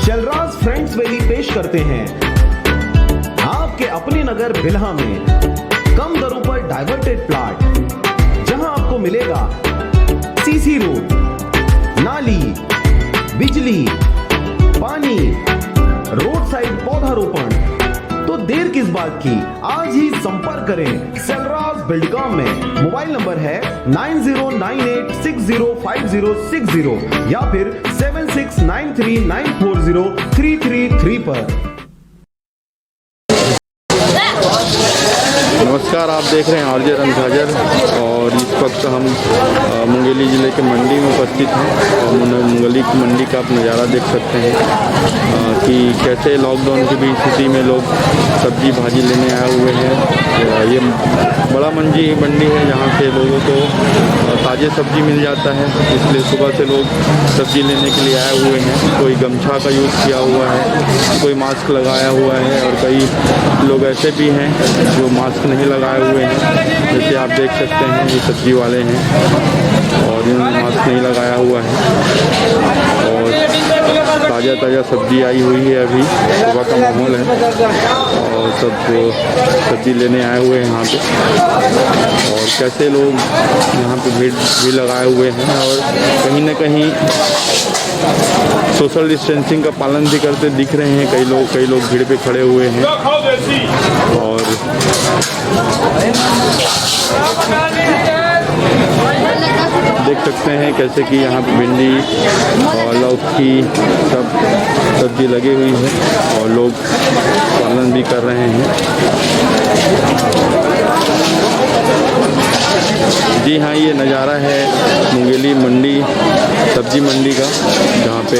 शलराज friends valley पेश करते हैं आपके अपने नगर बिल्हा में कम दरों पर डाइवर्टेड प्लॉट, जहां आपको मिलेगा सीसी रोड, नाली, बिजली, पानी, रोड साइड पौधारोपण। तो देर किस बात की, आज ही संपर्क करें शलराज बिल्डकॉम में। मोबाइल नंबर है 9098605060 या फिर 7693940333 पर। नमस्कार, आप देख रहे हैं आरजे रणसागर और इस वक्त हम मुंगेली ज़िले के मंडी में उपस्थित हैं और मुंगेली की मंडी का आप नज़ारा देख सकते हैं कि कैसे लॉकडाउन की भी स्थिति में लोग सब्जी भाजी लेने आए हुए हैं। ये बड़ा मंडी है जहाँ से लोगों को ताज़े सब्जी मिल जाता है, इसलिए सुबह से लोग सब्जी लेने के लिए आए हुए हैं। कोई गमछा का यूज़ किया हुआ है, कोई मास्क लगाया हुआ है और कई लोग ऐसे भी हैं जो मास्क नहीं लगाए हुए हैं। जैसे आप देख सकते हैं ये सब्जी वाले हैं और इन्होंने मास्क नहीं लगाया हुआ है और ताज़ा सब्जी आई हुई है। अभी सुबह का माहौल है और सब सब्जी लेने आए हुए हैं यहाँ पे और कैसे लोग यहाँ पे भीड़ भी लगाए हुए हैं और कहीं ना कहीं सोशल डिस्टेंसिंग का पालन भी करते दिख रहे हैं। कई लोग भीड़ पे खड़े हुए हैं और देख सकते हैं कैसे कि यहाँ पे भिंडी और लौकी सब सब्जी लगी हुई है और लोग पालन भी कर रहे हैं। जी हाँ, ये नज़ारा है मुंगेली मंडी सब्जी मंडी का, जहाँ पे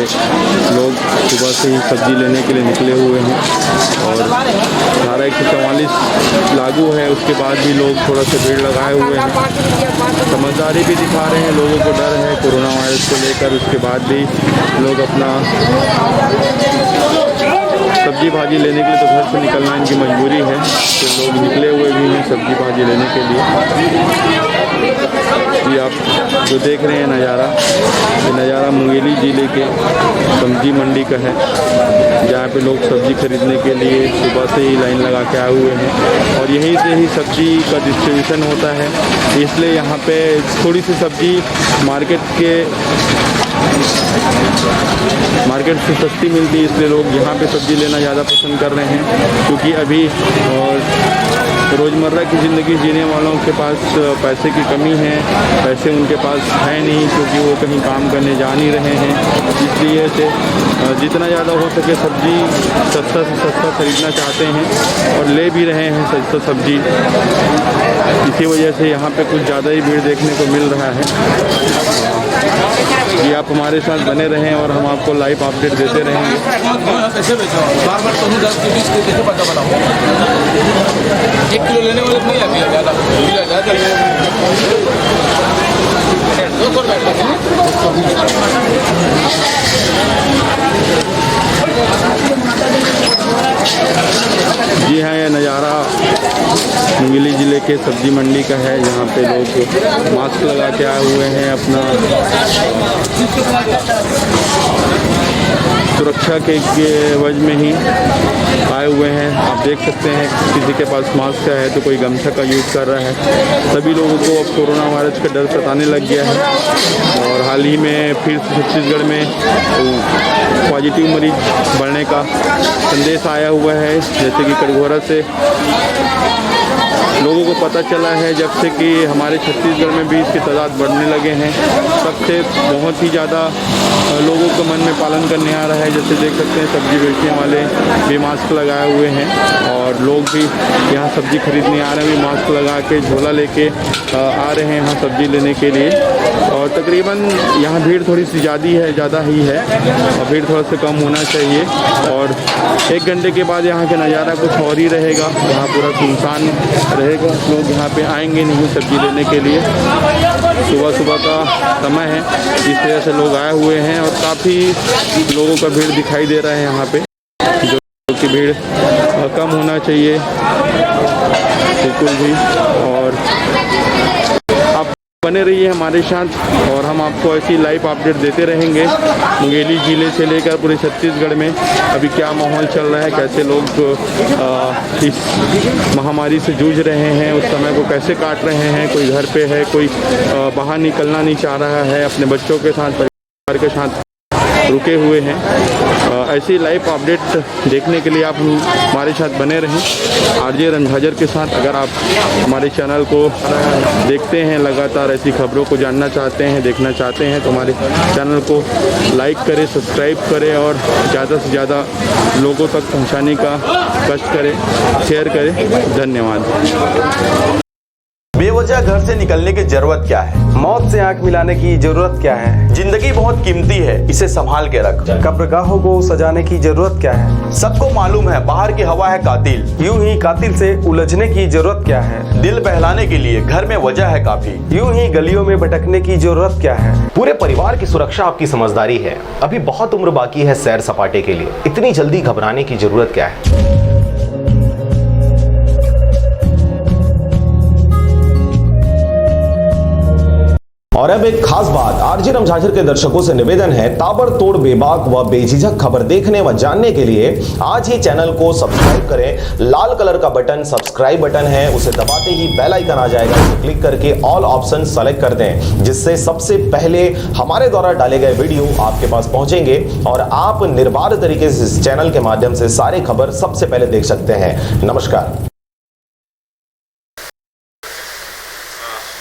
लोग सुबह से ही सब्जी लेने के लिए निकले हुए हैं और धारा 144 लागू है, उसके बाद भी लोग थोड़ा सा भीड़ लगाए हुए हैं। समझदारी भी दिखा रहे हैं, लोगों को डर है कोरोना वायरस को लेकर, उसके बाद भी लोग अपना सब्जी भाजी लेने के लिए तो घर से निकलना इनकी मजबूरी है, तो लोग निकले हुए भी हैं सब्जी भाजी लेने के लिए। ये आप जो देख रहे हैं नज़ारा, ये नज़ारा मुंगेली ज़िले के सब्जी मंडी का है, जहाँ पे लोग सब्जी खरीदने के लिए सुबह से ही लाइन लगा के आए हुए हैं और यहीं से ही सब्जी का डिस्ट्रीब्यूशन होता है। इसलिए यहाँ पे थोड़ी सी सब्जी मार्केट से सस्ती मिलती है, इसलिए लोग यहाँ पे सब्ज़ी लेना ज़्यादा पसंद कर रहे हैं, क्योंकि अभी रोज़मर्रा की ज़िंदगी जीने वालों के पास पैसे की कमी है, पैसे उनके पास है नहीं क्योंकि वो कहीं काम करने जा नहीं रहे हैं। इसलिए से जितना ज़्यादा हो सके सब्ज़ी सस्ता से सस्ता खरीदना चाहते हैं और ले भी रहे हैं सस्ता सब्ज़ी। इसी वजह से यहाँ पे कुछ ज़्यादा ही भीड़ देखने को मिल रहा है। ये आप हमारे साथ बने रहें और हम आपको लाइव अपडेट देते रहेंगे। बार-बार तो 10 के 20 के कैसे पता बनाऊँ? 1 किलो लेने वाले नहीं आती है ज़्यादा। जी हाँ, यह नज़ारा मुंगेली ज़िले के सब्जी मंडी का है, जहाँ पे लोग मास्क लगा के आए हुए हैं, अपना सुरक्षा के वजह में ही आए हुए हैं। आप देख सकते हैं किसी के पास मास्क है तो कोई गमछा का यूज़ कर रहा है। सभी लोगों को अब कोरोना वायरस का डर सताने लग गया है और हाल ही में फिर छत्तीसगढ़ में पॉजिटिव मरीज बढ़ने का संदेश आया हुआ है। जैसे कि कटघोरा से लोगों को पता चला है जब से कि हमारे छत्तीसगढ़ में भी इसकी तादाद बढ़ने लगे हैं, तब से बहुत ही ज़्यादा लोगों को मन में पालन करने आ रहा है। जैसे देख सकते हैं सब्जी बेचने वाले भी मास्क लगाए हुए हैं और लोग भी यहाँ सब्जी खरीदने आ रहे हैं, भी मास्क लगा के झोला लेके आ रहे हैं यहाँ सब्जी लेने के लिए। और तकरीबन यहाँ भीड़ थोड़ी सी ज़्यादा ही है और भीड़ थोड़ा सा कम होना चाहिए। और 1 घंटे के बाद यहाँ का नज़ारा कुछ और ही रहेगा, यहाँ पूरा सुनसान रहेगा, लोग यहाँ पे आएंगे नहीं सब्जी लेने के लिए। सुबह का समय है, इस तरह से लोग आए हुए हैं और काफ़ी लोगों का भीड़ दिखाई दे रहा है यहाँ पे, जो कि भीड़ कम होना चाहिए बिल्कुल भी। और बने रहिए हमारे साथ और हम आपको ऐसी लाइव अपडेट देते रहेंगे। मुंगेली ज़िले से लेकर पूरे छत्तीसगढ़ में अभी क्या माहौल चल रहा है, कैसे लोग इस महामारी से जूझ रहे हैं, उस समय को कैसे काट रहे हैं। कोई घर पे है, कोई बाहर निकलना नहीं चाह रहा है, अपने बच्चों के साथ, परिवार के साथ रुके हुए हैं। ऐसी लाइव अपडेट देखने के लिए आप हमारे साथ बने रहें आरजे रणझाजर के साथ। अगर आप हमारे चैनल को देखते हैं, लगातार ऐसी खबरों को जानना चाहते हैं, देखना चाहते हैं, तो हमारे चैनल को लाइक करें, सब्सक्राइब करें और ज़्यादा से ज़्यादा लोगों तक पहुंचाने का कष्ट करें, शेयर करें। धन्यवाद। बेवजह घर से निकलने की जरूरत क्या है? मौत से आंख मिलाने की जरूरत क्या है? जिंदगी बहुत कीमती है, इसे संभाल के रख। कब्रगाहों को सजाने की जरूरत क्या है? सबको मालूम है बाहर की हवा है कातिल। यूं ही कातिल से उलझने की जरूरत क्या है? दिल बहलाने के लिए घर में वजह है काफी। यूं ही गलियों में भटकने की जरूरत क्या है? पूरे परिवार की सुरक्षा आपकी समझदारी है। अभी बहुत उम्र बाकी है सैर सपाटे के लिए, इतनी जल्दी घबराने की जरूरत क्या है? और अब एक खास बात, आरजे रणझाजर के दर्शकों से निवेदन है, ताबड़तोड़ बेबाक व बेझिझक खबर देखने व जानने के लिए आज ही चैनल को सब्सक्राइब करें। लाल कलर का बटन सब्सक्राइब बटन है, उसे दबाते ही बेल आइकन आ जाएगा, उसे क्लिक करके ऑल ऑप्शन सेलेक्ट कर दें, जिससे सबसे पहले हमारे द्वारा डाले गए वीडियो आपके पास पहुंचेंगे और आप निर्बाध तरीके से इस चैनल के माध्यम से सारे खबर सबसे पहले देख सकते हैं। नमस्कार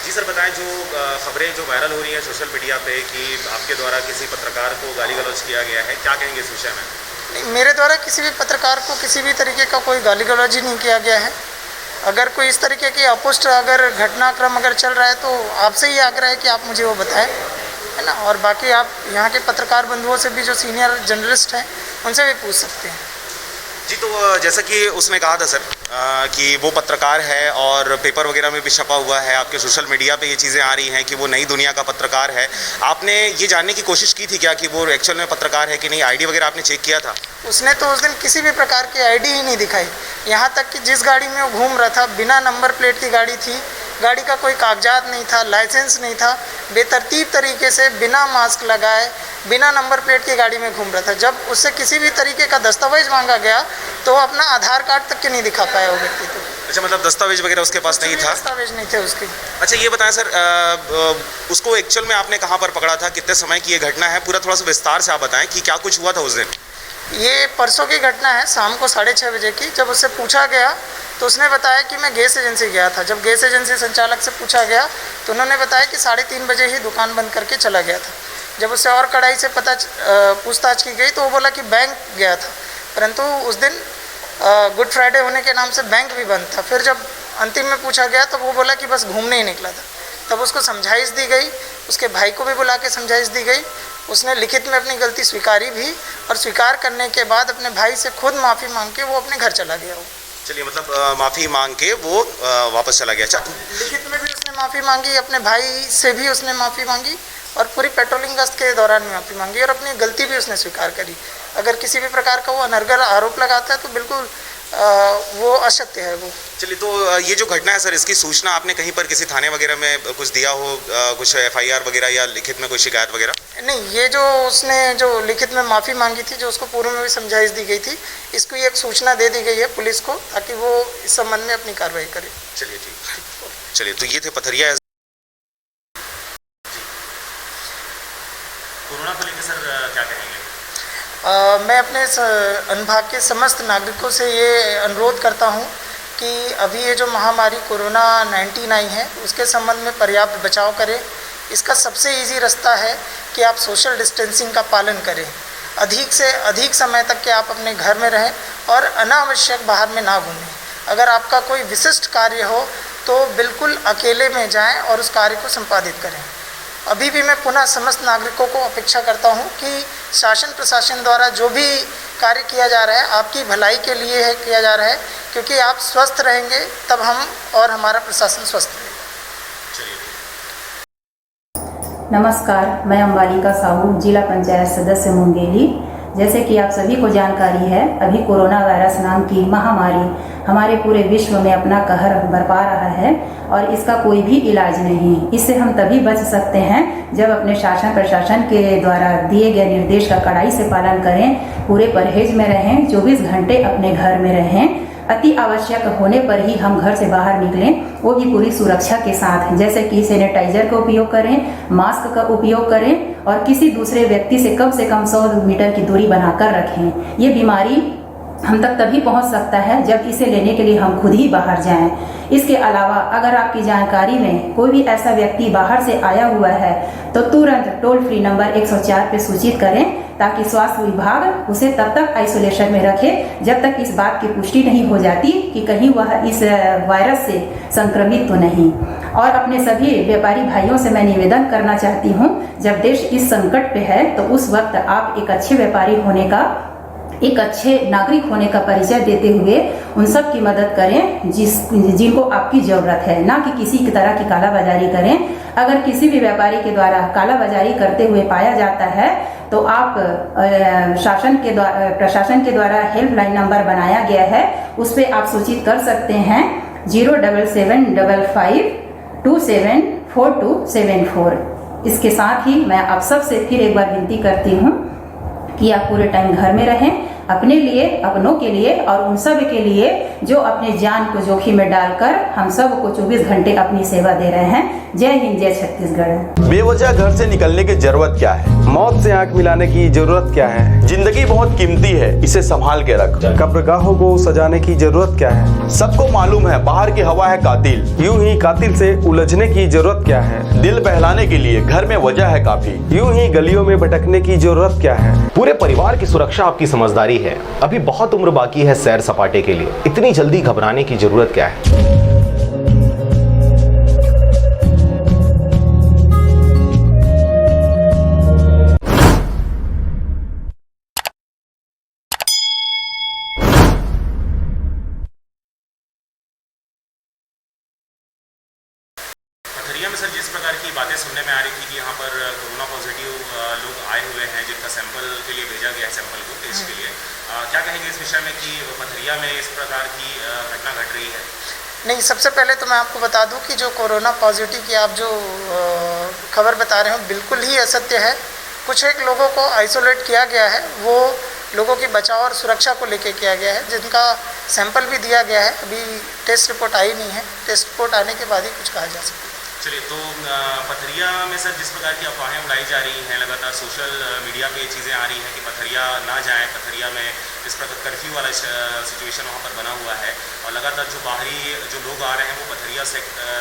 जी सर, बताएं जो खबरें जो वायरल हो रही हैं सोशल मीडिया पे कि आपके द्वारा किसी पत्रकार को गाली गलौज किया गया है, क्या कहेंगे इस विषय में? नहीं, मेरे द्वारा किसी भी पत्रकार को किसी भी तरीके का कोई गाली गलौज ही नहीं किया गया है। अगर कोई इस तरीके की अपुष्ट अगर घटनाक्रम अगर चल रहा है तो आपसे ही आग्रह है कि आप मुझे वो बताएं, है ना। और बाकी आप यहाँ के पत्रकार बंधुओं से भी जो सीनियर जर्नलिस्ट हैं उनसे भी पूछ सकते हैं। जी, तो जैसा कि उसने कहा था सर कि वो पत्रकार है और पेपर वगैरह में भी छपा हुआ है, आपके सोशल मीडिया पे ये चीज़ें आ रही हैं कि वो नई दुनिया का पत्रकार है। आपने ये जानने की कोशिश की थी क्या कि वो एक्चुअल में पत्रकार है कि नहीं? आईडी वगैरह आपने चेक किया था? उसने तो उस दिन किसी भी प्रकार की आईडी ही नहीं दिखाई। यहाँ तक कि जिस गाड़ी में वो घूम रहा था, बिना नंबर प्लेट की गाड़ी थी, गाड़ी का कोई कागजात नहीं था, लाइसेंस नहीं था, बेतरतीब तरीके से बिना मास्क लगाए, बिना नंबर प्लेट की गाड़ी में घूम रहा था। जब उससे किसी भी तरीके का दस्तावेज मांगा गया तो अपना आधार कार्ड तक के नहीं दिखा पाया वो व्यक्ति। तो अच्छा, मतलब दस्तावेज वगैरह उसके पास नहीं था? दस्तावेज नहीं थे उसके। अच्छा, ये बताएं सर, उसको एक्चुअल में आपने कहाँ पर पकड़ा था, कितने समय की ये घटना है, पूरा थोड़ा सा विस्तार से आप बताएं कि क्या कुछ हुआ था उस दिन? ये परसों की घटना है, शाम को 6:30 बजे की। जब उससे पूछा गया तो उसने बताया कि मैं गैस एजेंसी गया था। जब गैस एजेंसी संचालक से पूछा गया तो उन्होंने बताया कि 3:30 बजे ही दुकान बंद करके चला गया था। जब उससे और कड़ाई से पूछताछ की गई तो वो बोला कि बैंक गया था, परंतु उस दिन गुड फ्राइडे होने के नाम से बैंक भी बंद था। फिर जब अंतिम में पूछा गया तो वो बोला कि बस घूमने ही निकला था। तब उसको समझाइश दी गई, उसके भाई को भी बुला के समझाइश दी गई। उसने लिखित में अपनी गलती स्वीकारी भी और स्वीकार करने के बाद अपने भाई से खुद माफ़ी मांग के वो अपने घर चला गया। वो चलिए, मतलब माफ़ी मांग के वो वापस चला गया। लिखित में भी उसने माफ़ी मांगी, अपने भाई से भी उसने माफ़ी मांगी और पूरी पेट्रोलिंग गश्त के दौरान माफ़ी मांगी और अपनी गलती भी उसने स्वीकार करी। अगर किसी भी प्रकार का वो अनर्गल आरोप लगाता है तो बिल्कुल वो असत्य है वो। चलिए, तो ये जो घटना है सर, इसकी सूचना आपने कहीं पर किसी थाने वगैरह में कुछ दिया हो, कुछ FIR वगैरह या लिखित में कोई शिकायत वगैरह? नहीं, ये जो उसने जो लिखित में माफ़ी मांगी थी, जो उसको पूर्व में भी समझाइश दी गई थी, इसको एक सूचना दे दी गई है पुलिस को ताकि वो इस संबंध में अपनी कार्रवाई करे। चलिए ठीक। चलिए, तो ये थे पथरिया। कोरोना को लेकर सर क्या कहेंगे? मैं अपने अनुभाग के समस्त नागरिकों से ये अनुरोध करता हूँ कि अभी ये जो महामारी कोरोना 19 आई है उसके संबंध में पर्याप्त बचाव करें। इसका सबसे इजी रास्ता है कि आप सोशल डिस्टेंसिंग का पालन करें। अधिक से अधिक समय तक कि आप अपने घर में रहें और अनावश्यक बाहर में ना घूमें। अगर आपका कोई विशिष्ट कार्य हो तो बिल्कुल अकेले में जाएं और उस कार्य को संपादित करें। अभी भी मैं पुनः समस्त नागरिकों को अपेक्षा करता हूं कि शासन प्रशासन द्वारा जो भी कार्य किया जा रहा है आपकी भलाई के लिए है किया जा रहा है, क्योंकि आप स्वस्थ रहेंगे तब हम और हमारा प्रशासन स्वस्थ रहेगा। नमस्कार, मैं अंबालिका साहू, जिला पंचायत सदस्य मुंगेली। जैसे कि आप सभी को जानकारी है, अभी कोरोना वायरस नाम की महामारी हमारे पूरे विश्व में अपना कहर बरपा रहा है और इसका कोई भी इलाज नहीं। इससे हम तभी बच सकते हैं जब अपने शासन प्रशासन के द्वारा दिए गए निर्देश का कड़ाई से पालन करें, पूरे परहेज में रहें, 24 घंटे अपने घर में रहें। अति आवश्यक होने पर ही हम घर से बाहर निकलें, वो भी पूरी सुरक्षा के साथ, जैसे कि सैनिटाइजर का उपयोग करें, मास्क का उपयोग करें और किसी दूसरे व्यक्ति से कम 100 मीटर की दूरी बनाकर रखें। ये बीमारी हम तक तभी पहुंच सकता है जब इसे लेने के लिए हम खुद ही बाहर जाएं। इसके अलावा अगर आपकी जानकारी में कोई भी ऐसा व्यक्ति बाहर से आया हुआ है तो तुरंत टोल फ्री नंबर 104 पे सूचित करें, ताकि स्वास्थ्य विभाग उसे तब तक आइसोलेशन में रखे जब तक इस बात की पुष्टि नहीं हो जाती कि कहीं वह इस वायरस से संक्रमित तो नहीं। और अपने सभी व्यापारी भाइयों से मैं निवेदन करना चाहती हूँ, जब देश इस संकट पे है तो उस वक्त आप एक अच्छे व्यापारी होने का, एक अच्छे नागरिक होने का परिचय देते हुए उन सब की मदद करें जिनको आपकी ज़रूरत है, ना कि किसी की तरह की कालाबाजारी करें। अगर किसी भी व्यापारी के द्वारा कालाबाजारी करते हुए पाया जाता है तो आप प्रशासन के द्वारा हेल्पलाइन नंबर बनाया गया है, उस पर आप सूचित कर सकते हैं 07755 274274। इसके साथ ही मैं आप सब से फिर एक बार विनती करती हूँ कि आप पूरे टाइम घर में रहें, अपने लिए, अपनों के लिए और उन सब के लिए जो अपने जान को जोखिम में डालकर हम सब को 24 घंटे अपनी सेवा दे रहे हैं। जय हिंद, जय छत्तीसगढ़। बेवजह घर से निकलने की जरूरत क्या है? मौत से आंख मिलाने की जरूरत क्या है? जिंदगी बहुत कीमती है, इसे संभाल के रख। कब्रगाहों को सजाने की जरूरत क्या है? सबको मालूम है बाहर की हवा है कातिल। यूं ही कातिल से उलझने की जरूरत क्या है? दिल बहलाने के लिए घर में वजह है काफी। यूं ही गलियों में भटकने की जरूरत क्या है? पूरे परिवार की सुरक्षा आपकी समझदारी है। अभी बहुत उम्र बाकी है सैर सपाटे के लिए, इतनी जल्दी घबराने की जरूरत क्या है? पथरिया में सर जिस प्रकार की बातें सुनने में आ रही थी कि यहाँ पर कोरोना पॉजिटिव लोग आए हुए हैं जिनका सैंपल के लिए भेजा गया है, सैंपल को टेस्ट के लिए, क्या कहेंगे इस विषय में कि पथरिया में इस प्रकार की घटना घट रही है? नहीं, सबसे पहले तो मैं आपको बता दूं कि जो कोरोना पॉजिटिव की आप जो खबर बता रहे हो बिल्कुल ही असत्य है। कुछ एक लोगों को आइसोलेट किया गया है, वो लोगों की बचाव और सुरक्षा को लेके किया गया है, जिनका सैंपल भी दिया गया है। अभी टेस्ट रिपोर्ट आई नहीं है, टेस्ट रिपोर्ट आने के बाद ही कुछ कहा जा सकता है। चलिए, तो पथरिया में सर जिस प्रकार की अफवाहें उड़ाई जा रही हैं, लगातार सोशल मीडिया पे ये चीज़ें आ रही हैं कि पथरिया ना जाएं, पथरिया में इस प्रकार कर्फ्यू वाला सिचुएशन वहाँ पर बना हुआ है और लगातार जो बाहरी जो लोग आ रहे हैं वो पथरिया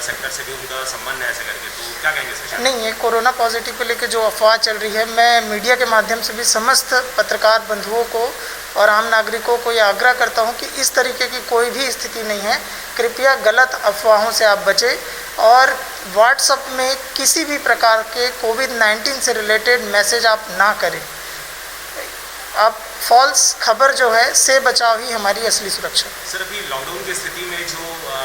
सेक्टर से भी उनका संबंध है ऐसे करके, तो क्या कहेंगे इस विषय? नहीं, ये कोरोना पॉजिटिव को लेकर जो अफवाह चल रही है, मैं मीडिया के माध्यम से भी समस्त पत्रकार बंधुओं को और आम नागरिकों को ये आग्रह करता हूँ कि इस तरीके की कोई भी स्थिति नहीं है। कृपया गलत अफवाहों से आप बचें और व्हाट्सएप में किसी भी प्रकार के कोविड-19 से रिलेटेड मैसेज आप ना करें। आप फॉल्स खबर जो है से बचाव ही हमारी असली सुरक्षा। सर, अभी लॉकडाउन की स्थिति में जो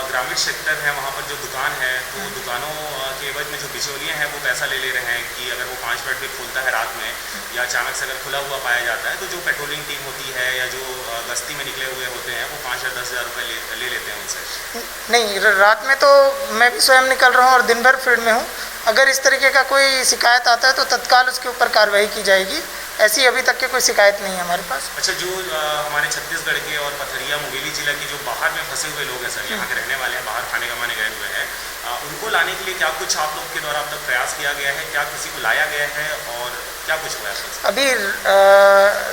ग्रामीण सेक्टर है वहाँ पर जो दुकान है, तो दुकानों के एवज में जो बिचौलिए हैं वो पैसा ले रहे हैं कि अगर वो 5 मिनट भी खोलता है रात में या अचानक से अगर खुला हुआ पाया जाता है तो जो पेट्रोलिंग टीम होती है या जो गश्ती में निकले हुए होते हैं वो 5 या 10 हज़ार रुपये ले लेते हैं उनसे। नहीं, रात में तो मैं भी स्वयं निकल रहा हूँ और दिन भर फील्ड में हूँ। अगर इस तरीके का कोई शिकायत आता है तो तत्काल उसके ऊपर कार्रवाई की जाएगी। ऐसी अभी तक की कोई शिकायत नहीं है हमारे पास। अच्छा, जो हमारे छत्तीसगढ़ के और पथरिया मुंगेली जिला की जो बाहर में फंसे हुए लोग हैं सर, यहाँ के रहने वाले हैं, बाहर खाने कमाने गए हुए हैं, उनको लाने के लिए क्या कुछ आप लोग के द्वारा अब तक प्रयास किया गया है? क्या किसी को लाया गया है और क्या कुछ हुआ है? अभी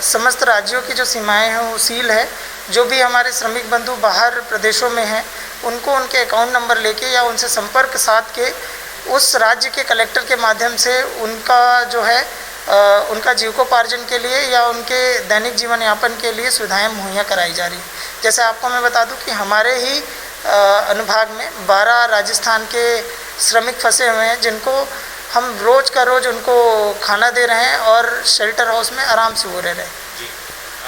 समस्त राज्यों की जो सीमाएँ हैं वो सील है। जो भी हमारे श्रमिक बंधु बाहर प्रदेशों में हैं उनको उनके अकाउंट नंबर लेके या उनसे संपर्क साध के उस राज्य के कलेक्टर के माध्यम से उनका जो है उनका जीविकोपार्जन के लिए या उनके दैनिक जीवन यापन के लिए सुविधाएं मुहैया कराई जा रही है। जैसे आपको मैं बता दूं कि हमारे ही अनुभाग में 12 राजस्थान के श्रमिक फंसे हुए हैं जिनको हम रोज़ का रोज़ उनको खाना दे रहे हैं और शेल्टर हाउस में आराम से वो रह रहे हैं। जी,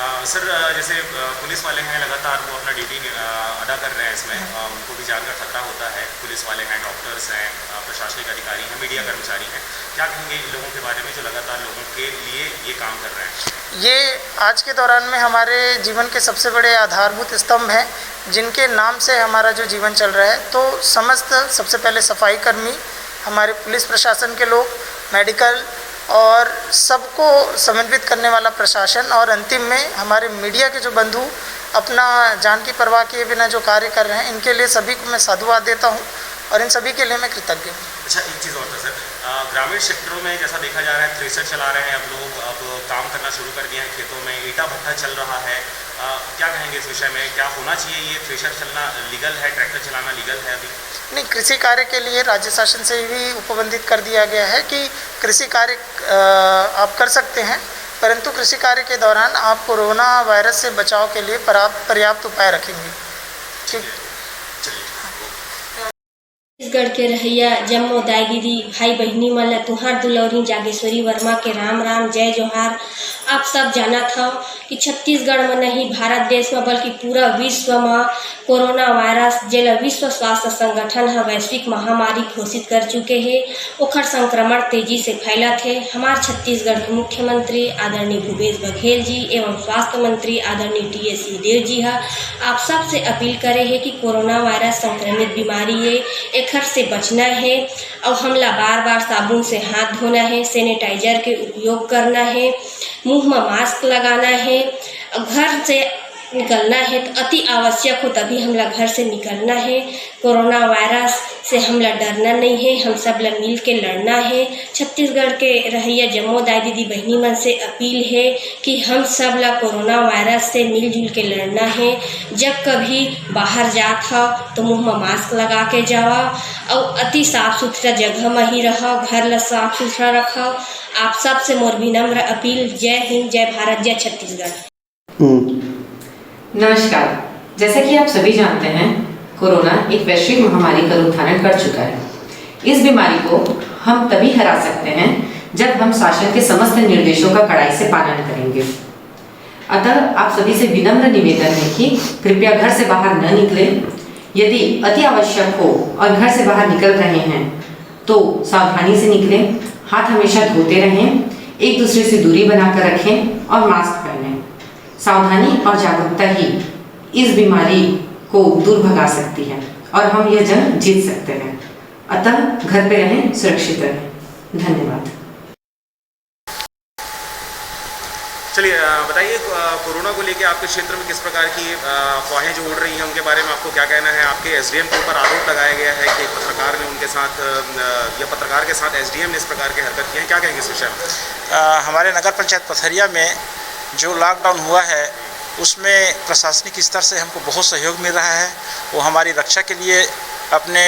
सर जैसे पुलिस वाले हैं लगातार वो अपना ड्यूटी अदा कर रहे हैं इसमें, उनको भी जान का खतरा होता है। पुलिस वाले हैं, डॉक्टर्स हैं, प्रशासनिक अधिकारी हैं, मीडिया कर्मचारी हैं, क्या कहेंगे इन लोगों के बारे में जो लगातार लोगों के लिए ये काम कर रहे हैं? ये आज के दौरान में हमारे जीवन के सबसे बड़े आधारभूत स्तंभ हैं, जिनके नाम से हमारा जो जीवन चल रहा है। तो समस्त सबसे पहले सफाई कर्मी, हमारे पुलिस प्रशासन के लोग, मेडिकल और सबको समन्वित करने वाला प्रशासन, और अंतिम में हमारे मीडिया के जो बंधु अपना जान की परवाह किए बिना जो कार्य कर रहे हैं, इनके लिए सभी को मैं साधुवाद देता हूं और इन सभी के लिए मैं कृतज्ञ हूँ। अच्छा, एक चीज़ और था सर, ग्रामीण क्षेत्रों में जैसा देखा जा रहा है थ्रेसर चला रहे हैं अब लोग, अब काम करना शुरू कर दिया है खेतों में, ईंटा भट्टा चल रहा है, क्या कहेंगे इस विषय में? क्या होना चाहिए? ये थ्रेसर चलना लीगल है, ट्रैक्टर चलाना लीगल है अभी? नहीं, कृषि कार्य के लिए राज्य शासन से भी उपबंधित कर दिया गया है कि कृषि कार्य आप कर सकते हैं, परंतु कृषि कार्य के दौरान आप कोरोना वायरस से बचाव के लिए पर्याप्त उपाय रखेंगे। ठीक, छत्तीसगढ़ के रहिया जम्मो दाई दीदी भाई बहनी मन ला तुहार दुलौरी जागेश्वरी वर्मा के राम राम जय जोहार। आप सब जाना था कि छत्तीसगढ़ में नहीं भारत देश में बल्कि पूरा विश्व में कोरोना वायरस जेला विश्व स्वास्थ्य संगठन है वैश्विक महामारी घोषित कर चुके हैं। ओखर संक्रमण तेजी से फैला थे। हमारे छत्तीसगढ़ के मुख्यमंत्री आदरणीय भूपेश बघेल जी एवं स्वास्थ्य मंत्री आदरणीय टी.एस. सिंहदेव जी है आप सबसे अपील करे है कि कोरोना वायरस संक्रमित बीमारी है, एखर से बचना है और हमला बार बार साबुन से हाथ धोना है, सैनिटाइजर के उपयोग करना है, मुंह में मास्क लगाना है, घर से निकलना है तो अति आवश्यक हो तभी हमला घर से निकलना है। कोरोना वायरस से हमला डरना नहीं है, हम सब ला मिल के लड़ना है। छत्तीसगढ़ के रहिया जम्मो दाई दीदी बहनी मन से अपील है कि हम सब ला कोरोना वायरस से मिलजुल के लड़ना है। जब कभी बाहर जात हो तो मुंह में मास्क लगा के जावा और अति साफ सुथरा जगह में ही रहो, घर ला साफ सुथरा रखो। आप सब से मोर विनम्र अपील। जय हिंद, जय भारत, जय छत्तीसगढ़। नमस्कार। जैसा कि आप सभी जानते हैं, कोरोना एक वैश्विक महामारी का रूप धारण कर चुका है। इस बीमारी को हम तभी हरा सकते हैं जब हम शासन के समस्त निर्देशों का कड़ाई से पालन करेंगे। अतः आप सभी से विनम्र निवेदन है कि कृपया घर से बाहर न निकलें। यदि अति आवश्यक हो और घर से बाहर निकल रहे हैं तो सावधानी से निकलें, हाथ हमेशा धोते रहें, एक दूसरे से दूरी बनाकर रखें और मास्क पहनें। सावधानी और जागरूकता ही इस बीमारी को दूर भगा सकती है और हम यह जंग जीत सकते हैं। अतः घर पे रहें, सुरक्षित रहें। धन्यवाद। चलिए बताइए, कोरोना को लेकर आपके क्षेत्र में किस प्रकार की अफवाहें जो उड़ रही हैं उनके बारे में आपको क्या कहना है? आपके एसडीएम के ऊपर आरोप लगाया गया है कि पत्रकार ने उनके साथ या पत्रकार के साथ एसडीएम ने इस प्रकार की हरकत की है, क्या कहेंगे इस विषय में? हमारे नगर पंचायत पथरिया में जो लॉकडाउन हुआ है उसमें प्रशासनिक स्तर से हमको बहुत सहयोग मिल रहा है। वो हमारी रक्षा के लिए अपने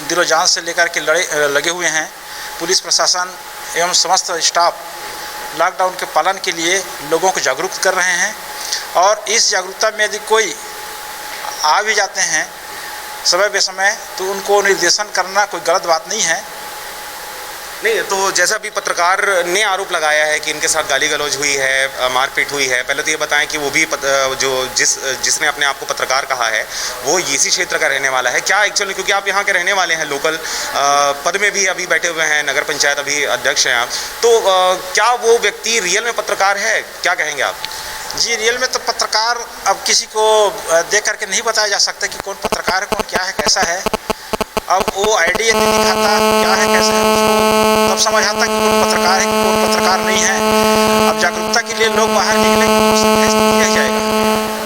दिलो जान से लेकर के लगे हुए हैं। पुलिस प्रशासन एवं समस्त स्टाफ लॉकडाउन के पालन के लिए लोगों को जागरूक कर रहे हैं और इस जागरूकता में यदि कोई आ भी जाते हैं समय बेसमय तो उनको निर्देशन करना कोई गलत बात नहीं है। नहीं, तो जैसा अभी पत्रकार ने आरोप लगाया है कि इनके साथ गाली गलौज हुई है, मारपीट हुई है, पहले तो ये बताएं कि वो भी जिसने अपने आप को पत्रकार कहा है वो इसी क्षेत्र का रहने वाला है क्या एक्चुअली? क्योंकि आप यहाँ के रहने वाले हैं, लोकल पद में भी अभी बैठे हुए हैं, नगर पंचायत अभी अध्यक्ष हैं आप, तो क्या वो व्यक्ति रियल में पत्रकार है? क्या कहेंगे आप? जी, रियल में तो पत्रकार अब किसी को देख करके नहीं बताया जा सकता कि कौन पत्रकार है, कौन क्या है, कैसा है। अब वो आईडी यदि दिखाता क्या है, कैसा है, उसको तब समझ आता कि कौन पत्रकार है, कौन पत्रकार नहीं है। अब जागरूकता के लिए लोग बाहर निकलेंगे तो उससे टेस्ट किया जाएगा।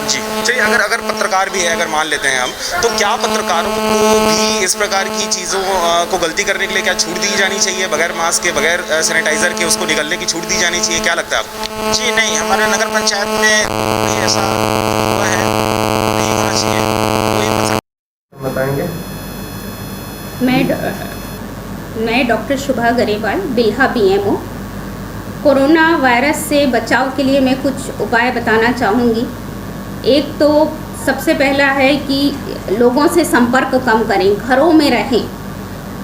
जी चलिए, अगर पत्रकार भी है, अगर मान लेते हैं हम, तो क्या पत्रकारों को भी इस प्रकार की चीज़ों को गलती करने के लिए क्या छूट दी जानी चाहिए? बगैर मास्क के, बगैर सैनिटाइज़र के उसको निकलने की छूट दी जानी चाहिए, क्या लगता है आपको? जी नहीं, हमारे नगर पंचायत में कोई ऐसा हुआ है, नहीं होना चाहिए। कोई बताएंगे? मैं doctor Shubha Grewal, Bilha BMO. Corona virus से बचाव के लिए मैं कुछ उपाय बताना चाहूँगी। एक तो सबसे पहला है कि लोगों से संपर्क कम करें, घरों में रहें।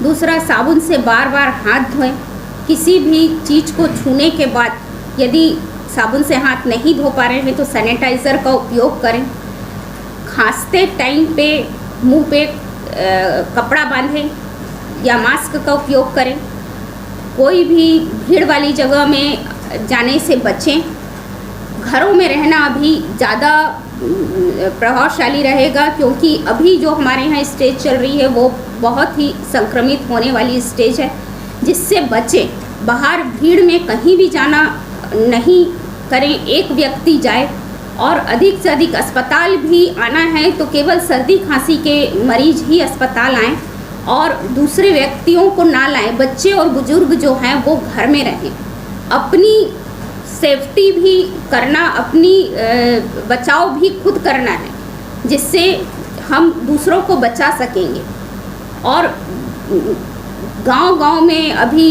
दूसरा, साबुन से बार बार हाथ धोएं। किसी भी चीज़ को छूने के बाद यदि साबुन से हाथ नहीं धो पा रहे हैं तो सैनिटाइज़र का उपयोग करें। खांसते टाइम पे मुंह पे कपड़ा बांधें या मास्क का उपयोग करें। कोई भी भीड़ वाली जगह में जाने से बचें। घरों में रहना अभी ज़्यादा प्रभावशाली रहेगा, क्योंकि अभी जो हमारे यहाँ स्टेज चल रही है वो बहुत ही संक्रमित होने वाली स्टेज है, जिससे बचें। बाहर भीड़ में कहीं भी जाना नहीं करें। एक व्यक्ति जाए और अधिक से अधिक अस्पताल भी आना है तो केवल सर्दी खांसी के मरीज ही अस्पताल आएँ और दूसरे व्यक्तियों को ना लाएं। बच्चे और बुजुर्ग जो हैं वो घर में रहें। अपनी सेफ्टी भी करना, अपनी बचाव भी खुद करना है, जिससे हम दूसरों को बचा सकेंगे। और गांव-गांव में अभी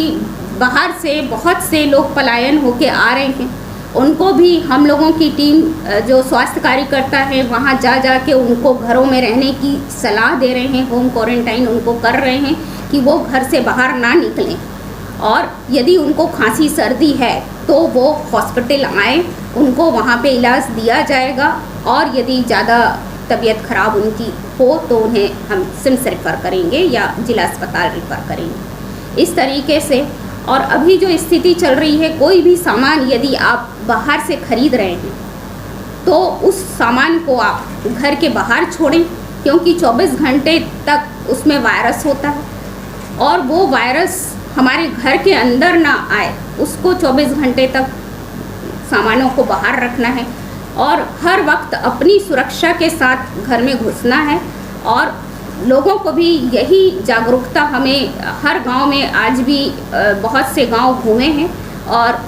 बाहर से बहुत से लोग पलायन होके आ रहे हैं, उनको भी हम लोगों की टीम जो स्वास्थ्य कार्यकर्ता है वहाँ जा जा के उनको घरों में रहने की सलाह दे रहे हैं। होम क्वारंटाइन उनको कर रहे हैं कि वो घर से बाहर ना निकलें, और यदि उनको खांसी सर्दी है तो वो हॉस्पिटल आएँ, उनको वहाँ पे इलाज दिया जाएगा। और यदि ज़्यादा तबीयत ख़राब उनकी हो तो उन्हें हम सिम्स रेफ़र करेंगे या जिला अस्पताल रेफ़र करेंगे। इस तरीके से। और अभी जो स्थिति चल रही है, कोई भी सामान यदि आप बाहर से ख़रीद रहे हैं तो उस सामान को आप घर के बाहर छोड़ें, क्योंकि 24 घंटे तक उसमें वायरस होता है और वो वायरस हमारे घर के अंदर ना आए, उसको 24 घंटे तक सामानों को बाहर रखना है। और हर वक्त अपनी सुरक्षा के साथ घर में घुसना है। और लोगों को भी यही जागरूकता, हमें हर गांव में आज भी बहुत से गांव घूमे हैं और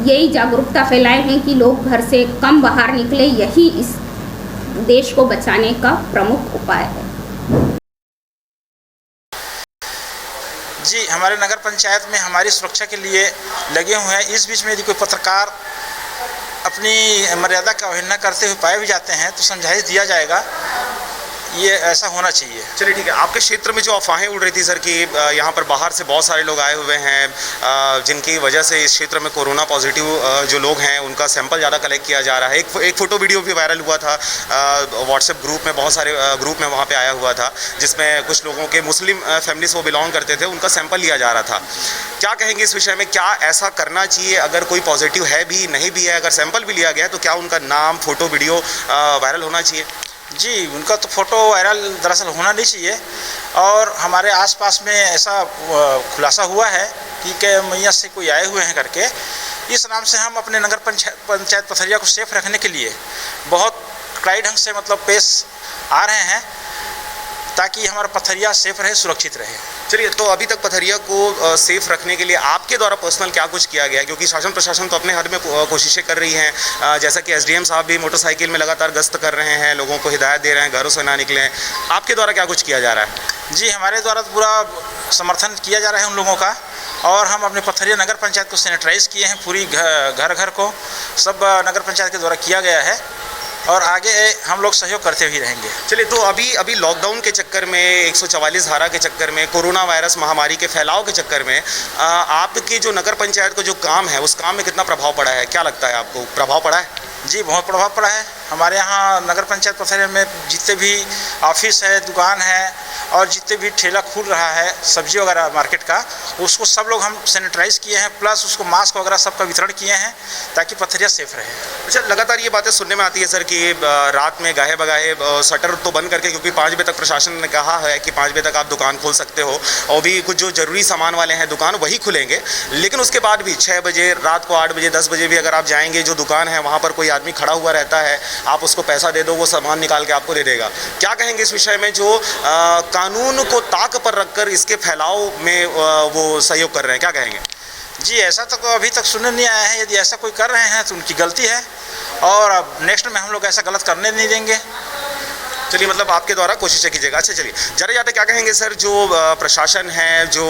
यही जागरूकता फैलाए हैं कि लोग घर से कम बाहर निकले। यही इस देश को बचाने का प्रमुख उपाय है। जी, हमारे नगर पंचायत में हमारी सुरक्षा के लिए लगे हुए हैं। इस बीच में यदि कोई पत्रकार अपनी मर्यादा का अवहेलना करते हुए पाए भी जाते हैं तो समझाइश दिया जाएगा। ये ऐसा होना चाहिए। चलिए ठीक है। आपके क्षेत्र में जो अफवाहें उड़ रही थी सर कि यहाँ पर बाहर से बहुत सारे लोग आए हुए हैं जिनकी वजह से इस क्षेत्र में कोरोना पॉजिटिव जो लोग हैं उनका सैंपल ज़्यादा कलेक्ट किया जा रहा है। एक फ़ोटो वीडियो भी वायरल हुआ था व्हाट्सएप ग्रुप में, बहुत सारे ग्रुप में वहाँ पे आया हुआ था, जिसमें कुछ लोगों के मुस्लिम फैमिली से वो बिलोंग करते थे, उनका सैंपल लिया जा रहा था। क्या कहेंगे इस विषय में? क्या ऐसा करना चाहिए? अगर कोई पॉजिटिव है भी नहीं भी है, अगर सैंपल भी लिया गया है तो क्या उनका नाम, फ़ोटो, वीडियो वायरल होना चाहिए? जी, उनका तो फ़ोटो वायरल दरअसल होना नहीं चाहिए। और हमारे आसपास में ऐसा खुलासा हुआ है कि मैया से कोई आए हुए हैं करके। इस नाम से हम अपने नगर पंचायत पथरिया को सेफ रखने के लिए बहुत कड़ाई ढंग से पेश आ रहे हैं, ताकि हमारा पथरिया सेफ रहे, सुरक्षित रहे। चलिए, तो अभी तक पथरिया को सेफ रखने के लिए आपके द्वारा पर्सनल क्या कुछ किया गया है? क्योंकि शासन प्रशासन तो अपने हद में कोशिशें कर रही हैं, जैसा कि एसडीएम साहब भी मोटरसाइकिल में लगातार गश्त कर रहे हैं, लोगों को हिदायत दे रहे हैं घरों से ना निकलें। आपके द्वारा क्या कुछ किया जा रहा है? जी, हमारे द्वारा पूरा समर्थन किया जा रहा है उन लोगों का। और हम अपने पथरिया नगर पंचायत को सैनिटाइज़ किए हैं, पूरी घर घर को सब नगर पंचायत के द्वारा किया गया है और आगे हम लोग सहयोग करते भी रहेंगे। चलिए, तो अभी लॉकडाउन के चक्कर में, 144 धारा के चक्कर में, कोरोना वायरस महामारी के फैलाव के चक्कर में आपकी जो नगर पंचायत को जो काम है उस काम में कितना प्रभाव पड़ा है? क्या लगता है आपको, प्रभाव पड़ा है? जी, बहुत प्रभाव पड़ा है। हमारे यहाँ नगर पंचायत पथरिया में जितने भी ऑफिस है, दुकान है और जितने भी ठेला खुल रहा है सब्जी वगैरह मार्केट का, उसको सब लोग हम सैनिटाइज़ किए हैं, प्लस उसको मास्क वगैरह सबका वितरण किए हैं ताकि पथरिया सेफ रहे। अच्छा, लगातार ये बातें सुनने में आती है सर कि रात में गाहे बगाहे शटर तो बंद करके, क्योंकि 5 बजे तक प्रशासन ने कहा है कि 5 बजे तक आप दुकान खोल सकते हो, और भी कुछ जो ज़रूरी सामान वाले हैं दुकान वही खुलेंगे, लेकिन उसके बाद भी 6 बजे, रात को 8 बजे, 10 बजे भी अगर आप जाएंगे, जो दुकान है वहाँ पर कोई आदमी खड़ा हुआ रहता है, आप उसको पैसा दे दो, वो सामान निकाल के आपको दे देगा। क्या कहेंगे इस विषय में, जो कानून को ताक पर रखकर इसके फैलाव में वो सहयोग कर रहे हैं? क्या कहेंगे? जी, ऐसा तो अभी तक सुनने नहीं आया है। यदि ऐसा कोई कर रहे हैं तो उनकी गलती है और अब नेक्स्ट में हम लोग ऐसा गलत करने नहीं देंगे। चलिए, मतलब आपके द्वारा कोशिशें कीजिएगा। अच्छा, चलिए, ज़रा ज़्यादा क्या कहेंगे सर, जो प्रशासन है, जो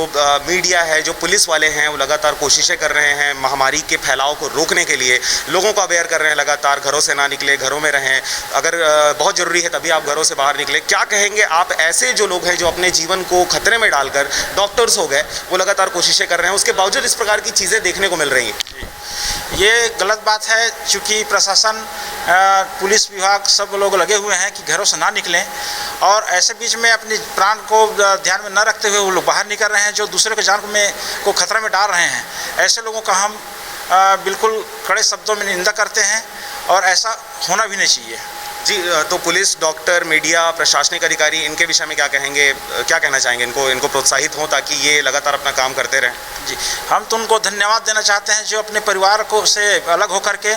मीडिया है, जो पुलिस वाले हैं, वो लगातार कोशिशें कर रहे हैं महामारी के फैलाव को रोकने के लिए, लोगों को अवेयर कर रहे हैं लगातार, घरों से ना निकले, घरों में रहें, अगर बहुत ज़रूरी है तभी आप घरों से बाहर निकले। क्या कहेंगे आप ऐसे जो लोग हैं जो अपने जीवन को खतरे में डालकर, डॉक्टर्स हो गए, वो लगातार कोशिशें कर रहे हैं, उसके बावजूद इस प्रकार की चीज़ें देखने को मिल रही हैं? ये गलत बात है, क्योंकि प्रशासन, पुलिस विभाग सब लोग लगे हुए हैं कि घरों से ना निकलें, और ऐसे बीच में अपनी प्राण को ध्यान में न रखते हुए वो लोग बाहर निकल रहे हैं जो दूसरे के जान को खतरा में डाल रहे हैं। ऐसे लोगों का हम बिल्कुल कड़े शब्दों में निंदा करते हैं और ऐसा होना भी नहीं चाहिए। जी, तो पुलिस, डॉक्टर, मीडिया, प्रशासनिक अधिकारी, इनके विषय में क्या कहेंगे, क्या कहना चाहेंगे? इनको प्रोत्साहित हों ताकि ये लगातार अपना काम करते रहें। जी, हम तो उनको धन्यवाद देना चाहते हैं जो अपने परिवार को से अलग होकर के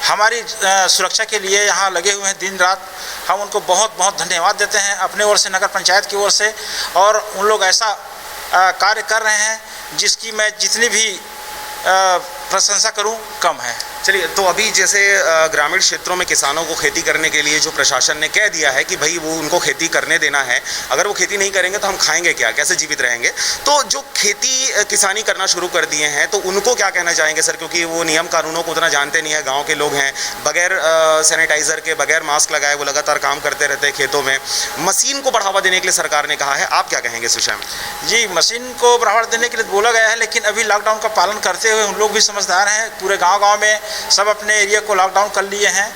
हमारी सुरक्षा के लिए यहाँ लगे हुए हैं दिन रात। हम उनको बहुत बहुत धन्यवाद देते हैं अपने ओर से, नगर पंचायत की ओर से, और उन लोग ऐसा कार्य कर रहे हैं जिसकी मैं जितनी भी प्रशंसा करूं कम है। चलिए, तो अभी जैसे ग्रामीण क्षेत्रों में किसानों को खेती करने के लिए जो प्रशासन ने कह दिया है कि भाई वो उनको खेती करने देना है, अगर वो खेती नहीं करेंगे तो हम खाएंगे क्या, कैसे जीवित रहेंगे? तो जो खेती किसानी करना शुरू कर दिए हैं तो उनको क्या कहना चाहेंगे सर? क्योंकि वो नियम कानूनों को उतना जानते नहीं है, गाँव के लोग हैं, बगैर सैनिटाइज़र के, बगैर मास्क लगाए वो लगातार काम करते रहते हैं खेतों में। मशीन को बढ़ावा देने के लिए सरकार ने कहा है, आप क्या कहेंगे इस विषय में? जी, मशीन को बढ़ावा देने के लिए बोला गया है, लेकिन अभी लॉकडाउन का पालन करते हुए उन लोग भी समझदार हैं। पूरे गांव में सब अपने एरिया को लॉकडाउन कर लिए हैं।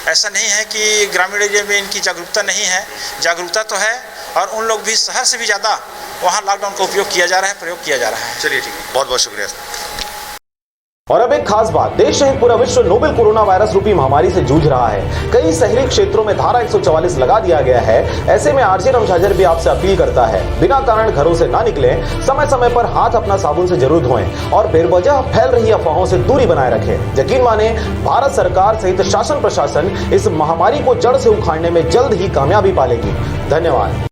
ऐसा नहीं है कि ग्रामीण एरिया में इनकी जागरूकता नहीं है, जागरूकता तो है, और उन लोग भी शहर से भी ज़्यादा वहाँ लॉकडाउन का उपयोग किया जा रहा है, प्रयोग किया जा रहा है। चलिए, ठीक है, बहुत बहुत शुक्रिया। और अब एक खास बात, देश सहित पूरा विश्व नोवेल कोरोना वायरस रूपी महामारी से जूझ रहा है। कई शहरी क्षेत्रों में धारा 144 लगा दिया गया है। ऐसे में आरजे रमझाझर भी आपसे अपील करता है, बिना कारण घरों से ना निकलें, समय समय पर हाथ अपना साबुन से जरूर धोएं और बेवजह फैल रही अफवाहों से दूरी बनाए रखें। यकीन माने, भारत सरकार सहित शासन प्रशासन इस महामारी को जड़ से उखाड़ने में जल्द ही कामयाबी पालेगी। धन्यवाद।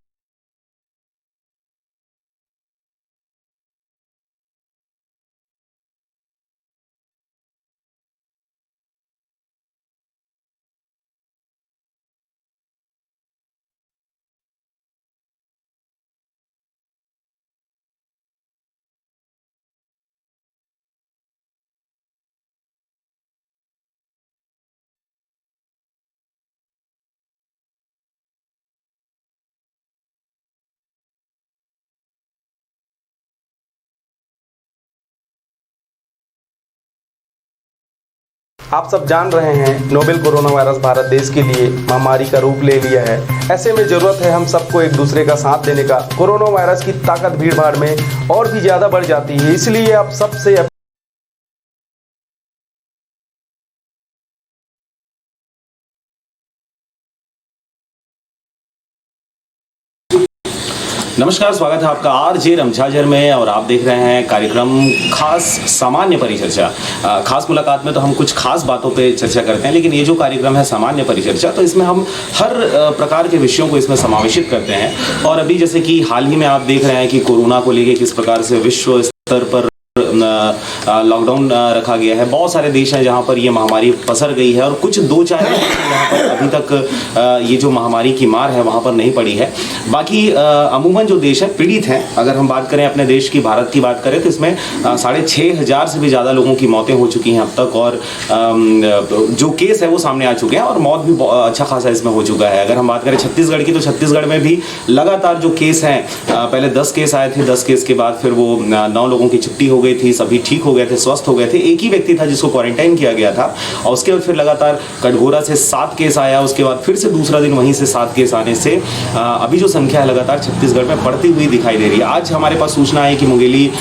आप सब जान रहे हैं, नोवेल कोरोना वायरस भारत देश के लिए महामारी का रूप ले लिया है। ऐसे में जरूरत है हम सबको एक दूसरे का साथ देने का। कोरोना वायरस की ताकत भीड़ भाड़ में और भी ज्यादा बढ़ जाती है, इसलिए आप सबसे नमस्कार, स्वागत है आपका आरजे रमझाझर में, और आप देख रहे हैं कार्यक्रम खास सामान्य परिचर्चा। खास मुलाकात में तो हम कुछ खास बातों पे चर्चा करते हैं, लेकिन ये जो कार्यक्रम है सामान्य परिचर्चा, तो इसमें हम हर प्रकार के विषयों को इसमें समावेशित करते हैं। और अभी जैसे कि हाल ही में आप देख रहे हैं कि कोरोना को लेकर किस प्रकार से विश्व स्तर पर लॉकडाउन रखा गया है। बहुत सारे देश हैं जहां पर ये महामारी पसर गई है, और कुछ 2-4 देश हैं जहां पर अभी तक ये जो महामारी की मार है वहां पर नहीं पड़ी है। बाकी अमूमन जो देश हैं पीड़ित हैं। अगर हम बात करें अपने देश की, भारत की बात करें, तो इसमें 6,500 से भी ज़्यादा लोगों की मौतें हो चुकी हैं अब तक, और जो केस है वो सामने आ चुके हैं, और मौत भी अच्छा खासा इसमें हो चुका है। अगर हम बात करें छत्तीसगढ़ की, तो छत्तीसगढ़ में भी लगातार जो केस हैं, पहले 10 केस आए थे, 10 केस के बाद फिर वो 9 लोगों की छुट्टी हो गई थी, सभी ठीक हो गए थे, स्वस्थ हो गए थे। एक ही व्यक्ति था जिसको क्वारंटाइन किया गया था, और उसके बाद फिर लगातार कटघोरा से 7 केस आया, उसके बाद फिर से दूसरा दिन वहीं से 7 केस आने से अभी जो संख्या है लगातार छत्तीसगढ़ में बढ़ती हुई दिखाई दे रही है। आज हमारे पास सूचना है कि मुंगेली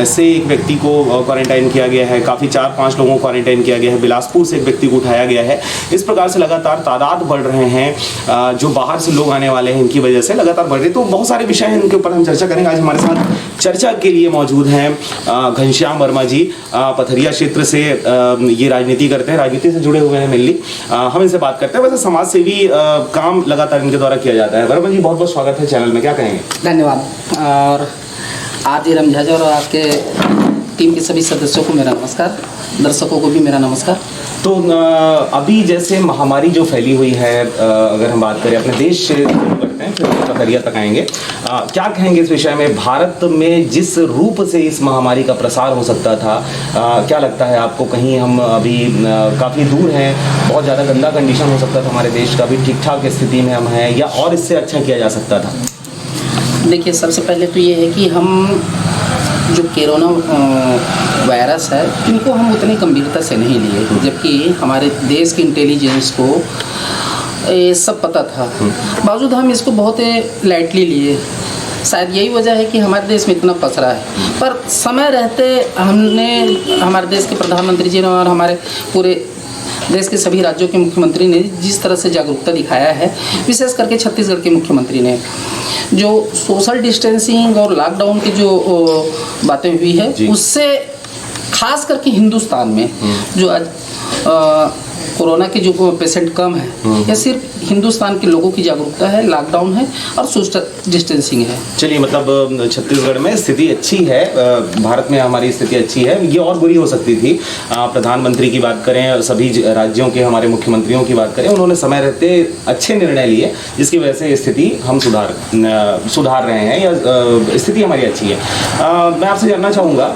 से एक व्यक्ति को क्वारंटाइन किया गया है, काफ़ी 4-5 लोगों को क्वारंटाइन किया गया है, बिलासपुर से एक व्यक्ति को उठाया गया है। इस प्रकार से लगातार तादाद बढ़ रहे हैं, जो बाहर से लोग आने वाले हैं इनकी वजह से लगातार बढ़ रहे हैं। तो बहुत सारे विषय हैं, इनके ऊपर हम चर्चा करेंगे। आज हमारे साथ चर्चा के लिए मौजूद हैं घनश्याम वर्मा जी, पथरिया क्षेत्र से ये राजनीति करते हैं, राजनीति से जुड़े हुए हैं मेनली। हम इनसे बात करते हैं। वैसे समाज सेवी काम लगातार इनके द्वारा किया जाता है। वर्मा जी, बहुत बहुत स्वागत है चैनल में, क्या कहेंगे? धन्यवाद। और आरजे रमझाझर और आपके टीम के सभी सदस्यों को मेरा नमस्कार, दर्शकों को भी मेरा नमस्कार। तो अभी जैसे महामारी जो फैली हुई है, अगर हम बात करें अपने देश से करते हैं, फिर पथरिया तक आएंगे, क्या कहेंगे इस विषय में? भारत में जिस रूप से इस महामारी का प्रसार हो सकता था, क्या लगता है आपको? कहीं हम अभी काफ़ी दूर हैं, बहुत ज़्यादा गंदा कंडीशन हो सकता था हमारे देश का, भी ठीक ठाक स्थिति में हम हैं, या और इससे अच्छा किया जा सकता था? देखिए, सबसे पहले तो ये है कि हम जो कोरोना वायरस है इनको हम उतनी गंभीरता से नहीं लिए, जबकि हमारे देश की इंटेलिजेंस को ये सब पता था, बावजूद हम इसको बहुत लाइटली लिए। शायद यही वजह है कि हमारे देश में इतना पसरा है। पर समय रहते हमने, हमारे देश के प्रधानमंत्री जी ने और हमारे पूरे देश के सभी राज्यों के मुख्यमंत्री ने जिस तरह से जागरूकता दिखाया है, विशेष करके छत्तीसगढ़ के मुख्यमंत्री ने जो सोशल डिस्टेंसिंग और लॉकडाउन की जो बातें हुई है, उससे खास करके हिंदुस्तान में जो आज कोरोना के जो पेशेंट कम है, यह सिर्फ हिंदुस्तान के लोगों की जागरूकता है, लॉकडाउन है और सोशल डिस्टेंसिंग है। चलिए, मतलब छत्तीसगढ़ में स्थिति अच्छी है, भारत में हमारी स्थिति अच्छी है, ये और बुरी हो सकती थी। प्रधानमंत्री की बात करें, सभी राज्यों के हमारे मुख्यमंत्रियों की बात करें, उन्होंने समय रहते अच्छे निर्णय लिए, जिसकी वजह से स्थिति हम सुधार रहे हैं या स्थिति हमारी अच्छी है। मैं आपसे जानना चाहूँगा,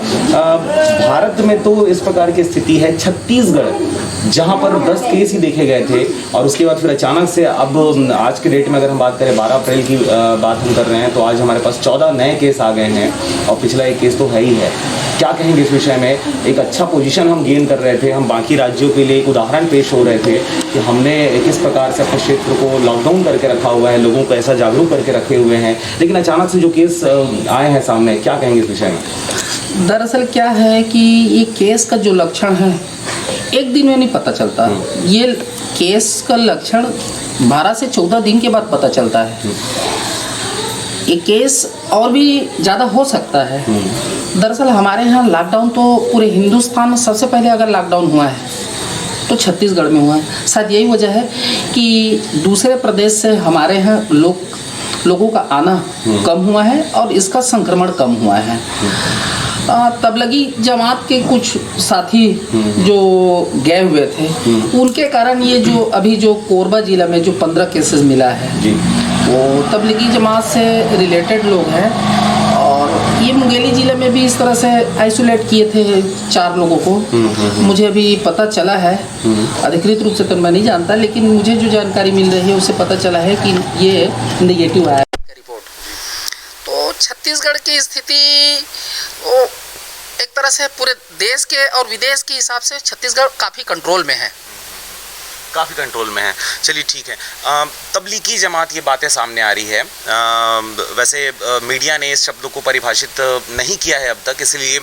भारत में तो इस प्रकार की स्थिति है, छत्तीसगढ़ जहाँ पर 10 केस ही देखे गए थे और उसके बाद फिर अचानक से अब आज के डेट में अगर हम बात करें, 12 अप्रैल की बात हम कर रहे हैं, तो आज हमारे पास 14 नए केस आ गए हैं और पिछला एक केस तो है ही है। क्या कहेंगे इस विषय में? एक अच्छा पोजीशन हम गेन कर रहे थे, हम बाकी राज्यों के लिए एक उदाहरण पेश हो रहे थे कि हमने किस प्रकार से अपने क्षेत्र को लॉकडाउन करके रखा हुआ है, लोगों को ऐसा जागरूक करके रखे हुए हैं, लेकिन अचानक से जो केस आए हैं सामने, क्या कहेंगे इस विषय में? दरअसल क्या है कि ये केस का जो लक्षण है एक दिन में नहीं पता चलता, ये केस का लक्षण 12 से 14 दिन के बाद पता चलता है। ये केस और भी ज़्यादा हो सकता है। दरअसल हमारे यहाँ लॉकडाउन तो पूरे हिंदुस्तान में सबसे पहले अगर लॉकडाउन हुआ है तो छत्तीसगढ़ में हुआ है। शायद यही वजह है कि दूसरे प्रदेश से हमारे यहाँ लोगों का आना कम हुआ है और इसका संक्रमण कम हुआ है। तबलीगी जमात के कुछ साथी जो गए हुए थे, उनके कारण ये जो अभी जो कोरबा जिला में जो 15 केसेस मिला है, वो तबलीगी जमात से रिलेटेड लोग हैं। और ये मुंगेली जिले में भी इस तरह से आइसोलेट किए थे 4 लोगों को। मुझे अभी पता चला है, अधिकृत रूप से तो मैं नहीं जानता, लेकिन मुझे जो जानकारी मिल रही है उससे पता चला है कि ये नेगेटिव आया रिपोर्ट। तो छत्तीसगढ़ की स्थिति वो एक तरह से पूरे देश के और विदेश के हिसाब से छत्तीसगढ़ काफ़ी कंट्रोल में है। काफ़ी कंट्रोल में है। चलिए ठीक है। तबलीगी जमात ये बातें सामने आ रही है। वैसे मीडिया ने इस शब्द को परिभाषित नहीं किया है अब तक, इसलिए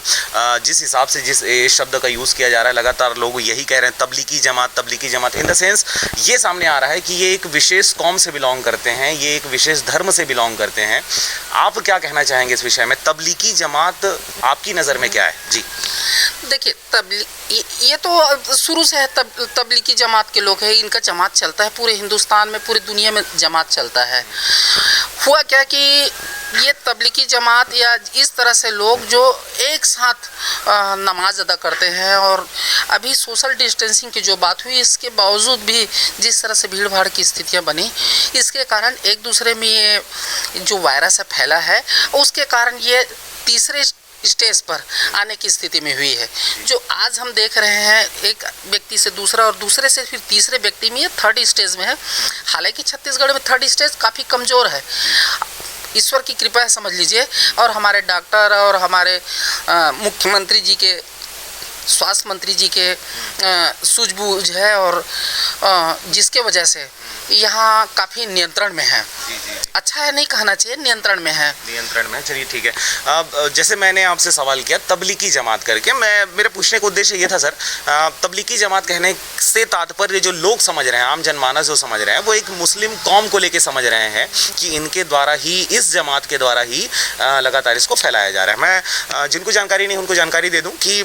जिस हिसाब से जिस शब्द का यूज़ किया जा रहा है, लगातार लोग यही कह रहे हैं Tablighi Jamaat in the sense ये सामने आ रहा है कि ये एक विशेष कौम से बिलोंग करते हैं, ये एक विशेष धर्म से बिलोंग करते हैं। आप क्या कहना चाहेंगे इस विषय में? तबलीगी जमात आपकी नज़र में क्या है? जी देखिए, ये तो शुरू से है तबलीगी जमात के लोग हैं, इनका जमात चलता है पूरे हिंदुस्तान में, पूरी दुनिया में जमात चलता है। हुआ क्या कि ये तबलीगी जमात या इस तरह से लोग जो एक साथ नमाज अदा करते हैं, और अभी सोशल डिस्टेंसिंग की जो बात हुई, इसके बावजूद भी जिस तरह से भीड़ भाड़ की स्थितियां बनी, इसके कारण एक दूसरे में ये जो वायरस है फैला है, उसके कारण ये तीसरे स्टेज पर आने की स्थिति में हुई है। जो आज हम देख रहे हैं, एक व्यक्ति से दूसरा और दूसरे से फिर तीसरे व्यक्ति में, ये 3rd स्टेज में है। हालांकि छत्तीसगढ़ में 3rd स्टेज काफ़ी कमज़ोर है, ईश्वर की कृपा है समझ लीजिए, और हमारे डॉक्टर और हमारे मुख्यमंत्री जी के, स्वास्थ्य मंत्री जी के सूझबूझ है, और जिसके वजह से यहाँ काफ़ी नियंत्रण में है। अच्छा है, नहीं कहना चाहिए, नियंत्रण में है। नियंत्रण में, चलिए ठीक है। अब जैसे मैंने आपसे सवाल किया तबलीगी जमात करके, मेरे पूछने का उद्देश्य ये था सर, तबलीगी जमात कहने से तात्पर्य जो लोग समझ रहे हैं, आम जनमानस जो समझ रहे हैं, वो एक मुस्लिम कौम को लेके समझ रहे हैं कि इनके द्वारा ही, इस जमात के द्वारा ही लगातार इसको फैलाया जा रहा है। मैं जिनको जानकारी नहीं उनको जानकारी दे दूँ कि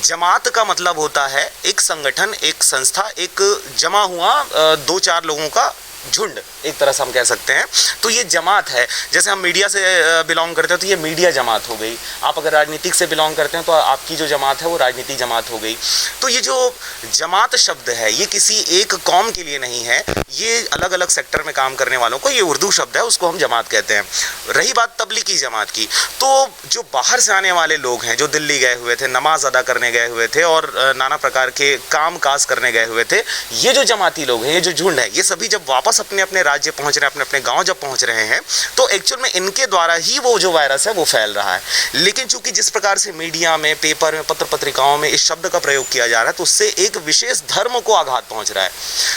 जमात का मतलब होता है एक संगठन, एक संस्था, एक जमा हुआ 2-4 लोगों का झुंड, एक तरह से हम कह सकते हैं। तो ये जमात है। जैसे हम मीडिया से बिलोंग करते हैं तो ये मीडिया जमात हो गई, आप अगर राजनीतिक से बिलोंग करते हैं तो आपकी जो जमात है वो राजनीतिक जमात हो गई। तो ये जो जमात शब्द है ये किसी एक कौम के लिए नहीं है, ये अलग अलग सेक्टर में काम करने वालों को, ये उर्दू शब्द है, उसको हम जमात कहते हैं। रही बात तबलीगी जमात की, तो जो बाहर से आने वाले लोग हैं, जो दिल्ली गए हुए थे, नमाज अदा करने गए हुए थे और नाना प्रकार के काम काज करने गए हुए थे, ये जो जमाती लोग हैं, ये जो झुंड है, ये सभी जब वापस वापस अपने अपने राज्य पहुंच रहे हैं, अपने अपने गांव जब पहुंच रहे हैं, तो एक्चुअल में इनके द्वारा ही वो जो वायरस है वो फैल रहा है। लेकिन चूंकि जिस प्रकार से मीडिया में, पेपर में, पत्र पत्रिकाओं में इस शब्द का प्रयोग किया जा रहा है, तो उससे एक विशेष धर्म को आघात पहुंच रहा है।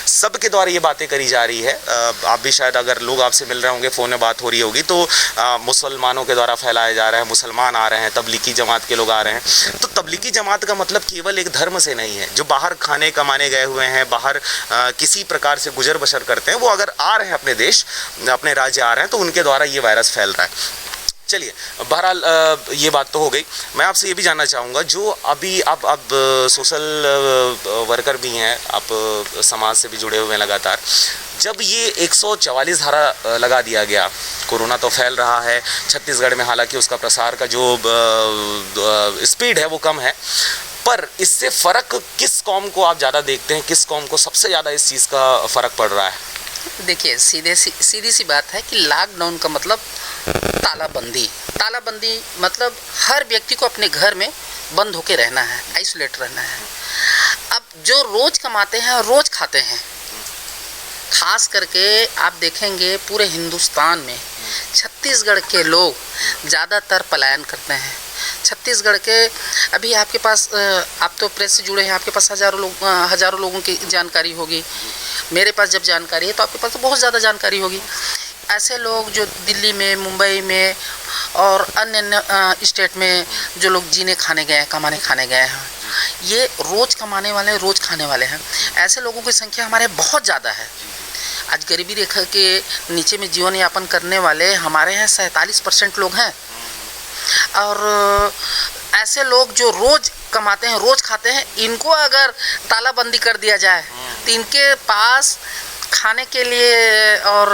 सबके द्वारा ये बातें करी जा रही है। आप भी शायद, अगर लोग आपसे मिल रहे होंगे, फ़ोन में बात हो रही होगी, तो मुसलमानों के द्वारा फैलाया जा रहा है, मुसलमान आ रहे हैं, तबलीगी जमात के लोग आ रहे हैं। तो तबलीगी जमात का मतलब केवल एक धर्म से नहीं है। जो बाहर खाने कमाने गए हुए हैं, बाहर किसी प्रकार से गुजर बसर करते हैं, वो अगर आ रहे हैं अपने देश, अपने राज्य आ रहे हैं, तो उनके द्वारा ये वायरस फैल रहा है। चलिए, बहरहाल ये बात तो हो गई। मैं आपसे ये भी जानना चाहूँगा, जो अभी आप सोशल वर्कर भी हैं, आप समाज से भी जुड़े हुए हैं लगातार, जब ये 144 धारा लगा दिया गया, कोरोना तो फैल रहा है छत्तीसगढ़ में, हालांकि उसका प्रसार का जो स्पीड है वो कम है, पर इससे फ़र्क किस कौम को आप ज़्यादा देखते हैं, किस कौम को सबसे ज़्यादा इस चीज़ का फ़र्क पड़ रहा है? देखिए, सीधी सी बात है कि लॉकडाउन का मतलब तालाबंदी मतलब हर व्यक्ति को अपने घर में बंद होके रहना है, आइसोलेट रहना है। अब जो रोज़ कमाते हैं रोज़ खाते हैं, खास करके आप देखेंगे पूरे हिंदुस्तान में छत्तीसगढ़ के लोग ज़्यादातर पलायन करते हैं। छत्तीसगढ़ के अभी आपके पास, आप तो प्रेस से जुड़े हैं, आपके पास हज़ारों लोगों की जानकारी होगी। मेरे पास जब जानकारी है तो आपके पास तो बहुत ज़्यादा जानकारी होगी। ऐसे लोग जो दिल्ली में, मुंबई में और अन्य स्टेट में जो लोग जीने खाने गए हैं, कमाने खाने गए हैं, ये रोज़ कमाने वाले, रोज़ खाने वाले हैं। ऐसे लोगों की संख्या हमारे बहुत ज़्यादा है। आज गरीबी रेखा के नीचे में जीवन यापन करने वाले हमारे यहाँ 47% लोग हैं। और ऐसे लोग जो रोज़ कमाते हैं, रोज़ खाते हैं, इनको अगर तालाबंदी कर दिया जाए तो इनके पास खाने के लिए और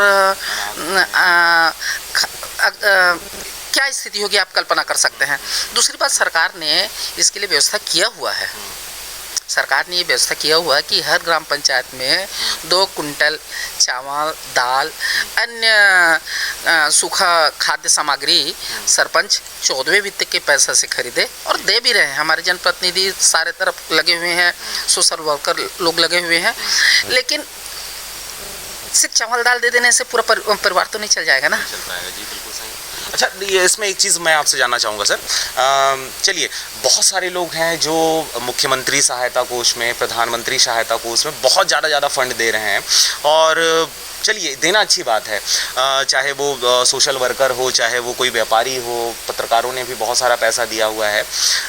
क्या स्थिति होगी आप कल्पना कर सकते हैं। दूसरी बात, सरकार ने इसके लिए व्यवस्था किया हुआ है। सरकार ने ये व्यवस्था किया हुआ है कि हर ग्राम पंचायत में 2 कुंटल चावल, दाल, अन्य सूखा खाद्य सामग्री सरपंच 14वें वित्त के पैसा से खरीदे और दे भी रहे हैं। हमारे जनप्रतिनिधि सारे तरफ लगे हुए हैं, सोशल वर्कर लोग लगे हुए हैं। लेकिन सिर्फ चावल दाल दे देने से पूरा परिवार तो नहीं चल जाएगा ना। चल पाएगा जी, बिल्कुल सही। अच्छा, ये इसमें एक चीज़ मैं आपसे जानना चाहूँगा सर। चलिए, बहुत सारे लोग हैं जो मुख्यमंत्री सहायता कोष में, प्रधानमंत्री सहायता कोष में बहुत ज़्यादा फंड दे रहे हैं, और चलिए, देना अच्छी बात है। चाहे वो सोशल वर्कर हो, चाहे वो कोई व्यापारी हो, पत्रकारों ने भी बहुत सारा पैसा दिया हुआ है।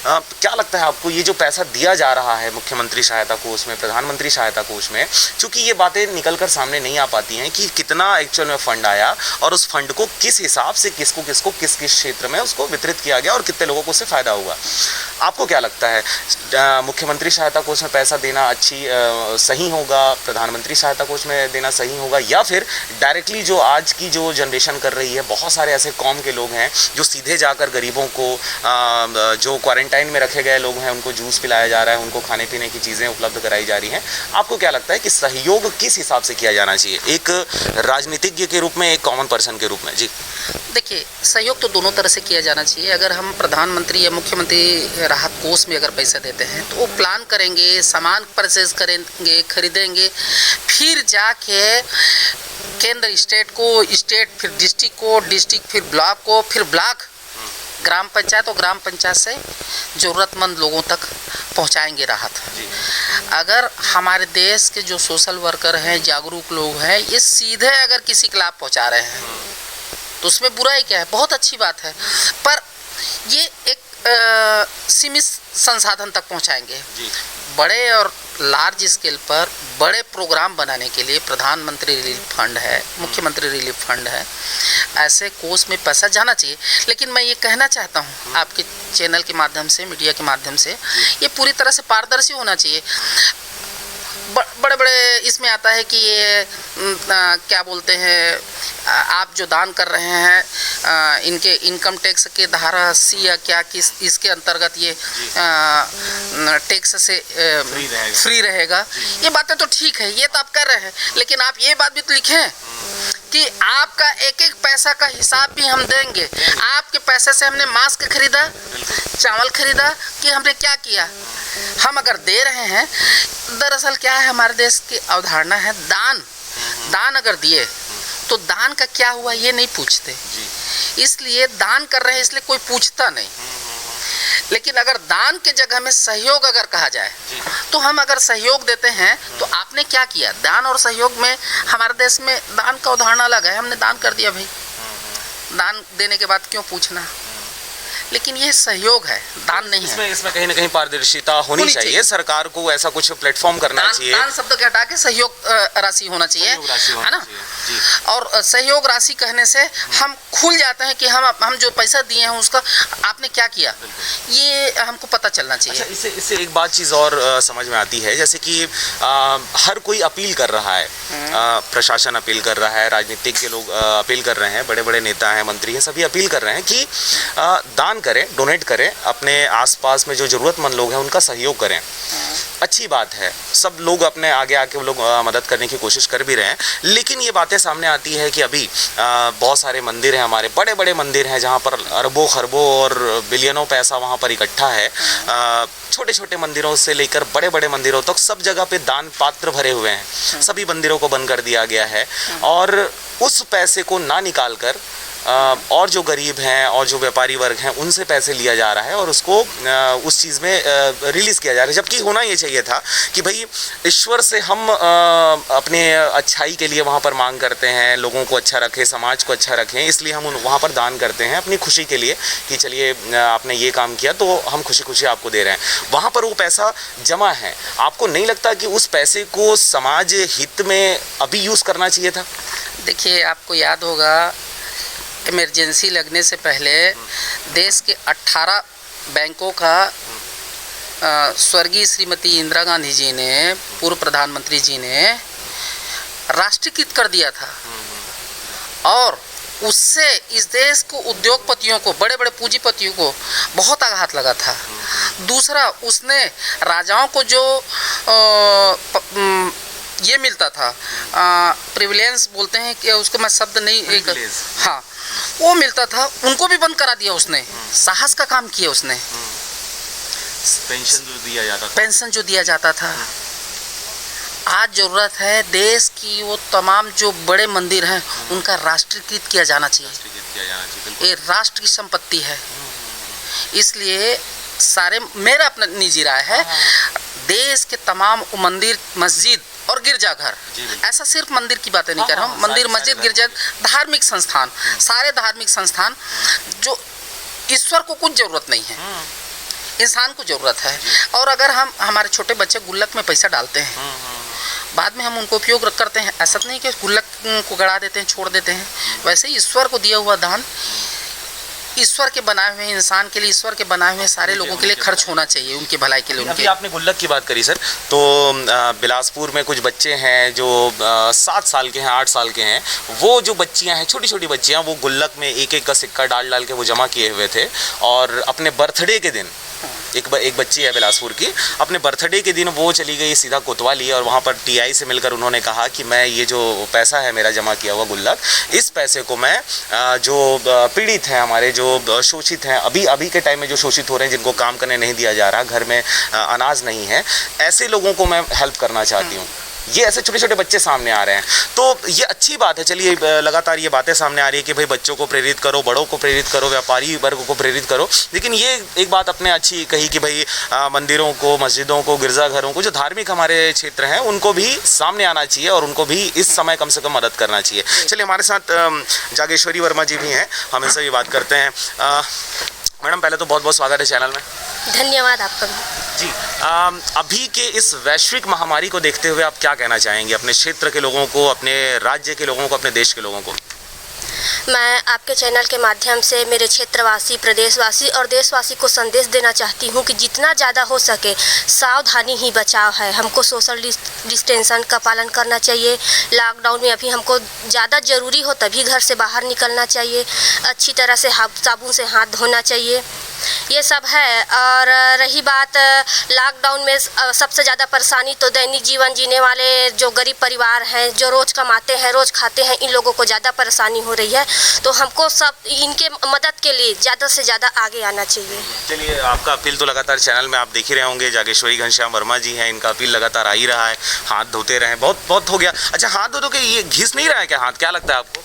क्या लगता है आपको, ये जो पैसा दिया जा रहा है मुख्यमंत्री सहायता कोष में, प्रधानमंत्री सहायता कोष में, चूँकि ये बातें निकल कर सामने नहीं आ पाती हैं कि कितना एक्चुअल में फ़ंड आया और उस फंड को किस हिसाब से किस किस क्षेत्र में उसको वितरित किया गया और कितने लोगों को उससे फ़ायदा हुआ, आपको क्या लगता है? मुख्यमंत्री सहायता कोष में पैसा देना सही होगा, प्रधानमंत्री सहायता कोष में देना सही होगा, या फिर डायरेक्टली जो आज की जो जनरेशन कर रही है, बहुत सारे ऐसे कौम के लोग हैं जो सीधे जाकर गरीबों को, जो क्वारंटाइन में रखे गए लोग हैं, उनको जूस पिलाया जा रहा है, उनको खाने पीने की चीज़ें उपलब्ध कराई जा रही हैं। आपको क्या लगता है कि सहयोग किस हिसाब से किया जाना चाहिए, एक राजनीतिज्ञ के रूप में, एक कॉमन पर्सन के रूप में? जी देखिए, सहयोग तो दोनों तरह से किया जाना चाहिए। अगर हम प्रधानमंत्री या मुख्यमंत्री राहत कोष में अगर पैसा देते हैं तो वो प्लान करेंगे, सामान परचेज करेंगे, खरीदेंगे, फिर जाके केंद्र स्टेट को, स्टेट फिर डिस्ट्रिक्ट को, डिस्ट्रिक्ट फिर ब्लॉक को, फिर ब्लॉक ग्राम पंचायत, और ग्राम पंचायत से ज़रूरतमंद लोगों तक पहुंचाएंगे राहत। अगर हमारे देश के जो सोशल वर्कर हैं, जागरूक लोग हैं, ये सीधे अगर किसी के लाभ पहुंचा रहे हैं तो उसमें बुराई क्या है? बहुत अच्छी बात है। पर ये एक सीमित संसाधन तक पहुंचाएंगे। बड़े और लार्ज स्केल पर बड़े प्रोग्राम बनाने के लिए प्रधानमंत्री रिलीफ फंड है, मुख्यमंत्री रिलीफ फंड है, ऐसे कोष में पैसा जाना चाहिए। लेकिन मैं ये कहना चाहता हूँ आपके चैनल के माध्यम से, मीडिया के माध्यम से, ये पूरी तरह से पारदर्शी होना चाहिए। बड़े इसमें आता है कि ये क्या बोलते हैं, आप जो दान कर रहे हैं इनके इनकम टैक्स के धारा 80 या क्या किस इसके अंतर्गत ये टैक्स से फ्री रहेगा। ये बातें तो ठीक है, ये तो आप कर रहे हैं, लेकिन आप ये बात भी तो लिखें कि आपका एक एक पैसा का हिसाब भी हम देंगे। आपके पैसे से हमने मास्क खरीदा, चावल खरीदा, कि हमने क्या किया? हम अगर दे रहे हैं, दरअसल क्या है, हमारे देश की अवधारणा है दान दान अगर दिए तो दान का क्या हुआ ये नहीं पूछते, इसलिए दान कर रहे हैं इसलिए कोई पूछता नहीं। लेकिन अगर दान के जगह में सहयोग अगर कहा जाए तो हम अगर सहयोग देते हैं तो आपने क्या किया, दान और सहयोग में हमारे देश में दान का उदाहरण अलग है, हमने दान कर दिया भाई, दान देने के बाद क्यों पूछना, लेकिन ये सहयोग है, दान नहीं है। इसमें कहीं ना कहीं पारदर्शिता होनी चाहिए, सरकार को ऐसा कुछ प्लेटफॉर्म करना चाहिए। दान शब्द के हटा के सहयोग राशि होना चाहिए, है ना। और सहयोग राशि कहने से हम खुल जाते हैं कि हम जो पैसा दिए हैं उसका आपने क्या किया, ये हमको पता चलना चाहिए। अच्छा, इससे एक बात चीज़ और समझ में आती है, जैसे कि हर कोई अपील कर रहा है, प्रशासन अपील कर रहा है, राजनीतिक के लोग अपील कर रहे हैं, बड़े बड़े नेता हैं, मंत्री हैं, सभी अपील कर रहे हैं कि दान करें, डोनेट करें, अपने आसपास में जो ज़रूरतमंद लोग हैं उनका सहयोग करें। अच्छी बात है, सब लोग अपने आगे आके वो लोग मदद करने की कोशिश कर भी रहे हैं, लेकिन ये बातें सामने आती है कि अभी बहुत सारे मंदिर हैं, हमारे बड़े बड़े मंदिर हैं जहाँ पर अरबों खरबों और बिलियनों पैसा वहाँ पर इकट्ठा है। छोटे छोटे मंदिरों से लेकर बड़े बड़े मंदिरों तक सब जगह पे दान पात्र भरे हुए हैं, सभी मंदिरों को बंद कर दिया गया है और उस पैसे को ना निकाल कर और जो गरीब हैं और जो व्यापारी वर्ग हैं उनसे पैसे लिया जा रहा है और उसको उस चीज़ में रिलीज़ किया जा रहा है, जबकि होना ये चाहिए था कि भाई ईश्वर से हम अपने अच्छाई के लिए वहाँ पर मांग करते हैं, लोगों को अच्छा रखें, समाज को अच्छा रखें, इसलिए हम वहाँ पर दान करते हैं अपनी खुशी के लिए कि चलिए आपने ये काम किया तो हम खुशी खुशी आपको दे रहे हैं। वहाँ पर वो पैसा जमा है, आपको नहीं लगता कि उस पैसे को समाज हित में अभी यूज़ करना चाहिए था? देखिए, आपको याद होगा इमरजेंसी लगने से पहले देश के 18 बैंकों का स्वर्गीय श्रीमती इंदिरा गांधी जी ने, पूर्व प्रधानमंत्री जी ने राष्ट्रीयकृत कर दिया था और उससे इस देश को, उद्योगपतियों को, बड़े बड़े पूंजीपतियों को बहुत आघात लगा था। दूसरा, उसने राजाओं को जो ये मिलता था, प्रिविलेंस बोलते हैं कि उसको मैं शब्द नहीं, हाँ वो मिलता था, उनको भी बंद करा दिया उसने। साहस का काम किया उसने। पेंशन जो दिया जाता था। आज ज़रूरत है देश की वो तमाम जो बड़े मंदिर हैं उनका राष्ट्रीयकृत किया जाना चाहिए। ये राष्ट्र की संपत्ति है, इसलिए सारे, मेरा अपना निजी राय है, देश के तमाम मंदिर, मस्जिद और गिरजाघर, ऐसा सिर्फ मंदिर की बातें नहीं कर रहा हूँ, मंदिर, मस्जिद, गिरजा, धार्मिक संस्थान, सारे धार्मिक संस्थान, जो ईश्वर को कुछ ज़रूरत नहीं है, इंसान को ज़रूरत है। और अगर हम, हमारे छोटे बच्चे गुल्लक में पैसा डालते हैं, बाद में हम उनको उपयोग करते हैं, ऐसा नहीं कि गुल्लक को गड़ा देते हैं, छोड़ देते हैं। वैसे ही ईश्वर को दिया हुआ दान ईश्वर के बनाए हुए इंसान के लिए, ईश्वर के बनाए हुए सारे लोगों के लिए खर्च होना चाहिए, उनकी भलाई के लिए। अभी आपने गुल्लक की बात करी सर, तो बिलासपुर में कुछ बच्चे हैं जो 7 साल के हैं, 8 साल के हैं, वो जो बच्चियां हैं, छोटी छोटी बच्चियां, वो गुल्लक में एक एक का सिक्का डाल डाल के वो जमा किए हुए थे और अपने बर्थडे के दिन, एक बच्ची है बिलासपुर की, अपने बर्थडे के दिन वो चली गई सीधा कोतवाली और वहाँ पर टीआई से मिलकर उन्होंने कहा कि मैं ये जो पैसा है मेरा जमा किया हुआ गुल्लक, इस पैसे को मैं जो पीड़ित हैं, हमारे जो शोषित हैं, अभी के टाइम में जो शोषित हो रहे हैं, जिनको काम करने नहीं दिया जा रहा, घर में अनाज नहीं है, ऐसे लोगों को मैं हेल्प करना चाहती हूँ। ये ऐसे छोटे छोटे बच्चे सामने आ रहे हैं, तो ये अच्छी बात है। चलिए, लगातार ये बातें सामने आ रही है कि भाई बच्चों को प्रेरित करो, बड़ों को प्रेरित करो, व्यापारी वर्ग को प्रेरित करो, लेकिन ये एक बात अपने अच्छी कही कि भाई मंदिरों को, मस्जिदों को, गिरजाघरों को, जो धार्मिक हमारे क्षेत्र हैं, उनको भी सामने आना चाहिए और उनको भी इस समय कम से कम मदद करना चाहिए। चलिए, हमारे साथ जागेश्वरी वर्मा जी भी हैं, हम इनसे भी बात करते हैं। मैडम, पहले तो बहुत बहुत स्वागत है चैनल में। धन्यवाद आपका जी। अभी के इस वैश्विक महामारी को देखते हुए आप क्या कहना चाहेंगे अपने क्षेत्र के लोगों को, अपने राज्य के लोगों को, अपने देश के लोगों को? मैं आपके चैनल के माध्यम से मेरे क्षेत्रवासी, प्रदेशवासी और देशवासी को संदेश देना चाहती हूँ कि जितना ज़्यादा हो सके सावधानी ही बचाव है। हमको सोशल डिस्टेंसन का पालन करना चाहिए। लॉकडाउन में अभी हमको ज़्यादा ज़रूरी हो तभी घर से बाहर निकलना चाहिए। अच्छी तरह से साबुन से हाथ धोना चाहिए, ये सब है। और रही बात लॉकडाउन में सबसे ज़्यादा परेशानी तो दैनिक जीवन जीने वाले जो गरीब परिवार हैं, जो रोज़ कमाते हैं, रोज़ खाते हैं, इन लोगों को ज़्यादा परेशानी हो रही है। है। तो हमको सब इनके मदद के लिए ज़्यादा से ज़्यादा आगे आना चाहिए। चलिए, आपका अपील तो लगातार चैनल में आप देख ही रहे होंगे, जागेश्वरी घनश्याम वर्मा जी हैं, इनका अपील लगातार आ ही रहा है, हाथ धोते रहें। बहुत बहुत हो गया। अच्छा, हाथ धो के ये घिस नहीं रहा है क्या हाथ, क्या लगता है आपको?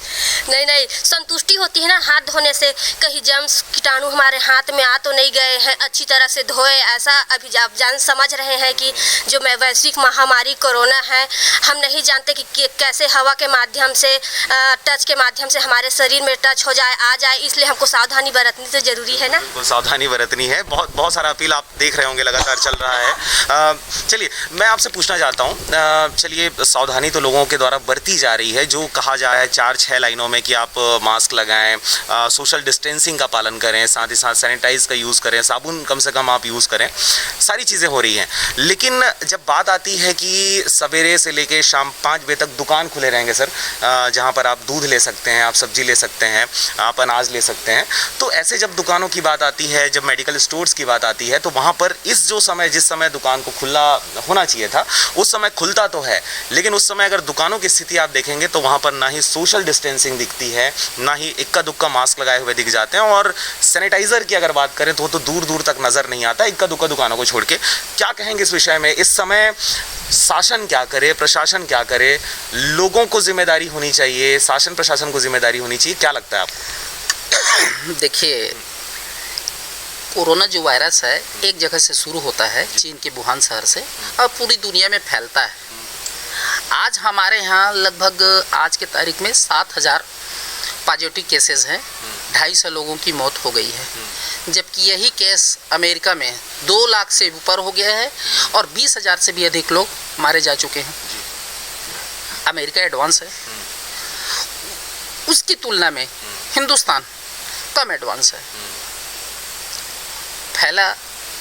नहीं, संतुष्टि होती है ना हाथ धोने से, कहीं जर्म्स कीटाणु हमारे हाथ में आ तो नहीं गए हैं, अच्छी तरह से धोए। ऐसा अभी आप समझ रहे हैं कि जो वैश्विक महामारी कोरोना है, हम नहीं जानते कि कैसे हवा के माध्यम से, टच के माध्यम से हमारे शरीर में टच हो जाए, आ जाए, इसलिए हमको सावधानी बरतनी तो जरूरी है ना। बिल्कुल सावधानी बरतनी है। बहुत सारा अपील आप देख रहे होंगे लगातार चल रहा है। चलिए, मैं आपसे पूछना चाहता हूँ, चलिए सावधानी तो लोगों के द्वारा बरती जा रही है, जो कहा जा रहा है 4-6 लाइनों में कि आप मास्क लगाएं, सोशल डिस्टेंसिंग का पालन करें, साथ ही साथ सैनिटाइज का यूज़ करें, साबुन कम से कम आप यूज़ करें, सारी चीज़ें हो रही हैं। लेकिन जब बात आती है कि सवेरे से लेके शाम 5 बजे तक दुकान खुले रहेंगे सर, जहाँ पर आप दूध ले सकते हैं, आप सब्जी ले सकते हैं, आप अनाज ले सकते हैं, तो ऐसे जब दुकानों की बात आती है, जब मेडिकल स्टोर्स की बात आती है, तो वहाँ पर जिस समय दुकान को खुला होना चाहिए था, उस समय खुलता तो है, लेकिन उस समय अगर दुकानों की स्थिति आप देखेंगे तो वहाँ पर ना ही सोशल डिस्टेंसिंग दिखती है, ना ही इक्का दुक्का मास्क लगाए हुए दिख जाते हैं, और सैनिटाइज़र की अगर बात करें तो वो तो दूर दूर तक नज़र नहीं आता, इक्का दुक्का दुकानों को छोड़ के। क्या कहेंगे इस विषय में? इस समय शासन क्या करे, प्रशासन क्या करे? लोगों को जिम्मेदारी होनी चाहिए, शासन प्रशासन को जिम्मेदारी होनी चाहिए, क्या लगता है आपको? देखिए, कोरोना जो वायरस है एक जगह से शुरू होता है, चीन के वुहान शहर से, और पूरी दुनिया में फैलता है। आज हमारे यहाँ लगभग आज के तारीख में 7,000 पॉजिटिव केसेस हैं, 250 लोगों की मौत हो गई है, जबकि यही केस अमेरिका में 2 लाख से ऊपर हो गया है और 20,000 से भी अधिक लोग मारे जा चुके हैं। अमेरिका एडवांस है, उसकी तुलना में हिंदुस्तान कम एडवांस है। फैला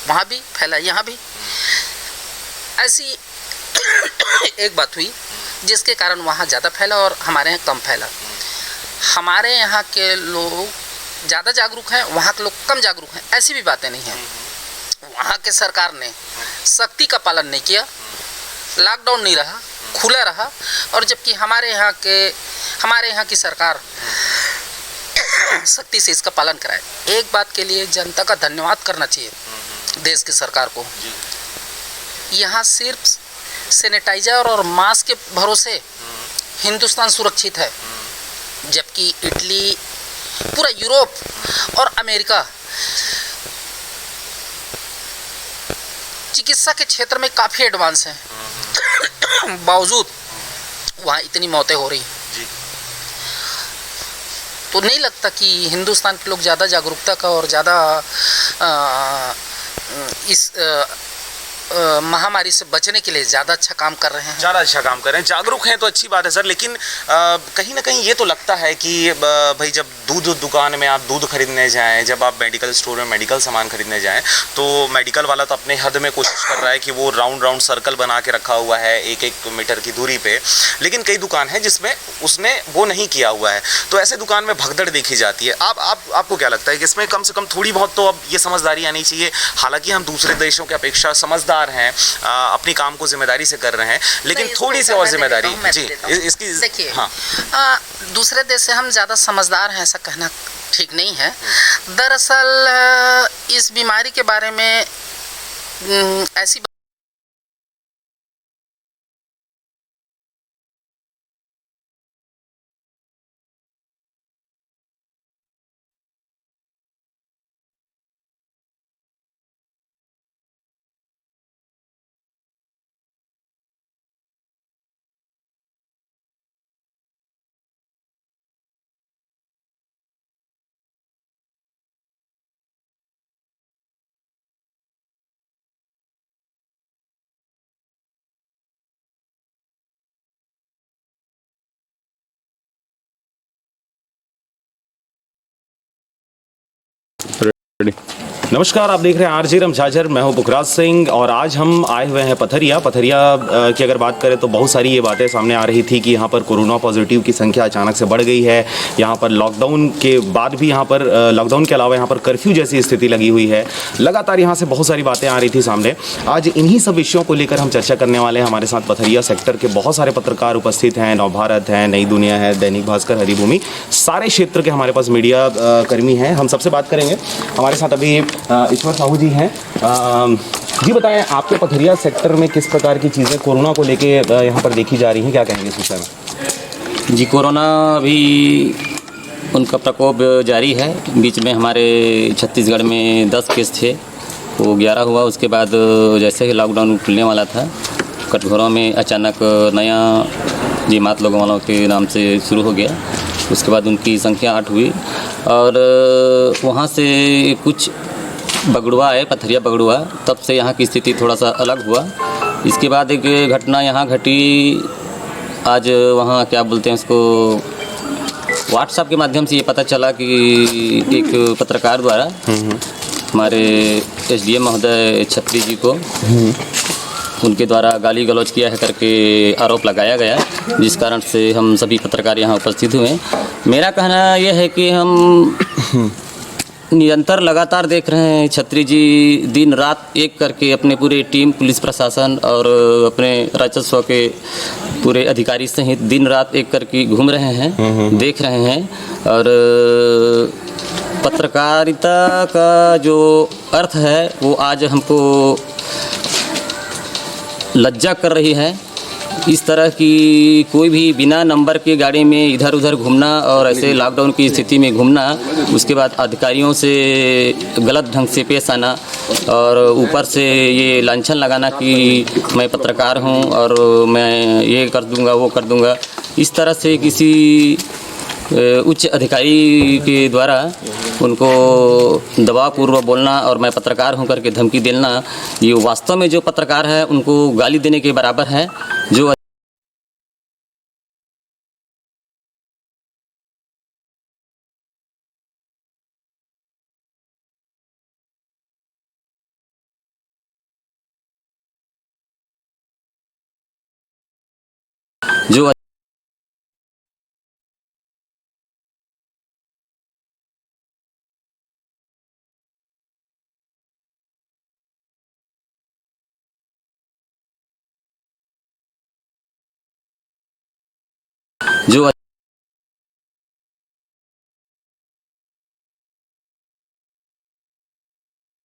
वहाँ भी, फैला यहाँ भी। ऐसी एक बात हुई जिसके कारण वहाँ ज़्यादा फैला और हमारे यहाँ कम फैला। हमारे यहाँ के लोग ज़्यादा जागरूक हैं, वहाँ के लोग कम जागरूक हैं, ऐसी भी बातें नहीं हैं। वहाँ के सरकार ने सख्ती का पालन नहीं किया, लॉकडाउन नहीं रहा, खुला रहा, और जबकि हमारे यहाँ की सरकार सख्ती से इसका पालन कराए। एक बात के लिए जनता का धन्यवाद करना चाहिए देश की सरकार को। यहाँ सिर्फ सैनिटाइजर और मास्क के भरोसे हिंदुस्तान सुरक्षित है, जबकि इटली, पूरा यूरोप और अमेरिका चिकित्सा के क्षेत्र में काफ़ी एडवांस है, बावजूद वहाँ इतनी मौतें हो रही। तो नहीं लगता कि हिंदुस्तान के लोग ज़्यादा जागरूकता का और ज़्यादा इस महामारी से बचने के लिए ज़्यादा अच्छा काम कर रहे हैं। ज़्यादा अच्छा काम कर रहे हैं, जागरूक हैं तो अच्छी बात है सर, लेकिन कहीं ना कहीं ये तो लगता है कि भाई जब दूध दुकान में आप दूध खरीदने जाएं, जब आप मेडिकल स्टोर में मेडिकल सामान खरीदने जाएं, तो मेडिकल वाला तो अपने हद में कोशिश कर रहा है कि वो राउंड सर्कल बना के रखा हुआ है 1-1 मीटर की दूरी पे, लेकिन कई दुकान है जिसमें उसने वो नहीं किया हुआ है, तो ऐसे दुकान में भगदड़ देखी जाती है। आपको क्या लगता है कि इसमें कम से कम थोड़ी बहुत तो अब ये समझदारी आनी चाहिए? हालांकि हम दूसरे देशों की अपेक्षा समझदार हैं, अपनी काम को जिम्मेदारी से कर रहे हैं, लेकिन थोड़ी सी और जिम्मेदारी जी इसकी। देखिए, हाँ, दूसरे देश से हम ज़्यादा समझदार हैं ऐसा कहना ठीक नहीं है। दरअसल इस बीमारी के बारे में ऐसी रेडी। नमस्कार, आप देख रहे हैं आरजे रमझाझर। मैं हूं पुखराज सिंह और आज हम आए हुए हैं पथरिया की अगर बात करें तो बहुत सारी ये बातें सामने आ रही थी कि यहाँ पर कोरोना पॉजिटिव की संख्या अचानक से बढ़ गई है। यहाँ पर लॉकडाउन के बाद भी यहाँ पर लॉकडाउन के अलावा यहाँ पर कर्फ्यू जैसी स्थिति लगी हुई है। लगातार यहाँ से बहुत सारी बातें आ रही थी सामने। आज इन्हीं सब विषयों को लेकर हम चर्चा करने वाले हैं। हमारे साथ पथरिया सेक्टर के बहुत सारे पत्रकार उपस्थित हैं। नवभारत है, नई दुनिया है, दैनिक भास्कर, हरिभूमि, सारे क्षेत्र के हमारे पास मीडिया कर्मी हैं। हम सबसे बात करेंगे। हमारे साथ अभी ईश्वर साहू जी हैं। जी बताएं, आपके पथरिया सेक्टर में किस प्रकार की चीज़ें कोरोना को लेके यहाँ पर देखी जा रही हैं, क्या कहेंगे इस विषय में? जी, कोरोना अभी उनका प्रकोप जारी है। बीच में हमारे छत्तीसगढ़ में 10 केस थे, वो 11 हुआ। उसके बाद जैसे ही लॉकडाउन खुलने वाला था, कटघोरा में अचानक नया जीमात लोगों वालों के नाम से शुरू हो गया। उसके बाद उनकी संख्या 8 हुई और वहाँ से कुछ बगड़ुआ है, पथरिया बगड़ुआ, तब से यहाँ की स्थिति थोड़ा सा अलग हुआ। इसके बाद एक घटना यहाँ घटी आज, वहाँ क्या बोलते हैं उसको, व्हाट्सएप के माध्यम से ये पता चला कि एक पत्रकार द्वारा हमारे एसडीएम महोदय छत्री जी को उनके द्वारा गाली गलौज किया है करके आरोप लगाया गया, जिस कारण से हम सभी पत्रकार यहाँ उपस्थित हुए। मेरा कहना यह है कि हम निरंतर लगातार देख रहे हैं छत्री जी दिन रात एक करके अपने पूरे टीम, पुलिस प्रशासन और अपने राजस्व के पूरे अधिकारी सहित दिन रात एक करके घूम रहे हैं, देख रहे हैं। और पत्रकारिता का जो अर्थ है वो आज हमको लज्जा कर रही है। इस तरह की कोई भी बिना नंबर के गाड़ी में इधर उधर घूमना और ऐसे लॉकडाउन की स्थिति में घूमना, उसके बाद अधिकारियों से गलत ढंग से पेश आना और ऊपर से ये लांछन लगाना कि मैं पत्रकार हूं और मैं ये कर दूंगा, वो कर दूंगा, इस तरह से किसी उच्च अधिकारी के द्वारा उनको दबावपूर्वक बोलना और मैं पत्रकार हूं करके धमकी देना, ये वास्तव में जो पत्रकार है उनको गाली देने के बराबर है। जो जो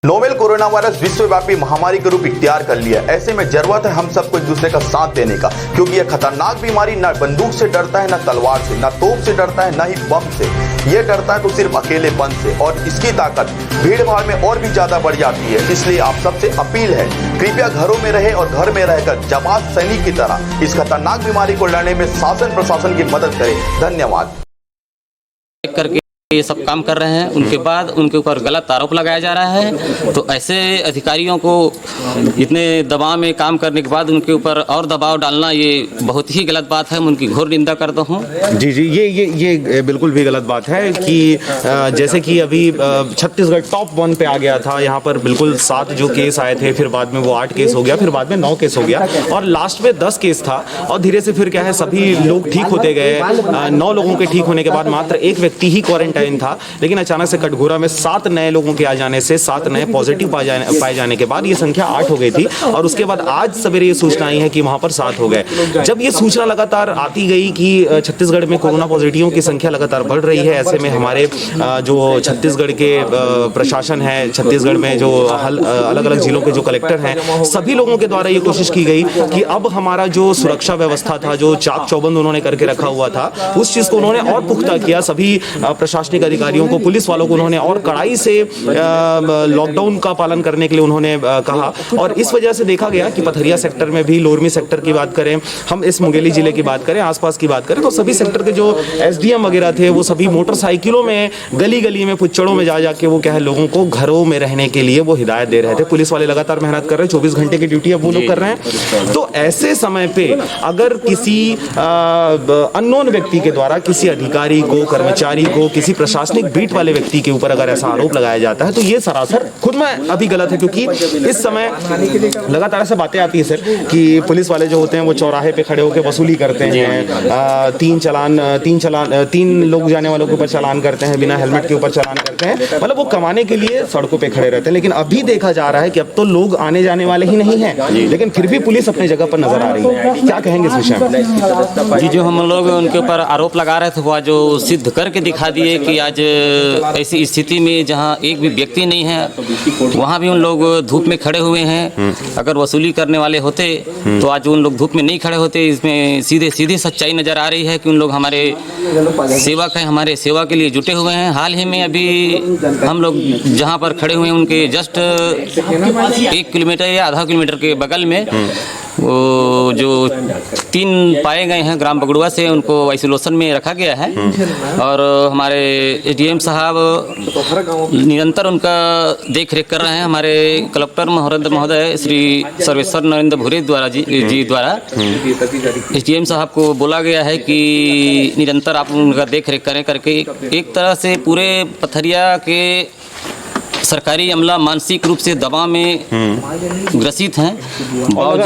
नोवेल कोरोना वायरस विश्वव्यापी महामारी का रूप इख्तियार कर लिया। ऐसे में जरूरत है हम सबको एक दूसरे का साथ देने का, क्योंकि यह खतरनाक बीमारी न बंदूक से डरता है, न तलवार से, न तोप से डरता है, न ही बम से। यह डरता है तो सिर्फ अकेलेपन से, और इसकी ताकत भीड़ भाड़ में और भी ज्यादा बढ़ जाती है। इसलिए आप सबसे अपील है, कृपया घरों में रहे और घर में रहकर जाबाज सैनिक की तरह इस खतरनाक बीमारी को लड़ने में शासन प्रशासन की मदद करें। धन्यवाद। करके ये सब काम कर रहे हैं, उनके बाद उनके ऊपर गलत आरोप लगाया जा रहा है। तो ऐसे अधिकारियों को इतने दबाव में काम करने के बाद उनके ऊपर और दबाव डालना, ये बहुत ही गलत बात है। मैं उनकी घोर निंदा करता हूँ। जी जी, ये बिल्कुल भी गलत बात है कि जैसे कि अभी छत्तीसगढ़ टॉप 1 पे आ गया था। यहाँ पर बिल्कुल 7 जो केस आए थे, फिर बाद में वो 8 केस हो गया, फिर बाद में 9 केस हो गया और लास्ट में 10 केस था। और धीरे से फिर क्या है, सभी लोग ठीक होते गए। 9 लोगों के ठीक होने के बाद मात्र एक व्यक्ति ही क्वारंटाइन था, लेकिन अचानक से कटघोरा में 7 नए लोगों के आ जाने से, 7 नए पॉजिटिव पाए जाने के बाद ये संख्या 8 हो गई थी। और उसके बाद आज सवेरे ये सूचना आई है कि वहां पर 7 हो गए। जब ये सूचना लगातार आती गई कि छत्तीसगढ़ में कोरोना पॉजिटिवों की संख्या लगातार बढ़ रही है, ऐसे में हमारे जो छत्तीसगढ़ के प्रशासन है, छत्तीसगढ़ में जो अलग अलग जिलों के जो कलेक्टर हैं, सभी लोगों के द्वारा ये कोशिश की गई कि अब हमारा जो सुरक्षा व्यवस्था था, जो चाक चौबंद उन्होंने करके रखा हुआ था, उस चीज को उन्होंने और पुख्ता किया। सभी प्रशासनिक अधिकारियों को, पुलिस वालों को उन्होंने और कड़ाई से लॉकडाउन का पालन करने के लिए उन्होंने कहा। और इस वजह से देखा गया कि पथरिया सेक्टर में भी, लोरमी सेक्टर की बात करें, हम इस मुंगेली जिले की बात करें, आसपास की बात करें, तो सभी सेक्टर के जो एसडीएम वगैरह थे, वो सभी मोटरसाइकिलों में गली गली में, पुच्चड़ों में जा जाके वो क्या है, लोगों को घरों में रहने के लिए वो हिदायत दे रहे थे। पुलिस वाले लगातार मेहनत कर रहे हैं, 24 घंटे की ड्यूटी अब वो लोग कर रहे हैं। तो ऐसे समय पे अगर किसी अननोन व्यक्ति के द्वारा किसी अधिकारी को, कर्मचारी को, किसी प्रशासनिक बीट वाले व्यक्ति के ऊपर अगर ऐसा आरोप लगाया जाता है तो ये सरासर खुद में अभी गलत है, क्योंकि इस समय लगातार ऐसे बातें आती है सर कि पुलिस वाले जो होते हैं वो चौराहे पे खड़े होकर वसूली करते हैं, तीन लोग जाने वालों के ऊपर चालान करते हैं, बिना हेलमेट के ऊपर चालान करते हैं, मतलब वो कमाने के लिए सड़कों पे खड़े रहते हैं। लेकिन अभी देखा जा रहा है कि अब तो लोग आने जाने वाले ही नहीं हैं, लेकिन फिर भी पुलिस अपनी जगह पर नजर आ रही है। क्या कहेंगे इस विषय में? जी, जो हम लोग उनके ऊपर आरोप लगा रहे थे वो आज जो सिद्ध करके दिखा दिए कि आज ऐसी स्थिति में जहां एक भी व्यक्ति नहीं है वहां भी उन लोग धूप में खड़े हुए हैं। अगर वसूली करने वाले होते तो आज उन लोग धूप में नहीं खड़े होते। इसमें सीधे सच्चाई नज़र आ रही है कि उन लोग हमारे सेवक हैं, हमारे सेवा के लिए जुटे हुए हैं। हाल ही में अभी हम लोग जहां पर खड़े हुए हैं उनके जस्ट 1 किलोमीटर या आधा किलोमीटर के बगल में वो जो 3 पाए गए हैं ग्राम बगड़ुआ से, उनको आइसोलेशन में रखा गया है और हमारे एसडीएम साहब निरंतर उनका देख रेख कर रहे हैं। हमारे कलेक्टर महोदय श्री सर्वेश्वर नरेंद्र भूरे द्वारा एसडीएम साहब को बोला गया है कि निरंतर आप उनका देख रेख करें करके। एक तरह से पूरे पथरिया के सरकारी अमला मानसिक रूप से दबाव में ग्रसित हैं और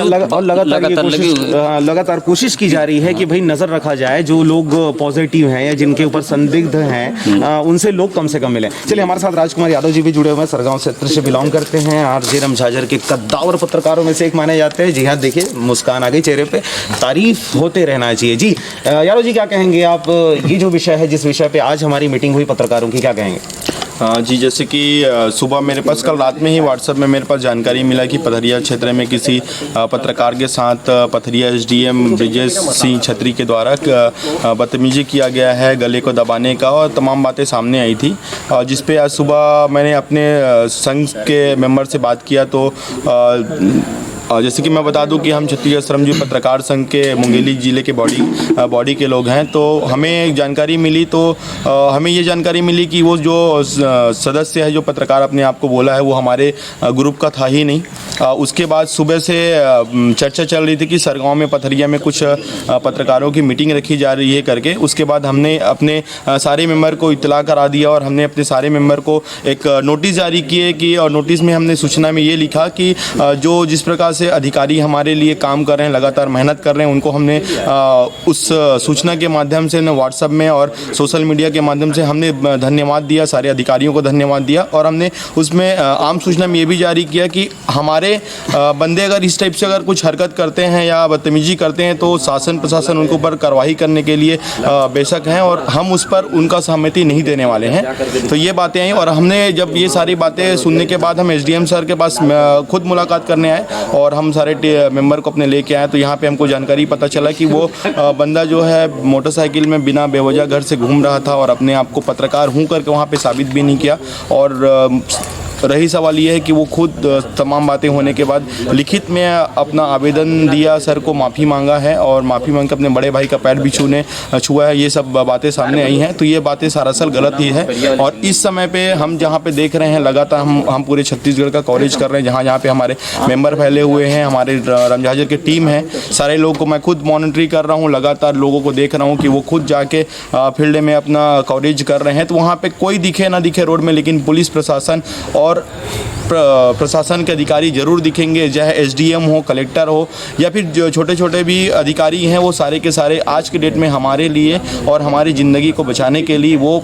लगातार कोशिश की जा रही है कि भाई नजर रखा जाए, जो लोग पॉजिटिव हैं या जिनके ऊपर संदिग्ध हैं उनसे लोग कम से कम मिलें। चलिए, हमारे साथ राजकुमार यादव जी भी जुड़े हुए हैं, सरगांव क्षेत्र से बिलोंग करते हैं, आरजे रमझाझर के कद्दावर पत्रकारों में से एक माने जाते हैं। जी हाँ, देखिए मुस्कान आ गई चेहरे पे, तारीफ होते रहना चाहिए। जी यादव जी, क्या कहेंगे आप, ये जो विषय है, जिस विषय पे आज हमारी मीटिंग हुई पत्रकारों की, क्या कहेंगे? जी, जैसे कि सुबह मेरे पास कल रात में ही व्हाट्सएप में मेरे पास जानकारी मिला कि पथरिया क्षेत्र में किसी पत्रकार के साथ पथरिया एसडीएम ब्रिजेश सिंह छत्री के द्वारा बदतमीजी किया गया है, गले को दबाने का, और तमाम बातें सामने आई थी। जिस पे आज सुबह मैंने अपने संघ के मेंबर से बात किया तो जैसे कि मैं बता दूं कि हम छत्तीसगढ़ श्रमजीवी पत्रकार संघ के मुंगेली जिले के बॉडी के लोग हैं। तो हमें जानकारी मिली तो हमें ये जानकारी मिली कि वो जो सदस्य है, जो पत्रकार अपने आप को बोला है, वो हमारे ग्रुप का था ही नहीं। उसके बाद सुबह से चर्चा चल रही थी कि सरगांव में पथरिया में कुछ पत्रकारों की मीटिंग रखी जा रही है करके। उसके बाद हमने अपने सारे मेंबर को इत्तला करा दिया और हमने अपने सारे मेंबर को एक नोटिस जारी किए कि, और नोटिस में हमने सूचना में ये लिखा कि जो जिस प्रकार से अधिकारी हमारे लिए काम कर रहे हैं, लगातार मेहनत कर रहे हैं, उनको हमने उस सूचना के माध्यम से व्हाट्सएप में और सोशल मीडिया के माध्यम से हमने धन्यवाद दिया, सारे अधिकारियों को धन्यवाद दिया। और हमने उसमें आम सूचना में ये भी जारी किया कि हमारे बंदे अगर इस टाइप से अगर कुछ हरकत करते हैं या बदतमीजी करते हैं तो शासन प्रशासन उनके ऊपर कार्रवाई करने के लिए बेशक हैं और हम उस पर उनका सहमति नहीं देने वाले हैं। तो ये बातें आई और हमने जब ये सारी बातें सुनने के बाद हम एसडीएम सर के पास खुद मुलाकात करने आए और हम सारे मेंबर को अपने लेके आए। तो यहाँ पे हमको जानकारी पता चला कि वो बंदा जो है मोटरसाइकिल में बिना बेवजह घर से घूम रहा था और अपने आप को पत्रकार हूँ करके वहाँ पे साबित भी नहीं किया। और रही सवाल ये है कि वो खुद तमाम बातें होने के बाद लिखित में अपना आवेदन दिया, सर को माफ़ी मांगा है और माफ़ी मांग के अपने बड़े भाई का पैर भी छुआ है। ये सब बातें सामने आई हैं। तो ये बातें सरासर गलत ही है। और इस समय पे हम जहाँ पे देख रहे हैं लगातार हम पूरे छत्तीसगढ़ का कवरेज कर रहे हैं, जहाँ पे हमारे मेंबर फैले हुए हैं, हमारे रमझाझर की टीम है, सारे लोगों को मैं खुद मॉनिटरी कर रहा हूँ, लगातार लोगों को देख रहा हूँ कि वो खुद जाके फील्ड में अपना कवरेज कर रहे हैं। तो वहाँ पे कोई दिखे ना दिखे रोड में, लेकिन पुलिस प्रशासन और प्रशासन के अधिकारी जरूर दिखेंगे, चाहे एसडीएम हो, कलेक्टर हो या फिर जो छोटे छोटे भी अधिकारी हैं, वो सारे के सारे आज के डेट में हमारे लिए और हमारी ज़िंदगी को बचाने के लिए वो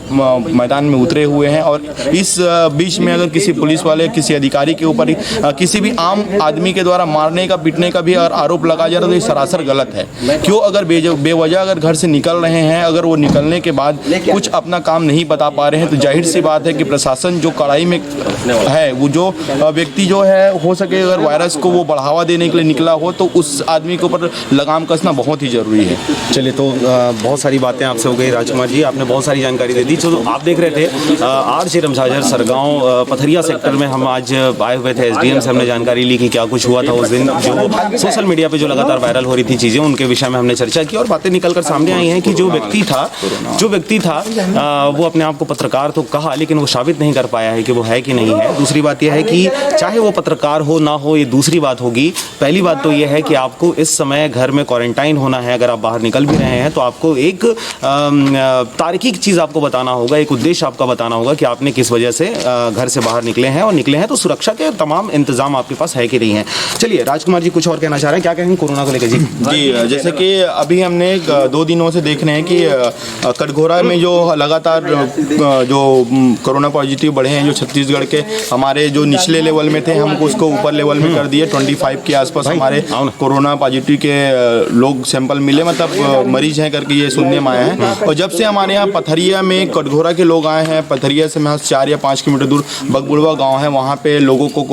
मैदान में उतरे हुए हैं। और इस बीच में अगर किसी पुलिस वाले किसी अधिकारी के ऊपर किसी भी आम आदमी के द्वारा मारने का पीटने का भी अगर आरोप लगाया जा रहा है तो ये सरासर गलत है। क्यों? अगर बेवजह अगर घर से निकल रहे हैं, अगर वो निकलने के बाद कुछ अपना काम नहीं बता पा रहे हैं, तो जाहिर सी बात है कि प्रशासन जो कड़ाई में है, वो जो व्यक्ति जो है हो सके अगर वायरस को वो बढ़ावा देने के लिए निकला हो तो उस आदमी के ऊपर लगाम कसना बहुत ही ज़रूरी है। चलिए, तो बहुत सारी बातें आपसे हो गई राजकुमार जी, आपने बहुत सारी जानकारी दे दी। तो आप देख रहे थे आरजे रमझाझर सरगांव पथरिया सेक्टर में हम आज आए हुए थे। एसडीएम से हमने जानकारी ली कि क्या कुछ हुआ था उस दिन, जो सोशल मीडिया पे जो लगातार वायरल हो रही थी चीज़ें, उनके विषय में हमने चर्चा की और बातें निकल कर सामने आई हैं कि जो व्यक्ति था वो अपने आप को पत्रकार तो कहा, लेकिन वो साबित नहीं कर पाया है कि वो है कि नहीं है। हैं। दूसरी बात यह है कि चाहे वो पत्रकार हो ना हो, ये दूसरी बात होगी। पहली बात तो ये है कि आपको इस समय घर में क्वारंटाइन होना है। अगर आप बाहर निकल भी रहे हैं तो आपको एक तार्किक चीज़ आपको बताना होगा, एक उद्देश्य आपका बताना होगा कि आपने किस वजह से घर से बाहर निकले हैं, और निकले हैं तो सुरक्षा के तमाम इंतजाम आपके पास है कि नहीं है। चलिए राजकुमार जी कुछ और कहना चाह रहे हैं, क्या कहेंगे कोरोना को लेकर? जी, जैसे कि अभी हमने 2 दिनों से देख रहे हैं कि कटघोरा में जो लगातार जो कोरोना पॉजिटिव बढ़े हैं, जो छत्तीसगढ़ के हमारे जो निचले लेवल में थे, हमको उसको ऊपर लेवल में कर दिए। 25 के आसपास हमारे कोरोना पॉजिटिव के लोग सैंपल मिले, मतलब मरीज हैं करके ये सुनने में आया है। और जब से हमारे यहाँ पथरिया में कटघोरा के लोग आए हैं, पथरिया से महज 4 या 5 किलोमीटर दूर बगबुड़वा गाँव है, वहाँ पे लोगों को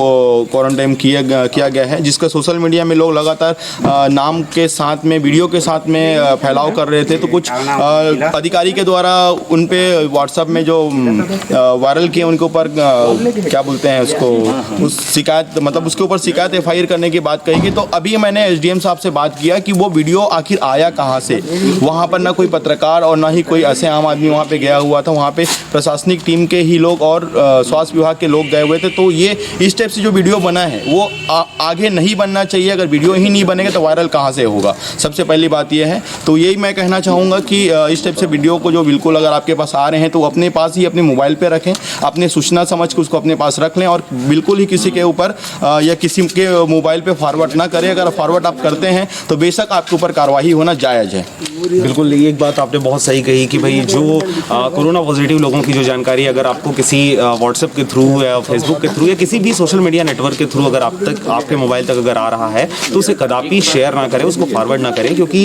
क्वारंटाइन किया गया है, जिसका सोशल मीडिया में लोग लगातार नाम के साथ में, वीडियो के साथ में फैलाव कर रहे थे। तो कुछ अधिकारी के द्वारा उन पे व्हाट्सएप में जो वायरल किए, उनके ऊपर क्या बोलते हैं उसको, उस शिकायत, मतलब उसके ऊपर शिकायत FIR करने की बात कही गई। तो अभी मैंने SDM साहब से बात किया कि वो वीडियो आखिर आया कहाँ से। वहाँ पर ना कोई पत्रकार और ना ही कोई ऐसे आम आदमी वहाँ पे गया हुआ था, वहाँ पे प्रशासनिक टीम के ही लोग और स्वास्थ्य विभाग के लोग गए हुए थे। तो ये इस टाइप से जो वीडियो बना है वो आगे नहीं बनना चाहिए। अगर वीडियो ही नहीं बनेगा तो वायरल कहाँ से होगा, सबसे पहली बात ये है। तो यही मैं कहना चाहूँगा कि इस टाइप से वीडियो को जो बिल्कुल अगर आपके पास आ रहे हैं तो अपने पास ही अपने मोबाइल पे रखें, अपने सूचना समझ के उसको अपने पास रख लें, और बिल्कुल ही किसी के ऊपर या किसी के मोबाइल पे फॉरवर्ड ना करें। अगर फॉरवर्ड आप करते हैं तो बेशक आपके ऊपर कार्रवाई होना जायज़ है। बिल्कुल, एक बात आपने बहुत सही कही कि भाई जो कोरोना पॉजिटिव लोगों की जो जानकारी अगर आपको किसी व्हाट्सएप के थ्रू या फेसबुक के थ्रू या किसी भी सोशल मीडिया नेटवर्क के थ्रू अगर आपके मोबाइल तक अगर आ रहा है तो उसे कदापि शेयर ना करें, उसको फॉरवर्ड ना करें, क्योंकि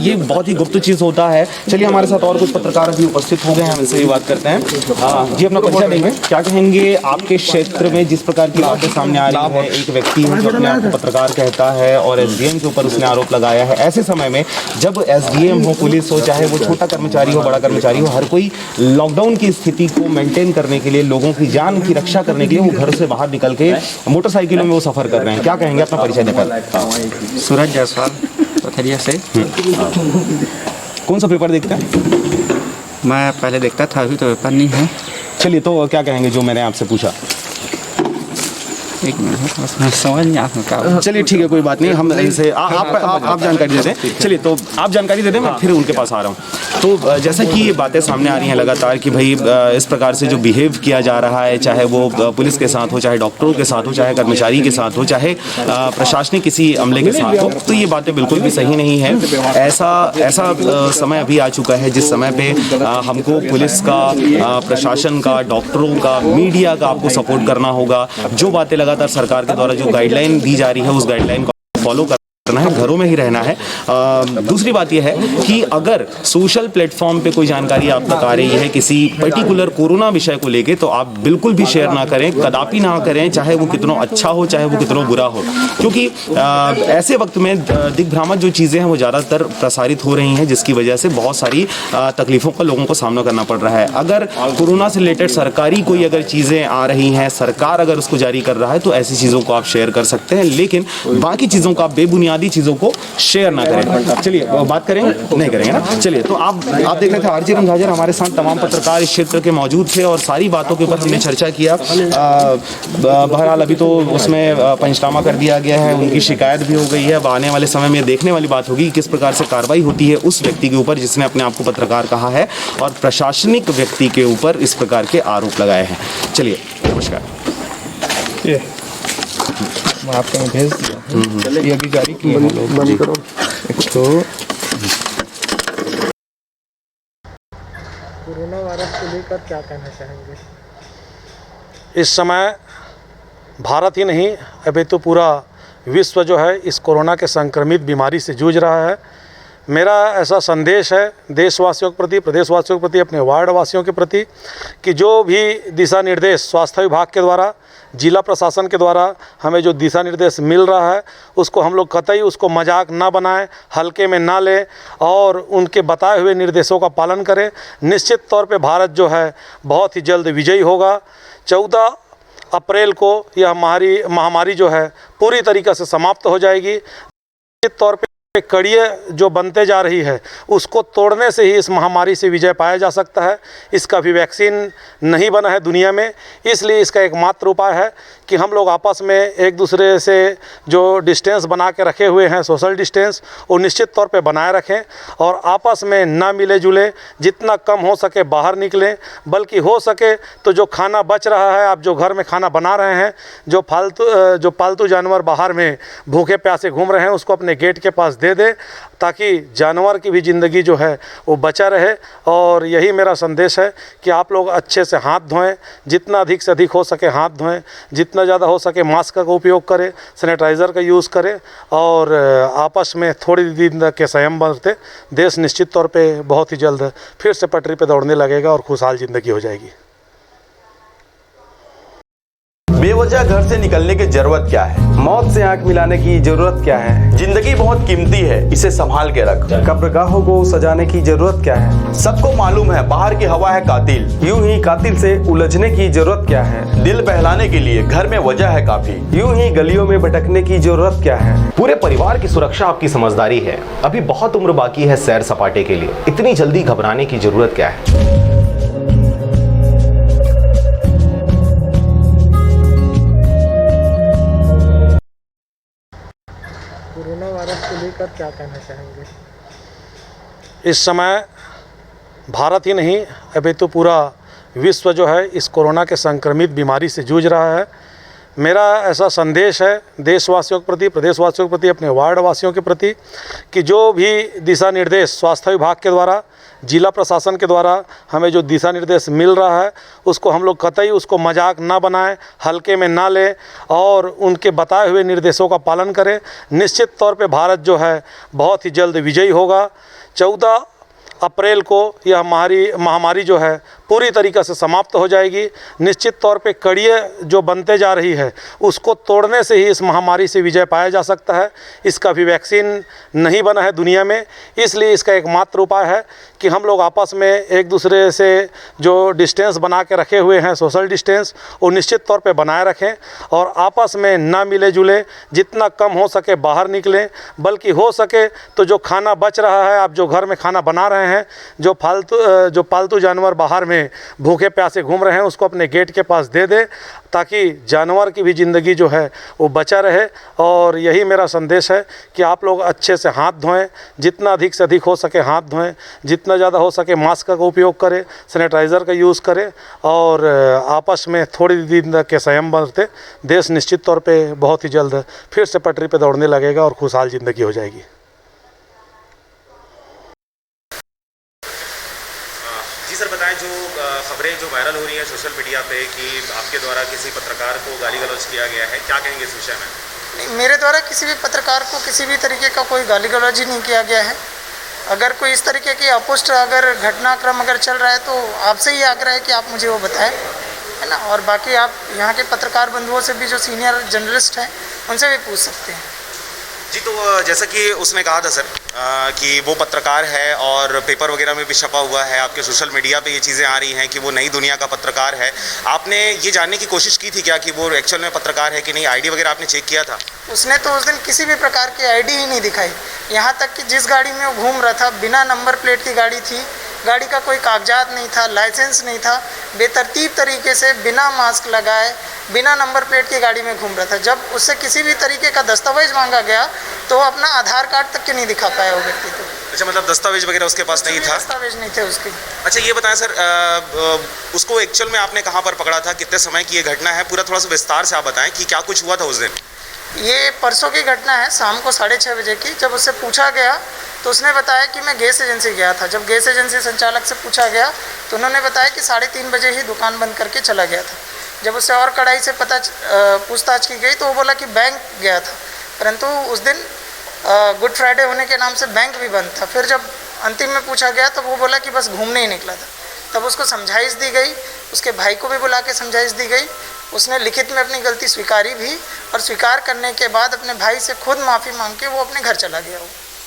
ये बहुत ही गुप्त चीज़ होता है। चलिए हमारे साथ और कुछ पत्रकार भी उपस्थित हो गए हैं, हम इनसे भी बात करते हैं। जी, अपना परिचय देंगे, क्या कहेंगे आपके क्षेत्र में जिस प्रकार की बातें सामने आ रही है, एक व्यक्ति है जो अपने आप को पत्रकार कहता है और SDM के ऊपर उसने आरोप लगाया है। ऐसे समय में जब SDM हो, पुलिस हो, चाहे वो छोटा कर्मचारी हो, बड़ा कर्मचारी हो, हर कोई लॉकडाउन की स्थिति को मेंटेन करने के लिए, लोगों की जान की रक्षा करने के लिए वो घर से बाहर निकल के मोटरसाइकिलों में वो सफ़र कर रहे हैं। क्या कहेंगे, अपना परिचय देकर? सूरज जायसवाल, पथरिया से। कौन सा पेपर देखते हैं? मैं पहले देखता था, अभी तो पेपर नहीं है। चलिए, तो क्या कहेंगे जो मैंने आपसे पूछा? एक मिनट, समझ नहीं आता। चलिए ठीक है, कोई बात नहीं, हम इनसे आप जानकारी दे दें। चलिए, तो आप जानकारी दे दें, मैं फिर उनके पास आ रहा हूँ। तो जैसा कि ये बातें सामने आ रही हैं लगातार कि भाई इस प्रकार से जो बिहेव किया जा रहा है, चाहे वो पुलिस के साथ हो, चाहे डॉक्टरों के साथ हो, चाहे कर्मचारी के साथ हो, चाहे प्रशासनिक किसी अमले के साथ हो, तो ये बातें बिल्कुल भी सही नहीं है। ऐसा समय अभी आ चुका है जिस समय पे हमको पुलिस का, प्रशासन का, डॉक्टरों का, मीडिया का आपको सपोर्ट करना होगा। जो बातें लगातार सरकार के द्वारा जो गाइडलाइन दी जा रही है उस गाइडलाइन को फॉलो करना है, घरों में ही रहना है। दूसरी बात यह है कि अगर सोशल प्लेटफॉर्म पे कोई जानकारी आप तक आ रही है किसी पर्टिकुलर कोरोना विषय को लेके, तो आप बिल्कुल भी शेयर ना करें, कदापि ना करें, चाहे वो कितना अच्छा हो, चाहे वो कितना बुरा हो, क्योंकि ऐसे वक्त में दिग्भ्रामक जो चीज़ें हैं वो ज़्यादातर प्रसारित हो रही हैं, जिसकी वजह से बहुत सारी तकलीफ़ों का लोगों को सामना करना पड़ रहा है। अगर कोरोना से रिलेटेड सरकारी कोई अगर चीज़ें आ रही हैं, सरकार अगर उसको जारी कर रहा है, तो ऐसी चीज़ों को आप शेयर कर सकते हैं, लेकिन बाकी चीज़ों को आप बेबुनियादी चीजों को शेयर ना करें। चलिए, बात करेंगे, नहीं करेंगे ना? चलिए, तो आप देख रहे थे आरजे रंझाजर, हमारे साथ तमाम पत्रकार इस क्षेत्र के मौजूद थे और सारी बातों के ऊपर हमने चर्चा किया। बहरहाल अभी तो उसमें पंचनामा कर दिया गया है, उनकी शिकायत भी हो गई है। अब आने वाले समय में देखने वाली बात होगी किस प्रकार से कार्रवाई होती है उस व्यक्ति के ऊपर जिसने अपने आप को पत्रकार कहा है और प्रशासनिक व्यक्ति के ऊपर इस प्रकार के आरोप लगाए हैं। चलिए, नमस्कार। आपको मैं भेज दिया, ये अभी जारी किया है लोग। बंद करो। तो कोरोना वायरस को लेकर क्या कहना चाहेंगे? इस समय भारत ही नहीं, अभी तो पूरा विश्व जो है इस कोरोना के संक्रमित बीमारी से जूझ रहा है। मेरा ऐसा संदेश है देशवासियों के प्रति, प्रदेशवासियों के प्रति, अपने वार्ड वासियों के प्रति कि जो भी दिशा निर्देश स्वास्थ्य विभाग के द्वारा, जिला प्रशासन के द्वारा हमें जो दिशा निर्देश मिल रहा है उसको हम लोग कतई उसको मजाक ना बनाएं, हल्के में ना लें और उनके बताए हुए निर्देशों का पालन करें। निश्चित तौर पे भारत जो है बहुत ही जल्द विजयी होगा। 14 अप्रैल को यह महामारी जो है पूरी तरीक़े से समाप्त हो जाएगी। निश्चित तौर पे कड़ियाँ जो बनते जा रही है उसको तोड़ने से ही इस महामारी से विजय पाया जा सकता है। इसका भी वैक्सीन नहीं बना है दुनिया में, इसलिए इसका एकमात्र उपाय है कि हम लोग आपस में एक दूसरे से जो डिस्टेंस बना के रखे हुए हैं, सोशल डिस्टेंस, वो निश्चित तौर पे बनाए रखें और आपस में ना मिले जुले, जितना कम हो सके बाहर निकलें। बल्कि हो सके तो जो खाना बच रहा है, आप जो घर में खाना बना रहे हैं, जो पालतू जानवर बाहर में भूखे प्यासे घूम रहे हैं, उसको अपने गेट के पास दे दे ताकि जानवर की भी ज़िंदगी जो है वो बचा रहे। और यही मेरा संदेश है कि आप लोग अच्छे से हाथ धोएं, जितना अधिक से अधिक हो सके हाथ धोएं, जितना ज़्यादा हो सके मास्क का उपयोग करें, सैनिटाइज़र का यूज़ करें और आपस में थोड़ी दिन के संयम बरतें। देश निश्चित तौर पे बहुत ही जल्द फिर से पटरी पे दौड़ने लगेगा और खुशहाल ज़िंदगी हो जाएगी। बेवजह घर से निकलने की जरूरत क्या है? मौत से आंख मिलाने की जरूरत क्या है? जिंदगी बहुत कीमती है, इसे संभाल के रख। कब्रगाहों को सजाने की जरूरत क्या है? सबको मालूम है बाहर की हवा है कातिल। यूं ही कातिल से उलझने की जरूरत क्या है? दिल बहलाने के लिए घर में वजह है काफी। यूं ही गलियों में भटकने की जरूरत क्या है? पूरे परिवार की सुरक्षा आपकी समझदारी है। अभी बहुत उम्र बाकी है सैर सपाटे के लिए, इतनी जल्दी घबराने की जरूरत क्या है? कोरोना वायरस को लेकर क्या कहना चाहेंगे? इस समय भारत ही नहीं, अभी तो पूरा विश्व जो है इस कोरोना के संक्रमित बीमारी से जूझ रहा है। मेरा ऐसा संदेश है देशवासियों के प्रति, प्रदेशवासियों के प्रति, अपने वार्ड वासियों के प्रति कि जो भी दिशा निर्देश स्वास्थ्य विभाग के द्वारा, जिला प्रशासन के द्वारा हमें जो दिशा निर्देश मिल रहा है उसको हम लोग कतई उसको मजाक ना बनाएं, हल्के में ना लें और उनके बताए हुए निर्देशों का पालन करें। निश्चित तौर पे भारत जो है बहुत ही जल्द विजयी होगा। 14 अप्रैल को यह महामारी जो है पूरी तरीक़े से समाप्त हो जाएगी। निश्चित तौर पे कड़ियाँ जो बनते जा रही है उसको तोड़ने से ही इस महामारी से विजय पाया जा सकता है। इसका भी वैक्सीन नहीं बना है दुनिया में, इसलिए इसका एकमात्र उपाय है कि हम लोग आपस में एक दूसरे से जो डिस्टेंस बना के रखे हुए हैं, सोशल डिस्टेंस, वो निश्चित तौर पे बनाए रखें और आपस में ना मिले जुले, जितना कम हो सके बाहर निकलें। बल्कि हो सके तो जो खाना बच रहा है, आप जो घर में खाना बना रहे हैं, जो पालतू जानवर बाहर में भूखे प्यासे घूम रहे हैं, उसको अपने गेट के पास दे दे ताकि जानवर की भी ज़िंदगी जो है वो बचा रहे। और यही मेरा संदेश है कि आप लोग अच्छे से हाथ धोएं, जितना अधिक से अधिक हो सके हाथ धोएं, जितना ज़्यादा हो सके मास्क का उपयोग करें, सैनिटाइज़र का यूज़ करें और आपस में थोड़ी दिन के संयम बरतें। देश निश्चित तौर पे बहुत ही जल्द फिर से पटरी पे दौड़ने लगेगा और खुशहाल ज़िंदगी हो जाएगी। जी सर, बताएं जो खबरें जो वायरल हो रही हैं सोशल मीडिया पे कि आपके द्वारा किसी पत्रकार को गाली गलौज किया गया है, क्या कहेंगे इस विषय में? नहीं, मेरे द्वारा किसी भी पत्रकार को किसी भी तरीके का कोई गाली गलौज ही नहीं किया गया है। अगर कोई इस तरीके की अपुष्ट अगर घटनाक्रम अगर चल रहा है तो आपसे ही आग्रह है कि आप मुझे वो बताएं, है ना। और बाकी आप यहाँ के पत्रकार बंधुओं से भी जो सीनियर जर्नलिस्ट हैं उनसे भी पूछ सकते हैं। जी, तो जैसा कि उसने कहा था सर कि वो पत्रकार है और पेपर वगैरह में भी छपा हुआ है, आपके सोशल मीडिया पे ये चीज़ें आ रही हैं कि वो नई दुनिया का पत्रकार है। आपने ये जानने की कोशिश की थी क्या कि वो एक्चुअल में पत्रकार है कि नहीं? आईडी वगैरह आपने चेक किया था? उसने तो उस दिन किसी भी प्रकार की आईडी ही नहीं दिखाई। यहाँ तक कि जिस गाड़ी में वो घूम रहा था, बिना नंबर प्लेट की गाड़ी थी, गाड़ी का कोई कागजात नहीं था, लाइसेंस नहीं था, बेतरतीब तरीके से बिना मास्क लगाए, बिना नंबर प्लेट की गाड़ी में घूम रहा था। जब उससे किसी भी तरीके का दस्तावेज मांगा गया तो वो अपना आधार कार्ड तक के नहीं दिखा पाया वो व्यक्ति को। अच्छा, मतलब दस्तावेज वगैरह उसके पास नहीं था? दस्तावेज नहीं थे उसके। अच्छा, ये बताएं सर, उसको एक्चुअल में आपने कहाँ पर पकड़ा था, कितने समय की ये घटना है, पूरा थोड़ा सा विस्तार से आप बताएं कि क्या कुछ हुआ था उस दिन? ये परसों की घटना है, शाम को 6:30 बजे की। जब उससे पूछा गया तो उसने बताया कि मैं गैस एजेंसी गया था। जब गैस एजेंसी संचालक से पूछा गया तो उन्होंने बताया कि 3:30 बजे ही दुकान बंद करके चला गया था। जब उससे और कड़ाई से पूछताछ की गई तो वो बोला कि बैंक गया था, परंतु उस दिन गुड फ्राइडे होने के नाम से बैंक भी बंद था। फिर जब अंतिम में पूछा गया तो वो बोला कि बस घूमने ही निकला था। तब उसको समझाइश दी गई, उसके भाई को भी बुला के समझाइश दी गई। उसने लिखित में अपनी गलती स्वीकारी भी और स्वीकार करने के बाद अपने भाई से खुद माफ़ी मांग के वो अपने घर चला गया।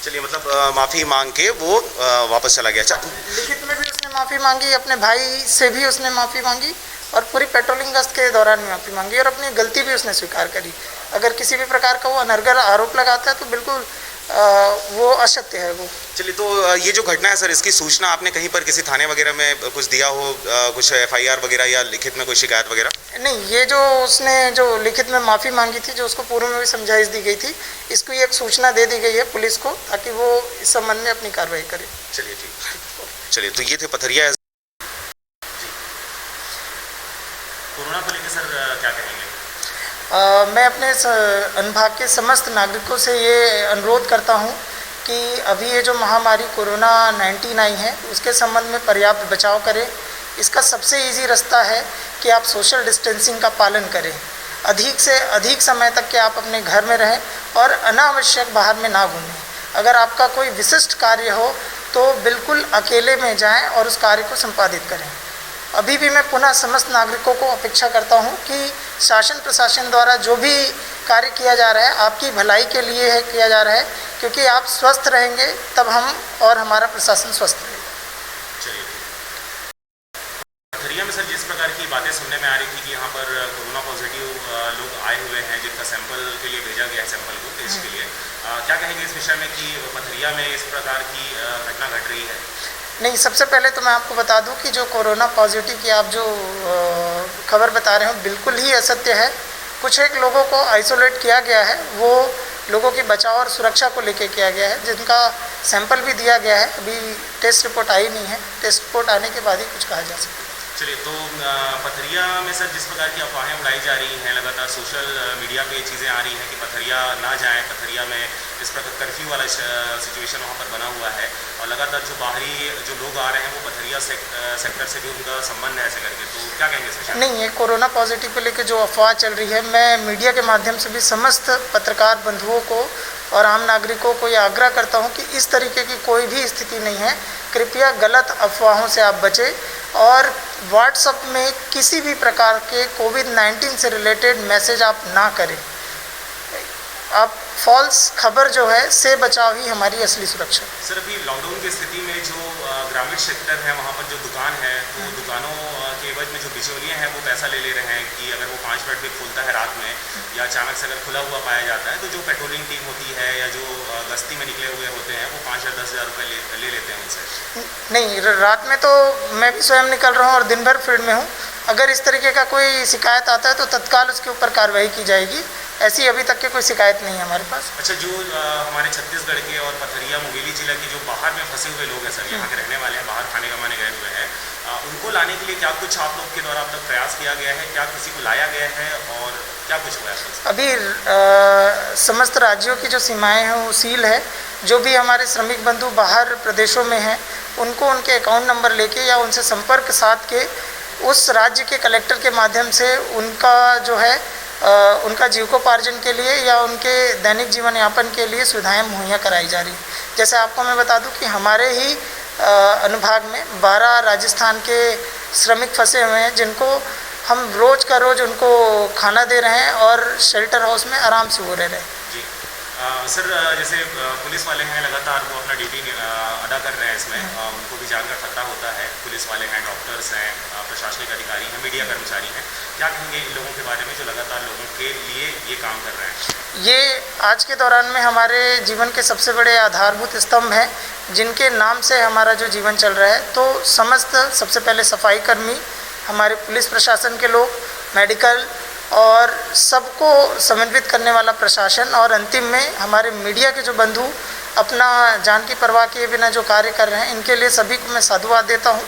चलिए, मतलब माफ़ी मांग के वो वापस चला गया। लिखित में भी उसने माफ़ी मांगी, अपने भाई से भी उसने माफ़ी मांगी और पूरी पेट्रोलिंग गश्त के दौरान माफ़ी मांगी और अपनी गलती भी उसने स्वीकार करी। अगर किसी भी प्रकार का वो अनर्गल आरोप लगाता है तो बिल्कुल वो असत्य है वो। चलिए, तो ये जो घटना है सर, इसकी सूचना आपने कहीं पर किसी थाने वगैरह में कुछ दिया हो, कुछ FIR वगैरह या लिखित में कोई शिकायत वगैरह? नहीं, ये जो उसने जो लिखित में माफ़ी मांगी थी, जो उसको पूर्व में भी समझाइश दी गई थी, इसको एक सूचना दे दी गई है पुलिस को, ताकि वो इस संबंध में अपनी कार्रवाई करे। चलिए ठीक। चलिए, तो ये थे पथरिया। कोरोना को लेकर सर क्या कहेंगे? मैं अपने अनुभाग के समस्त नागरिकों से ये अनुरोध करता हूँ कि अभी ये जो महामारी कोरोना 19 आई है, उसके संबंध में पर्याप्त बचाव करें। इसका सबसे इजी रास्ता है कि आप सोशल डिस्टेंसिंग का पालन करें। अधिक से अधिक समय तक कि आप अपने घर में रहें और अनावश्यक बाहर में ना घूमें। अगर आपका कोई विशिष्ट कार्य हो तो बिल्कुल अकेले में जाएं और उस कार्य को संपादित करें। अभी भी मैं पुनः समस्त नागरिकों को अपेक्षा करता हूं कि शासन प्रशासन द्वारा जो भी कार्य किया जा रहा है आपकी भलाई के लिए है किया जा रहा है, क्योंकि आप स्वस्थ रहेंगे तब हम और हमारा प्रशासन स्वस्थ रहेगा। चलिए, पथरिया में सर जिस प्रकार की बातें सुनने में आ रही थी कि यहाँ पर कोरोना पॉजिटिव लोग आए हुए हैं, जिनका सैंपल के लिए भेजा गया है, सैंपल को टेस्ट के लिए, क्या कहेंगे इस विषय में कि पथरिया में इस प्रकार की घटना घट रही है? नहीं, सबसे पहले तो मैं आपको बता दूं कि जो कोरोना पॉजिटिव की आप जो खबर बता रहे हो बिल्कुल ही असत्य है। कुछ एक लोगों को आइसोलेट किया गया है, वो लोगों की बचाव और सुरक्षा को लेकर किया गया है, जिनका सैंपल भी दिया गया है। अभी टेस्ट रिपोर्ट आई नहीं है, टेस्ट रिपोर्ट आने के बाद ही कुछ कहा जा सकता है। चलिए, तो पथरिया में सर जिस प्रकार की अफवाहें उड़ाई जा रही हैं, लगातार सोशल मीडिया पे ये चीज़ें आ रही हैं कि पथरिया ना जाएं, पथरिया में इस प्रकार कर्फ्यू वाला सिचुएशन वहाँ पर बना हुआ है और लगातार जो बाहरी जो लोग आ रहे हैं वो पथरिया सेक्टर से भी उनका संबंध है ऐसे करके, तो क्या कहेंगे इस विषय में? नहीं, ये कोरोना पॉजिटिव को लेकर जो अफवाह चल रही है, मैं मीडिया के माध्यम से भी समस्त पत्रकार बंधुओं को और आम नागरिकों को ये आग्रह करता हूँ कि इस तरीके की कोई भी स्थिति नहीं है। कृपया गलत अफवाहों से आप बचें और व्हाट्सएप में किसी भी प्रकार के कोविड-19 से रिलेटेड मैसेज आप ना करें। आप फॉल्स खबर जो है से बचाव ही हमारी असली सुरक्षा। सर, अभी लॉकडाउन की स्थिति में जो ग्रामीण सेक्टर है वहाँ पर जो दुकान है, तो दुकानों के एवज में जो बिचौलिए हैं वो पैसा ले रहे हैं कि अगर वो 5 मिनट भी खोलता है रात में या अचानक से अगर खुला हुआ पाया जाता है, तो जो पेट्रोलिंग टीम होती है या जो गश्ती में निकले हुए होते हैं वो 5 या 10 हज़ार रुपये ले लेते हैं उनसे। नहीं, रात में तो मैं भी स्वयं निकल रहा हूँ और दिन भर फील्ड में हूँ। अगर इस तरीके का कोई शिकायत आता है तो तत्काल उसके ऊपर कार्रवाई की जाएगी। ऐसी अभी तक की कोई शिकायत नहीं है हमारे पास। अच्छा, जो हमारे छत्तीसगढ़ के और पथरिया मुंगेली जिला के जो बाहर में फंसे हुए लोग हैं सर, यहाँ के रहने वाले हैं, बाहर खाने कमाने गए हुए हैं, उनको लाने के लिए क्या कुछ आप लोग के द्वारा अब तक प्रयास किया गया है? क्या किसी को लाया गया है और क्या कुछ हुआ है? अभी समस्त राज्यों की जो सीमाएँ हैं वो सील है। जो भी हमारे श्रमिक बंधु बाहर प्रदेशों में हैं उनको उनके अकाउंट नंबर लेके या उनसे संपर्क साध के उस राज्य के कलेक्टर के माध्यम से उनका जो है उनका जीविकोपार्जन के लिए या उनके दैनिक जीवन यापन के लिए सुविधाएं मुहैया कराई जा रही। जैसे आपको मैं बता दूं कि हमारे ही अनुभाग में 12 राजस्थान के श्रमिक फंसे हुए हैं, जिनको हम रोज़ का रोज़ उनको खाना दे रहे हैं और शेल्टर हाउस में आराम से वो रह रहे हैं। जी सर, जैसे पुलिस वाले हैं लगातार वो अपना ड्यूटी अदा कर रहे हैं, इसमें उनको भी जान का खतरा होता है। पुलिस वाले हैं, डॉक्टर्स हैं, प्रशासनिक अधिकारी हैं, मीडिया कर्मचारी हैं, क्या कहेंगे इन लोगों के बारे में जो लगातार लोगों के लिए ये काम कर रहे हैं? ये आज के दौरान में हमारे जीवन के सबसे बड़े आधारभूत स्तंभ हैं, जिनके नाम से हमारा जो जीवन चल रहा है। तो समस्त सबसे पहले सफाई कर्मी, हमारे पुलिस प्रशासन के लोग, मेडिकल और सबको समन्वित करने वाला प्रशासन और अंतिम में हमारे मीडिया के जो बंधु अपना जान की परवाह किए बिना जो कार्य कर रहे हैं, इनके लिए सभी को मैं साधुवाद देता हूं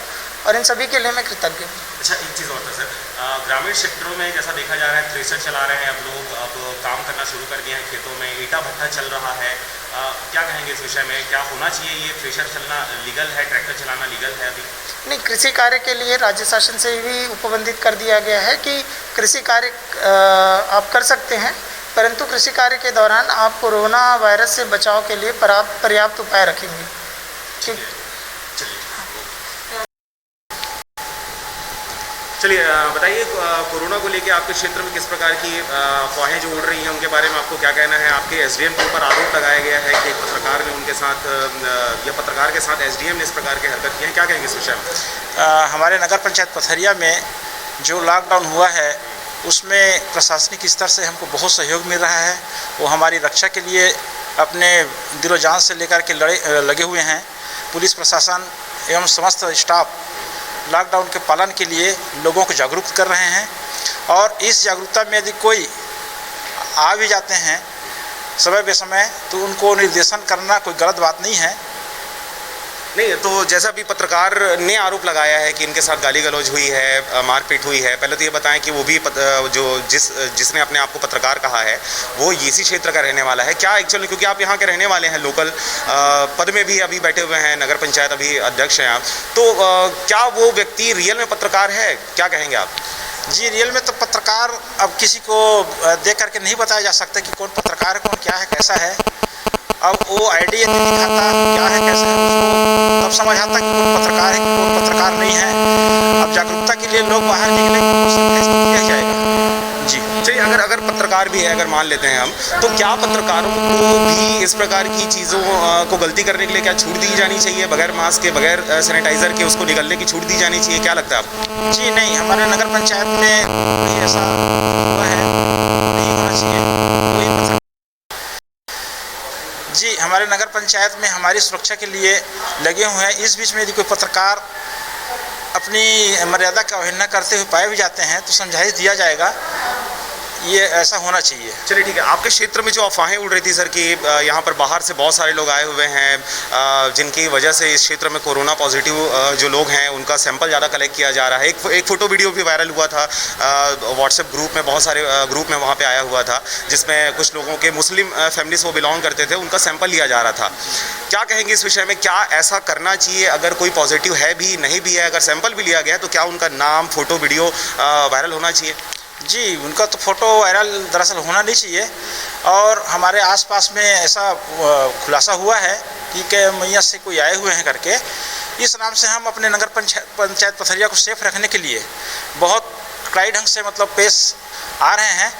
और इन सभी के लिए मैं कृतज्ञ हूँ। अच्छा, एक चीज़ और था सर, ग्रामीण क्षेत्रों में जैसा देखा जा रहा है थ्रेसर चला रहे हैं अब लोग, अब काम करना शुरू कर दिया है खेतों में, ईंटा भट्टा चल रहा है, क्या कहेंगे इस विषय में? क्या होना चाहिए? ये थ्रेसर चलना लीगल है, ट्रैक्टर चलाना लीगल है अभी? नहीं, कृषि कार्य के लिए राज्य शासन से भी उपबंधित कर दिया गया है कि कृषि कार्य आप कर सकते हैं, परंतु कृषि कार्य के दौरान आप कोरोना वायरस से बचाव के लिए पर्याप्त उपाय रखेंगे। ठीक, चलिए बताइए, कोरोना को लेके आपके क्षेत्र में किस प्रकार की अफवाहें जो उड़ रही हैं उनके बारे में आपको क्या कहना है? आपके एसडीएम के ऊपर आरोप लगाया गया है कि पत्रकार ने उनके साथ या पत्रकार के साथ एसडीएम ने इस प्रकार की हरकत की है, क्या कहेंगे इस विषय में? हमारे नगर पंचायत पथरिया में जो लॉकडाउन हुआ है उसमें प्रशासनिक स्तर से हमको बहुत सहयोग मिल रहा है। वो हमारी रक्षा के लिए अपने दिलो जान से लेकर के लगे हुए हैं। पुलिस प्रशासन एवं समस्त स्टाफ लॉकडाउन के पालन के लिए लोगों को जागरूक कर रहे हैं और इस जागरूकता में यदि कोई आ भी जाते हैं समय बेसमय तो उनको निर्देशन करना कोई गलत बात नहीं है। नहीं, तो जैसा भी पत्रकार ने आरोप लगाया है कि इनके साथ गाली गलौज हुई है, मारपीट हुई है, पहले तो ये बताएं कि वो भी जिसने अपने आप को पत्रकार कहा है वो इसी क्षेत्र का रहने वाला है क्या एक्चुअली, क्योंकि आप यहाँ के रहने वाले हैं, लोकल पद में भी अभी बैठे हुए हैं, नगर पंचायत अभी अध्यक्ष हैं आप, तो क्या वो व्यक्ति रियल में पत्रकार है, क्या कहेंगे आप? जी, रियल में तो पत्रकार अब किसी को देख करके नहीं बताया जा सकता कि कौन पत्रकार है, कौन क्या है, कैसा है। अब वो आईडी यदि दिखाता क्या है, कैसा है, उसको तब समझ आता कि कौन पत्रकार है, कौन पत्रकार नहीं है। अब जागरूकता के लिए लोग बाहर निकलेंगे तो उससे भेज किया जाएगा। जी चलिए, अगर पत्रकार भी है, अगर मान लेते हैं हम, तो क्या पत्रकारों को भी इस प्रकार की चीज़ों को गलती करने के लिए क्या छूट दी जानी चाहिए, बगैर मास्क के, बगैर सैनिटाइज़र के उसको निकलने की छूट दी जानी चाहिए, क्या लगता है आपको? जी नहीं, हमारे नगर पंचायत में कोई ऐसा हुआ है, नहीं होना चाहिए। जी, हमारे नगर पंचायत में हमारी सुरक्षा के लिए लगे हुए हैं। इस बीच में यदि कोई पत्रकार अपनी मर्यादा का अवहेलना करते हुए पाए भी जाते हैं तो समझाइश दिया जाएगा, ये ऐसा होना चाहिए। चलिए ठीक है, आपके क्षेत्र में जो अफवाहें उड़ रही थी सर कि यहाँ पर बाहर से बहुत सारे लोग आए हुए हैं जिनकी वजह से इस क्षेत्र में कोरोना पॉजिटिव जो लोग हैं उनका सैंपल ज़्यादा कलेक्ट किया जा रहा है, एक फ़ोटो वीडियो भी वायरल हुआ था व्हाट्सएप ग्रुप में, बहुत सारे ग्रुप में वहाँ पर आया हुआ था जिसमें कुछ लोगों के मुस्लिम फैमिली से वो बिलोंग करते थे, उनका सैंपल लिया जा रहा था। क्या कहेंगे इस विषय में, क्या ऐसा करना चाहिए? अगर कोई पॉजिटिव है भी नहीं भी है, अगर सैंपल भी लिया गया तो क्या उनका नाम, फ़ोटो, वीडियो वायरल होना चाहिए? जी, उनका तो फ़ोटो वायरल दरअसल होना नहीं चाहिए और हमारे आसपास में ऐसा खुलासा हुआ है कि मैया से कोई आए हुए हैं करके, इस नाम से हम अपने नगर पंचायत पथरिया को सेफ रखने के लिए बहुत कड़ाई ढंग से मतलब पेश आ रहे हैं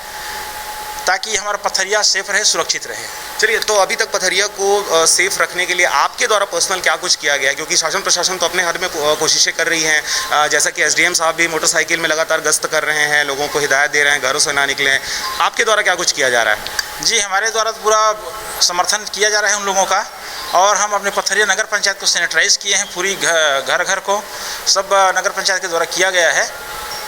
ताकि हमारा पथरिया सेफ रहे, सुरक्षित रहे। चलिए, तो अभी तक पथरिया को सेफ रखने के लिए आपके द्वारा पर्सनल क्या कुछ किया गया है? क्योंकि शासन प्रशासन तो अपने हद में कोशिशें कर रही हैं, जैसा कि एसडीएम साहब भी मोटरसाइकिल में लगातार गश्त कर रहे हैं, लोगों को हिदायत दे रहे हैं घरों से ना निकलें। आपके द्वारा क्या कुछ किया जा रहा है? जी, हमारे द्वारा पूरा समर्थन किया जा रहा है उन लोगों का और हम अपने पथरिया नगर पंचायत को सैनिटाइज़ किए हैं, पूरी घर घर को सब नगर पंचायत के द्वारा किया गया है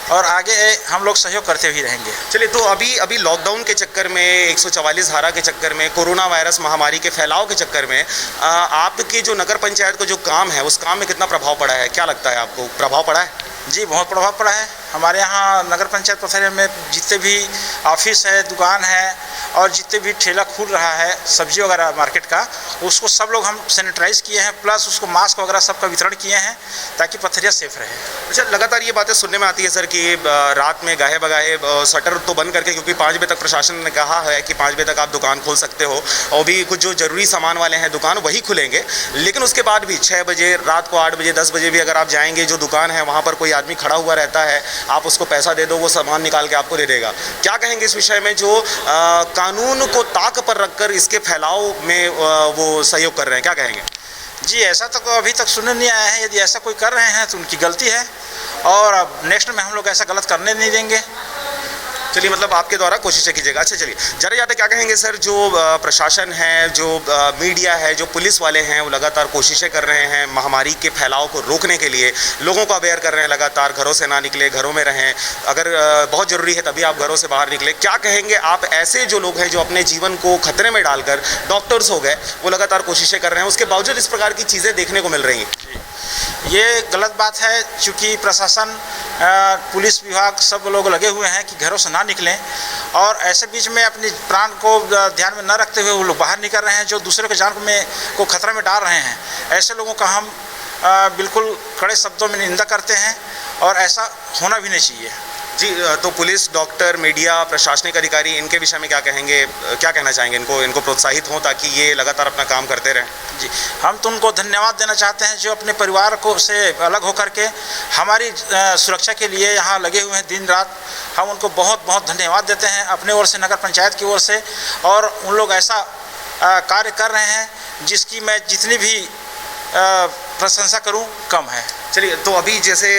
और आगे हम लोग सहयोग करते भी रहेंगे। चलिए, तो अभी लॉकडाउन के चक्कर में, 144 धारा के चक्कर में, कोरोना वायरस महामारी के फैलाव के चक्कर में आपके जो नगर पंचायत को जो काम है उस काम में कितना प्रभाव पड़ा है? क्या लगता है आपको, प्रभाव पड़ा है? जी, बहुत प्रभाव पड़ा है। हमारे यहाँ नगर पंचायत पथरिया में जितने भी ऑफिस है, दुकान है और जितने भी ठेला खुल रहा है सब्जी वगैरह मार्केट का, उसको सब लोग हम सैनिटाइज़ किए हैं, प्लस उसको मास्क वगैरह सबका वितरण किए हैं ताकि पथरिया सेफ रहे। अच्छा, लगातार ये बातें सुनने में आती है सर कि रात में गाहे बगाहे शटर तो बंद करके, क्योंकि 5 बजे तक प्रशासन ने कहा है कि 5 बजे तक आप दुकान खोल सकते हो और भी कुछ जो ज़रूरी सामान वाले हैं दुकान वही खुलेंगे, लेकिन उसके बाद भी 6 बजे, रात को 8 बजे, 10 बजे भी अगर आप जाएंगे, जो दुकान है वहाँ पर कोई आदमी खड़ा हुआ रहता है, आप उसको पैसा दे दो, वो सामान निकाल के आपको दे देगा। क्या कहेंगे इस विषय में जो कानून को ताक पर रखकर इसके फैलाव में वो सहयोग कर रहे हैं, क्या कहेंगे? जी, ऐसा तो अभी तक सुनने नहीं आया है। यदि ऐसा कोई कर रहे हैं तो उनकी गलती है और अब नेक्स्ट में हम लोग ऐसा गलत करने नहीं देंगे। चलिए, मतलब आपके द्वारा कोशिशें कीजिएगा। अच्छा, चलिए, ज़रा ज़्यादा क्या कहेंगे सर, जो प्रशासन है, जो मीडिया है, जो पुलिस वाले हैं, वो लगातार कोशिशें कर रहे हैं महामारी के फैलाव को रोकने के लिए, लोगों को अवेयर कर रहे हैं लगातार, घरों से ना निकले, घरों में रहें, अगर बहुत ज़रूरी है तभी आप घरों से बाहर निकले। क्या कहेंगे आप ऐसे जो लोग हैं जो अपने जीवन को खतरे में डालकर, डॉक्टर्स हो गए, वो लगातार कोशिशें कर रहे हैं, उसके बावजूद इस प्रकार की चीज़ें देखने को मिल रही हैं? ये गलत बात है, चूँकि प्रशासन, पुलिस विभाग सब लोग लगे हुए हैं कि घरों से ना निकलें और ऐसे बीच में अपनी प्राण को ध्यान में न रखते हुए वो लोग बाहर निकल रहे हैं जो दूसरे के जान को खतरा में डाल रहे हैं। ऐसे लोगों का हम बिल्कुल कड़े शब्दों में निंदा करते हैं और ऐसा होना भी नहीं चाहिए। जी, तो पुलिस, डॉक्टर, मीडिया, प्रशासनिक अधिकारी, इनके विषय में क्या कहेंगे, क्या कहना चाहेंगे? इनको प्रोत्साहित हों ताकि ये लगातार अपना काम करते रहें। जी, हम तो उनको धन्यवाद देना चाहते हैं जो अपने परिवार को से अलग होकर के हमारी सुरक्षा के लिए यहाँ लगे हुए हैं दिन रात। हम उनको बहुत बहुत धन्यवाद देते हैं अपने ओर से, नगर पंचायत की ओर से, और उन लोग ऐसा कार्य कर रहे हैं जिसकी मैं जितनी भी प्रशंसा करूँ कम है। चलिए, तो अभी जैसे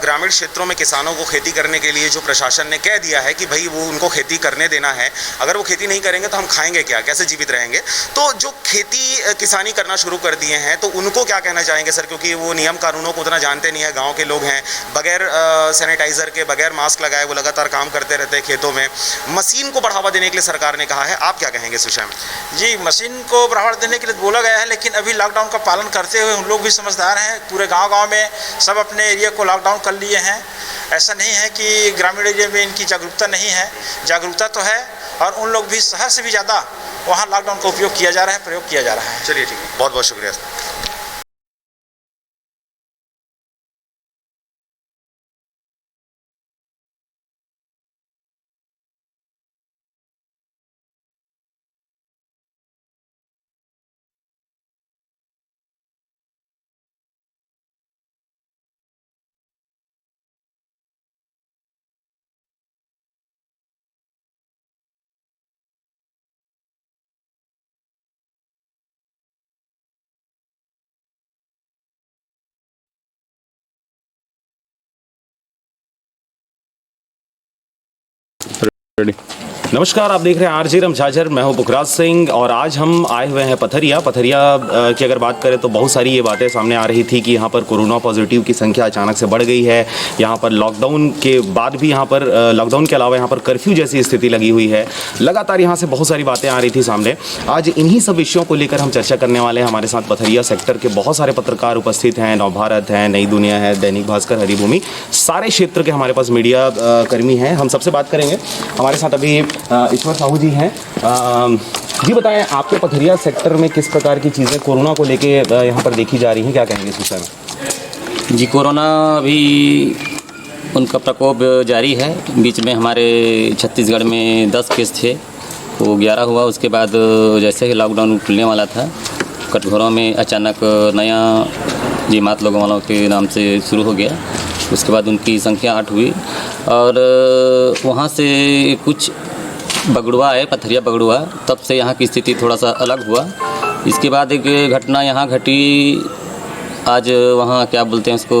ग्रामीण क्षेत्रों में किसानों को खेती करने के लिए जो प्रशासन ने कह दिया है कि भाई वो उनको खेती करने देना है, अगर वो खेती नहीं करेंगे तो हम खाएंगे क्या, कैसे जीवित रहेंगे। तो जो खेती किसानी करना शुरू कर दिए हैं तो उनको क्या कहना चाहेंगे सर, क्योंकि वो नियम कानूनों को उतना जानते नहीं है, गाँव के लोग हैं, बगैर सैनिटाइज़र के, बगैर मास्क लगाए वो लगातार काम करते रहते हैं खेतों में। मशीन को बढ़ावा देने के लिए सरकार ने कहा है, आप क्या कहेंगे इस विषय में? जी, मशीन को बढ़ावा देने के लिए बोला गया है, लेकिन अभी लॉकडाउन का पालन करते हुए उन लोग भी समझदार हैं। पूरे गांव में सब अपने एरिया को लॉकडाउन कर लिए हैं। ऐसा नहीं है कि ग्रामीण एरिया में इनकी जागरूकता नहीं है, जागरूकता तो है, और उन लोग भी शहर से भी ज़्यादा वहाँ लॉकडाउन का उपयोग किया जा रहा है, प्रयोग किया जा रहा है। चलिए ठीक है, बहुत बहुत शुक्रिया सर। नमस्कार, आप देख रहे हैं आरजे रम झाझर, मैं हूं पुखराज सिंह और आज हम आए हुए हैं पथरिया की अगर बात करें तो बहुत सारी ये बातें सामने आ रही थी कि यहाँ पर कोरोना पॉजिटिव की संख्या अचानक से बढ़ गई है। यहाँ पर लॉकडाउन के बाद भी यहाँ पर लॉकडाउन के अलावा यहाँ पर कर्फ्यू जैसी स्थिति लगी हुई है। लगातार यहाँ से बहुत सारी बातें आ रही थी सामने। आज इन्हीं सब विषयों को लेकर हम चर्चा करने वाले हैं। हमारे साथ पथरिया सेक्टर के बहुत सारे पत्रकार उपस्थित हैं, नवभारत है, नई दुनिया है, दैनिक भास्कर, हरिभूमि, सारे क्षेत्र के हमारे पास मीडिया कर्मी हैं। हम सबसे बात करेंगे। हमारे साथ अभी ईश्वर साहू जी हैं। जी बताएं, आपके पथरिया सेक्टर में किस प्रकार की चीज़ें कोरोना को लेके यहाँ पर देखी जा रही हैं, क्या कहेंगे इस विषय में? जी, कोरोना अभी उनका प्रकोप जारी है। बीच में हमारे छत्तीसगढ़ में 10 केस थे, वो 11 हुआ। उसके बाद जैसे ही लॉकडाउन खुलने वाला था, कटघोरों में अचानक नया जीमात लोगों वालों के नाम से शुरू हो गया। उसके बाद उनकी संख्या 8 हुई और वहाँ से कुछ बगड़ुआ है, पथरिया बगड़ुआ, तब से यहाँ की स्थिति थोड़ा सा अलग हुआ। इसके बाद एक घटना यहाँ घटी। आज वहाँ क्या बोलते हैं उसको,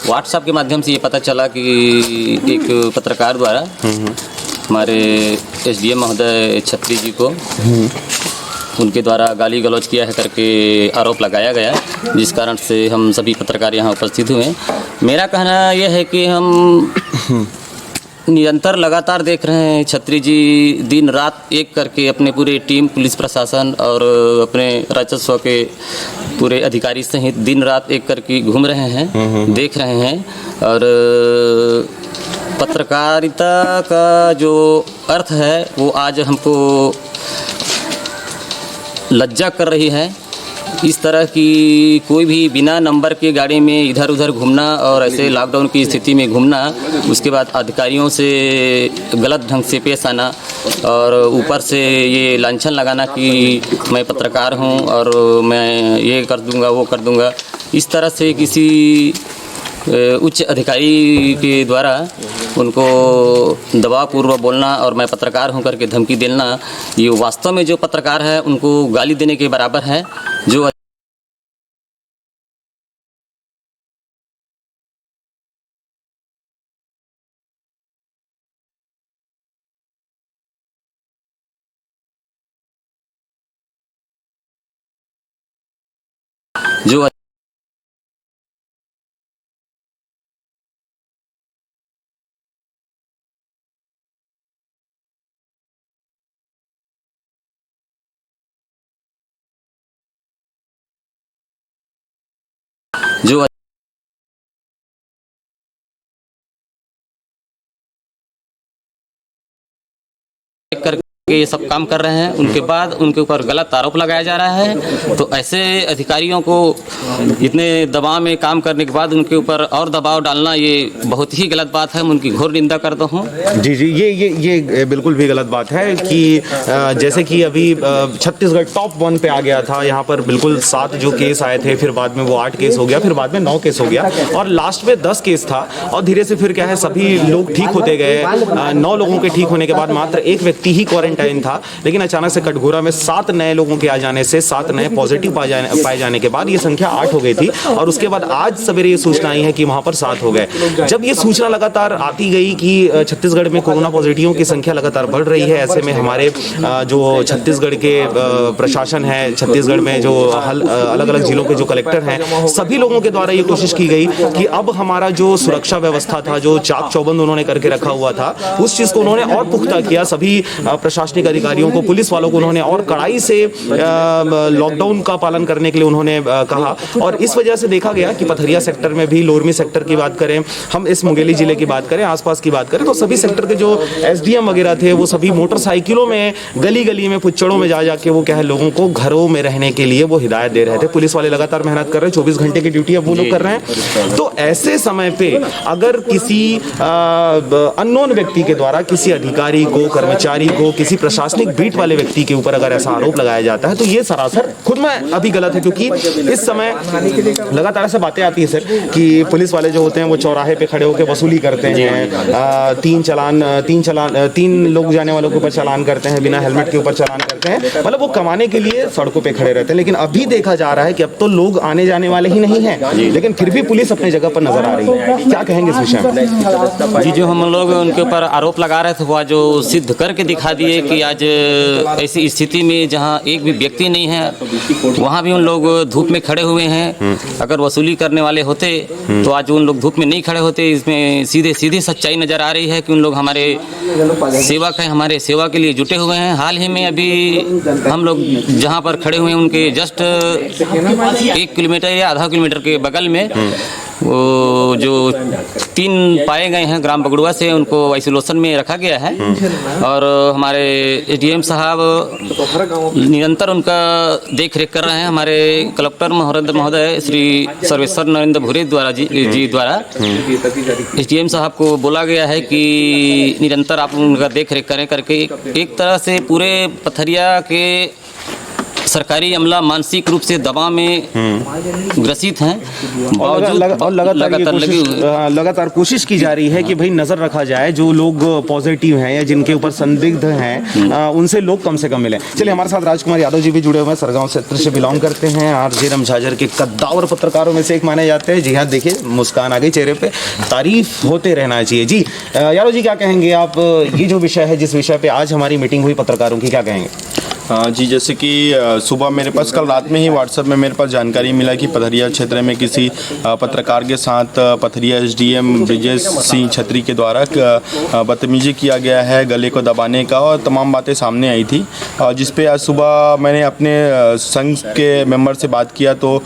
व्हाट्सएप के माध्यम से ये पता चला कि एक पत्रकार द्वारा हमारे एसडीएम महोदय छत्री जी को उनके द्वारा गाली गलौज किया है करके आरोप लगाया गया, जिस कारण से हम सभी पत्रकार यहाँ उपस्थित हुए। मेरा कहना यह है कि हम निरंतर लगातार देख रहे हैं छत्री जी दिन रात एक करके अपने पूरे टीम, पुलिस प्रशासन और अपने राजस्व के पूरे अधिकारी सहित दिन रात एक करके घूम रहे हैं, देख रहे हैं। और पत्रकारिता का जो अर्थ है वो आज हमको लज्जा कर रही है। इस तरह की कोई भी बिना नंबर के गाड़ी में इधर उधर घूमना और ऐसे लॉकडाउन की स्थिति में घूमना, उसके बाद अधिकारियों से गलत ढंग से पेश आना और ऊपर से ये लांछन लगाना कि मैं पत्रकार हूं और मैं ये कर दूंगा, वो कर दूंगा। इस तरह से किसी उच्च अधिकारी के द्वारा उनको दबावपूर्वक बोलना और मैं पत्रकार हूं करके धमकी देना, ये वास्तव में जो पत्रकार है उनको गाली देने के बराबर है। जो जो जो करके ये सब काम कर रहे हैं, उनके बाद उनके ऊपर गलत आरोप लगाया जा रहा है। तो ऐसे अधिकारियों को इतने दबाव में काम करने के बाद उनके ऊपर और दबाव डालना, ये बहुत ही गलत बात है। मैं उनकी घोर निंदा करता हूँ। जी जी, ये बिल्कुल भी गलत बात है कि जैसे कि अभी छत्तीसगढ़ टॉप 1 पे आ गया था। यहाँ पर बिल्कुल 7 जो केस आए थे, फिर बाद में वो 8 केस हो गया, फिर बाद में 9 केस हो गया और लास्ट में 10 केस था। और धीरे से फिर क्या है, सभी लोग ठीक होते गए। 9 लोगों के ठीक होने के बाद मात्र एक व्यक्ति ही क्वारंटाइन क्वारंटाइन था, लेकिन अचानक से कटघोरा में 7 नए लोगों के आ जाने से 7 नए पॉजिटिव पाए जाने के बाद ये संख्या 8 हो गई थी और उसके बाद आज सवेरे ये सूचना आई है कि वहाँ पर 7 हो गए। जब ये सूचना लगातार आती गई कि छत्तीसगढ़ में कोरोना पॉजिटिवों की संख्या लगातार बढ़ रही है, ऐसे में हमारे जो छत्तीसगढ़ के प्रशासन है, छत्तीसगढ़ में जो अलग अलग जिलों के जो कलेक्टर हैं, सभी लोगों के द्वारा ये कोशिश की गई कि अब हमारा जो सुरक्षा व्यवस्था था, जो चाक चौबंद उन्होंने करके रखा हुआ था, उस चीज़ को उन्होंने और पुख्ता किया। सभी प्रशासनिक अधिकारियों को, पुलिस वालों को उन्होंने और कड़ाई से लॉकडाउन का पालन करने के लिए उन्होंने कहा और इस वजह से देखा गया कि पथरिया सेक्टर में भी, लोरमी सेक्टर की बात करें, हम इस मुंगेली जिले की बात करें, आसपास की बात करें, तो सभी सेक्टर के जो एसडीएम वगैरह थे वो सभी मोटरसाइकिलों में गली गली में, पुच्चड़ों में जा के वो क्या है, लोगों को घरों में रहने के लिए वो हिदायत दे रहे थे। पुलिस वाले लगातार मेहनत कर रहे हैं, 24 घंटे की ड्यूटी अब वो लोग कर रहे हैं। तो ऐसे समय पे अगर किसी अननोन व्यक्ति के द्वारा किसी अधिकारी को, कर्मचारी को, किसी प्रशासनिक बीट वाले व्यक्ति के ऊपर अगर ऐसा आरोप लगाया जाता है तो ये सरासर खुद में अभी गलत है, क्योंकि इस समय लगातार ऐसे बातें आती है सर कि पुलिस वाले जो होते हैं वो चौराहे पे खड़े होकर वसूली करते हैं, 3 लोग जाने वालों के ऊपर चालान करते हैं, बिना हेलमेट के ऊपर चालान करते हैं, मतलब वो कमाने के लिए सड़कों पे खड़े रहते हैं। लेकिन अभी देखा जा रहा है कि अब तो लोग आने जाने वाले ही नहीं हैं, लेकिन फिर भी पुलिस अपनी जगह पर नजर आ रही है। क्या कहेंगे इस विषय में? जी, जो हम लोग उनके ऊपर आरोप लगा रहे थे वो जो सिद्ध करके दिखा दिए कि आज ऐसी स्थिति में जहां एक भी व्यक्ति नहीं है वहां भी उन लोग धूप में खड़े हुए हैं। अगर वसूली करने वाले होते तो आज उन लोग धूप में नहीं खड़े होते। इसमें सीधे सच्चाई नजर आ रही है कि उन लोग हमारे सेवक हैं, हमारे सेवा के लिए जुटे हुए हैं। हाल ही में अभी हम लोग जहां पर खड़े हुए हैं उनके जस्ट 1 किलोमीटर या आधा किलोमीटर के बगल में वो जो 3 पाए गए हैं ग्राम बगड़ुआ से, उनको आइसोलेशन में रखा गया है और हमारे एडीएम साहब निरंतर उनका देख रेख कर रहे हैं। हमारे कलेक्टर महोदय श्री सर्वेश्वर नरेंद्र भूरे द्वारा एडीएम साहब को बोला गया है कि निरंतर आप उनका देख रेख करें करके एक तरह से पूरे पथरिया के सरकारी अमला मानसिक रूप से दबाव में ग्रसित हैं और लगातार कोशिश की जा रही है कि भाई नजर रखा जाए, जो लोग पॉजिटिव हैं या जिनके ऊपर संदिग्ध हैं उनसे लोग कम से कम मिलें। चलिए, हमारे साथ राजकुमार यादव जी भी जुड़े हुए हैं, सरगांव क्षेत्र से बिलोंग करते हैं, आरजे रमझाझर के कद्दावर पत्रकारों में से एक माने जाते हैं। जी हाँ, देखिए मुस्कान आ गई चेहरे पे, तारीफ होते रहना चाहिए। जी यादव जी, क्या कहेंगे आप, ये जो विषय है, जिस विषय पे आज हमारी मीटिंग हुई पत्रकारों की, क्या कहेंगे? जी, जैसे कि सुबह मेरे पास कल रात में ही व्हाट्सएप में मेरे पास जानकारी मिला कि पथरिया क्षेत्र में किसी पत्रकार के साथ पथरिया एसडीएम ब्रिजेश सिंह छत्री के द्वारा बदतमीजी किया गया है, गले को दबाने का, और तमाम बातें सामने आई थी। जिस पे आज सुबह मैंने अपने संघ के मेंबर से बात किया तो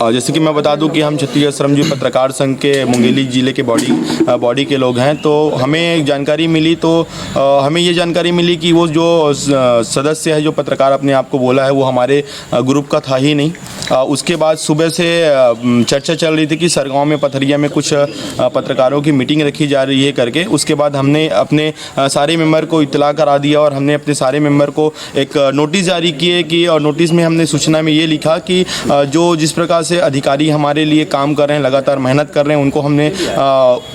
जैसे कि मैं बता दूं कि हम छत्तीसगढ़ श्रमजीवी पत्रकार संघ के मुंगेली जिले के बॉडी के लोग हैं। तो हमें जानकारी मिली हमें ये जानकारी मिली कि वो जो सदस्य है, जो पत्रकार अपने आप को बोला है, वो हमारे ग्रुप का था ही नहीं। उसके बाद सुबह से चर्चा चल रही थी कि सरगांव में पथरिया में कुछ पत्रकारों की मीटिंग रखी जा रही है करके। उसके बाद हमने अपने सारे मेंबर को इत्तला करा दिया और हमने अपने सारे मेंबर को एक नोटिस जारी किए कि, और नोटिस में हमने सूचना में ये लिखा कि जो जिस प्रकार से अधिकारी हमारे लिए काम कर रहे हैं, लगातार मेहनत कर रहे हैं, उनको हमने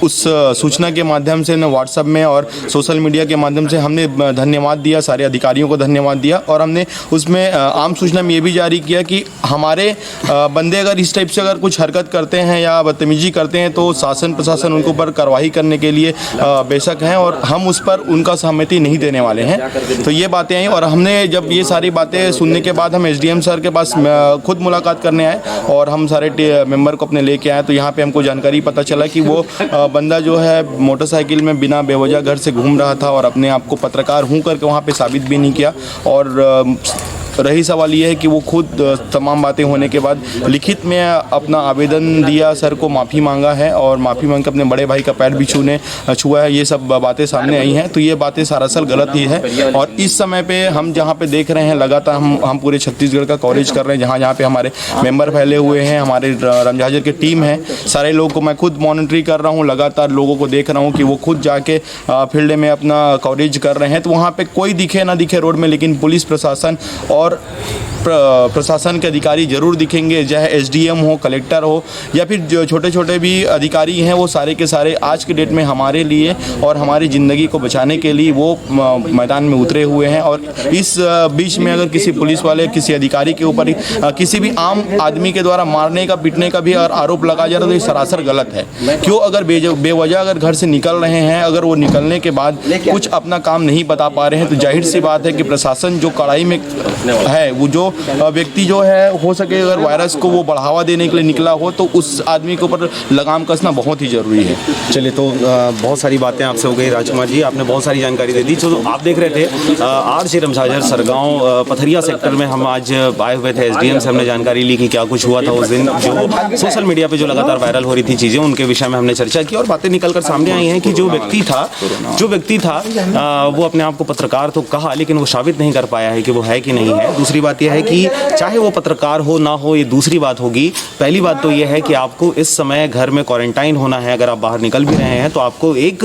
उस सूचना के माध्यम से, व्हाट्सएप में और सोशल मीडिया के माध्यम से हमने धन्यवाद दिया, सारे अधिकारियों को धन्यवाद दिया। और हमने उसमें आम सूचना में ये भी जारी किया कि हमारे बंदे अगर इस टाइप से अगर कुछ हरकत करते हैं या बदतमीजी करते हैं तो शासन प्रशासन उनके ऊपर कार्रवाई करने के लिए बेशक हैं और हम उस पर उनका सहमति नहीं देने वाले हैं। तो ये बातें आई और हमने जब ये सारी बातें सुनने के बाद हम एसडीएम सर के पास खुद मुलाकात करने आए और हम सारे मेंबर को अपने लेके आए। तो यहाँ पे हमको जानकारी पता चला कि वो बंदा जो है मोटरसाइकिल में बिना बेवजह घर से घूम रहा था और अपने आप को पत्रकार हूँ करके वहाँ पे साबित भी नहीं किया। और रही सवाल ये है कि वो खुद तमाम बातें होने के बाद लिखित में अपना आवेदन दिया, सर को माफ़ी मांगा है और माफ़ी मांग के अपने बड़े भाई का पैर भी छुआ है। ये सब बातें सामने आई हैं। तो ये बातें सरासर गलत ही है। और इस समय पे हम जहाँ पे देख रहे हैं लगातार हम पूरे छत्तीसगढ़ का कवरेज कर रहे हैं, जहाँ पे हमारे मेंबर फैले हुए हैं, हमारे रमझाझर की टीम है, सारे लोगों को मैं खुद मॉनिटरिंग कर रहा हूँ, लगातार लोगों को देख रहा हूँ कि वो खुद जाके फील्ड में अपना कवरेज कर रहे हैं। तो वहाँ पर कोई दिखे ना दिखे रोड में, लेकिन पुलिस प्रशासन और और प्रशासन के अधिकारी ज़रूर दिखेंगे, चाहे एसडीएम हो, कलेक्टर हो या फिर जो छोटे छोटे भी अधिकारी हैं, वो सारे के सारे आज के डेट में हमारे लिए और हमारी ज़िंदगी को बचाने के लिए वो मैदान में उतरे हुए हैं। और इस बीच में अगर किसी पुलिस वाले, किसी अधिकारी के ऊपर, किसी भी आम आदमी के द्वारा मारने का, पीटने का भी अगर आरोप लगा जा रहा है तो ये सरासर गलत है। क्यों? अगर बेवजह अगर घर से निकल रहे हैं, अगर वो निकलने के बाद कुछ अपना काम नहीं बता पा रहे हैं, तो जाहिर सी बात है कि प्रशासन जो कड़ाई में है, वो जो व्यक्ति जो है, हो सके अगर वायरस को वो बढ़ावा देने के लिए निकला हो तो उस आदमी के ऊपर लगाम कसना बहुत ही ज़रूरी है। चलिए, तो बहुत सारी बातें आपसे हो गई राजकुमार जी, आपने बहुत सारी जानकारी दे दी। तो आप देख रहे थे आर.सी. रमसागर सरगांव पथरिया सेक्टर में हम आज आए हुए थे। एसडीएम से हमने जानकारी ली कि क्या कुछ हुआ था उस दिन, जो सोशल मीडिया पे जो लगातार वायरल हो रही थी चीज़ें, उनके विषय में हमने चर्चा की और बातें निकल कर सामने आई हैं कि जो व्यक्ति था वो अपने आप को पत्रकार तो कहा, लेकिन वो साबित नहीं कर पाया है कि वो है कि नहीं है। दूसरी बात यह है कि चाहे वो पत्रकार हो ना हो, ये दूसरी बात होगी। पहली बात तो ये है कि आपको इस समय घर में क्वारंटाइन होना है। अगर आप बाहर निकल भी रहे हैं तो आपको एक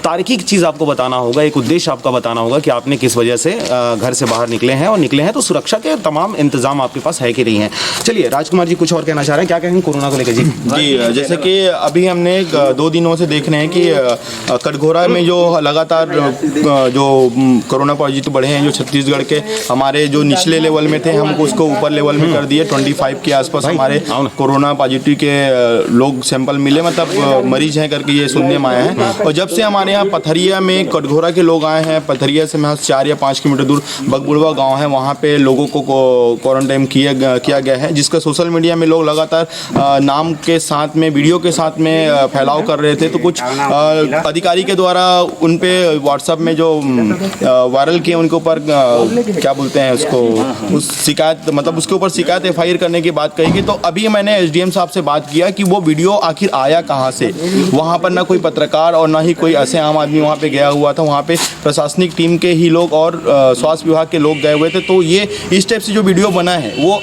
तार्किक चीज़ आपको बताना होगा, एक उद्देश्य आपका बताना होगा कि आपने किस वजह से घर से बाहर निकले हैं, और निकले हैं तो सुरक्षा के तमाम इंतजाम आपके पास है कि नहीं है। चलिए, राजकुमार जी कुछ और कहना चाह रहे हैं, क्या कहेंगे कोरोना को लेकर? जी, जैसे कि अभी हमने 2 दिनों से देख रहे हैं कि कटघोरा में जो लगातार जो कोरोना पॉजिटिव बढ़े हैं, जो छत्तीसगढ़ के हमारे जो निचले लेवल में थे, हमको उसको ऊपर लेवल में कर दिए। 25 के आसपास हमारे कोरोना पॉजिटिव के लोग सैंपल मिले, मतलब मरीज हैं करके ये सुनने में आया है। और जब से हमारे यहाँ पथरिया में कटघोरा के लोग आए हैं, पथरिया से महज 4 या 5 किलोमीटर दूर बगबुड़वा गांव है, वहाँ पे लोगों को क्वारंटाइन किया गया है, जिसका सोशल मीडिया में लोग लगातार नाम के साथ में, वीडियो के साथ में फैलाव कर रहे थे। तो कुछ अधिकारी के द्वारा उन पे व्हाट्सएप में जो वायरल किए, उनके ऊपर क्या बोलते हैं उसको, उस शिकायत, मतलब उसके ऊपर शिकायत FIR करने की बात कही गई। तो अभी मैंने SDM साहब से बात किया कि वो वीडियो आखिर आया कहाँ से। वहाँ पर ना कोई पत्रकार और ना ही कोई ऐसे आम आदमी वहाँ पे गया हुआ था, वहाँ पे प्रशासनिक टीम के ही लोग और स्वास्थ्य विभाग के लोग गए हुए थे। तो ये इस टाइप से जो वीडियो बना है वो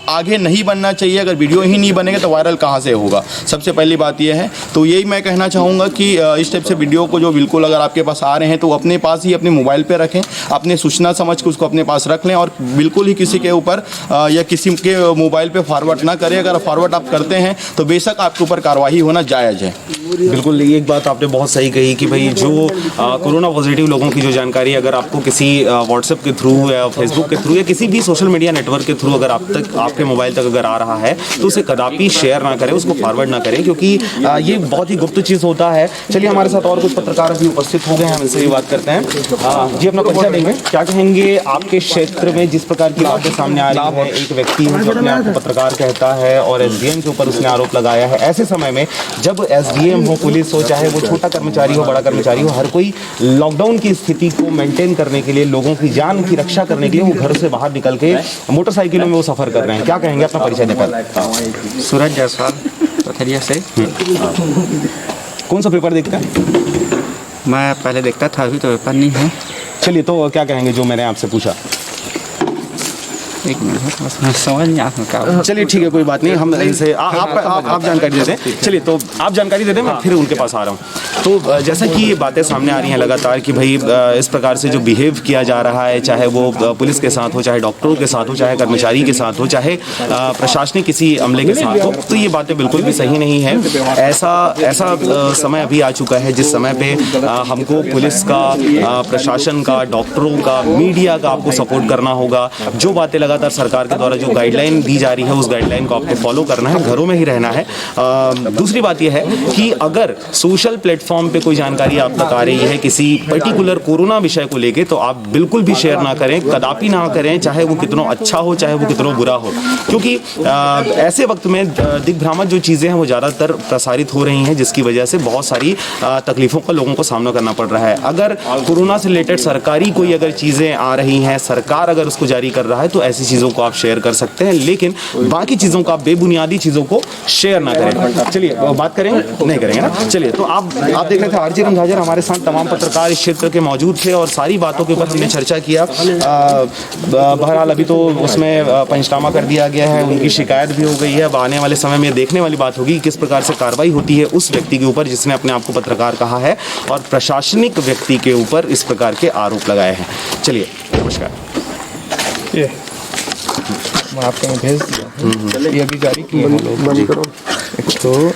आगे नहीं बनना चाहिए। अगर वीडियो ही नहीं बनेगा तो वायरल कहाँ से होगा, सबसे पहली बात ये है। तो यही मैं कहना चाहूँगा कि इस टाइप से वीडियो को जो बिल्कुल अगर आपके पास आ रहे हैं तो अपने पास ही अपने मोबाइल पर रखें, अपने सूचना समझ के उसको अपने पास रख लें और बिल्कुल ही किसी के ऊपर या किसी के मोबाइल पे फॉरवर्ड ना करें। अगर फॉरवर्ड आप करते हैं तो बेशक आपके ऊपर कार्रवाई होना जायज़ है। बिल्कुल, एक बात आपने बहुत सही कही कि भाई जो कोरोना पॉजिटिव लोगों की जो जानकारी अगर आपको किसी व्हाट्सएप के थ्रू या फेसबुक के थ्रू या किसी भी सोशल मीडिया नेटवर्क के थ्रू अगर आपके मोबाइल तक अगर आ रहा है तो उसे कदापि शेयर ना करें, उसको फॉरवर्ड ना करें, क्योंकि ये बहुत ही गुप्त चीज़ होता है। चलिए, हमारे साथ और कुछ पत्रकार अभी उपस्थित हो गए हैं, हम इनसे भी बात करते हैं। जी, अपना परिचय देंगे, क्या कहेंगे आपके क्षेत्र में जिस प्रकार की बातें सामने आ रही है, एक व्यक्ति जो अपने आप को पत्रकार कहता है और एसडीएम के ऊपर उसने आरोप लगाया है। ऐसे समय में जब एसडीएम हो, पुलिस हो, चाहे वो छोटा कर्मचारी हो, बड़ा कर्मचारी हो, हर कोई लॉकडाउन की स्थिति को मेंटेन करने के लिए, लोगों की जान की रक्षा करने के लिए वो घर से बाहर निकल के मोटरसाइकिलों में वो सफ़र कर रहे हैं। क्या कहेंगे, अपना परिचय देकर? सूरज जायसवाल, पथरिया से। कौन सा पेपर देखता है? मैं पहले देखता था, अभी तो पेपर नहीं है। चलिए, तो क्या कहेंगे जो मैंने आपसे पूछा? एक मिनट, समझ नहीं आता। चलिए, ठीक है, कोई बात नहीं, हम इनसे आप जानकारी दे दें। चलिए, तो आप जानकारी दे दें, मैं फिर उनके पास आ रहा हूँ। तो जैसा कि ये बातें सामने आ रही हैं लगातार कि भाई इस प्रकार से जो बिहेव किया जा रहा है, चाहे वो पुलिस के साथ हो, चाहे डॉक्टरों के साथ हो, चाहे कर्मचारी के साथ हो, चाहे प्रशासनिक किसी अमले के साथ हो, तो ये बातें बिल्कुल भी सही नहीं है। ऐसा समय अभी आ चुका है जिस समय पे हमको पुलिस का, प्रशासन का, डॉक्टरों का, मीडिया का आपको सपोर्ट करना होगा। जो बातें लगातार सरकार के द्वारा जो गाइडलाइन दी जा रही है, उस गाइडलाइन को आपको फॉलो करना है, घरों में ही रहना है। दूसरी बात यह है कि अगर सोशल प्लेटफॉर्म पे कोई जानकारी आप तक आ रही है किसी पर्टिकुलर कोरोना विषय को लेके, तो आप बिल्कुल भी शेयर ना करें, कदापि ना करें, चाहे वो कितना अच्छा हो, चाहे वो कितना बुरा हो, क्योंकि ऐसे वक्त में दिग्भ्रामक जो चीज़ें हैं वो ज़्यादातर प्रसारित हो रही हैं, जिसकी वजह से बहुत सारी तकलीफ़ों का लोगों को सामना करना पड़ रहा है। अगर कोरोना से रिलेटेड सरकारी कोई अगर चीज़ें आ रही हैं, सरकार अगर उसको जारी कर रहा है, तो ऐसी चीज़ों को आप शेयर कर सकते हैं, लेकिन बाकी चीज़ों का, बेबुनियादी चीज़ों को शेयर ना करें। चलिए, बात करेंगे, नहीं करेंगे ना? चलिए, तो आप देख रहे थे आर.सी. रमसागर, हमारे साथ तमाम पत्रकार इस क्षेत्र के मौजूद थे और सारी बातों के ऊपर हमने चर्चा किया। बहरहाल अभी तो उसमें पंचनामा कर दिया गया है, उनकी शिकायत भी हो गई है। अब आने वाले समय में देखने वाली बात होगी किस प्रकार से कार्रवाई होती है उस व्यक्ति के ऊपर जिसने अपने आप को पत्रकार कहा है और प्रशासनिक व्यक्ति के ऊपर इस प्रकार के आरोप लगाए हैं। चलिए, नमस्कार। ये मैं आपको मैं भेज दिया ये अभी जारी किए हैं लोग। बंद करो तो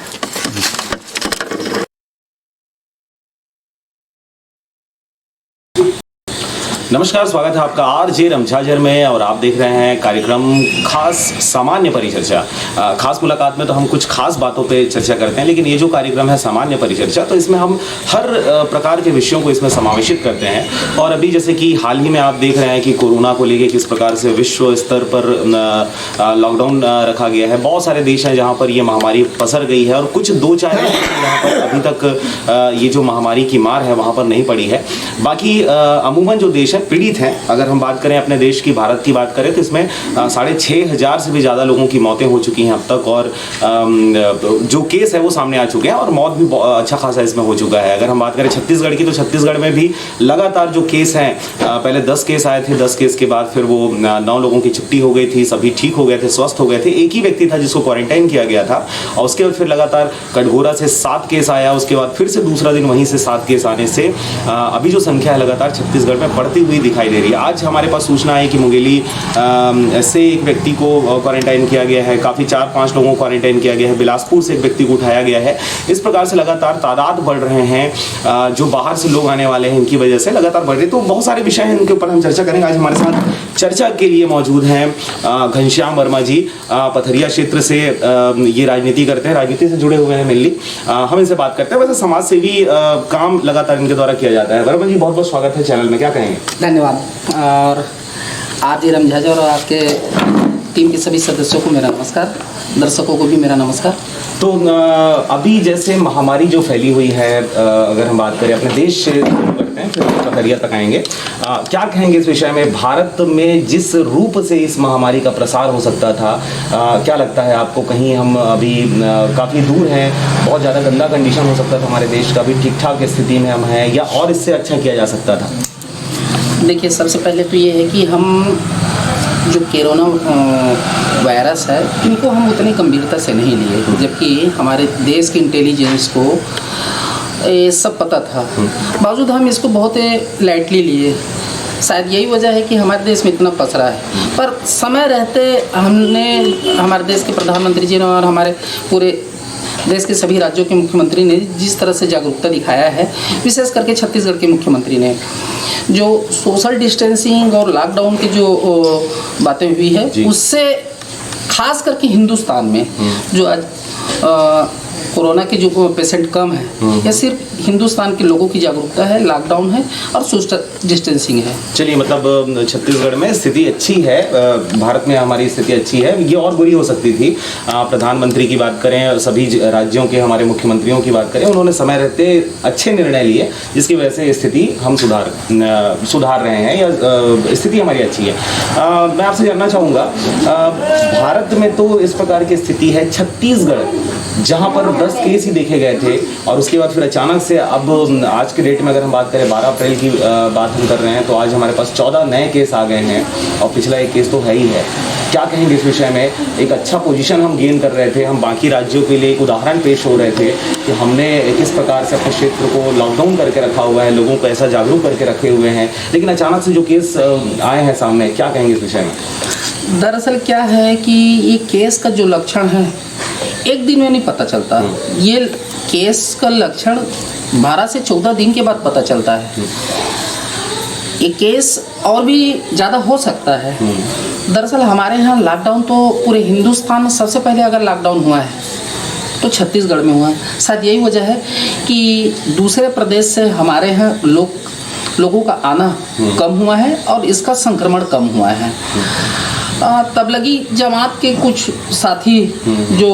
नमस्कार, स्वागत है आपका आरजे रमझाझर में और आप देख रहे हैं कार्यक्रम खास सामान्य परिचर्चा। खास मुलाकात में तो हम कुछ खास बातों पे चर्चा करते हैं, लेकिन ये जो कार्यक्रम है सामान्य परिचर्चा, तो इसमें हम हर प्रकार के विषयों को इसमें समावेशित करते हैं। और अभी जैसे कि हाल ही में आप देख रहे हैं कि कोरोना को लेकर किस प्रकार से विश्व स्तर पर लॉकडाउन रखा गया है। बहुत सारे देश हैं जहाँ पर ये महामारी पसर गई है और कुछ दो चार देश हैं जहाँ पर अभी तक ये जो महामारी की मार है वहाँ पर नहीं पड़ी है। बाकी अमूमन जो देश पीड़ित हैं, अगर हम बात करें अपने देश की, भारत की बात करें, तो इसमें 6,500 से भी ज़्यादा लोगों की मौतें हो चुकी हैं अब तक। और जो केस है वो सामने आ चुके हैं और मौत भी अच्छा खासा इसमें हो चुका है। अगर हम बात करें छत्तीसगढ़ की, तो छत्तीसगढ़ में भी लगातार जो केस हैं, पहले 10 केस आए थे, 10 केस के बाद फिर वो 9 लोगों की छुट्टी हो गई थी, सभी ठीक हो गए थे, स्वस्थ हो गए थे। एक ही व्यक्ति था जिसको क्वारंटाइन किया गया था और उसके बाद फिर लगातार कटघोरा से 7 केस आया, उसके बाद फिर से दूसरा दिन वहीं से 7 केस आने से अभी जो संख्या है लगातार छत्तीसगढ़ में बढ़ती हुई दिखाई दे रही है। आज हमारे पास सूचना है कि मुंगेली से एक व्यक्ति को क्वारंटाइन किया गया है, काफ़ी 4-5 लोगों को क्वारंटाइन किया गया है, बिलासपुर से एक व्यक्ति को उठाया गया है। इस प्रकार से लगातार तादाद बढ़ रहे हैं, जो बाहर से लोग आने वाले हैं इनकी वजह से लगातार बढ़ रही। तो बहुत सारे विषय हैं, इनके ऊपर हम चर्चा करेंगे। आज हमारे साथ चर्चा के लिए मौजूद हैं घनश्याम वर्मा जी, पथरिया क्षेत्र से ये राजनीति करते हैं, राजनीति से जुड़े हुए हैं मेनली। हम इनसे बात करते हैं। वैसे समाज सेवी काम लगातार इनके द्वारा किया जाता है। वर्मा जी, बहुत बहुत स्वागत है चैनल में, क्या कहेंगे? धन्यवाद। और आरजे रमझाझर और आपके टीम के सभी सदस्यों को मेरा नमस्कार, दर्शकों को भी मेरा नमस्कार। तो अभी जैसे महामारी जो फैली हुई है, अगर हम बात करें अपने देश से करते हैं, फिर पथरिया तक आएंगे, क्या कहेंगे इस विषय में? भारत में जिस रूप से इस महामारी का प्रसार हो सकता था, क्या लगता है आपको? कहीं हम अभी काफ़ी दूर हैं, बहुत ज़्यादा गंदा कंडीशन हो सकता था हमारे देश का, अभी ठीक ठाक स्थिति में हम हैं, या और इससे अच्छा किया जा सकता था? देखिए, सबसे पहले तो ये है कि हम जो कोरोना वायरस है इनको हम उतनी गंभीरता से नहीं लिए, जबकि हमारे देश के इंटेलिजेंस को ये सब पता था, बावजूद हम इसको बहुत लाइटली लिए। शायद यही वजह है कि हमारे देश में इतना पसरा है। पर समय रहते हमने, हमारे देश के प्रधानमंत्री जी ने और हमारे पूरे देश के सभी राज्यों के मुख्यमंत्री ने जिस तरह से जागरूकता दिखाया है, विशेष करके छत्तीसगढ़ के मुख्यमंत्री ने जो सोशल डिस्टेंसिंग और लॉकडाउन की जो बातें हुई है, उससे खास करके हिंदुस्तान में जो आज कोरोना के जो पेशेंट कम है, यह सिर्फ हिंदुस्तान के लोगों की जागरूकता है, लॉकडाउन है और सोशल डिस्टेंसिंग है। चलिए, मतलब छत्तीसगढ़ में स्थिति अच्छी है, भारत में हमारी स्थिति अच्छी है, ये और बुरी हो सकती थी। प्रधानमंत्री की बात करें, सभी राज्यों के हमारे मुख्यमंत्रियों की बात करें, उन्होंने समय रहते अच्छे निर्णय लिए, जिसकी वजह से स्थिति हम सुधार रहे हैं, या स्थिति हमारी अच्छी है। मैं आपसे जानना चाहूँगा, भारत में तो इस प्रकार की स्थिति है, छत्तीसगढ़ जहाँ पर 10 केस ही देखे गए थे और उसके बाद फिर अचानक से अब आज के डेट में अगर हम बात करें, 12 अप्रैल की बात हम कर रहे हैं, तो आज हमारे पास 14 नए केस आ गए हैं और पिछला एक केस तो है ही है। क्या कहेंगे इस विषय में? एक अच्छा पोजीशन हम गेन कर रहे थे, हम बाकी राज्यों के लिए एक उदाहरण पेश हो रहे थे कि हमने किस प्रकार से अपने क्षेत्र को लॉकडाउन करके रखा हुआ है, लोगों को ऐसा जागरूक करके रखे हुए हैं, लेकिन अचानक से जो केस आए हैं सामने, क्या कहेंगे इस विषय में? दरअसल क्या है कि ये केस का जो लक्षण है एक दिन में नहीं पता चलता। ये केस का लक्षण 12 से 14 दिन के बाद पता चलता है। ये केस और भी ज़्यादा हो सकता है। दरअसल हमारे यहाँ लॉकडाउन तो पूरे हिंदुस्तान में सबसे पहले अगर लॉकडाउन हुआ है तो छत्तीसगढ़ में हुआ है। शायद यही वजह है कि दूसरे प्रदेश से हमारे यहाँ लोगों का आना कम हुआ है और इसका संक्रमण कम हुआ है। तबलगी जमात के कुछ साथी जो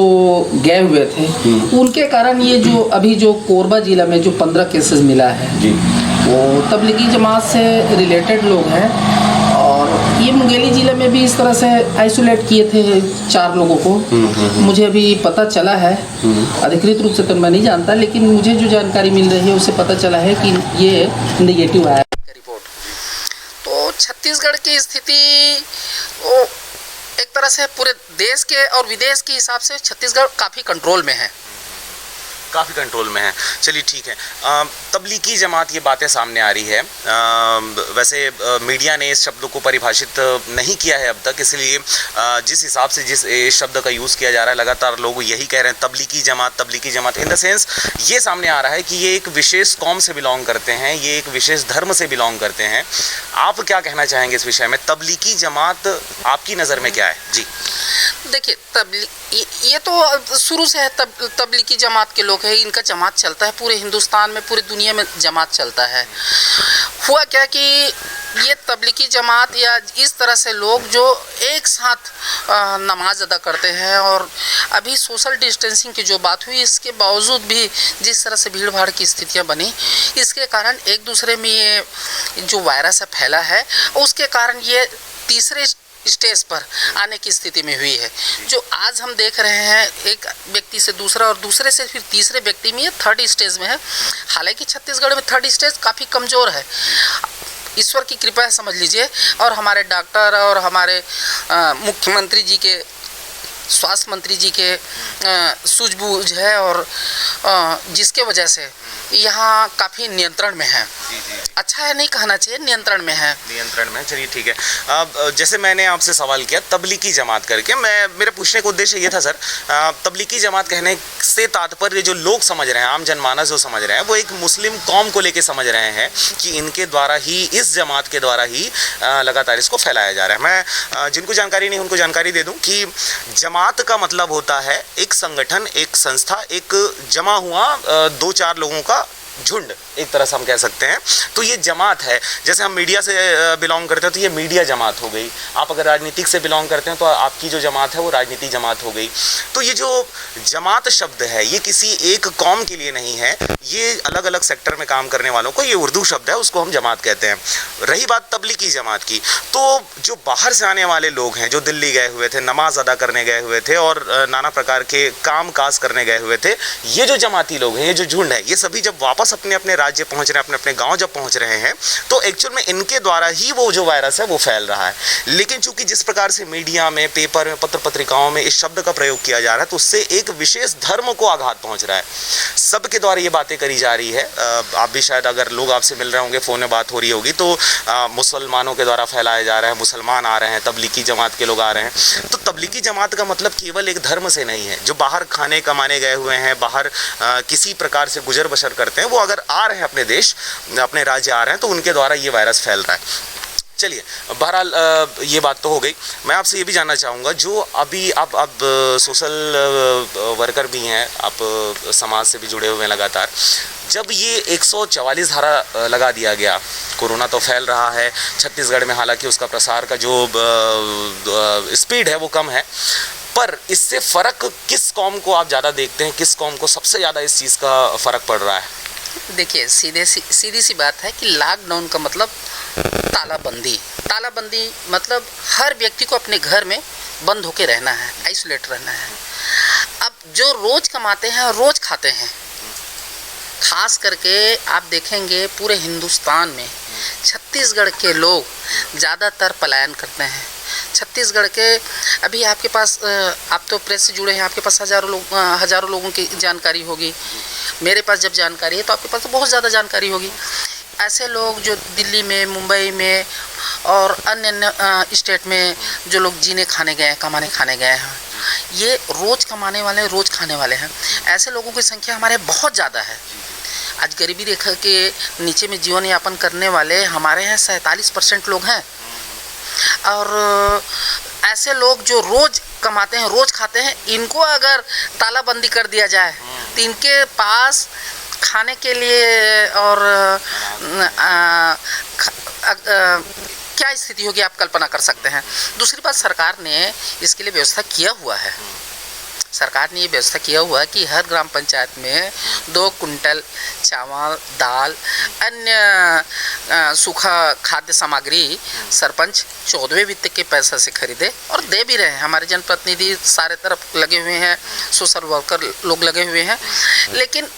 गए हुए थे, उनके कारण ये जो अभी जो कोरबा जिला में जो 15 केसेस मिला है, वो तबलगी जमात से रिलेटेड लोग हैं। और ये मुंगेली जिले में भी इस तरह से आइसोलेट किए थे 4 लोगों को। मुझे अभी पता चला है, अधिकृत रूप से तो मैं नहीं जानता, लेकिन मुझे जो जानकारी मिल रही है उससे पता चला है कि ये नेगेटिव आया रिपोर्ट। तो छत्तीसगढ़ की स्थिति वो एक तरह से पूरे देश के और विदेश के हिसाब से छत्तीसगढ़ काफ़ी कंट्रोल में है। काफ़ी कंट्रोल में है। चलिए ठीक है। तबलीगी जमात, ये बातें सामने आ रही है। वैसे मीडिया ने इस शब्द को परिभाषित नहीं किया है अब तक, इसलिए जिस हिसाब से जिस इस शब्द का यूज़ किया जा रहा है, लगातार लोग यही कह रहे हैं Tablighi Jamaat in the sense ये सामने आ रहा है कि ये एक विशेष कौम से बिलोंग करते हैं, ये एक विशेष धर्म से बिलोंग करते हैं। आप क्या कहना चाहेंगे इस विषय में? तबलीगी जमात आपकी नज़र में क्या है? जी देखिए, ये तो शुरू से है तबलीगी जमात के लोग हैं, इनका जमात चलता है पूरे हिंदुस्तान में, पूरी दुनिया में जमात चलता है। हुआ क्या कि ये तबलीगी जमात या इस तरह से लोग जो एक साथ नमाज अदा करते हैं, और अभी सोशल डिस्टेंसिंग की जो बात हुई, इसके बावजूद भी जिस तरह से भीड़ भाड़ की स्थितियां बनी, इसके कारण एक दूसरे में ये जो वायरस है फैला है, उसके कारण ये तीसरे स्टेज पर आने की स्थिति में हुई है। जो आज हम देख रहे हैं, एक व्यक्ति से दूसरा और दूसरे से फिर तीसरे व्यक्ति में, ये थर्ड स्टेज में है। हालांकि छत्तीसगढ़ में थर्ड स्टेज काफ़ी कमज़ोर है, ईश्वर की कृपा है समझ लीजिए, और हमारे डॉक्टर और हमारे मुख्यमंत्री जी के, स्वास्थ्य मंत्री जी के सूझबूझ है, और जिसके वजह से यहाँ काफ़ी नियंत्रण में है। अच्छा है, नहीं कहना चाहिए, नियंत्रण में है। नियंत्रण में, चलिए ठीक है। अब जैसे मैंने आपसे सवाल किया तबलीगी जमात करके, मेरे पूछने का उद्देश्य ये था सर, तबलीगी जमात कहने से तात्पर्य जो लोग समझ रहे हैं, आम जनमानस जो समझ रहे हैं, वो एक मुस्लिम कौम को लेके समझ रहे हैं कि इनके द्वारा ही, इस जमात के द्वारा ही लगातार इसको फैलाया जा रहा है। मैं जिनको जानकारी नहीं उनको जानकारी दे दूँ कि जमात का मतलब होता है एक संगठन, एक संस्था, एक जमा हुआ 2-4 लोगों का झुंड, एक तरह से हम कह सकते हैं। तो ये जमात है। जैसे हम मीडिया से बिलोंग करते हैं तो ये मीडिया जमात हो गई, आप अगर राजनीतिक से बिलोंग करते हैं तो आपकी जो जमात है वो राजनीतिक जमात हो गई। तो ये जो जमात शब्द है ये किसी एक कौम के लिए नहीं है, ये अलग अलग सेक्टर में काम करने वालों को, ये उर्दू शब्द है, उसको हम जमात कहते हैं। रही बात तबलीगी जमात की, तो जो बाहर से आने वाले लोग हैं, जो दिल्ली गए हुए थे, नमाज अदा करने गए हुए थे और नाना प्रकार के काम काज करने गए हुए थे, ये जो जमाती लोग हैं, ये जो झुंड है, ये सभी जब वापस अपने अपने राज्य पहुंच रहे हैं, अपने अपने गांव जब पहुंच रहे हैं, तो एक्चुअल में इनके द्वारा ही वो जो वायरस है वो फैल रहा है। लेकिन चूंकि जिस प्रकार से मीडिया में, पेपर में, पत्र पत्रिकाओं में इस शब्द का प्रयोग किया जा रहा है, तो उससे एक विशेष धर्म को आघात पहुंच रहा है। सबके द्वारा ये बातें करी जा रही है। आप भी शायद, अगर लोग आपसे मिल रहे होंगे, फ़ोन में बात हो रही होगी, तो मुसलमानों के द्वारा फैलाया जा रहा है, मुसलमान आ रहे हैं, तबलीगी जमात के लोग आ रहे हैं। तो तबलीगी जमात का मतलब केवल एक धर्म से नहीं है। जो बाहर खाने कमाने गए हुए हैं, बाहर किसी प्रकार से गुजर बसर करते हैं, वो अगर आ रहे हैं अपने देश, अपने राज्य आ रहे हैं, तो उनके द्वारा ये वायरस फैल रहा है। चलिए, बहरहाल ये बात तो हो गई। मैं आपसे ये भी जानना चाहूँगा, जो अभी आप सोशल वर्कर भी हैं, आप समाज से भी जुड़े हुए हैं लगातार, जब ये 144 धारा लगा दिया गया, कोरोना तो फैल रहा है छत्तीसगढ़ में, हालांकि उसका प्रसार का जो स्पीड है वो कम है, पर इससे फ़र्क किस कौम को आप ज़्यादा देखते हैं, किस कौम को सबसे ज़्यादा इस चीज़ का फ़र्क पड़ रहा है? देखिए, सीधी सी बात है कि लॉकडाउन का मतलब तालाबंदी। तालाबंदी मतलब हर व्यक्ति को अपने घर में बंद होके रहना है, आइसोलेट रहना है। अब जो रोज़ कमाते हैं रोज़ खाते हैं, खास करके आप देखेंगे पूरे हिंदुस्तान में छत्तीसगढ़ के लोग ज़्यादातर पलायन करते हैं। छत्तीसगढ़ के अभी आपके पास, आप तो प्रेस से जुड़े हैं, आपके पास हज़ारों लोगों की जानकारी होगी। मेरे पास जब जानकारी है तो आपके पास तो बहुत ज़्यादा जानकारी होगी। ऐसे लोग जो दिल्ली में, मुंबई में और अन्य स्टेट में जो लोग जीने खाने गए हैं, कमाने खाने गए हैं, ये रोज़ कमाने वाले, रोज़ खाने वाले हैं। ऐसे लोगों की संख्या हमारे बहुत ज़्यादा है। आज गरीबी रेखा के नीचे में जीवन यापन करने वाले हमारे यहाँ 47% लोग हैं। और ऐसे लोग जो रोज़ कमाते हैं, रोज़ खाते हैं, इनको अगर तालाबंदी कर दिया जाए तो इनके पास खाने के लिए और क्या स्थिति होगी आप कल्पना कर सकते हैं। दूसरी बात, सरकार ने इसके लिए व्यवस्था किया हुआ है। सरकार ने ये व्यवस्था किया हुआ है कि हर ग्राम पंचायत में 2 कुंटल चावल, दाल, अन्य सूखा खाद्य सामग्री सरपंच 14वें वित्त के पैसा से खरीदे और दे भी रहे हैं। हमारे जनप्रतिनिधि सारे तरफ लगे हुए हैं, सोशल वर्कर लोग लगे हुए हैं। लेकिन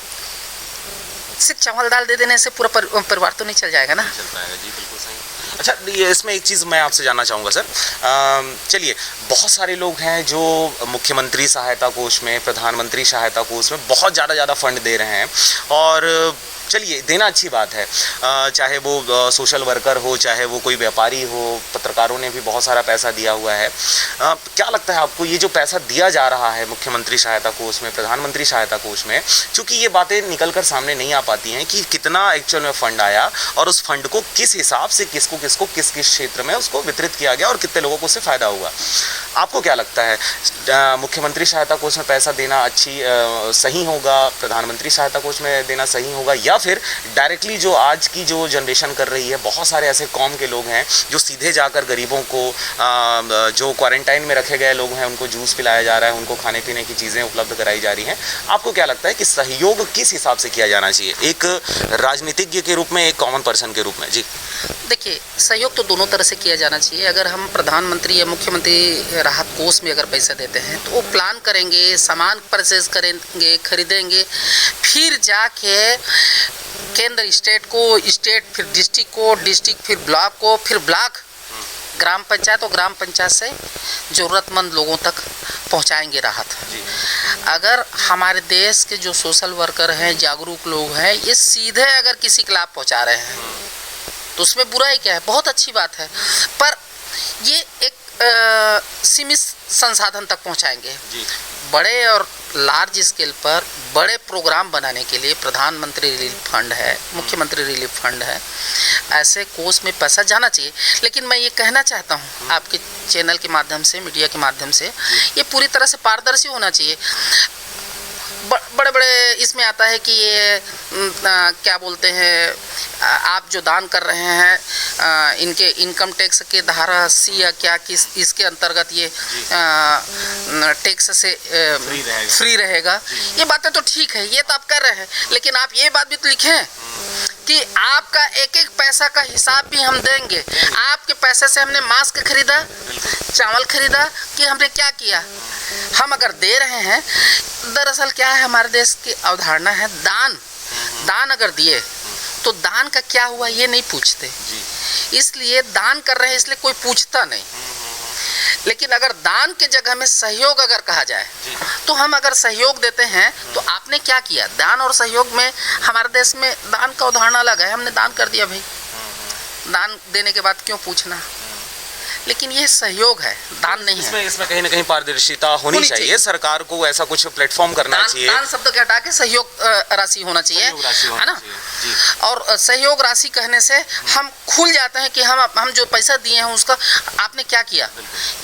सिर्फ चावल दाल दे देने से पूरा परिवार तो नहीं चल जाएगा ना। चल पाएगा जी, बिल्कुल सही। अच्छा, ये इसमें एक चीज़ मैं आपसे जानना चाहूँगा सर। चलिए, बहुत सारे लोग हैं जो मुख्यमंत्री सहायता कोष में, प्रधानमंत्री सहायता कोष में बहुत ज़्यादा फंड दे रहे हैं, और चलिए देना अच्छी बात है, चाहे वो सोशल वर्कर हो, चाहे वो कोई व्यापारी हो, पत्रकारों ने भी बहुत सारा पैसा दिया हुआ है। क्या लगता है आपको, ये जो पैसा दिया जा रहा है मुख्यमंत्री सहायता कोष में, प्रधानमंत्री सहायता कोष में, चूँकि ये बातें निकल कर सामने नहीं आ पाती हैं कि कितना एक्चुअल में फ़ंड आया और उस फंड को किस हिसाब से किसको किस क्षेत्र में उसको वितरित किया गया और कितने लोगों को उससे फ़ायदा हुआ, आपको क्या लगता है? मुख्यमंत्री सहायता कोष में पैसा देना सही होगा, प्रधानमंत्री सहायता कोष में देना सही होगा, या फिर डायरेक्टली जो आज की जो जनरेशन कर रही है, बहुत सारे ऐसे कौम के लोग हैं जो सीधे जाकर गरीबों को, जो क्वारंटाइन में रखे गए लोग हैं, उनको जूस पिलाया जा रहा है, उनको खाने पीने की चीज़ें उपलब्ध कराई जा रही हैं, आपको क्या लगता है कि सहयोग किस हिसाब से किया जाना चाहिए, एक राजनीतिज्ञ के रूप में, एक कॉमन पर्सन के रूप में? जी देखिए, सहयोग तो दोनों तरह से किया जाना चाहिए। अगर हम प्रधानमंत्री या मुख्यमंत्री राहत कोष में अगर पैसा देते हैं तो वो प्लान करेंगे, सामान परचेज करेंगे, खरीदेंगे, फिर जाके केंद्र स्टेट को, स्टेट फिर डिस्ट्रिक्ट को, डिस्ट्रिक्ट फिर ब्लॉक को, फिर ब्लॉक ग्राम पंचायत और ग्राम पंचायत से ज़रूरतमंद लोगों तक पहुंचाएंगे राहत। अगर हमारे देश के जो सोशल वर्कर हैं, जागरूक लोग हैं, ये सीधे अगर किसी के लाभ पहुंचा रहे हैं तो उसमें बुराई क्या है? बहुत अच्छी बात है, पर ये एक सीमित संसाधन तक पहुंचाएंगे। बड़े और लार्ज स्केल पर बड़े प्रोग्राम बनाने के लिए प्रधानमंत्री रिलीफ फंड है, मुख्यमंत्री रिलीफ फंड है, ऐसे कोष में पैसा जाना चाहिए। लेकिन मैं ये कहना चाहता हूँ आपके चैनल के माध्यम से, मीडिया के माध्यम से, ये पूरी तरह से पारदर्शी होना चाहिए। बड़े बड़े इसमें आता है कि ये क्या बोलते हैं, आप जो दान कर रहे हैं इनके इनकम टैक्स के धारा 80 या क्या किस इसके अंतर्गत ये टैक्स से फ्री रहेगा। ये बातें तो ठीक है, ये तो आप कर रहे हैं, लेकिन आप ये बात भी तो लिखें कि आपका एक एक पैसा का हिसाब भी हम देंगे। आपके पैसे से हमने मास्क खरीदा, चावल खरीदा, कि हमने क्या किया? हम अगर दे रहे हैं, दरअसल क्या है, हमारे देश की अवधारणा है दान अगर दिए तो दान का क्या हुआ ये नहीं पूछते, इसलिए दान कर रहे हैं इसलिए कोई पूछता नहीं। लेकिन अगर दान के जगह में सहयोग अगर कहा जाए तो हम अगर सहयोग देते हैं तो आपने क्या किया? दान और सहयोग में हमारे देश में दान का उदाहरण अलग है, हमने दान कर दिया भाई, दान देने के बाद क्यों पूछना? लेकिन ये सहयोग है, दान नहीं है। इसमें कहीं ना कहीं पारदर्शिता होनी चाहिए, सरकार को ऐसा कुछ प्लेटफॉर्म करना चाहिए। दान शब्द के हटा के सहयोग राशि होना चाहिए, है ना? और सहयोग राशि कहने से हम खुल जाते हैं कि हम जो पैसा दिए हैं उसका आपने क्या किया,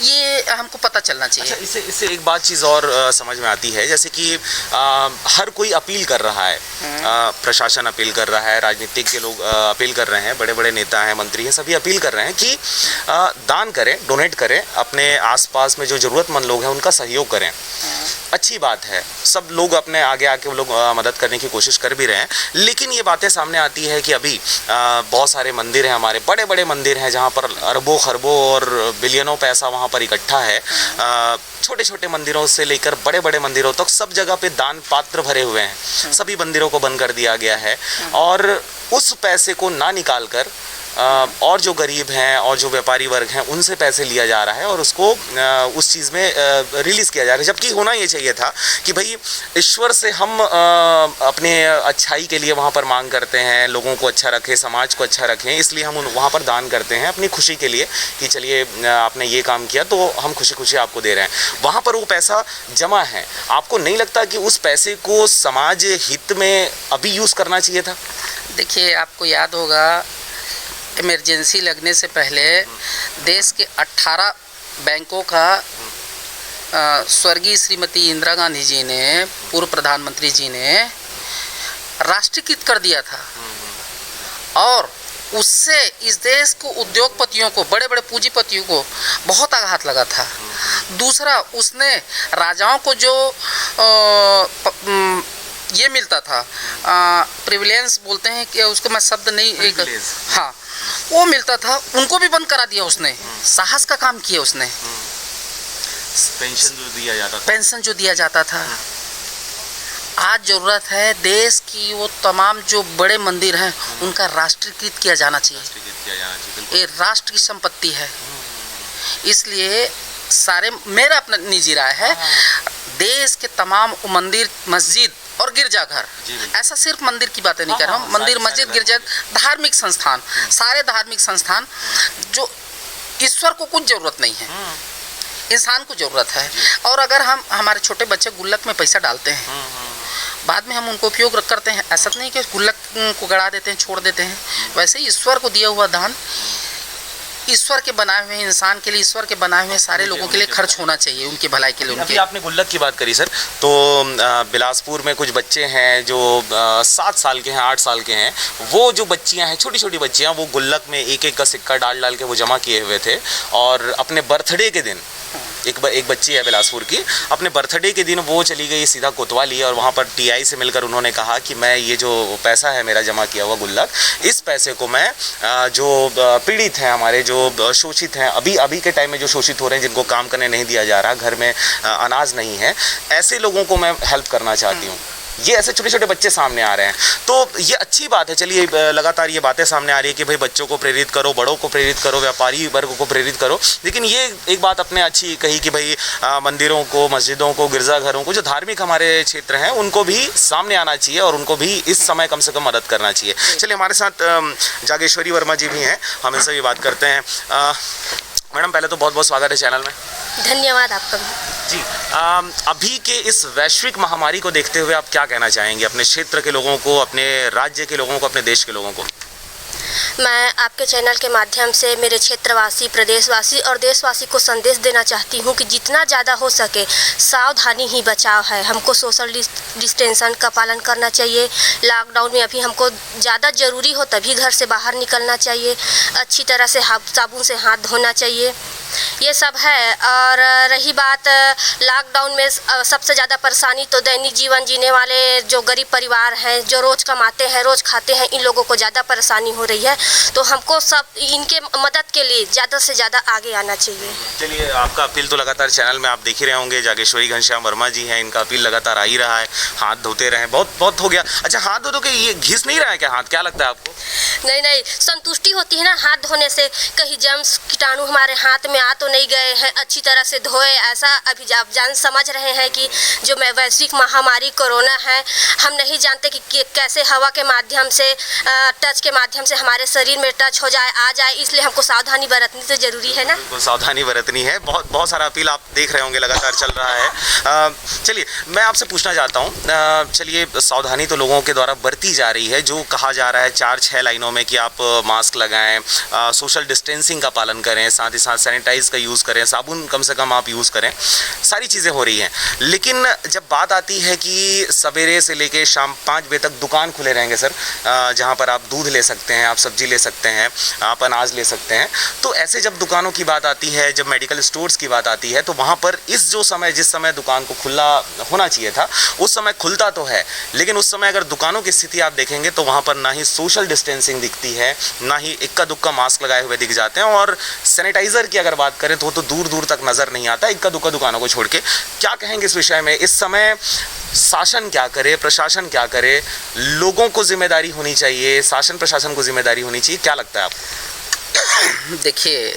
ये हमको पता चलना चाहिए। अच्छा, इससे एक बात चीज़ और समझ में आती है, जैसे कि हर कोई अपील कर रहा है, प्रशासन अपील कर रहा है, राजनीतिज्ञ लोग अपील कर रहे हैं, बड़े बड़े नेता हैं, मंत्री हैं, सभी अपील कर रहे हैं कि दान करें, डोनेट करें, अपने आसपास में जो ज़रूरतमंद लोग हैं उनका सहयोग करें। अच्छी बात है, सब लोग अपने आगे आके वो लोग मदद करने की कोशिश कर भी रहे हैं, लेकिन ये बातें सामने आती है कि अभी बहुत सारे मंदिर हैं, हमारे बड़े बड़े मंदिर हैं जहाँ पर अरबों खरबों और बिलियनों पैसा वहाँ पर इकट्ठा है। छोटे छोटे मंदिरों से लेकर बड़े बड़े मंदिरों तक सब जगह पे दान पात्र भरे हुए हैं, सभी मंदिरों को बंद कर दिया गया है, और उस पैसे को ना निकाल कर और जो गरीब हैं और जो व्यापारी वर्ग हैं उनसे पैसे लिया जा रहा है और उसको उस चीज़ में रिलीज़ किया जा रहा है। जबकि होना ये चाहिए था कि भाई ईश्वर से हम अपने अच्छाई के लिए वहाँ पर मांग करते हैं, लोगों को अच्छा रखें, समाज को अच्छा रखें, इसलिए हम वहाँ पर दान करते हैं अपनी खुशी के लिए कि चलिए आपने ये काम किया तो हम खुशी खुशी आपको दे रहे हैं। वहाँ पर वो पैसा जमा है, आपको नहीं लगता कि उस पैसे को समाज हित में अभी यूज़ करना चाहिए था? देखिए, आपको याद होगा इमरजेंसी लगने से पहले देश के 18 बैंकों का स्वर्गीय श्रीमती इंदिरा गांधी जी ने, पूर्व प्रधानमंत्री जी ने राष्ट्रीयकृत कर दिया था, और उससे इस देश को, उद्योगपतियों को, बड़े बड़े पूंजीपतियों को बहुत आघात लगा था। दूसरा, उसने राजाओं को जो ये मिलता था, प्रिविलेंस बोलते हैं कि उसको मैं शब्द नहीं, एक हाँ वो मिलता था, उनको भी बंद करा दिया उसने। साहस का काम किया उसने। पेंशन जो दिया जाता था, पेंशन जो दिया जाता था, आज ज़रूरत है देश की वो तमाम जो बड़े मंदिर हैं उनका राष्ट्रीयकृत किया जाना चाहिए। ये राष्ट्र की संपत्ति है, इसलिए सारे मेरा अपना निजी राय है, देश के तमाम मंदिर, मस्जिद और गिरजाघर, ऐसा सिर्फ मंदिर की बातें नहीं कर रहा हूँ, मंदिर, मस्जिद, गिरजा, धार्मिक संस्थान, सारे धार्मिक संस्थान जो ईश्वर को कुछ ज़रूरत नहीं है, इंसान को ज़रूरत है। और अगर हम हमारे छोटे बच्चे गुल्लक में पैसा डालते हैं, बाद में हम उनको उपयोग करते हैं, ऐसा नहीं कि गुल्लक को गड़ा देते हैं, छोड़ देते हैं। वैसे ही ईश्वर को दिया हुआ दान ईश्वर के बनाए हुए इंसान के लिए, ईश्वर के बनाए हुए सारे लोगों के लिए खर्च होना चाहिए, उनकी भलाई के लिए। अभी आपने गुल्लक की बात करी सर, तो बिलासपुर में कुछ बच्चे हैं जो 7 साल के हैं, 8 साल के हैं, वो जो बच्चियां हैं, छोटी छोटी बच्चियां, वो गुल्लक में एक एक का सिक्का डाल डाल के वो जमा किए हुए थे, और अपने बर्थडे के दिन एक बच्ची है बिलासपुर की, अपने बर्थडे के दिन वो चली गई सीधा कोतवाली, और वहाँ पर टीआई से मिलकर उन्होंने कहा कि मैं ये जो पैसा है मेरा जमा किया हुआ गुल्लक, इस पैसे को मैं जो पीड़ित हैं हमारे, जो शोषित हैं, अभी के टाइम में जो शोषित हो रहे हैं, जिनको काम करने नहीं दिया जा रहा, घर में अनाज नहीं है, ऐसे लोगों को मैं हेल्प करना चाहती हूँ। ये ऐसे छोटे छोटे बच्चे सामने आ रहे हैं, तो ये अच्छी बात है। चलिए, लगातार ये बातें सामने आ रही है कि भाई बच्चों को प्रेरित करो, बड़ों को प्रेरित करो, व्यापारी वर्ग को प्रेरित करो, लेकिन ये एक बात अपने अच्छी कही कि भाई मंदिरों को, मस्जिदों को, गिरजाघरों को, जो धार्मिक हमारे क्षेत्र हैं, उनको भी सामने आना चाहिए और उनको भी इस समय कम से कम मदद करना चाहिए। चलिए, हमारे साथ जागेश्वरी वर्मा जी भी हैं, हम इनसे भी बात करते हैं। मैडम, पहले तो बहुत बहुत स्वागत है चैनल में। धन्यवाद आपका जी। अभी के इस वैश्विक महामारी को देखते हुए आप क्या कहना चाहेंगे अपने क्षेत्र के लोगों को, अपने राज्य के लोगों को, अपने देश के लोगों को? मैं आपके चैनल के माध्यम से मेरे क्षेत्रवासी, प्रदेशवासी और देशवासी को संदेश देना चाहती हूँ कि जितना ज़्यादा हो सके सावधानी ही बचाव है। हमको सोशल डिस्टेंसन का पालन करना चाहिए। लॉकडाउन में अभी हमको ज़्यादा ज़रूरी हो तभी घर से बाहर निकलना चाहिए। अच्छी तरह से साबुन से हाथ धोना चाहिए, ये सब है। और रही बात लॉकडाउन में सबसे ज़्यादा परेशानी तो दैनिक जीवन जीने वाले जो गरीब परिवार हैं, जो रोज़ कमाते हैं, रोज़ खाते हैं, इन लोगों को ज़्यादा परेशानी हो रही है। तो हमको सब इनके मदद के लिए ज़्यादा से ज़्यादा आगे आना चाहिए। चलिए, आपका अपील तो लगातार चैनल में आप देख ही रहे होंगे, जागेश्वरी घनश्याम वर्मा जी हैं, इनका अपील लगातार आ ही रहा है, हाथ धोते रहें। बहुत हो गया। अच्छा, हाथ धो के ये घिस नहीं रहा है क्या हाथ? क्या लगता है आपको? नहीं, संतुष्टि होती है ना हाथ धोने से, कहीं जर्म्स कीटाणु हमारे हाथ में आ तो नहीं गए हैं, अच्छी तरह से धोए। ऐसा अभी आप समझ रहे हैं कि जो वैश्विक महामारी कोरोना है, हम नहीं जानते कि कैसे हवा के माध्यम से, टच के माध्यम से हमारे शरीर में टच हो जाए, आ जाए, इसलिए हमको सावधानी बरतनी तो जरूरी है ना। बिल्कुल सावधानी बरतनी है। बहुत सारा अपील आप देख रहे होंगे लगातार चल रहा है। चलिए, मैं आपसे पूछना चाहता हूँ, चलिए, सावधानी तो लोगों के द्वारा बरती जा रही है, जो कहा जा रहा है 4-6 लाइनों में कि आप मास्क लगाएं, सोशल डिस्टेंसिंग का पालन करें, साथ ही साथ सैनिटाइज का यूज़ करें, साबुन कम से कम आप यूज़ करें, सारी चीज़ें हो रही हैं। लेकिन जब बात आती है कि सवेरे से लेके शाम 5 बजे तक दुकान खुले रहेंगे सर, जहाँ पर आप दूध ले सकते हैं, आप सब्जी ले सकते हैं, आप अनाज ले सकते हैं, तो ऐसे जब दुकानों की बात आती है, जब मेडिकल स्टोर्स की बात आती है, तो वहाँ पर जिस समय दुकान को खुला होना चाहिए था, उस समय खुलता तो है, लेकिन उस समय अगर दुकानों की स्थिति आप देखेंगे तो वहाँ पर ना ही सोशल डिस्टेंसिंग दिखती है, ना ही इक्का दुक्का मास्क लगाए हुए दिख जाते हैं, और सैनिटाइज़र की अगर बात करें तो दूर दूर तक नज़र नहीं आता, इक्का दुक्का दुकानों को छोड़ के। क्या कहेंगे इस विषय में? इस समय शासन क्या करे, प्रशासन क्या करे? लोगों को जिम्मेदारी होनी चाहिए, शासन प्रशासन को जिम्मेदारी होनी चाहिए, क्या लगता है आपको? देखिए,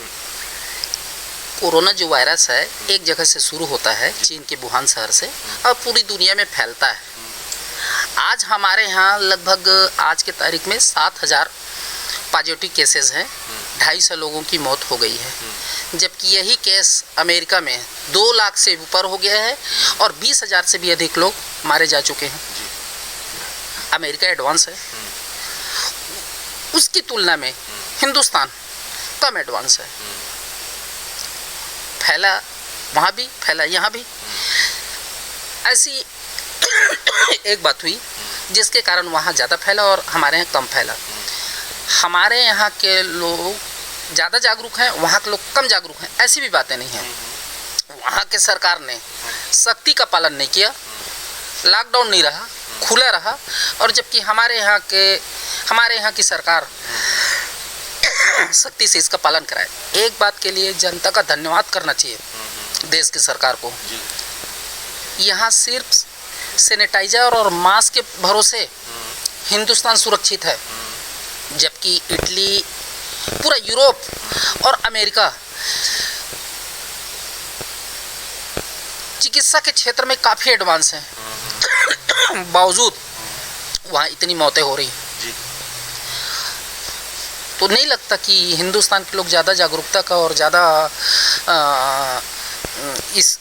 कोरोना जो वायरस है एक जगह से शुरू होता है, चीन के वुहान शहर से, और पूरी दुनिया में फैलता है। आज हमारे यहाँ लगभग आज के तारीख में 7,000 पॉजिटिव केसेस हैं, 250 लोगों की मौत हो गई है, जबकि यही केस अमेरिका में 2 लाख से ऊपर हो गया है और 20,000 से भी अधिक लोग मारे जा चुके हैं। अमेरिका एडवांस है, उसकी तुलना में हिंदुस्तान कम एडवांस है। फैला वहाँ भी, फैला यहाँ भी। ऐसी एक बात हुई जिसके कारण वहाँ ज़्यादा फैला और हमारे यहाँ कम फैला। हमारे यहाँ के लोग ज़्यादा जागरूक हैं, वहाँ के लोग कम जागरूक हैं, ऐसी भी बातें नहीं हैं। वहाँ के सरकार ने सख्ती का पालन नहीं किया, लॉकडाउन नहीं रहा, खुला रहा, और जबकि हमारे यहाँ की सरकार सख्ती से इसका पालन कराए। एक बात के लिए जनता का धन्यवाद करना चाहिए देश की सरकार को। यहाँ सिर्फ सैनिटाइजर और मास्क के भरोसे हिंदुस्तान सुरक्षित है, जबकि इटली, पूरा यूरोप और अमेरिका चिकित्सा के क्षेत्र में काफ़ी एडवांस है, बावजूद वहाँ इतनी मौतें हो रही। तो नहीं लगता कि हिंदुस्तान के लोग ज़्यादा जागरूकता का और ज़्यादा इस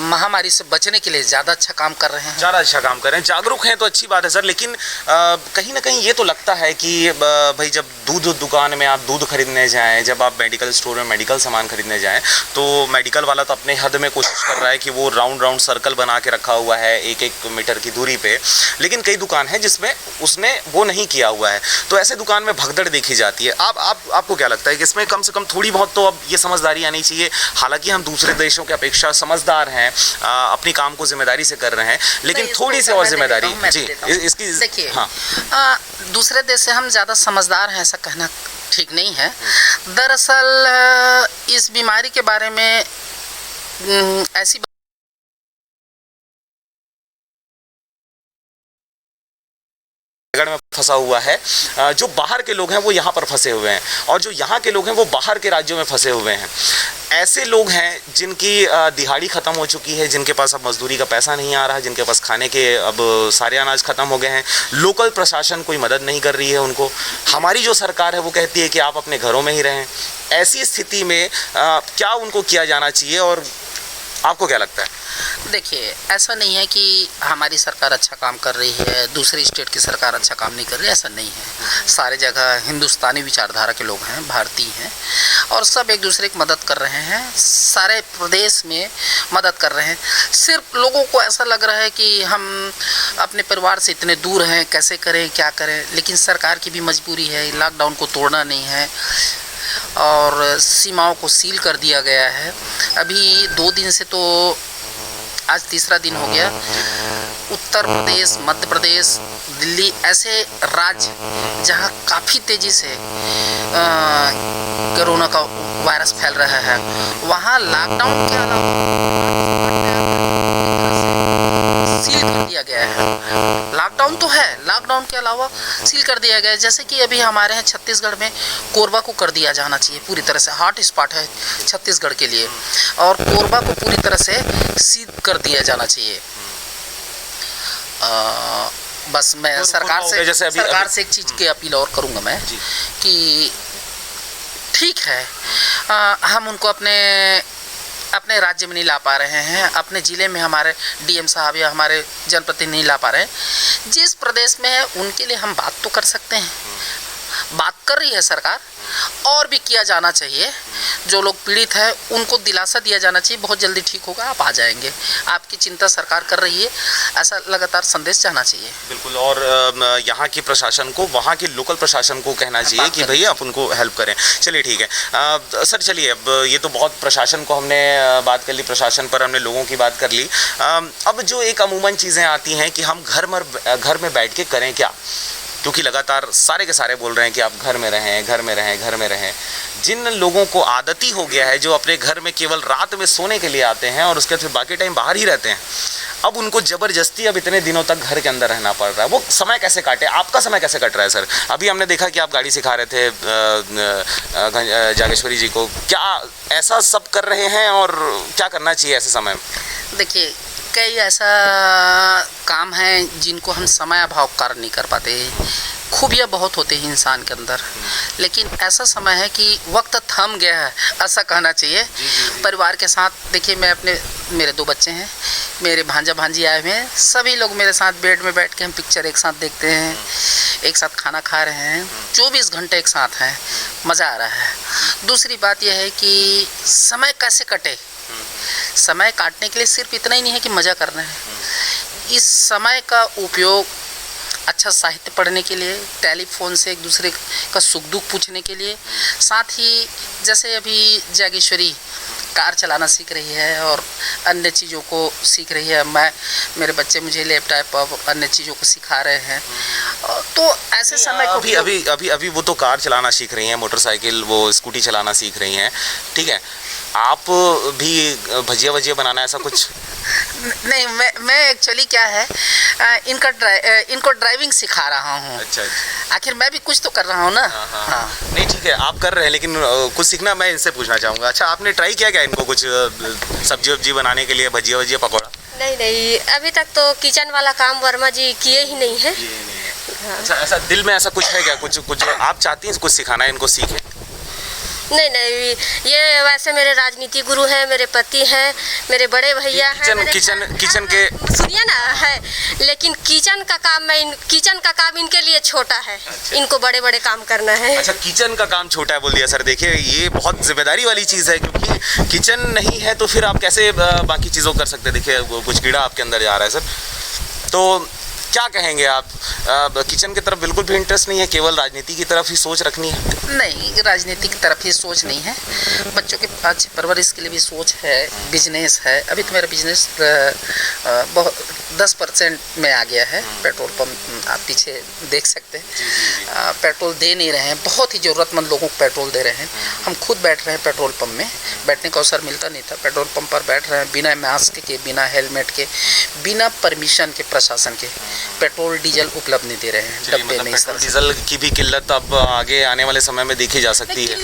महामारी से बचने के लिए ज़्यादा अच्छा काम कर रहे हैं। ज़्यादा अच्छा काम कर रहे हैं, जागरूक हैं तो अच्छी बात है सर, लेकिन कहीं ना कहीं ये तो लगता है कि भाई जब दूध दुकान में आप दूध खरीदने जाएं, जब आप मेडिकल स्टोर में मेडिकल सामान खरीदने जाएं, तो मेडिकल वाला तो अपने हद में कोशिश कर रहा है कि वो राउंड सर्कल बना के रखा हुआ है 1-1 मीटर की दूरी पे, लेकिन कई दुकान है जिसमें उसने वो नहीं किया हुआ है, तो ऐसे दुकान में भगदड़ देखी जाती है। आपको क्या लगता है कि इसमें कम से कम थोड़ी बहुत तो अब ये समझदारी आनी चाहिए? हालांकि हम दूसरे देशों की अपेक्षा समझदार हैं, अपनी काम को जिम्मेदारी से कर रहे हैं, लेकिन थोड़ी सी और जिम्मेदारी जी इसकी। देखिए, दूसरे देश से हम ज़्यादा समझदार हैं ऐसा कहना ठीक नहीं है। दरअसल इस बीमारी के बारे में ऐसी में फंसा हुआ है, जो बाहर के लोग हैं वो यहाँ पर फंसे हुए हैं, और जो यहाँ के लोग हैं वो बाहर के राज्यों में फंसे हुए हैं। ऐसे लोग हैं जिनकी दिहाड़ी ख़त्म हो चुकी है, जिनके पास अब मजदूरी का पैसा नहीं आ रहा है, जिनके पास खाने के अब सारे अनाज ख़त्म हो गए हैं। लोकल प्रशासन कोई मदद नहीं कर रही है उनको। हमारी जो सरकार है वो कहती है कि आप अपने घरों में ही रहें। ऐसी स्थिति में क्या उनको किया जाना चाहिए और आपको क्या लगता है? देखिए, ऐसा नहीं है कि हमारी सरकार अच्छा काम कर रही है, दूसरी स्टेट की सरकार अच्छा काम नहीं कर रही है, ऐसा नहीं है। सारे जगह हिंदुस्तानी विचारधारा के लोग हैं, भारतीय हैं, और सब एक दूसरे की मदद कर रहे हैं, सारे प्रदेश में मदद कर रहे हैं। सिर्फ लोगों को ऐसा लग रहा है कि हम अपने परिवार से इतने दूर हैं, कैसे करें, क्या करें, लेकिन सरकार की भी मजबूरी है, लॉकडाउन को तोड़ना नहीं है और सीमाओं को सील कर दिया गया है। अभी 2 दिन से, तो आज तीसरा दिन हो गया, उत्तर प्रदेश, मध्य प्रदेश, दिल्ली, ऐसे राज्य जहां काफ़ी तेज़ी से कोरोना का वायरस फैल रहा है, वहां लॉकडाउन के अलावा सील कर दिया गया है। लॉकडाउन तो है, लॉकडाउन के अलावा सील कर दिया गया है। जैसे कि अभी हमारे यहाँ छत्तीसगढ़ में कोरबा को कर दिया जाना चाहिए पूरी तरह से, हॉट स्पॉट है छत्तीसगढ़ के लिए, और कोरबा को पूरी तरह से सील कर दिया जाना चाहिए। बस मैं सरकार से एक चीज़ की अपील और करूँगा मैं कि ठीक है, हम उनको अपने राज्य में नहीं ला पा रहे हैं, अपने ज़िले में हमारे डीएम साहब या हमारे जनप्रतिनिधि नहीं ला पा रहे हैं। जिस प्रदेश में है उनके लिए हम बात तो कर सकते हैं, बात कर रही है सरकार, और भी किया जाना चाहिए। जो लोग पीड़ित हैं उनको दिलासा दिया जाना चाहिए, बहुत जल्दी ठीक होगा, आप आ जाएंगे, आपकी चिंता सरकार कर रही है, ऐसा लगातार संदेश जाना चाहिए। बिल्कुल, और यहाँ की प्रशासन को, वहाँ के लोकल प्रशासन को कहना चाहिए कि भैया आप उनको हेल्प करें। चलिए ठीक है सर, चलिए अब ये तो बहुत प्रशासन को हमने बात कर ली, प्रशासन पर हमने लोगों की बात कर ली। अब जो एक अमूमन चीज़ें आती हैं कि हम घर में बैठ के करें क्या, क्योंकि लगातार सारे के सारे बोल रहे हैं कि आप घर में रहें, घर में रहें, घर में रहें। जिन लोगों को आदती हो गया है, जो अपने घर में केवल रात में सोने के लिए आते हैं और उसके बाद फिर बाकी टाइम बाहर ही रहते हैं, अब उनको ज़बरदस्ती अब इतने दिनों तक घर के अंदर रहना पड़ रहा है। वो समय कैसे काटे? आपका समय कैसे कट रहा है सर? अभी हमने देखा कि आप गाड़ी सिखा रहे थे जागेश्वरी जी को, क्या ऐसा सब कर रहे हैं और क्या करना चाहिए ऐसे समय में? देखिए, कई ऐसा काम है जिनको हम समय अभाव कारण नहीं कर पाते। खूबियाँ बहुत होते हैं इंसान के अंदर, लेकिन ऐसा समय है कि वक्त थम गया है, ऐसा कहना चाहिए। परिवार के साथ, देखिए मेरे 2 बच्चे हैं, मेरे भांजा भांजी आए हुए हैं, सभी लोग मेरे साथ बेड में बैठ के हम पिक्चर एक साथ देखते हैं, एक साथ खाना खा रहे हैं, 24 घंटे एक साथ हैं, मज़ा आ रहा है। दूसरी बात यह है कि समय कैसे कटे, समय काटने के लिए सिर्फ इतना ही नहीं है कि मज़ा करना है, इस समय का उपयोग अच्छा साहित्य पढ़ने के लिए, टेलीफोन से एक दूसरे का सुख दुख पूछने के लिए, साथ ही जैसे अभी जागेश्वरी कार चलाना सीख रही है और अन्य चीज़ों को सीख रही है, मेरे बच्चे मुझे लैपटॉप और अन्य चीज़ों को सिखा रहे हैं, तो ऐसे समय को अभी वो तो कार चलाना सीख रही हैं, मोटरसाइकिल, वो स्कूटी चलाना सीख रही हैं, ठीक है। आप भी भजिया वजिया बनाना ऐसा कुछ नहीं, मैं एक्चुअली क्या है, इनको ड्राइविंग सिखा रहा हूँ। अच्छा। आखिर मैं भी कुछ तो कर रहा हूँ ना। हाँ। नहीं ठीक है, आप कर रहे हैं, लेकिन कुछ सीखना मैं इनसे पूछना चाहूँगा। अच्छा, आपने ट्राई किया क्या इनको कुछ सब्जी वब्जी बनाने के लिए, भजिया वजिया पकौड़ा? नहीं, अभी तक तो किचन वाला काम वर्मा जी किए ही नहीं है। हाँ। अच्छा, ऐसा दिल में ऐसा कुछ है क्या, कुछ आप चाहती हैं कुछ सिखाना, इनको सीखें? नहीं, ये वैसे मेरे राजनीति गुरु हैं, मेरे पति हैं, मेरे बड़े भैया हैं। किचन के सुनिए ना, है, लेकिन किचन का काम इनके लिए छोटा है। अच्छा। इनको बड़े बड़े काम करना है। अच्छा, किचन का काम छोटा है बोल दिया सर। देखिए, ये बहुत जिम्मेदारी वाली चीज़ है, क्योंकि किचन नहीं है तो फिर आप कैसे बाकी चीज़ों कर सकते हैं। देखिए, कुछ कीड़ा आपके अंदर जा रहा है सर। तो क्या कहेंगे आप, किचन की तरफ बिल्कुल भी इंटरेस्ट नहीं है, केवल राजनीति की तरफ ही सोच रखनी है? नहीं, राजनीति की तरफ ही सोच नहीं है, बच्चों के अच्छी परवरिश के लिए भी सोच है, बिजनेस है। अभी तो मेरा बिजनेस बहुत 10% में आ गया है। पेट्रोल पंप आप पीछे देख सकते हैं, पेट्रोल दे नहीं रहे हैं, बहुत ही ज़रूरतमंद लोगों को पेट्रोल दे रहे हैं। हम खुद बैठ रहे हैं पेट्रोल पंप में, बैठने का अवसर मिलता नहीं था, पेट्रोल पंप पर बैठ रहे हैं बिना मास्क के, बिना हेलमेट के, बिना परमिशन के प्रशासन के। पेट्रोल डीजल उपलब्ध नहीं दे रहे हैं डब्बे में। पेट्रोल डीजल की भी किल्लत अब आगे आने वाले समय में देखी जा सकती है।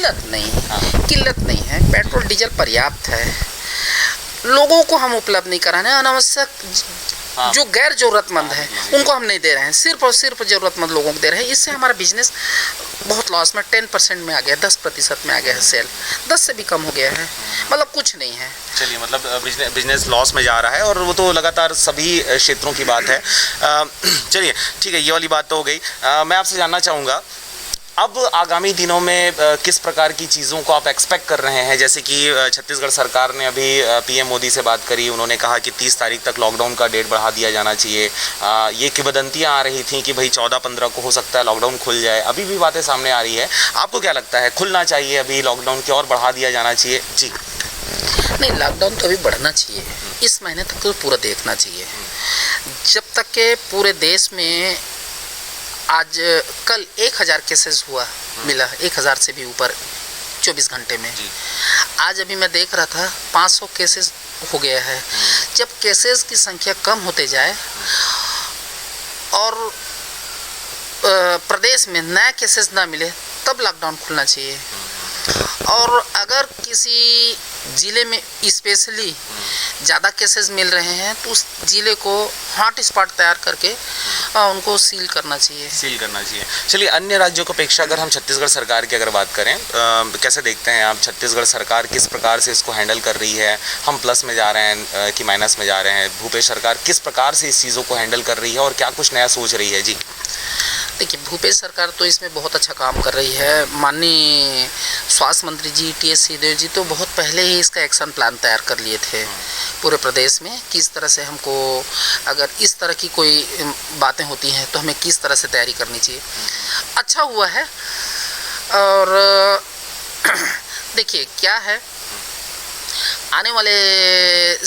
किल्लत नहीं है, पेट्रोल डीजल पर्याप्त है। लोगों को हम उपलब्ध नहीं करा रहे हैं, अनावश्यक जो गैर जरूरतमंद है उनको हम नहीं दे रहे हैं, सिर्फ और सिर्फ जरूरतमंद लोगों को दे रहे हैं। इससे हमारा बिजनेस बहुत लॉस में 10% में आ गया, 10% में आ गया है सेल, 10 से भी कम हो गया है, मतलब कुछ नहीं है। चलिए, मतलब बिजनेस लॉस में जा रहा है, और वो तो लगातार सभी क्षेत्रों की बात है। चलिए ठीक है, ये वाली बात तो हो गई। मैं आपसे जानना चाहूँगा, अब आगामी दिनों में किस प्रकार की चीज़ों को आप एक्सपेक्ट कर रहे हैं? जैसे कि छत्तीसगढ़ सरकार ने अभी पीएम मोदी से बात करी, उन्होंने कहा कि 30 तारीख तक लॉकडाउन का डेट बढ़ा दिया जाना चाहिए। ये किंवदंतियाँ आ रही थी कि भाई 14-15 को हो सकता है लॉकडाउन खुल जाए, अभी भी बातें सामने आ रही है। आपको क्या लगता है, खुलना चाहिए अभी लॉकडाउन की और बढ़ा दिया जाना चाहिए? जी नहीं, लॉकडाउन तो अभी बढ़ना चाहिए, इस महीने तक तो पूरा देखना चाहिए। जब तक के पूरे देश में आज कल 1000 केसेस हुआ, मिला 1000 से भी ऊपर 24 घंटे में। आज अभी मैं देख रहा था 500 केसेस हो गया है। जब केसेस की संख्या कम होते जाए और प्रदेश में नया केसेस ना मिले, तब लॉकडाउन खुलना चाहिए। और अगर किसी ज़िले में स्पेशली ज़्यादा केसेस मिल रहे हैं तो उस ज़िले को हॉट स्पॉट तैयार करके उनको सील करना चाहिए। चलिए, अन्य राज्यों की अपेक्षा अगर हम छत्तीसगढ़ सरकार की अगर बात करें, कैसे देखते हैं आप छत्तीसगढ़ सरकार किस प्रकार से इसको हैंडल कर रही है? हम प्लस में जा रहे हैं कि माइनस में जा रहे हैं? भूपेश सरकार किस प्रकार से इस चीज़ों को हैंडल कर रही है और क्या कुछ नया सोच रही है? जी देखिए, भूपेश सरकार तो इसमें बहुत अच्छा काम कर रही है। माननीय स्वास्थ्य मंत्री जी टी.एस. सिंहदेव जी तो बहुत पहले ही इसका एक्शन प्लान तैयार कर लिए थे पूरे प्रदेश में, किस तरह से हमको अगर इस तरह की कोई बातें होती हैं तो हमें किस तरह से तैयारी करनी चाहिए। अच्छा हुआ है। और देखिए क्या है, आने वाले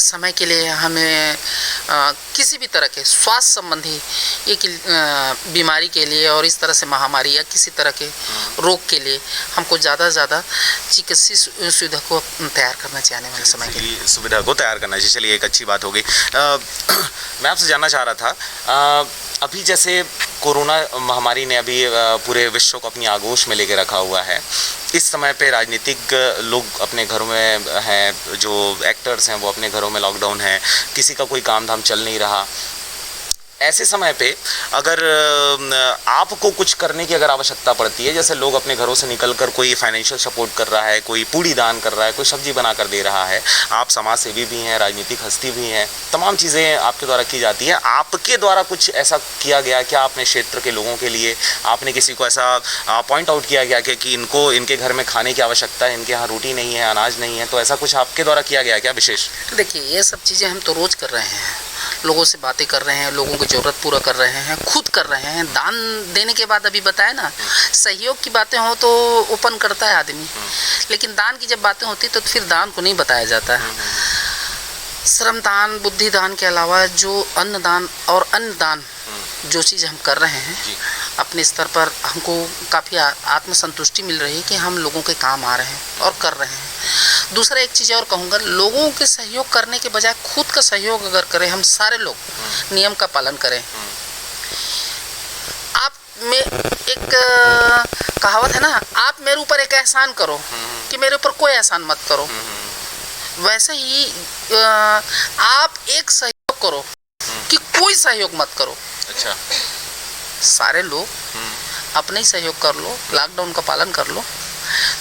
समय के लिए हमें किसी भी तरह के स्वास्थ्य संबंधी एक बीमारी के लिए और इस तरह से महामारी या किसी तरह के रोग के लिए हमको ज़्यादा से ज़्यादा चिकित्सीय सुविधा को तैयार करना चाहिए। आने वाले समय के लिए सुविधा को तैयार करना चाहिए। चलिए, एक अच्छी बात हो गई। मैं आपसे जानना चाह रहा था, अभी जैसे कोरोना महामारी ने अभी पूरे विश्व को अपनी आगोश में लेके रखा हुआ है। इस समय पे राजनीतिक लोग अपने घरों में हैं, जो एक्टर्स हैं वो अपने घरों में लॉकडाउन है, किसी का कोई काम धाम चल नहीं रहा। ऐसे समय पे अगर आपको कुछ करने की अगर आवश्यकता पड़ती है, जैसे लोग अपने घरों से निकलकर कोई फाइनेंशियल सपोर्ट कर रहा है, कोई पूड़ी दान कर रहा है, कोई सब्जी बना कर दे रहा है, आप समाज सेवी भी हैं, राजनीतिक हस्ती भी हैं, तमाम चीज़ें आपके द्वारा की जाती हैं। आपके द्वारा कुछ ऐसा किया गया क्या अपने क्षेत्र के लोगों के लिए? आपने किसी को ऐसा पॉइंट आउट किया गया कि इनको इनके घर में खाने की आवश्यकता है, इनके यहाँ रोटी नहीं है, अनाज नहीं है, तो ऐसा कुछ आपके द्वारा किया गया क्या विशेष? देखिए, ये सब चीज़ें हम तो रोज़ कर रहे हैं, लोगों से बातें कर रहे हैं, लोगों की ज़रूरत पूरा कर रहे हैं, खुद कर रहे हैं। दान देने के बाद अभी बताया ना, सहयोग की बातें हो तो ओपन करता है आदमी, लेकिन दान की जब बातें होती तो फिर दान को नहीं बताया जाता है। श्रम दान, बुद्धि दान के अलावा जो अन्न दान और अन्न दान जो चीज़ हम कर रहे हैं, अपने स्तर पर हमको काफ़ी आत्मसंतुष्टि मिल रही है कि हम लोगों के काम आ रहे हैं और कर रहे हैं। दूसरा एक चीज़ और कहूँगा, लोगों के सहयोग करने के बजाय खुद का सहयोग अगर करें, हम सारे लोग नियम का पालन करें। आप में एक कहावत है ना, आप मेरे ऊपर एक एहसान करो कि मेरे ऊपर कोई एहसान मत करो। वैसे ही आप एक सहयोग करो कि कोई सहयोग मत करो। अच्छा, सारे लोग अपने ही सहयोग कर लो, लॉकडाउन का पालन कर लो।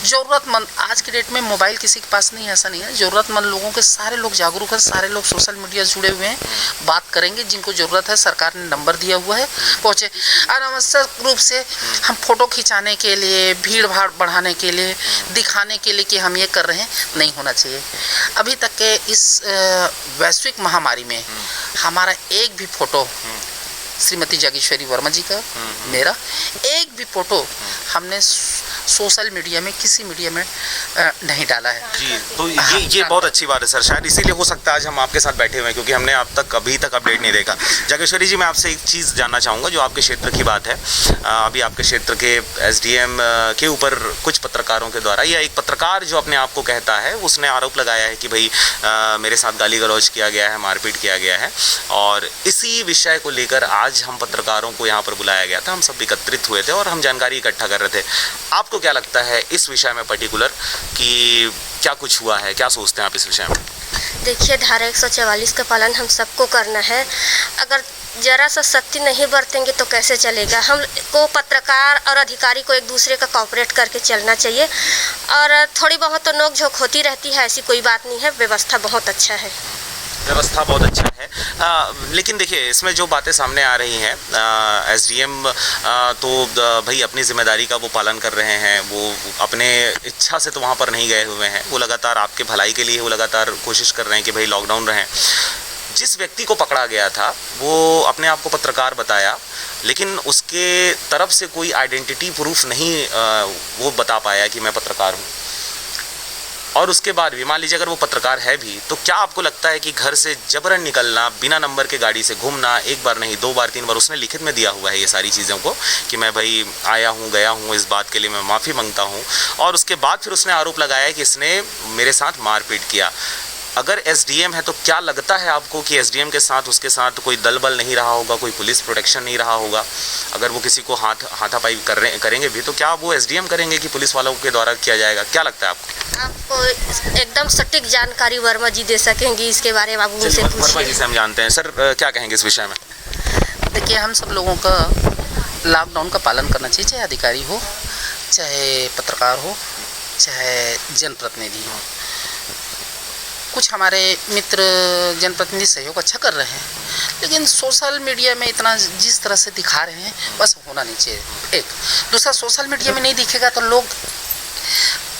ज़रूरतमंद, आज की डेट में मोबाइल किसी के पास नहीं है, ऐसा नहीं है। ज़रूरतमंद लोगों के सारे लोग जागरूक हैं, सारे लोग सोशल मीडिया से जुड़े हुए हैं, बात करेंगे। जिनको ज़रूरत है सरकार ने नंबर दिया हुआ है, पहुँचे। अनावश्यक रूप से हम फोटो खिंचाने के लिए, भीड़ भाड़ बढ़ाने के लिए, दिखाने के लिए कि हम ये कर रहे हैं, नहीं होना चाहिए। अभी तक के इस वैश्विक महामारी में हमारा एक भी फोटो, श्रीमती जागेश्वरी वर्मा जी का, मेरा एक भी फोटो हमने सोशल मीडिया में, किसी मीडिया में नहीं डाला है जी। तो ये बहुत अच्छी बात है सर, शायद इसीलिए हो सकता है आज हम आपके साथ बैठे हुए हैं, क्योंकि हमने अभी तक अपडेट नहीं देखा। जागेश्वरी जी, मैं आपसे एक चीज़ जानना चाहूँगा, जो आपके क्षेत्र की बात है। अभी आपके क्षेत्र के एसडीएम के ऊपर कुछ पत्रकारों के द्वारा, या एक पत्रकार जो अपने आप को कहता है, उसने आरोप लगाया है कि भाई मेरे साथ गाली गलौज किया गया है, मारपीट किया गया है। और इसी विषय को लेकर आज हम पत्रकारों को यहाँ पर बुलाया गया था, हम सब एकत्रित हुए थे और हम जानकारी इकट्ठा कर रहे थे। आपको क्या लगता है इस विषय में पर्टिकुलर कि क्या कुछ हुआ है, क्या सोचते हैं आप इस विषय में? देखिए, धारा 144 का पालन हम सबको करना है। अगर जरा सा सख्ती नहीं बरतेंगे तो कैसे चलेगा। हमको पत्रकार और अधिकारी को एक दूसरे का कॉपरेट करके चलना चाहिए। और थोड़ी बहुत तो नोक झोंक होती रहती है, ऐसी कोई बात नहीं है। व्यवस्था बहुत अच्छा है, व्यवस्था बहुत अच्छा है। लेकिन देखिए, इसमें जो बातें सामने आ रही हैं, एसडीएम तो भाई अपनी जिम्मेदारी का वो पालन कर रहे हैं, वो अपने इच्छा से तो वहाँ पर नहीं गए हुए हैं। वो लगातार आपके भलाई के लिए वो लगातार कोशिश कर रहे हैं कि भाई लॉकडाउन रहें। जिस व्यक्ति को पकड़ा गया था वो अपने आप को पत्रकार बताया, लेकिन उसके तरफ से कोई आइडेंटिटी प्रूफ नहीं वो बता पाया कि मैं पत्रकार हूँ। और उसके बाद भी मान लीजिए अगर वो पत्रकार है भी, तो क्या आपको लगता है कि घर से जबरन निकलना, बिना नंबर के गाड़ी से घूमना, एक बार नहीं 2 बार 3 बार उसने लिखित में दिया हुआ है ये सारी चीज़ों को कि मैं भाई आया हूँ, गया हूँ, इस बात के लिए मैं माफ़ी मांगता हूँ। और उसके बाद फिर उसने आरोप लगाया कि इसने मेरे साथ मारपीट किया। अगर एसडीएम है तो क्या लगता है आपको कि एसडीएम के साथ, उसके साथ कोई दल बल नहीं रहा होगा, कोई पुलिस प्रोटेक्शन नहीं रहा होगा? अगर वो किसी को हाथापाई करेंगे भी, तो क्या वो एसडीएम करेंगे कि पुलिस वालों के द्वारा किया जाएगा? क्या लगता है आपको? आपको एकदम सटीक जानकारी वर्मा जी दे सकेंगे इसके बारे में, आप उनसे पूछिए। वर्मा जी से हम जानते हैं। सर, क्या कहेंगे इस विषय में? देखिए, हम सब लोगों का लॉकडाउन का पालन करना चाहिए, चाहे अधिकारी हो, चाहे पत्रकार हो, चाहे जनप्रतिनिधि हो। कुछ हमारे मित्र जनप्रतिनिधि सहयोग अच्छा कर रहे हैं, लेकिन सोशल मीडिया में इतना जिस तरह से दिखा रहे हैं, बस होना नहीं चाहिए। एक दूसरा, सोशल मीडिया में नहीं दिखेगा तो लोग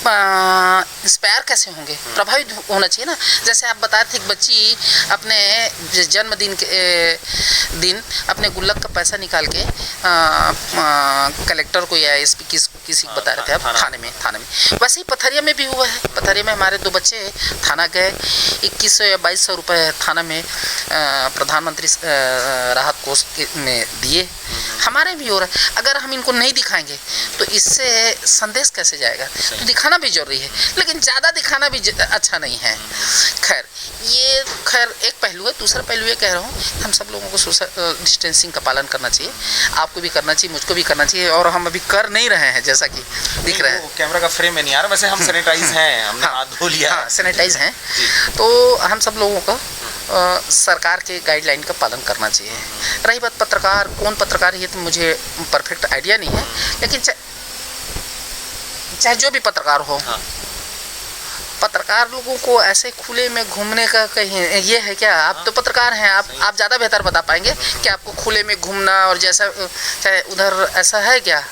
इंस्पायर कैसे होंगे, प्रभावित होना चाहिए ना। जैसे आप बताए थे, एक बच्ची अपने जन्मदिन के दिन अपने गुल्लक का पैसा निकाल के कलेक्टर को या एसपी किसी को बता रहे थे, अब थाने में। वैसे ही पथरिया में भी हुआ है। पथरिया में हमारे 2 बच्चे थाना गए, 2100 या 2200 रुपये थाना में प्रधानमंत्री राहत कोष में दिए। हमारे भी हो रहा है। अगर हम इनको नहीं दिखाएंगे तो इससे संदेश कैसे जाएगा? तो दिखाना भी जरूरी है, लेकिन ज़्यादा दिखाना भी अच्छा नहीं है। खैर एक पहलू है। दूसरा पहलू ये कह रहा हूँ, हम सब लोगों को सोशल डिस्टेंसिंग का पालन करना चाहिए। आपको भी करना चाहिए, मुझको भी करना चाहिए, और हम अभी कर नहीं रहे हैं, जैसा कि दिख रहा है। कैमरा का फ्रेम में नहीं आ रहा। वैसे हम सैनिटाइज हैं, हमने हाथ धो लिया। हाँ, सैनिटाइज हैं। तो हम सब लोगों का सरकार के गाइडलाइन का पालन करना चाहिए। रही बात पत्रकार, कौन पत्रकार है तो मुझे परफेक्ट आइडिया नहीं है, लेकिन चाहे जो भी पत्रकार हो, पत्रकार लोगों को ऐसे खुले में घूमने का कहीं ये है क्या? आप तो पत्रकार हैं, आप ज़्यादा बेहतर बता पाएंगे कि आपको खुले में घूमना और जैसा चाहे उधर ऐसा है क्या?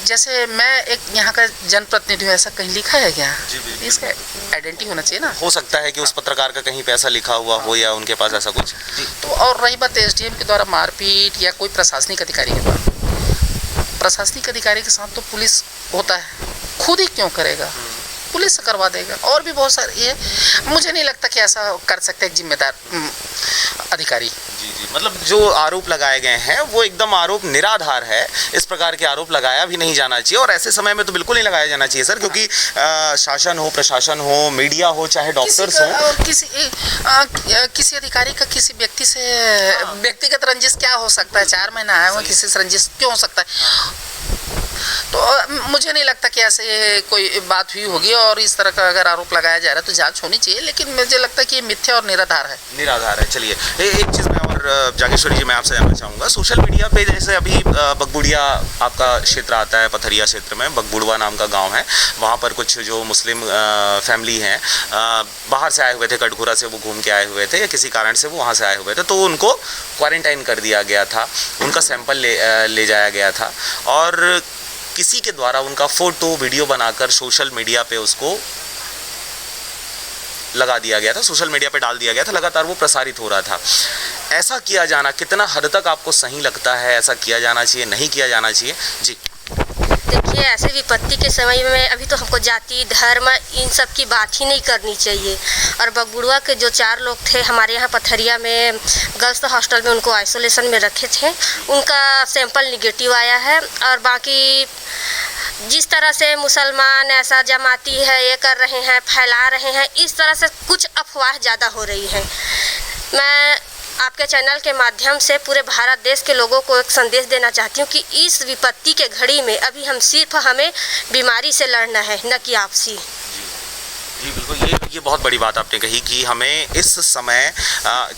जैसे मैं एक यहाँ का जनप्रतिनिधि हूँ, ऐसा कहीं लिखा है क्या? इसका आइडेंटिटी होना चाहिए ना। हो सकता है कि उस पत्रकार का कहीं पैसा लिखा हुआ हो या उनके पास ऐसा कुछ। तो और रही बात एसडीएम के द्वारा मारपीट या कोई प्रशासनिक अधिकारी के द्वारा, प्रशासनिक अधिकारी के साथ तो पुलिस होता है, खुद ही क्यों करेगा? पुलिस से करवा देगा। और भी बहुत सारे ये, मुझे नहीं लगता कि ऐसा कर सकते एक जिम्मेदार अधिकारी। जी जी, मतलब जो आरोप लगाए गए हैं वो एकदम आरोप निराधार है। इस प्रकार के आरोप लगाया भी नहीं जाना चाहिए और ऐसे समय में तो बिल्कुल नहीं लगाया जाना चाहिए सर, क्योंकि शासन हो, प्रशासन हो, मीडिया हो, चाहे डॉक्टर्स हो, किसी अधिकारी का किसी व्यक्ति से व्यक्तिगत रंजिश क्या हो सकता है? 4 महीना आया हुआ, किसी से रंजिश क्यों हो सकता है? तो मुझे नहीं लगता कि ऐसे कोई बात हुई होगी और इस तरह का अगर आरोप लगाया जा रहा है तो जांच होनी चाहिए, लेकिन मुझे लगता है कि ये मिथ्या और निराधार है। निराधार है। चलिए एक चीज़ मैं और जागेश्वरी जी मैं आपसे जानना चाहूँगा, सोशल मीडिया पे जैसे अभी बगबुड़िया आपका क्षेत्र आता है, पथरिया क्षेत्र में बगबुड़वा नाम का गाँव है, वहाँ पर कुछ जो मुस्लिम फैमिली हैं बाहर से आए हुए थे, कटघोरा से वो घूम के आए हुए थे या किसी कारण से वो वहाँ से आए हुए थे, तो उनको क्वारंटाइन कर दिया गया था, उनका सैंपल ले जाया गया था और किसी के द्वारा उनका फ़ोटो वीडियो बनाकर सोशल मीडिया पे उसको लगा दिया गया था, सोशल मीडिया पे डाल दिया गया था, लगातार वो प्रसारित हो रहा था। ऐसा किया जाना कितना हद तक आपको सही लगता है? ऐसा किया जाना चाहिए, नहीं किया जाना चाहिए? जी देखिए, ऐसे विपत्ति के समय में अभी तो हमको जाति धर्म इन सब की बात ही नहीं करनी चाहिए। और बगबुड़वा के जो 4 लोग थे हमारे यहाँ पथरिया में गर्ल्स हॉस्टल में, उनको आइसोलेशन में रखे थे, उनका सैंपल निगेटिव आया है। और बाकी जिस तरह से मुसलमान ऐसा जमाती है ये कर रहे हैं, फैला रहे हैं, इस तरह से कुछ अफवाह ज़्यादा हो रही है। मैं आपके चैनल के माध्यम से पूरे भारत देश के लोगों को एक संदेश देना चाहती हूँ कि इस विपत्ति के घड़ी में अभी हम सिर्फ हमें बीमारी से लड़ना है, न कि आपसी। जी बिल्कुल, ये बहुत बड़ी बात आपने कही कि हमें इस समय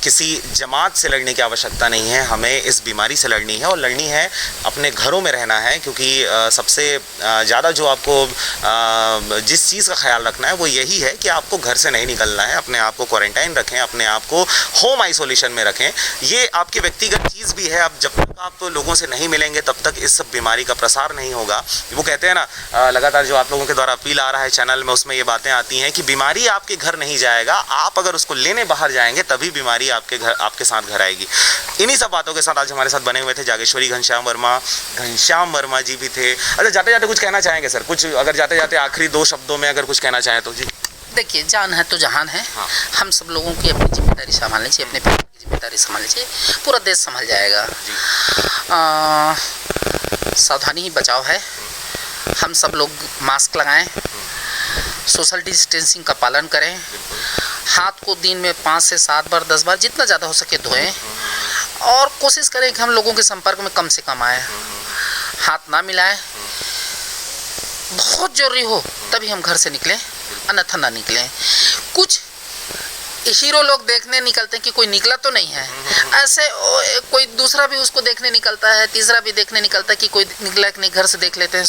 किसी जमात से लड़ने की आवश्यकता नहीं है, हमें इस बीमारी से लड़नी है और लड़नी है अपने घरों में रहना है, क्योंकि सबसे ज़्यादा जो आपको जिस चीज़ का ख्याल रखना है वो यही है कि आपको घर से नहीं निकलना है, अपने आप को क्वारंटाइन रखें, अपने आप को होम आइसोलेशन में रखें। ये आपकी व्यक्तिगत चीज़ भी है। अब जब तक आप लोगों से नहीं मिलेंगे तब तक इस बीमारी का प्रसार नहीं होगा। वो कहते हैं ना, लगातार जो आप लोगों के द्वारा अपील आ रहा है चैनल में, उसमें ये बातें आती हैं कि बीमारी आपके घर नहीं जाएगा, आप अगर उसको लेने बाहर जाएंगे तभी बीमारी आपके साथ घर आएगी। इन्हीं सब बातों के साथ आज हमारे साथ बने हुए थे जागेश्वरी घनश्याम वर्मा जी भी थे। अच्छा, जाते जाते कुछ कहना चाहेंगे सर? कुछ अगर जाते जाते आखिरी 2 शब्दों में अगर कुछ कहना चाहें तो? जी देखिए, जान है तो जहान है। हाँ। हम सब लोगों की अपनी जिम्मेदारी संभालनी चाहिए, अपने परिवार की जिम्मेदारी संभालनी चाहिए, पूरा देश संभल जाएगा। सावधानी ही बचाव है। हम सब लोग मास्क लगाएं, सोशल डिस्टेंसिंग का पालन करें, हाथ को दिन में 5 से 7 बार 10 बार जितना ज़्यादा हो सके धोएं और कोशिश करें कि हम लोगों के संपर्क में कम से कम आए, हाथ ना मिलाएं। बहुत ज़रूरी हो तभी हम घर से निकलें, अन्यथा ना निकलें। कुछ हीरो लोग देखने निकलते हैं कि कोई निकला तो नहीं है, ऐसे कोई दूसरा भी उसको देखने निकलता है, तीसरा भी देखने निकलता है कि कोई निकला कि नहीं, घर से देख लेते हैं,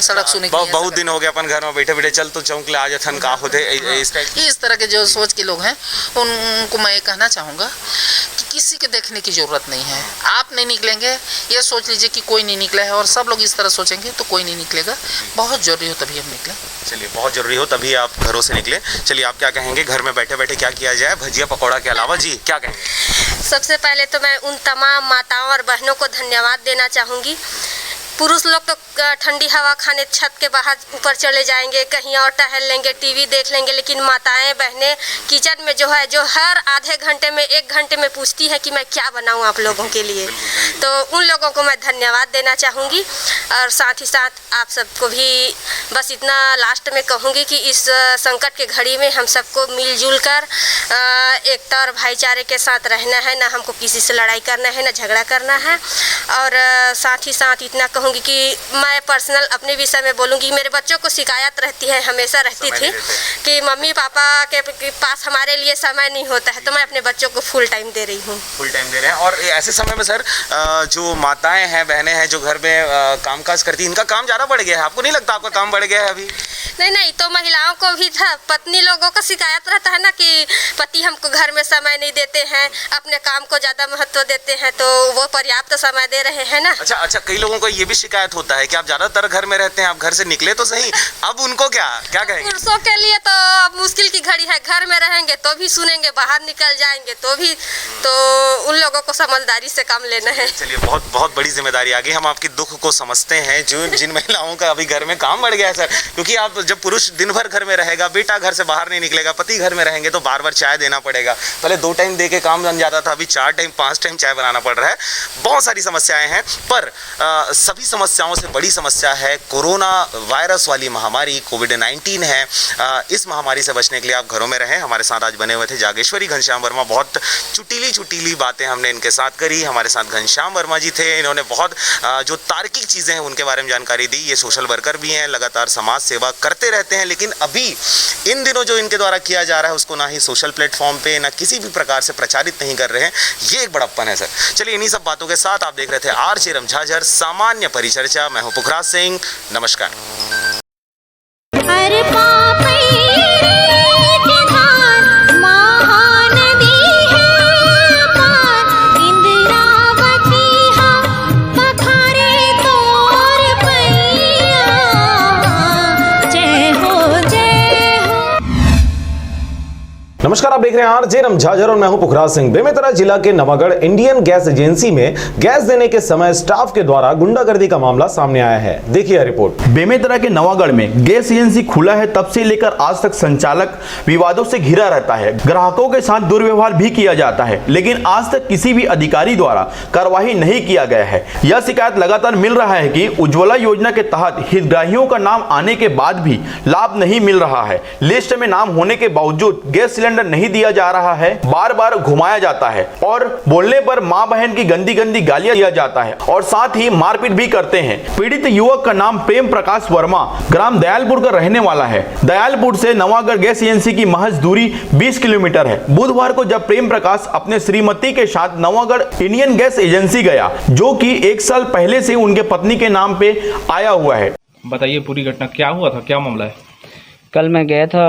सड़क सुनी। बहुत दिन हो गए अपन घर में बैठे बैठे, चल तो चौंक ले आज थन का होते। इस तरह के जो सोच के लोग हैं उनको मैं ये कहना चाहूँगा कि किसी के देखने की ज़रूरत नहीं है। आप नहीं निकलेंगे, ये सोच लीजिए कि कोई नहीं निकला है और सब लोग इस तरह सोचेंगे तो कोई नहीं निकलेगा। बहुत ज़रूरी हो तभी हम निकलें। चलिए, बहुत ज़रूरी हो तभी आप घरों से निकले। चलिए, आप क्या कहेंगे घर में बैठे बैठे क्या किया जाए भजिया पकौड़ा के अलावा? जी क्या कहेंगे? सबसे पहले तो मैं उन तमाम माताओं और बहनों को धन्यवाद देना चाहूँगी। पुरुष लोग तो ठंडी हवा खाने छत के बाहर ऊपर चले जाएंगे, कहीं और टहल लेंगे, टीवी देख लेंगे, लेकिन माताएं बहनें किचन में जो है, जो हर आधे घंटे में 1 घंटे में पूछती है कि मैं क्या बनाऊं आप लोगों के लिए, तो उन लोगों को मैं धन्यवाद देना चाहूँगी। और साथ ही साथ आप सबको भी बस इतना लास्ट में कहूँगी कि इस संकट के घड़ी में हम सबको मिलजुल कर एकता और भाईचारे के साथ रहना है, ना हमको किसी से लड़ाई करना है, ना झगड़ा करना है। और साथ ही साथ इतना कहूँगी कि मैं पर्सनल अपने विषय में बोलूँगी, मेरे बच्चों को शिकायत रहती है, हमेशा रहती थी कि मम्मी पापा के पास हमारे लिए समय नहीं होता है, तो मैं अपने बच्चों को फुल टाइम दे रही हूँ। फुल टाइम दे रहे हैं। और ऐसे समय में सर जो माताएं हैं, बहनें हैं, जो घर में कामकाज करती हैं, इनका काम ज़्यादा बढ़ गया है। आपको नहीं लगता आपका काम बढ़ गया है अभी? नहीं, तो महिलाओं को भी था, पत्नी लोगों को शिकायत रहता है ना कि पति हमको घर में समय नहीं देते हैं, अपने काम को ज़्यादा महत्व देते हैं, तो वो पर्याप्त समय दे रहे हैं ना। अच्छा, कई लोगों को ये भी शिकायत होता है कि कि आप ज़्यादातर घर में रहते हैं, आप घर से निकले तो सही, अब उनको क्या कहेंगे? पुरुषों के लिए तो अब मुश्किल की घड़ी है, घर में रहेंगे तो भी सुनेंगे, बाहर निकल जाएंगे तो भी, तो उन लोगों को समझदारी से काम लेना है। चलिए, बहुत बहुत बड़ी जिम्मेदारी आ गई। हम आपकी दुख को समझते हैं, जो जिन महिलाओं का अभी घर में काम बढ़ गया है सर, क्योंकि आप जब पुरुष दिन भर घर में रहेगा, बेटा घर से बाहर नहीं निकलेगा, पति घर में रहेंगे तो बार बार चाय देना पड़ेगा। पहले 2 टाइम दे के काम बन जाता था, अभी 4 टाइम 5 टाइम चाय बनाना पड़ रहा है। बहुत सारी समस्याएं हैं, पर सभी समस्याओं से बड़ी समस्या है कोरोना वायरस वाली महामारी, कोविड-19 है। इस महामारी से बचने के लिए आप घरों में रहें। हमारे साथ आज बने हुए थे जागेश्वरी घनश्याम वर्मा। बहुत चुटीली बातें हमने इनके साथ करी। हमारे साथ घनश्याम वर्मा जी थे, इन्होंने बहुत जो तार्किक चीज़ें हैं उनके बारे में जानकारी दी। ये सोशल वर्कर भी हैं, लगातार समाज सेवा करते रहते हैं, लेकिन अभी इन दिनों जो इनके द्वारा किया जा रहा है उसको ना ही सोशल प्लेटफॉर्म पे ना किसी भी प्रकार से प्रचारित नहीं कर रहे हैं। ये एक बड़प्पन है सर। चलिए, इन्हीं सब बातों के साथ आप देख रहे थे आरजे रमझाझर सामान्य परिचर्चा। मैं हूं पुखराज सिंह, नमस्कार। नमस्कार, आप देख रहे हैं आरजे रमझाझर और मैं हूं पुखराज सिंह। बेमेतरा जिला के नवागढ़ इंडियन गैस एजेंसी में गैस देने के समय स्टाफ के द्वारा गुंडागर्दी का मामला सामने आया है। देखिए रिपोर्ट। बेमेतरा के नवागढ़ में गैस एजेंसी खुला है तब से लेकर आज तक संचालक विवादों से घिरा रहता है। ग्राहकों के साथ दुर्व्यवहार भी किया जाता है, लेकिन आज तक किसी भी अधिकारी द्वारा कार्रवाई नहीं किया गया है। यह शिकायत लगातार मिल रहा है कि उज्ज्वला योजना के तहत हितग्राहियों का नाम आने के बाद भी लाभ नहीं मिल रहा है। लिस्ट में नाम होने के बावजूद गैस सिलेंडर नहीं दिया जा रहा है, बार बार घुमाया जाता है और बोलने पर मां बहन की गंदी गालियां दिया जाता है और साथ ही मारपीट भी करते हैं। पीड़ित युवक का नाम प्रेम प्रकाश वर्मा ग्राम दयालपुर का रहने वाला है। दयालपुर से नवागढ़ गैस एजेंसी की महज दूरी 20 किलोमीटर है। बुधवार को जब प्रेम प्रकाश अपने श्रीमती के साथ नवागढ़ इंडियन गैस एजेंसी गया, जो कि 1 साल पहले से उनके पत्नी के नाम पे आया हुआ है। बताइए पूरी घटना क्या हुआ था, क्या मामला है? कल मैं गया था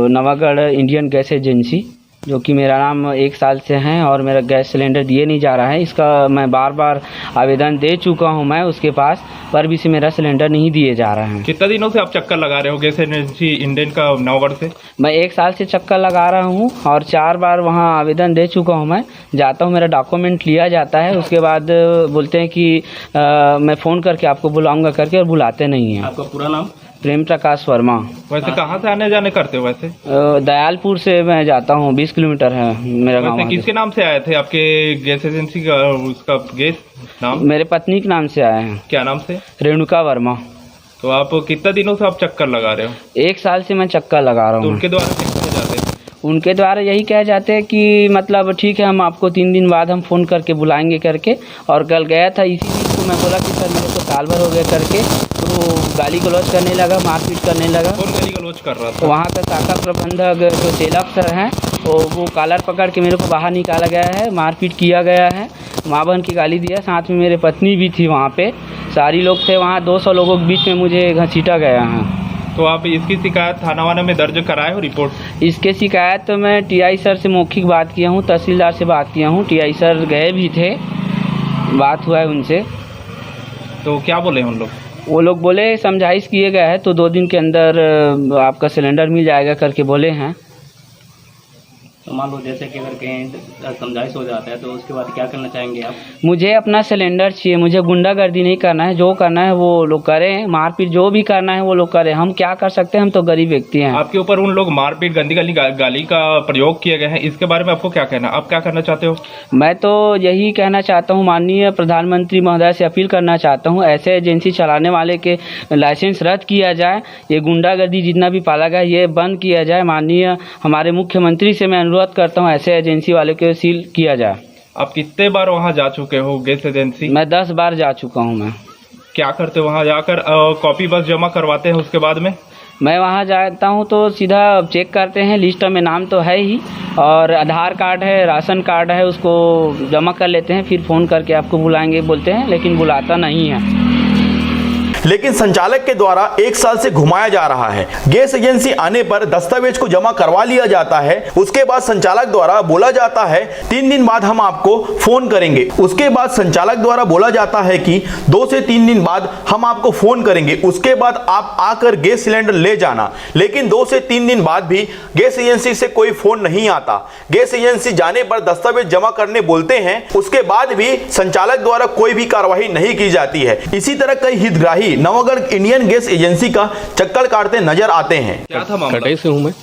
नवागढ़ इंडियन गैस एजेंसी, जो कि मेरा नाम 1 साल से है और मेरा गैस सिलेंडर दिए नहीं जा रहा है। इसका मैं बार बार आवेदन दे चुका हूं मैं उसके पास, पर भी से मेरा सिलेंडर नहीं दिए जा रहे हैं। कितना दिनों से आप चक्कर लगा रहे हो गैस एजेंसी इंडियन का नवागढ़ से? मैं 1 साल से चक्कर लगा रहा हूं और 4 बार वहां आवेदन दे चुका हूं। मैं जाता हूं, मेरा डॉक्यूमेंट लिया जाता है, उसके बाद बोलते हैं कि मैं फ़ोन करके आपको बुलाऊँगा करके, और बुलाते नहीं हैं। आपका पूरा नाम? प्रेम प्रकाश वर्मा। वैसे कहाँ से आने जाने करते हो? वैसे दयालपुर से मैं जाता हूँ, 20 किलोमीटर है मेरा गाँव। किसके नाम से आए थे आपके गैस एजेंसी का उसका गैस नाम? मेरे पत्नी के नाम से आए हैं। क्या नाम से? रेणुका वर्मा। तो आप कितना दिनों से आप चक्कर लगा रहे हो? 1 साल से मैं चक्कर लगा रहा हूँ। तो उनके द्वारा क्या जाते हैं? उनके द्वारा यही कह जाते हैं कि मतलब ठीक है, हम आपको 3 दिन बाद हम फ़ोन करके बुलाएंगे करके। और कल गया था, इसी चीज़ को मैं बोला कि सर मेरे को साल भर हो गया करके, तो गाली गलौज करने लगा, मारपीट करने लगा। कौन गाली गलौज कर रहा था? वहाँ का शाखा प्रबंधक जो तेलक सर हैं, तो वो कॉलर पकड़ के मेरे को बाहर निकाला गया है, मारपीट किया गया है, माँ बहन की गाली दिया। साथ में मेरे पत्नी भी थी वहाँ पे, सारी लोग थे वहाँ। 200 लोगों के बीच में मुझे घसीटा गया है। तो आप इसकी शिकायत थाना वाना में दर्ज कराए हो रिपोर्ट? इसके शिकायत तो मैं टीआई सर से मौखिक बात किया हूँ, तहसीलदार से बात किया हूँ, टीआई सर गए भी थे, बात हुआ है उनसे। तो क्या बोले उन लोग? वो लोग बोले समझाइश किए गए हैं, तो 2 दिन के अंदर आपका सिलेंडर मिल जाएगा करके बोले हैं। तो मान लो जैसे कि अगर कहीं समझाइश हो जाता है तो उसके बाद क्या करना चाहेंगे आप? मुझे अपना सिलेंडर चाहिए, मुझे गुंडागर्दी नहीं करना है। जो करना है वो लोग करें, मारपीट जो भी करना है वो लोग करें, हम क्या कर सकते हैं, हम तो गरीब व्यक्ति हैं। आपके ऊपर उन लोग मारपीट गंदी गाली का प्रयोग किए गए हैं, इसके बारे में आपको क्या कहना, आप क्या करना चाहते हो? मैं तो यही कहना चाहता हूँ, माननीय प्रधानमंत्री महोदय से अपील करना चाहता हूँ, ऐसे एजेंसी चलाने वाले के लाइसेंस रद्द किया जाए, ये गुंडागर्दी जितना भी पाला गया ये बंद किया जाए। माननीय हमारे मुख्यमंत्री से मैं अनुरोध करता हूं, ऐसे एजेंसी वाले को सील किया जाए। आप कितने बार वहां जा चुके हो गैस एजेंसी? मैं 10 बार जा चुका हूं। मैं क्या करते हो वहां जाकर? कॉपी बस जमा करवाते हैं, उसके बाद में? मैं वहां जाता हूं तो सीधा चेक करते हैं, लिस्ट में नाम तो है ही, और आधार कार्ड है, राशन कार्ड है, उसको जमा कर लेते हैं, फिर फ़ोन करके आपको बुलाएंगे बोलते हैं, लेकिन बुलाता नहीं है। लेकिन संचालक के द्वारा 1 साल से घुमाया जा रहा है। गैस एजेंसी आने पर दस्तावेज को जमा करवा लिया जाता है, उसके बाद संचालक द्वारा बोला जाता है 3 दिन बाद हम आपको फोन करेंगे। उसके बाद संचालक द्वारा बोला जाता है कि 2 से 3 दिन बाद हम आपको फोन करेंगे, उसके बाद आप आकर गैस सिलेंडर ले जाना। लेकिन 2 से 3 दिन बाद भी गैस एजेंसी से कोई फोन नहीं आता। गैस एजेंसी जाने पर दस्तावेज जमा करने बोलते हैं, उसके बाद भी संचालक द्वारा कोई भी कार्रवाई नहीं की जाती है। इसी तरह कई हितग्राही नवगढ़ इंडियन गैस एजेंसी का चक्कर काटते नजर आते हैं। क्या था मामला? कटाई से हूँ मैं।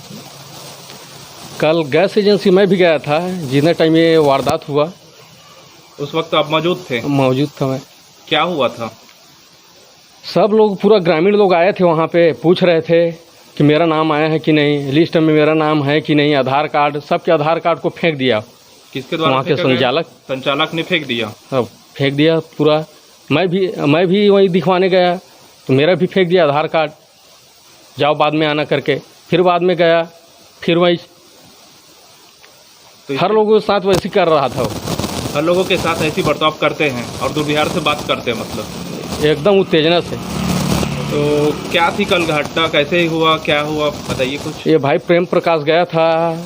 कल गैस एजेंसी में भी गया था जितने टाइम ये वारदात हुआ। उस वक्त आप मौजूद थे? मौजूद था मैं। क्या हुआ था? सब लोग, पूरा ग्रामीण लोग आए थे वहाँ पे, पूछ रहे थे कि मेरा नाम आया है कि नहीं, लिस्ट में मेरा नाम है कि नहीं, आधार कार्ड, सबके आधार कार्ड को फेंक दिया। किसके द्वारा? वहाँ के संचालक ने फेंक दिया। अब फेंक दिया पूरा। मैं भी वहीं दिखवाने गया तो मेरा भी फेंक दिया आधार कार्ड, जाओ बाद में आना करके। फिर बाद में गया, फिर वही तो हर लोगों के साथ वैसे कर रहा था। हर लोगों के साथ ऐसी बर्ताव करते हैं और दुर्व्यवहार से बात करते हैं, मतलब एकदम उत्तेजना से। तो क्या थी कल घटना, कैसे हुआ, क्या हुआ, बताइए कुछ। ये भाई प्रेम प्रकाश गया था।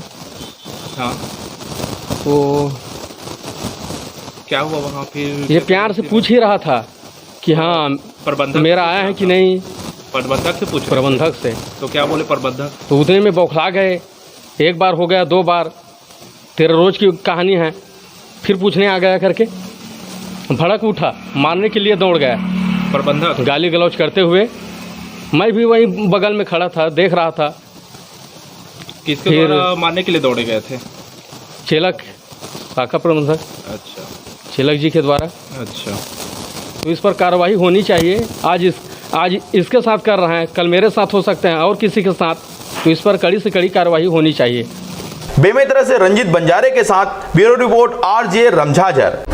हाँ, तो क्या हुआ वहाँ? फिर ये प्यार से पूछ ही रहा था कि हाँ प्रबंधक मेरा आया है कि नहीं। प्रबंधक से पूछ? प्रबंधक से। तो क्या बोले प्रबंधक? तो उतने में बौखला गए। 1 बार हो गया, 2 बार, तेरा रोज की कहानी है। फिर पूछने आ गया करके भड़क उठा, मारने के लिए दौड़ गया प्रबंधक, गाली गलौज करते हुए। मैं भी वहीं बगल में खड़ा था, देख रहा था। किसके द्वारा मारने के लिए दौड़े गए थे? चेलक शाखा प्रबंधक। अच्छा, चेलक जी के द्वारा। अच्छा, तो इस पर कार्रवाई होनी चाहिए। आज इसके साथ कर रहे हैं, कल मेरे साथ हो सकते हैं और किसी के साथ, तो इस पर कड़ी से कड़ी कार्रवाई होनी चाहिए। बेमेतरा से रंजीत बंजारे के साथ ब्यूरो रिपोर्ट RJ रमझाझर।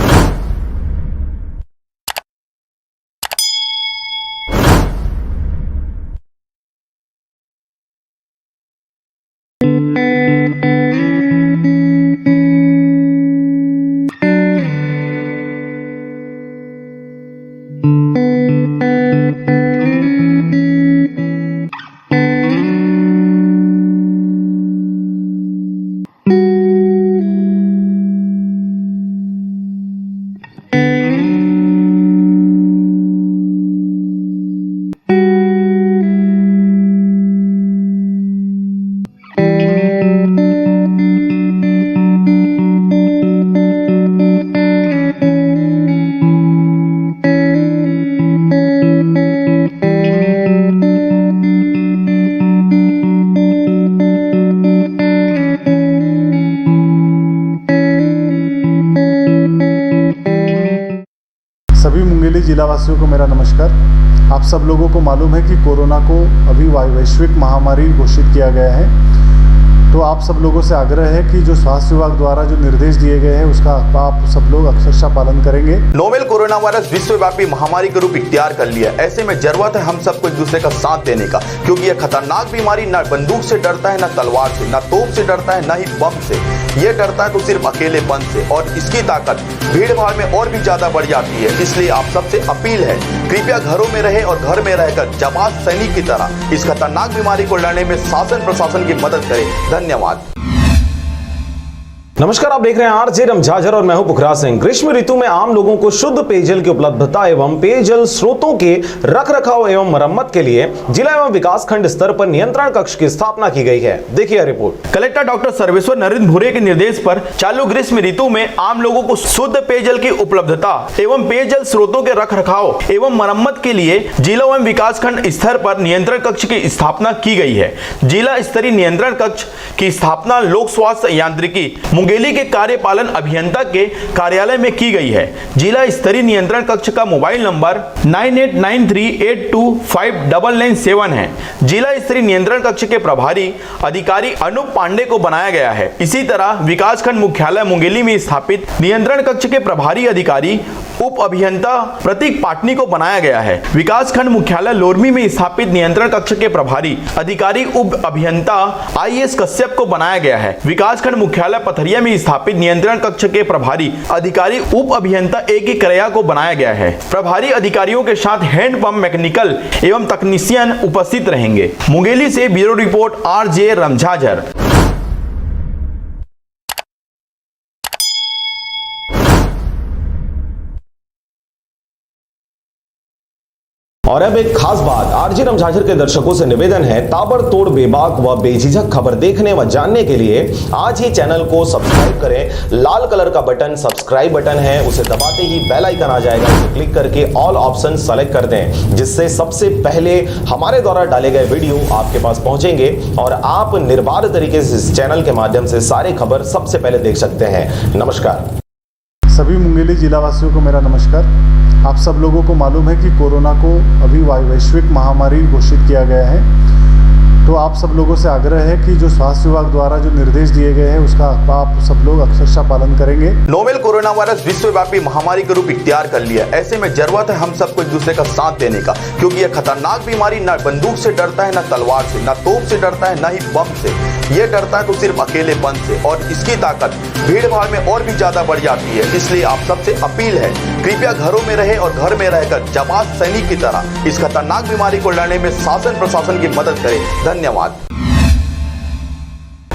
सभी मुंगेली जिलावासियों को मेरा नमस्कार। आप सब लोगों को मालूम है कि कोरोना को अभी वैश्विक महामारी घोषित किया गया है। तो आप सब लोगों से आग्रह है कि जो स्वास्थ्य विभाग द्वारा जो निर्देश दिए गए हैं उसका आप सब लोग अक्षरशः पालन करेंगे। नोवेल कोरोना वायरस विश्वव्यापी महामारी का रूप इख्तियार कर लिया। ऐसे में जरूरत है हम सबको एक दूसरे का साथ देने का, क्योंकि यह खतरनाक बीमारी न बंदूक से डरता है, न तलवार से, न तोप से डरता है, न ही बम से। ये डरता है तो सिर्फ अकेलेपन से, और इसकी ताकत भीड़ भाड़ में और भी ज्यादा बढ़ जाती है। इसलिए आप सबसे अपील है, कृपया घरों में रहे और घर में रहकर जाबाज सैनिक की तरह इस खतरनाक बीमारी को लड़ने में शासन प्रशासन की मदद करें। धन्यवाद। नमस्कार, आप देख रहे हैं RJ रमझाझर और मैं हूं पुखराज सिंह। ग्रीष्म ऋतु में आम लोगों को शुद्ध पेयजल की उपलब्धता एवं पेयजल स्रोतों के रखरखाव एवं मरम्मत के लिए जिला एवं विकास खंड स्तर पर नियंत्रण कक्ष की स्थापना की गई है। देखिए report. Collector doctor Sarveshwar Narendra भूरे के निर्देश पर चालू ग्रीष्म ऋतु में आम लोगों को शुद्ध पेयजल की उपलब्धता एवं पेयजल स्रोतों के रखरखाव एवं मरम्मत के लिए जिला एवं विकास खंड स्तर पर नियंत्रण कक्ष की स्थापना की गई है। जिला स्तरीय नियंत्रण कक्ष की स्थापना लोक स्वास्थ्य यांत्रिकी मुंगेली के कार्यपालन अभियंता के कार्यालय में की गई है। जिला स्तरीय नियंत्रण कक्ष का मोबाइल नंबर 9893825997 है। जिला स्तरीय नियंत्रण कक्ष के प्रभारी अधिकारी अनूप पांडे को बनाया गया है। इसी तरह विकासखंड मुख्यालय मुंगेली में स्थापित नियंत्रण कक्ष के प्रभारी अधिकारी उप अभियंता प्रतीक पाटनी को बनाया गया है। विकास खंड मुख्यालय लोरमी में स्थापित नियंत्रण कक्ष के प्रभारी अधिकारी उप अभियंता IS कश्यप को बनाया गया है। विकास खंड मुख्यालय पथरिया में स्थापित नियंत्रण कक्ष के प्रभारी अधिकारी उप अभियंता AK करैया को बनाया गया है। प्रभारी अधिकारियों के साथ हैंडपंप मैकेनिकल एवं तकनीशियन उपस्थित रहेंगे। मुंगेली से ब्यूरो रिपोर्ट RJ रमझाझर। और अब एक खास बात, RJ रमझाझर के दर्शकों से निवेदन है, ताबड़तोड़ बेबाक व बेझिझक खबर देखने व जानने के लिए आज ही चैनल को सब्सक्राइब करें। लाल कलर का बटन सब्सक्राइब बटन है, उसे दबाते ही बेल आइकन आ जाएगा, उसे क्लिक करके ऑल ऑप्शन सेलेक्ट कर दें, जिससे सबसे पहले हमारे द्वारा डाले गए वीडियो आपके पास पहुंचेंगे और आप निर्बाध तरीके से इस चैनल के माध्यम से सारी खबर सबसे पहले देख सकते हैं। नमस्कार। सभी मुंगेली जिला वासियों को मेरा नमस्कार। आप सब लोगों को मालूम है कि कोरोना को अभी वैश्विक महामारी घोषित किया गया है, तो आप सब लोगों से आग्रह है कि जो स्वास्थ्य विभाग द्वारा जो निर्देश दिए गए हैं उसका आप सब लोग अक्षरशः पालन करेंगे। नोवेल कोरोना वायरस विश्वव्यापी महामारी का रूप इख्तियार कर लिया। ऐसे में जरूरत है हम सबको एक दूसरे का साथ देने का, क्योंकि यह खतरनाक बीमारी न बंदूक से डरता है, न तलवार से, न तोप से डरता है, न ही बम से। ये डरता है तो सिर्फ अकेलेपन से, और इसकी ताकत भीड़ भाड़ में और भी ज्यादा बढ़ जाती है। इसलिए आप सबसे अपील है, कृपया घरों में रहे और घर में रहकर जाबाज सैनिक की तरह इस खतरनाक बीमारी को लड़ने में शासन प्रशासन की मदद करें। धन्यवाद।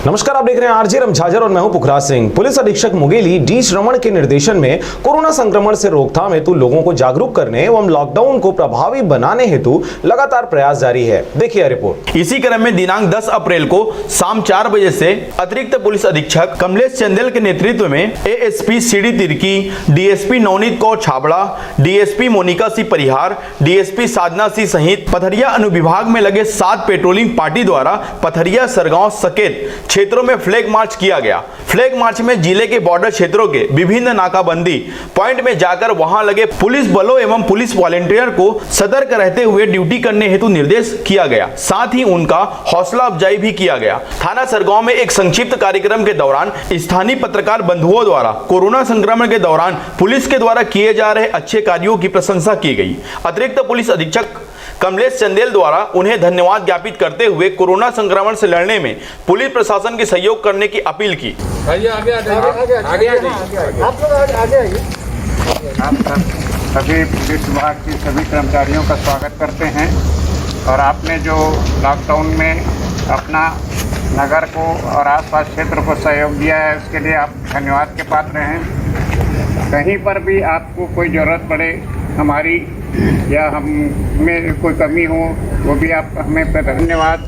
नमस्कार, आप देख रहे हैं RJ रमझाझर और मैं हूं पुखराज सिंह। पुलिस अधीक्षक मुंगेली डी श्रवण के निर्देशन में कोरोना संक्रमण से रोकथाम हेतु लोगों को जागरूक करने एवं लॉकडाउन को प्रभावी बनाने हेतु लगातार प्रयास जारी है। देखिए रिपोर्ट। इसी क्रम में दिनांक 10 अप्रैल को शाम 4 बजे से अतिरिक्त पुलिस अधीक्षक कमलेश चंदेल के नेतृत्व में ASP CD Tirkey, DSP Navneet Kaur Chhabra, DSP Monika सी परिहार, DSP साधना सी सहित पथरिया अनुविभाग में लगे 7 पेट्रोलिंग पार्टी द्वारा पथरिया, सरगांव सकेत क्षेत्रों में फ्लैग मार्च किया गया। फ्लैग मार्च में जिले के बॉर्डर क्षेत्रों के विभिन्न नाकाबंदी पॉइंट में जाकर वहां लगे पुलिस बलों एवं पुलिस वॉलेंटियर को सतर्क रहते हुए ड्यूटी करने हेतु निर्देश किया गया। साथ ही उनका हौसला अफजाई भी किया गया। थाना सरगांव में एक संक्षिप्त कार्यक्रम के दौरान स्थानीय पत्रकार बंधुओं द्वारा कोरोना संक्रमण के दौरान पुलिस के द्वारा किए जा रहे अच्छे कार्यों की प्रशंसा की गई। अतिरिक्त पुलिस अधीक्षक कमलेश चंदेल द्वारा उन्हें धन्यवाद ज्ञापित करते हुए कोरोना संक्रमण से लड़ने में पुलिस प्रशासन के सहयोग करने की अपील की। सभी पुलिस विभाग के सभी कर्मचारियों का स्वागत करते हैं और आपने जो लॉकडाउन में अपना नगर को और आसपास क्षेत्र को सहयोग दिया है उसके लिए आप धन्यवाद के पात्र हैं। कहीं पर भी आपको कोई ज़रूरत पड़े हमारी या हम में कोई कमी हो वो भी आप हमें धन्यवाद।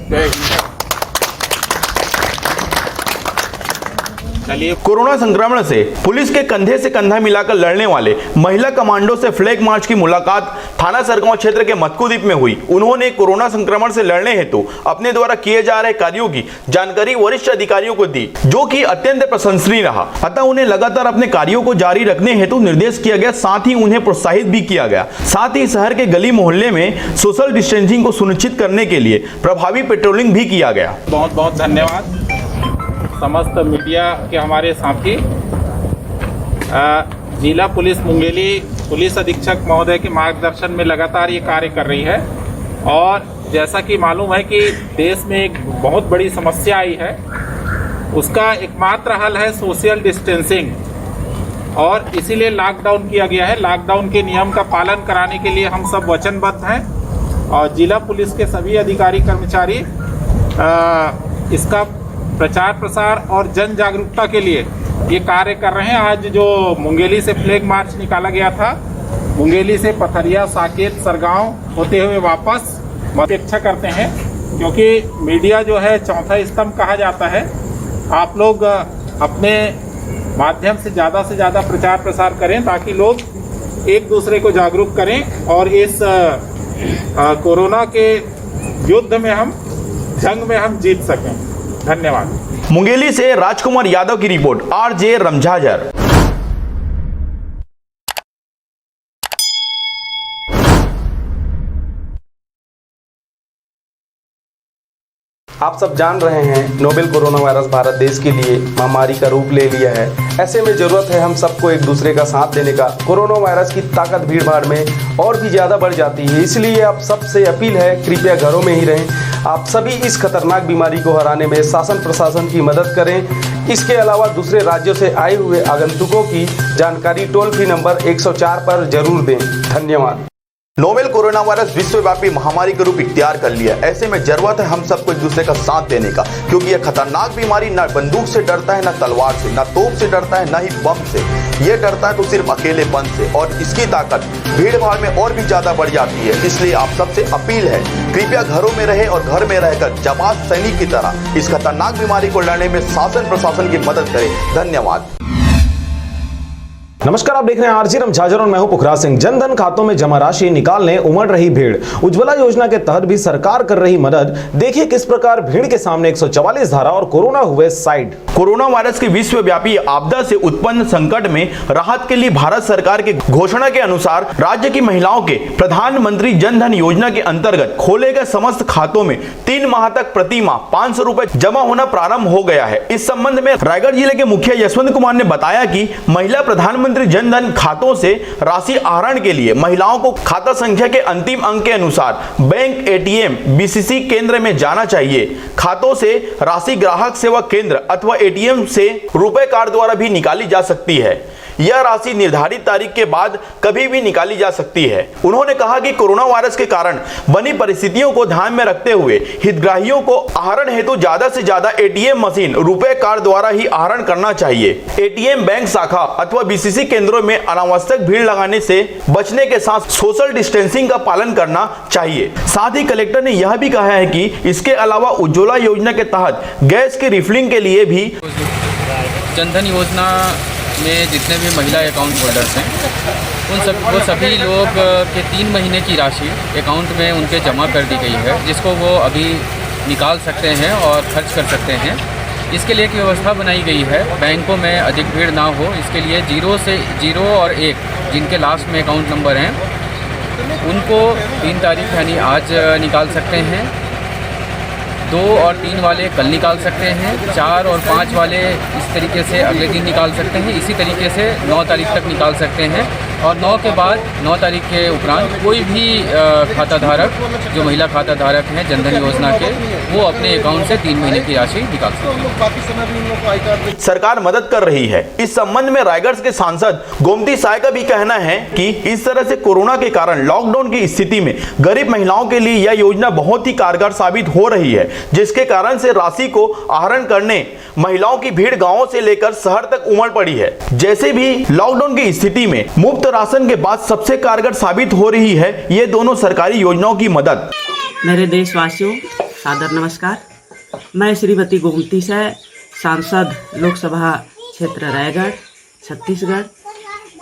कोरोना संक्रमण से पुलिस के कंधे से कंधा मिलाकर लड़ने वाले महिला कमांडो से फ्लैग मार्च की मुलाकात थाना सरगांव क्षेत्र के मत्कुद्वीप में हुई। उन्होंने कोरोना संक्रमण से लड़ने हेतु अपने द्वारा किए जा रहे कार्यों की जानकारी वरिष्ठ अधिकारियों को दी, जो कि अत्यंत प्रशंसनीय रहा। अतः उन्हें लगातार अपने कार्यों को जारी रखने हेतु निर्देश किया गया, साथ ही उन्हें प्रोत्साहित भी किया गया। साथ ही शहर के गली मोहल्ले में सोशल डिस्टेंसिंग को सुनिश्चित करने के लिए प्रभावी पेट्रोलिंग भी किया गया। बहुत बहुत धन्यवाद समस्त मीडिया के हमारे साथी। जिला पुलिस मुंगेली पुलिस अधीक्षक महोदय के मार्गदर्शन में लगातार ये कार्य कर रही है और जैसा कि मालूम है कि देश में एक बहुत बड़ी समस्या आई है, उसका एकमात्र हल है सोशल डिस्टेंसिंग और इसीलिए लॉकडाउन किया गया है। लॉकडाउन के नियम का पालन कराने के लिए हम सब वचनबद्ध हैं और जिला पुलिस के सभी अधिकारी कर्मचारी इसका प्रचार प्रसार और जन जागरूकता के लिए ये कार्य कर रहे हैं। आज जो मुंगेली से फ्लैग मार्च निकाला गया था, मुंगेली से पथरिया, साकेत, सरगांव होते हुए वापस अपेक्षा करते हैं, क्योंकि मीडिया जो है चौथा स्तंभ कहा जाता है। आप लोग अपने माध्यम से ज़्यादा प्रचार प्रसार करें ताकि लोग एक दूसरे को जागरूक करें और इस कोरोना के युद्ध में जंग में हम जीत सकें। धन्यवाद। मुंगेली से राजकुमार यादव की रिपोर्ट, RJ रमझाझर। आप सब जान रहे हैं नोवेल कोरोना वायरस भारत देश के लिए महामारी का रूप ले लिया है। ऐसे में जरूरत है हम सबको एक दूसरे का साथ देने का। कोरोना वायरस की ताकत भीड़ भाड़ में और भी ज़्यादा बढ़ जाती है, इसलिए आप सबसे अपील है कृपया घरों में ही रहें। आप सभी इस खतरनाक बीमारी को हराने में शासन प्रशासन की मदद करें। इसके अलावा दूसरे राज्यों से आए हुए आगंतुकों की जानकारी टोल फ्री नंबर 104 पर जरूर दें। धन्यवाद। नोवेल कोरोना वायरस विश्वव्यापी महामारी का रूप इख्तियार कर लिया। ऐसे में जरूरत है हम सबको एक दूसरे का साथ देने का, क्योंकि यह खतरनाक बीमारी न बंदूक से डरता है, न तलवार से, न तोप से डरता है, न ही बम से। ये डरता है तो सिर्फ अकेलेपन से, और इसकी ताकत भीड़ भाड़ में और भी ज्यादा बढ़ जाती है। इसलिए आप सबसे अपील है कृपया घरों में रहे और घर में रहकर जाबाज सैनिक की तरह इस खतरनाक बीमारी को लड़ने में शासन प्रशासन की मदद करें। धन्यवाद। नमस्कार, आप देख रहे हैं आरजे रम झाझर और मैं हूं पुखराज सिंह। जनधन खातों में जमा राशि निकालने उमड़ रही भीड़। उज्ज्वला योजना के तहत भी सरकार कर रही मदद। देखिए किस प्रकार भीड़ के सामने 144 धारा और कोरोना हुए साइड। कोरोना वायरस की विश्वव्यापी आपदा से उत्पन्न संकट में राहत के लिए भारत सरकार की घोषणा के अनुसार राज्य की महिलाओं के प्रधानमंत्री जनधन योजना के अंतर्गत खोले गए समस्त खातों में 3 माह तक प्रति माह 500 रुपए जमा होना प्रारंभ हो गया है। इस संबंध में रायगढ़ जिले के मुखिया यशवंत कुमार ने बताया कि महिला प्रधानमंत्री जनधन खातों से राशि आहरण के लिए महिलाओं को खाता संख्या के अंतिम अंक के अनुसार बैंक, एटीएम, बीसीसी केंद्र में जाना चाहिए। खातों से राशि ग्राहक सेवा केंद्र अथवा एटीएम से रुपए कार्ड द्वारा भी निकाली जा सकती है। यह राशि निर्धारित तारीख के बाद कभी भी निकाली जा सकती है। उन्होंने कहा कि कोरोना वायरस के कारण बनी परिस्थितियों को ध्यान में रखते हुए हितग्राहियों को आहरण हेतु ज्यादा से ज्यादा एटीएम मशीन, रुपए कार्ड द्वारा ही आहरण करना चाहिए। एटीएम, बैंक शाखा अथवा बीसीसी केंद्रों में अनावश्यक भीड़ लगाने से बचने के साथ सोशल डिस्टेंसिंग का पालन करना चाहिए। साथ ही कलेक्टर ने यह भी कहा है कि इसके अलावा उज्ज्वला योजना के तहत गैस की रिफिलिंग के लिए भी जनधन योजना में जितने भी महिला अकाउंट होल्डर्स हैं वो सभी लोग के 3 महीने की राशि अकाउंट में उनके जमा कर दी गई है, जिसको वो अभी निकाल सकते हैं और खर्च कर सकते हैं। इसके लिए एक व्यवस्था बनाई गई है, बैंकों में अधिक भीड़ ना हो, इसके लिए 0 और 1 जिनके लास्ट में अकाउंट नंबर हैं उनको 3 तारीख यानी आज निकाल सकते हैं। 2 और 3 वाले कल निकाल सकते हैं। 4 और 5 वाले इस तरीके से अगले दिन निकाल सकते हैं। इसी तरीके से 9 तारीख तक निकाल सकते हैं, और 9 के बाद 9 तारीख के उपरांत कोई भी खाता धारक जो महिला खाता धारक हैं जनधन योजना के, वो अपने अकाउंट से 3 महीने की राशि निकाल सकते हैं। सरकार मदद कर रही है। इस संबंध में रायगढ़ के सांसद गोमती साय का भी कहना है कि इस तरह से कोरोना के कारण लॉकडाउन की स्थिति में गरीब महिलाओं के लिए यह योजना बहुत ही कारगर साबित हो रही है, जिसके कारण से राशि को आहरण करने महिलाओं की भीड़ गांवों से लेकर शहर तक उमड़ पड़ी है। जैसे भी लॉकडाउन की स्थिति में मुफ्त राशन के बाद सबसे कारगर साबित हो रही है ये दोनों सरकारी योजनाओं की मदद। मेरे देशवासियों, सादर नमस्कार। मैं श्रीमती गोमती साय, सांसद लोकसभा क्षेत्र रायगढ़, छत्तीसगढ़।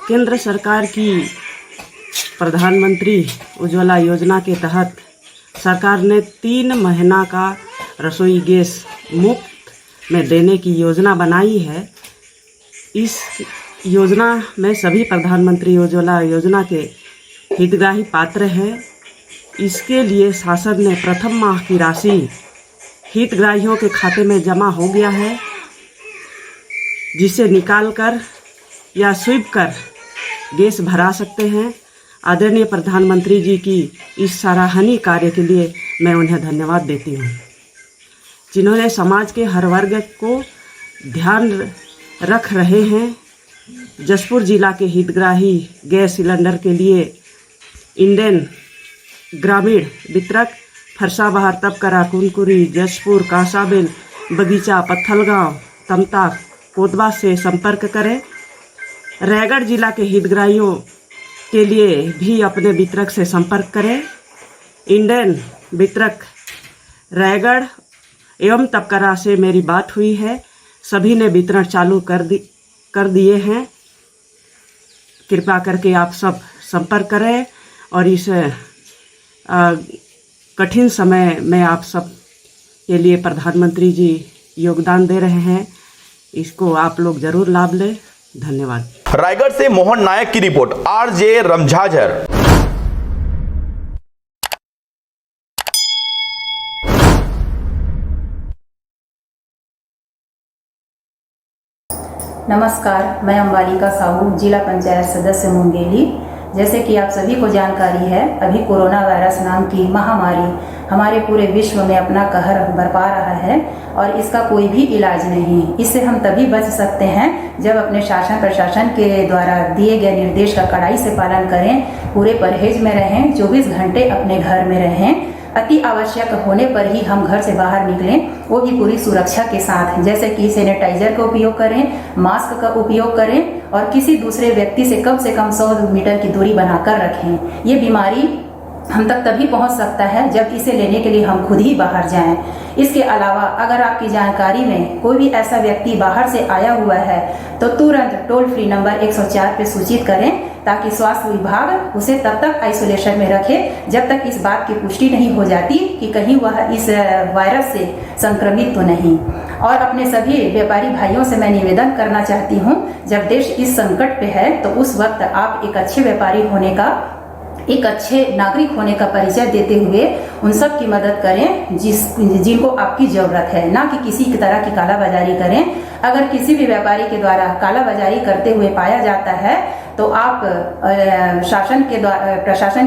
केंद्र सरकार की प्रधानमंत्री उज्ज्वला योजना के तहत सरकार ने 3 महीना का रसोई गैस मुफ्त में देने की योजना बनाई है। इस योजना में सभी प्रधानमंत्री उज्ज्वला योजना के हितग्राही पात्र हैं। इसके लिए शासन ने प्रथम माह की राशि हितग्राहियों के खाते में जमा हो गया है, जिसे निकाल कर या स्वीप कर गैस भरा सकते हैं। आदरणीय प्रधानमंत्री जी की इस सराहनीय कार्य के लिए मैं उन्हें धन्यवाद देती हूँ, जिन्होंने समाज के हर वर्ग को ध्यान रख रहे हैं। जशपुर जिला के हितग्राही गैस सिलेंडर के लिए इंडेन ग्रामीण वितरक फरसाबहार, तबकरा, कुनकुरी, जशपुर, कासाबेल, बगीचा, पत्थलगांव, तमता, कोतबा से संपर्क करें। रायगढ़ जिला के हितग्राहियों के लिए भी अपने वितरक से संपर्क करें। इंडेन वितरक रायगढ़ एवं तबकरा से मेरी बात हुई है, सभी ने वितरण चालू कर दिए हैं। कृपया करके आप सब संपर्क करें और इस कठिन समय में आप सब के लिए प्रधानमंत्री जी योगदान दे रहे हैं, इसको आप लोग जरूर लाभ लें। धन्यवाद। रायगढ़ से मोहन नायक की रिपोर्ट, आरजे रम झाझर। नमस्कार, मैं अंबालिका साहू, जिला पंचायत सदस्य मुंगेली। जैसे कि आप सभी को जानकारी है, अभी कोरोना वायरस नाम की महामारी हमारे पूरे विश्व में अपना कहर बरपा रहा है और इसका कोई भी इलाज नहीं। इससे हम तभी बच सकते हैं जब अपने शासन प्रशासन के द्वारा दिए गए निर्देश का कड़ाई से पालन करें, पूरे परहेज में रहें, 24 घंटे अपने घर में रहें। अति आवश्यक होने पर ही हम घर से बाहर निकलें, वो भी पूरी सुरक्षा के साथ, जैसे कि सैनिटाइजर का उपयोग करें, मास्क का उपयोग करें और किसी दूसरे व्यक्ति से कम 100 मीटर की दूरी बनाकर रखें। ये बीमारी हम तक तभी पहुंच सकता है जब इसे लेने के लिए हम खुद ही बाहर जाएं। इसके अलावा अगर आपकी जानकारी में कोई भी ऐसा व्यक्ति बाहर से आया हुआ है तो तुरंत टोल फ्री नंबर 104 पे सूचित करें, ताकि स्वास्थ्य विभाग उसे तब तक आइसोलेशन में रखे जब तक इस बात की पुष्टि नहीं हो जाती कि कहीं वह इस वायरस से संक्रमित तो नहीं। और अपने सभी व्यापारी भाइयों से मैं निवेदन करना चाहती हूँ, जब देश इस संकट पे है तो उस वक्त आप एक अच्छे व्यापारी होने का, एक अच्छे नागरिक होने का परिचय देते हुए उन सब की मदद करें जिनको आपकी ज़रूरत है, ना कि किसी तरह की कालाबाजारी करें। अगर किसी भी व्यापारी के द्वारा कालाबाजारी करते हुए पाया जाता है तो आप प्रशासन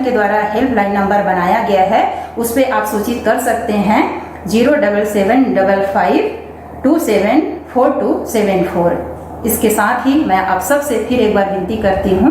के द्वारा हेल्पलाइन नंबर बनाया गया है, उस पर आप सूचित कर सकते हैं 07755274274। इसके साथ ही मैं आप सबसे फिर एक बार विनती करती हूँ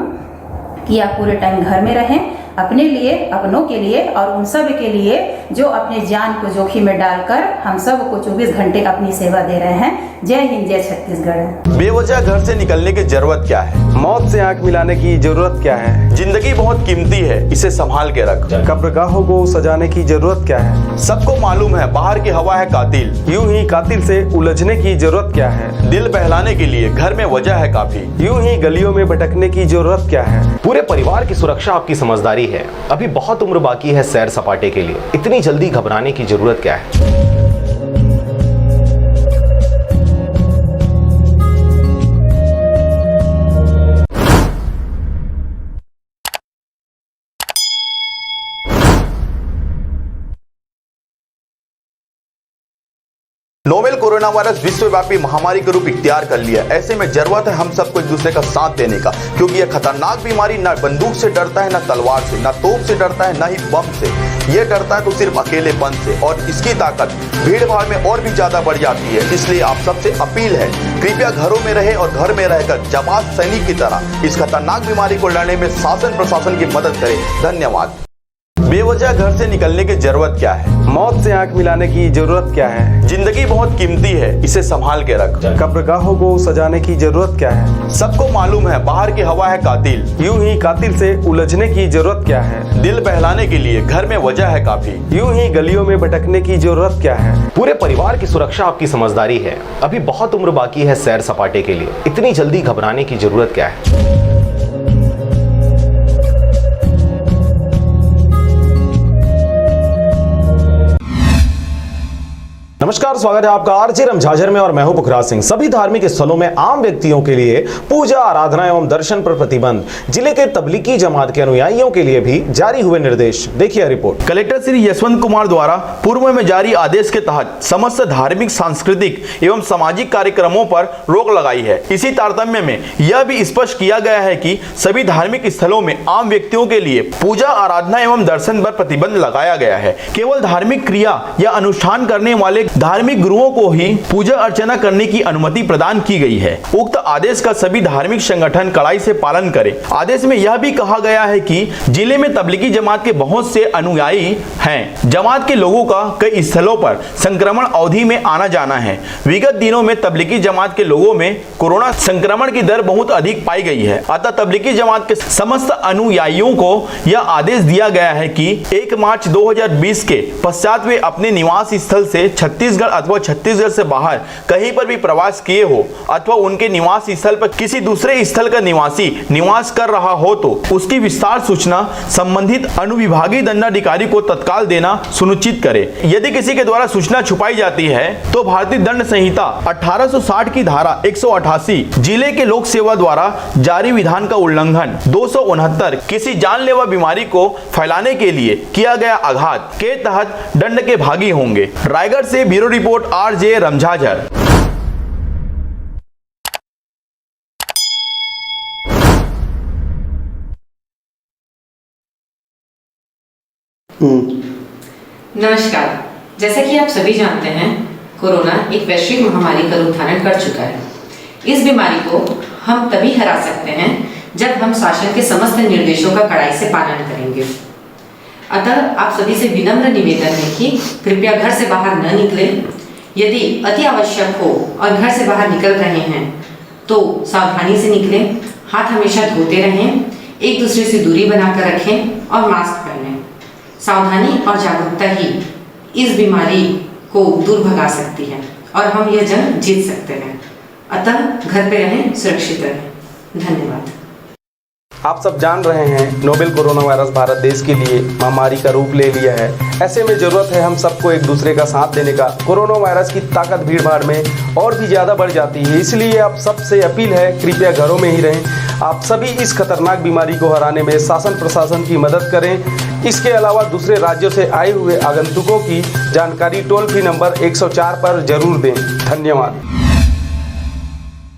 कि आप पूरे टाइम घर में रहें, अपने लिए, अपनों के लिए और उन सब के लिए जो अपने जान को जोखिम में डालकर हम सब को 24 घंटे अपनी सेवा दे रहे हैं। जय हिंद, जय छत्तीसगढ़। बेवजह घर से निकलने की जरूरत क्या है? मौत से आंख मिलाने की जरूरत क्या है? जिंदगी बहुत कीमती है, इसे संभाल के रख। कब्रगाहों को सजाने की जरूरत क्या है? सबको मालूम है बाहर की हवा है कातिल, यूं ही कातिल से उलझने की जरूरत क्या है? दिल बहलाने के लिए घर में वजह है काफी, यूं ही गलियों में भटकने की जरूरत क्या है? पूरे परिवार की सुरक्षा आपकी समझदारी है। अभी बहुत उम्र बाकी है सैर सपाटे के लिए, इतनी जल्दी घबराने की जरूरत क्या है? नोवेल कोरोना वायरस विश्वव्यापी महामारी का रूप इख्तियार कर लिया। ऐसे में जरूरत है हम सबको एक दूसरे का साथ देने का, क्योंकि यह खतरनाक बीमारी न बंदूक से डरता है, न तलवार से, न तोप से डरता है, न ही बम से। ये डरता है तो सिर्फ अकेलेपन से, और इसकी ताकत भीड़ भाड़ में और भी ज्यादा बढ़ जाती है। इसलिए आप सबसे अपील है, कृपया घरों में रहे और घर में रहकर जमात सैनिक की तरह इस खतरनाक बीमारी को लड़ने में शासन प्रशासन की मदद करें। धन्यवाद। बेवजह घर से निकलने की जरूरत क्या है? मौत से आंख मिलाने की जरूरत क्या है? जिंदगी बहुत कीमती है, इसे संभाल के रख। कब्रगाहों को सजाने की जरूरत क्या है? सबको मालूम है बाहर की हवा है कातिल, यूं ही कातिल से उलझने की जरूरत क्या है? दिल बहलाने के लिए घर में वजह है काफी, यूं ही गलियों में भटकने की जरूरत क्या है? पूरे परिवार की सुरक्षा आपकी समझदारी है। अभी बहुत उम्र बाकी है सैर सपाटे के लिए, इतनी जल्दी घबराने की जरूरत क्या है? नमस्कार, स्वागत है आपका आरजे रमझाझर में और मैं हूं पुखराज सिंह। सभी धार्मिक स्थलों में आम व्यक्तियों के लिए पूजा, आराधना एवं दर्शन पर प्रतिबंध। जिले के तबलीगी जमात के अनुयायियों के लिए भी जारी हुए निर्देश। देखिए रिपोर्ट। कलेक्टर श्री यशवंत कुमार द्वारा पूर्व में जारी आदेश के तहत समस्त धार्मिक, सांस्कृतिक एवं सामाजिक कार्यक्रमों पर रोक लगाई है। इसी तारतम्य में यह भी स्पष्ट किया गया है कि सभी धार्मिक स्थलों में आम व्यक्तियों के लिए पूजा, आराधना एवं दर्शन पर प्रतिबंध लगाया गया है। केवल धार्मिक क्रिया या अनुष्ठान करने वाले धार्मिक गुरुओं को ही पूजा अर्चना करने की अनुमति प्रदान की गई है। उक्त आदेश का सभी धार्मिक संगठन कड़ाई से पालन करें। आदेश में यह भी कहा गया है कि जिले में तबलीगी जमात के बहुत से अनुयायी हैं। जमात के लोगों का कई स्थलों पर संक्रमण अवधि में आना जाना है। विगत दिनों में तबलीगी जमात के लोगों में कोरोना संक्रमण की दर बहुत अधिक पाई गई है। अतः तबलीगी जमात के समस्त अनुयायियों को यह आदेश दिया गया है कि 1 मार्च 2020 के पश्चात वे अपने निवास स्थल से छत्तीसगढ़ अथवा छत्तीसगढ़ से बाहर कहीं पर भी प्रवास किए हो अथवा उनके निवास स्थल पर किसी दूसरे स्थल का निवासी निवास कर रहा हो तो उसकी विस्तार सूचना संबंधित अनुविभागीय दंडाधिकारी को तत्काल देना सुनिश्चित करे। यदि किसी के द्वारा सूचना छुपाई जाती है तो भारतीय दंड संहिता 1860 की धारा 188, जिले के लोक सेवा द्वारा जारी विधान का उल्लंघन 269, किसी जानलेवा बीमारी को फैलाने के लिए किया गया आघात के तहत दंड के भागी होंगे। रायगढ़ से ब्यूरो रिपोर्ट आरजे रमझाझर। नमस्कार। जैसा कि आप सभी जानते हैं, कोरोना एक वैश्विक महामारी का रूप धारण कर चुका है। इस बीमारी को हम तभी हरा सकते हैं जब हम शासन के समस्त निर्देशों का कड़ाई से पालन करेंगे। अतः आप सभी से विनम्र निवेदन है कि कृपया घर से बाहर न निकलें। यदि अति आवश्यक हो और घर से बाहर निकल रहे हैं तो सावधानी से निकलें, हाथ हमेशा धोते रहें, एक दूसरे से दूरी बनाकर रखें और मास्क पहनें। सावधानी और जागरूकता ही इस बीमारी को दूर भगा सकती है और हम यह जंग जीत सकते हैं। अतः घर पे रहें, सुरक्षित रहें। धन्यवाद। आप सब जान रहे हैं नोवेल कोरोना वायरस भारत देश के लिए महामारी का रूप ले लिया है। ऐसे में जरूरत है हम सबको एक दूसरे का साथ देने का। कोरोना वायरस की ताकत भीड़ भाड़ में और भी ज़्यादा बढ़ जाती है, इसलिए आप सबसे अपील है कृपया घरों में ही रहें। आप सभी इस खतरनाक बीमारी को हराने में शासन प्रशासन की मदद करें। इसके अलावा दूसरे राज्यों से आए हुए आगंतुकों की जानकारी टोल फ्री नंबर 104 पर जरूर दें। धन्यवाद।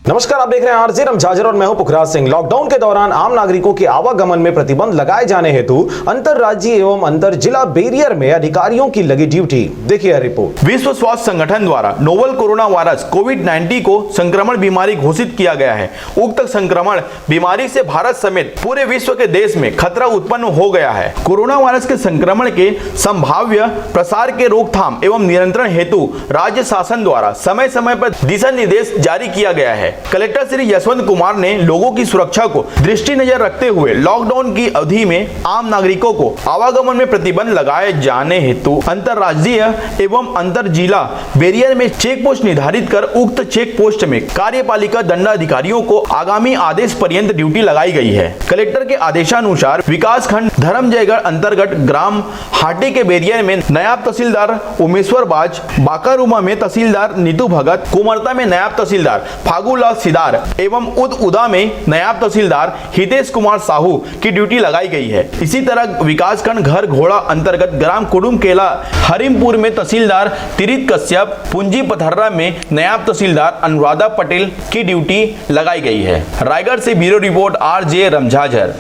नमस्कार, आप देख रहे हैं आरजे रमझाजर और मैं हूं पुखराज सिंह। लॉकडाउन के दौरान आम नागरिकों के आवागमन में प्रतिबंध लगाए जाने हेतु अंतरराज्यीय एवं अंतर जिला बैरियर में अधिकारियों की लगी ड्यूटी। देखिए रिपोर्ट। विश्व स्वास्थ्य संगठन द्वारा नोवल कोरोना वायरस कोविड-19 को संक्रमण बीमारी घोषित किया गया है। उक्त संक्रमण बीमारी से भारत समेत पूरे विश्व के देश में खतरा उत्पन्न हो गया है। कोरोना वायरस के संक्रमण के संभाव्य प्रसार के रोकथाम एवं नियंत्रण हेतु राज्य शासन द्वारा समय समय पर दिशा निर्देश जारी किया गया है। कलेक्टर श्री यशवंत कुमार ने लोगों की सुरक्षा को दृष्टि नजर रखते हुए लॉकडाउन की अवधि में आम नागरिकों को आवागमन में प्रतिबंध लगाए जाने हेतु अंतरराज्यीय एवं अंतर जिला बैरियर में चेक पोस्ट निर्धारित कर उक्त चेक पोस्ट में कार्यपालिका दंडाधिकारियों को आगामी आदेश पर्यंत ड्यूटी लगाई गई है। कलेक्टर के आदेशानुसार विकास खंड धर्मजयगढ़ अंतर्गत ग्राम हाटी के बैरियर में नायब तहसीलदार उमेश्वर बाज, बाकारूमा में तहसीलदार नीतू भगत, कुमरता में नायब तहसीलदार फागूलाल सिदार एवं उदा में नायब तहसीलदार हितेश कुमार साहू की ड्यूटी लगाई गई है। इसी तरह विकासखंड घर घोड़ा अंतर्गत ग्राम कुडुम केला हरिमपुर में तहसीलदार तिरित कश्यप, पुंजी पथर्रा में नायब तहसीलदार अनुराधा पटेल की ड्यूटी लगाई गई है। रायगढ़ से bureau report RJ Ramjhajhar.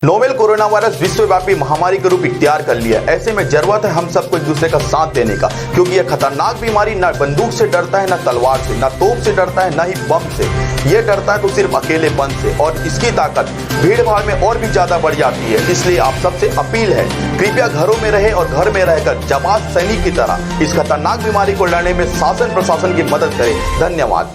Novel corona virus विश्वव्यापी महामारी का रूप इख्तियार कर लिया। ऐसे में जरूरत है हम सबको एक दूसरे का साथ देने का, क्योंकि यह खतरनाक बीमारी न बंदूक से डरता है, न तलवार से, न तोप से डरता है, न ही बम से। यह डरता है तो सिर्फ अकेलेपन से, और इसकी ताकत भीड़ भाड़ में और भी ज्यादा बढ़ जाती है। इसलिए आप सबसे अपील है कृपया घरों में रहे और घर में रहकर जमात सैनिक की तरह इस खतरनाक बीमारी को लड़ने में शासन प्रशासन की मदद करें। धन्यवाद।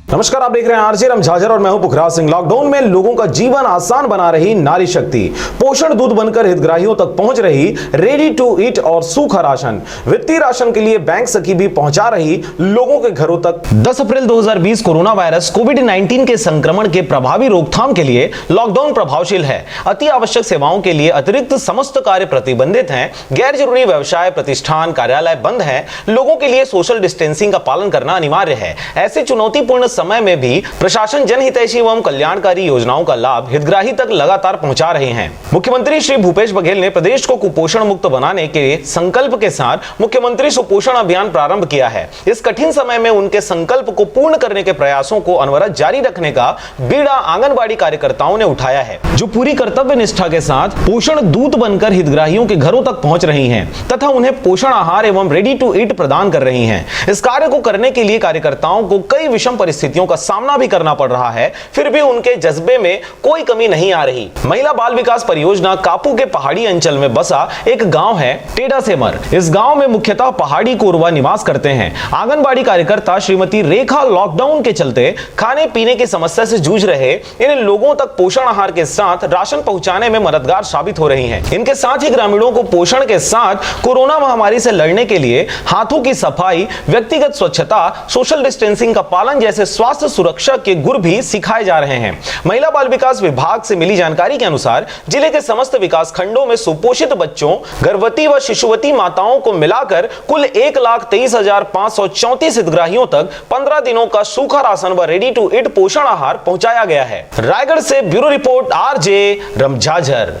नमस्कार, आप देख रहे हैं आरजे रमझाझर और मैं हूं पुखराज सिंह। लॉकडाउन में लोगों का जीवन आसान बना रही नारी शक्ति, पोषण दूध बनकर हितग्राहियों तक पहुंच रही रेडी टू ईट और सूखा राशन, वित्तीय राशन के लिए बैंक सखी भी पहुंचा रही लोगों के घरों तक। 10 अप्रैल 2020 कोरोना वायरस कोविड-19 के संक्रमण के प्रभावी रोकथाम के लिए लॉकडाउन प्रभावशील है। अति आवश्यक सेवाओं के लिए अतिरिक्त समस्त कार्य प्रतिबंधित हैं। गैर जरूरी व्यवसाय, प्रतिष्ठान, कार्यालय बंद हैं। लोगों के लिए सोशल डिस्टेंसिंग का पालन करना अनिवार्य है। ऐसे चुनौतीपूर्ण समय में भी प्रशासन जनहितैषी एवं कल्याणकारी योजनाओं का लाभ हितग्राही तक लगातार पहुंचा रहे हैं। मुख्यमंत्री श्री भूपेश बघेल ने प्रदेश को कुपोषण मुक्त बनाने के संकल्प के साथ मुख्यमंत्री सुपोषण अभियान प्रारंभ किया है। इस कठिन समय में उनके संकल्प को पूर्ण करने के प्रयासों को अनवरत जारी रखने का बीड़ा आंगनबाड़ी कार्यकर्ताओं ने उठाया है, जो पूरी कर्तव्य निष्ठा के साथ पोषण दूत बनकर हितग्राहियों के घरों तक पहुंच रही हैं तथा उन्हें पोषण आहार एवं रेडी टू ईट प्रदान कर रही हैं। इस कार्य को करने के लिए कार्यकर्ताओं को कई विषम परिस्थितियों का सामना भी करना पड़ रहा है, फिर भी उनके जज्बे में कोई कमी नहीं आ रही। महिला बाल विकास परियोजना कापू के पहाड़ी अंचल में बसा एक गांव है टेढ़ा सेमर। इस गांव में मुख्यतः पहाड़ी कोरवा निवास करते हैं। आंगनबाड़ी कार्यकर्ता श्रीमती रेखा लॉकडाउन के चलते खाने पीने की समस्या से जूझ रहे इन लोगों तक पोषण आहार के साथ राशन पहुंचाने में मददगार साबित हो रही हैं। इनके साथ ही ग्रामीणों को पोषण के साथ कोरोना महामारी से लड़ने के लिए हाथों की सफाई, व्यक्तिगत स्वच्छता, सोशल डिस्टेंसिंग का पालन जैसे स्वास्थ्य सुरक्षा के गुर भी सिखाए जा रहे हैं। महिला बाल विकास विभाग से मिली जानकारी के अनुसार जिले के समस्त विकास खंडों में सुपोषित बच्चों, गर्भवती व शिशुवती माताओं को मिलाकर कुल 1,23,534 हितग्राहियों तक 15 दिनों का सूखा राशन व रेडी टू ईट पोषण आहार पहुंचाया गया है। रायगढ़ से ब्यूरो रिपोर्ट आरजे रमझाझर।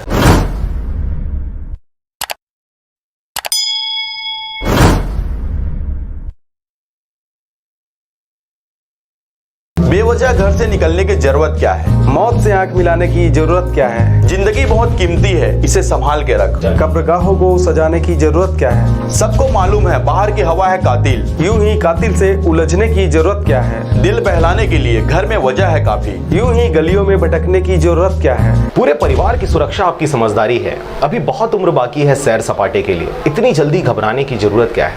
बेवजह घर से निकलने की जरूरत क्या है? मौत से आंख मिलाने की जरूरत क्या है? जिंदगी बहुत कीमती है, इसे संभाल के रख। कब्रगाहों को सजाने की जरूरत क्या है? सबको मालूम है बाहर की हवा है कातिल। यूं ही कातिल से उलझने की जरूरत क्या है? दिल बहलाने के लिए घर में वजह है काफी। यूं ही गलियों में भटकने की जरूरत क्या है? पूरे परिवार की सुरक्षा आपकी समझदारी है। अभी बहुत उम्र बाकी है सैर सपाटे के लिए, इतनी जल्दी घबराने की जरूरत क्या है?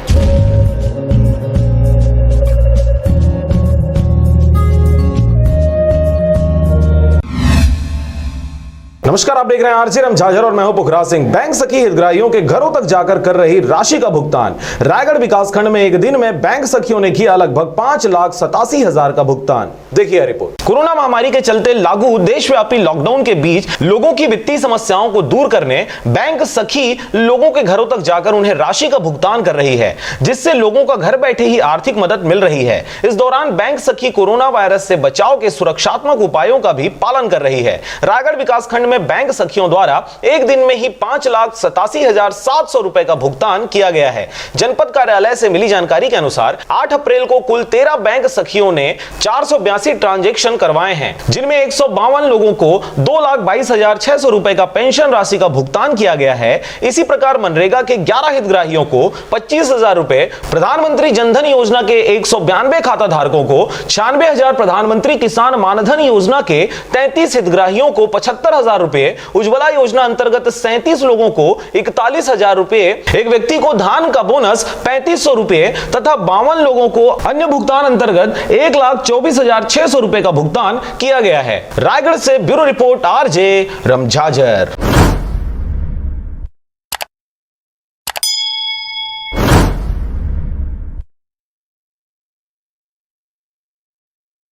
नमस्कार, आप देख रहे हैं आरजे रमझाझर और मैं हूं पुखराज सिंह। बैंक सखी हितग्राहियों के घरों तक जाकर कर रही राशि का भुगतान। रायगढ़ विकास खंड में एक दिन में बैंक सखियों ने किया लगभग 5,87,000 का भुगतान। देखिए रिपोर्ट। कोरोना महामारी के चलते लागू देशव्यापी लॉकडाउन के बीच लोगों की वित्तीय समस्याओं को दूर करने बैंक सखी लोगों के घरों तक जाकर उन्हें राशि का भुगतान कर रही है, जिससे लोगों का घर बैठे ही आर्थिक मदद मिल रही है। इस दौरान बैंक सखी कोरोना वायरस से बचाव के सुरक्षात्मक उपायों का भी पालन कर रही है। रायगढ़ विकास खंड में बैंक सखियों द्वारा एक दिन में ही 5,87,700 रुपए का भुगतान किया गया है। जनपद कार्यालय से मिली जानकारी के अनुसार 8 अप्रैल को कुल 13 बैंक सखियों ने 482 ट्रांजैक्शन करवाए हैं, जिनमें 152 लोगों को 2,22,600 रुपए का पेंशन राशि का भुगतान किया गया है। इसी प्रकार मनरेगा के 11 हितग्राहियों को 25,000 रुपए, प्रधानमंत्री जनधन योजना के 192 खाता धारकों को 96,000, प्रधानमंत्री किसान मानधन योजना के 33 हितग्राहियों को 75,000 रुपए, उज्ज्वला योजना अंतर्गत 37 लोगों को 41,000 रुपए, एक व्यक्ति को धान का बोनस 3,500 रुपए तथा 52 लोगों को अन्य भुगतान अंतर्गत 1,24,600 रुपए का भुगतान किया गया है। रायगढ़ से ब्यूरो रिपोर्ट आरजे रमझाझर।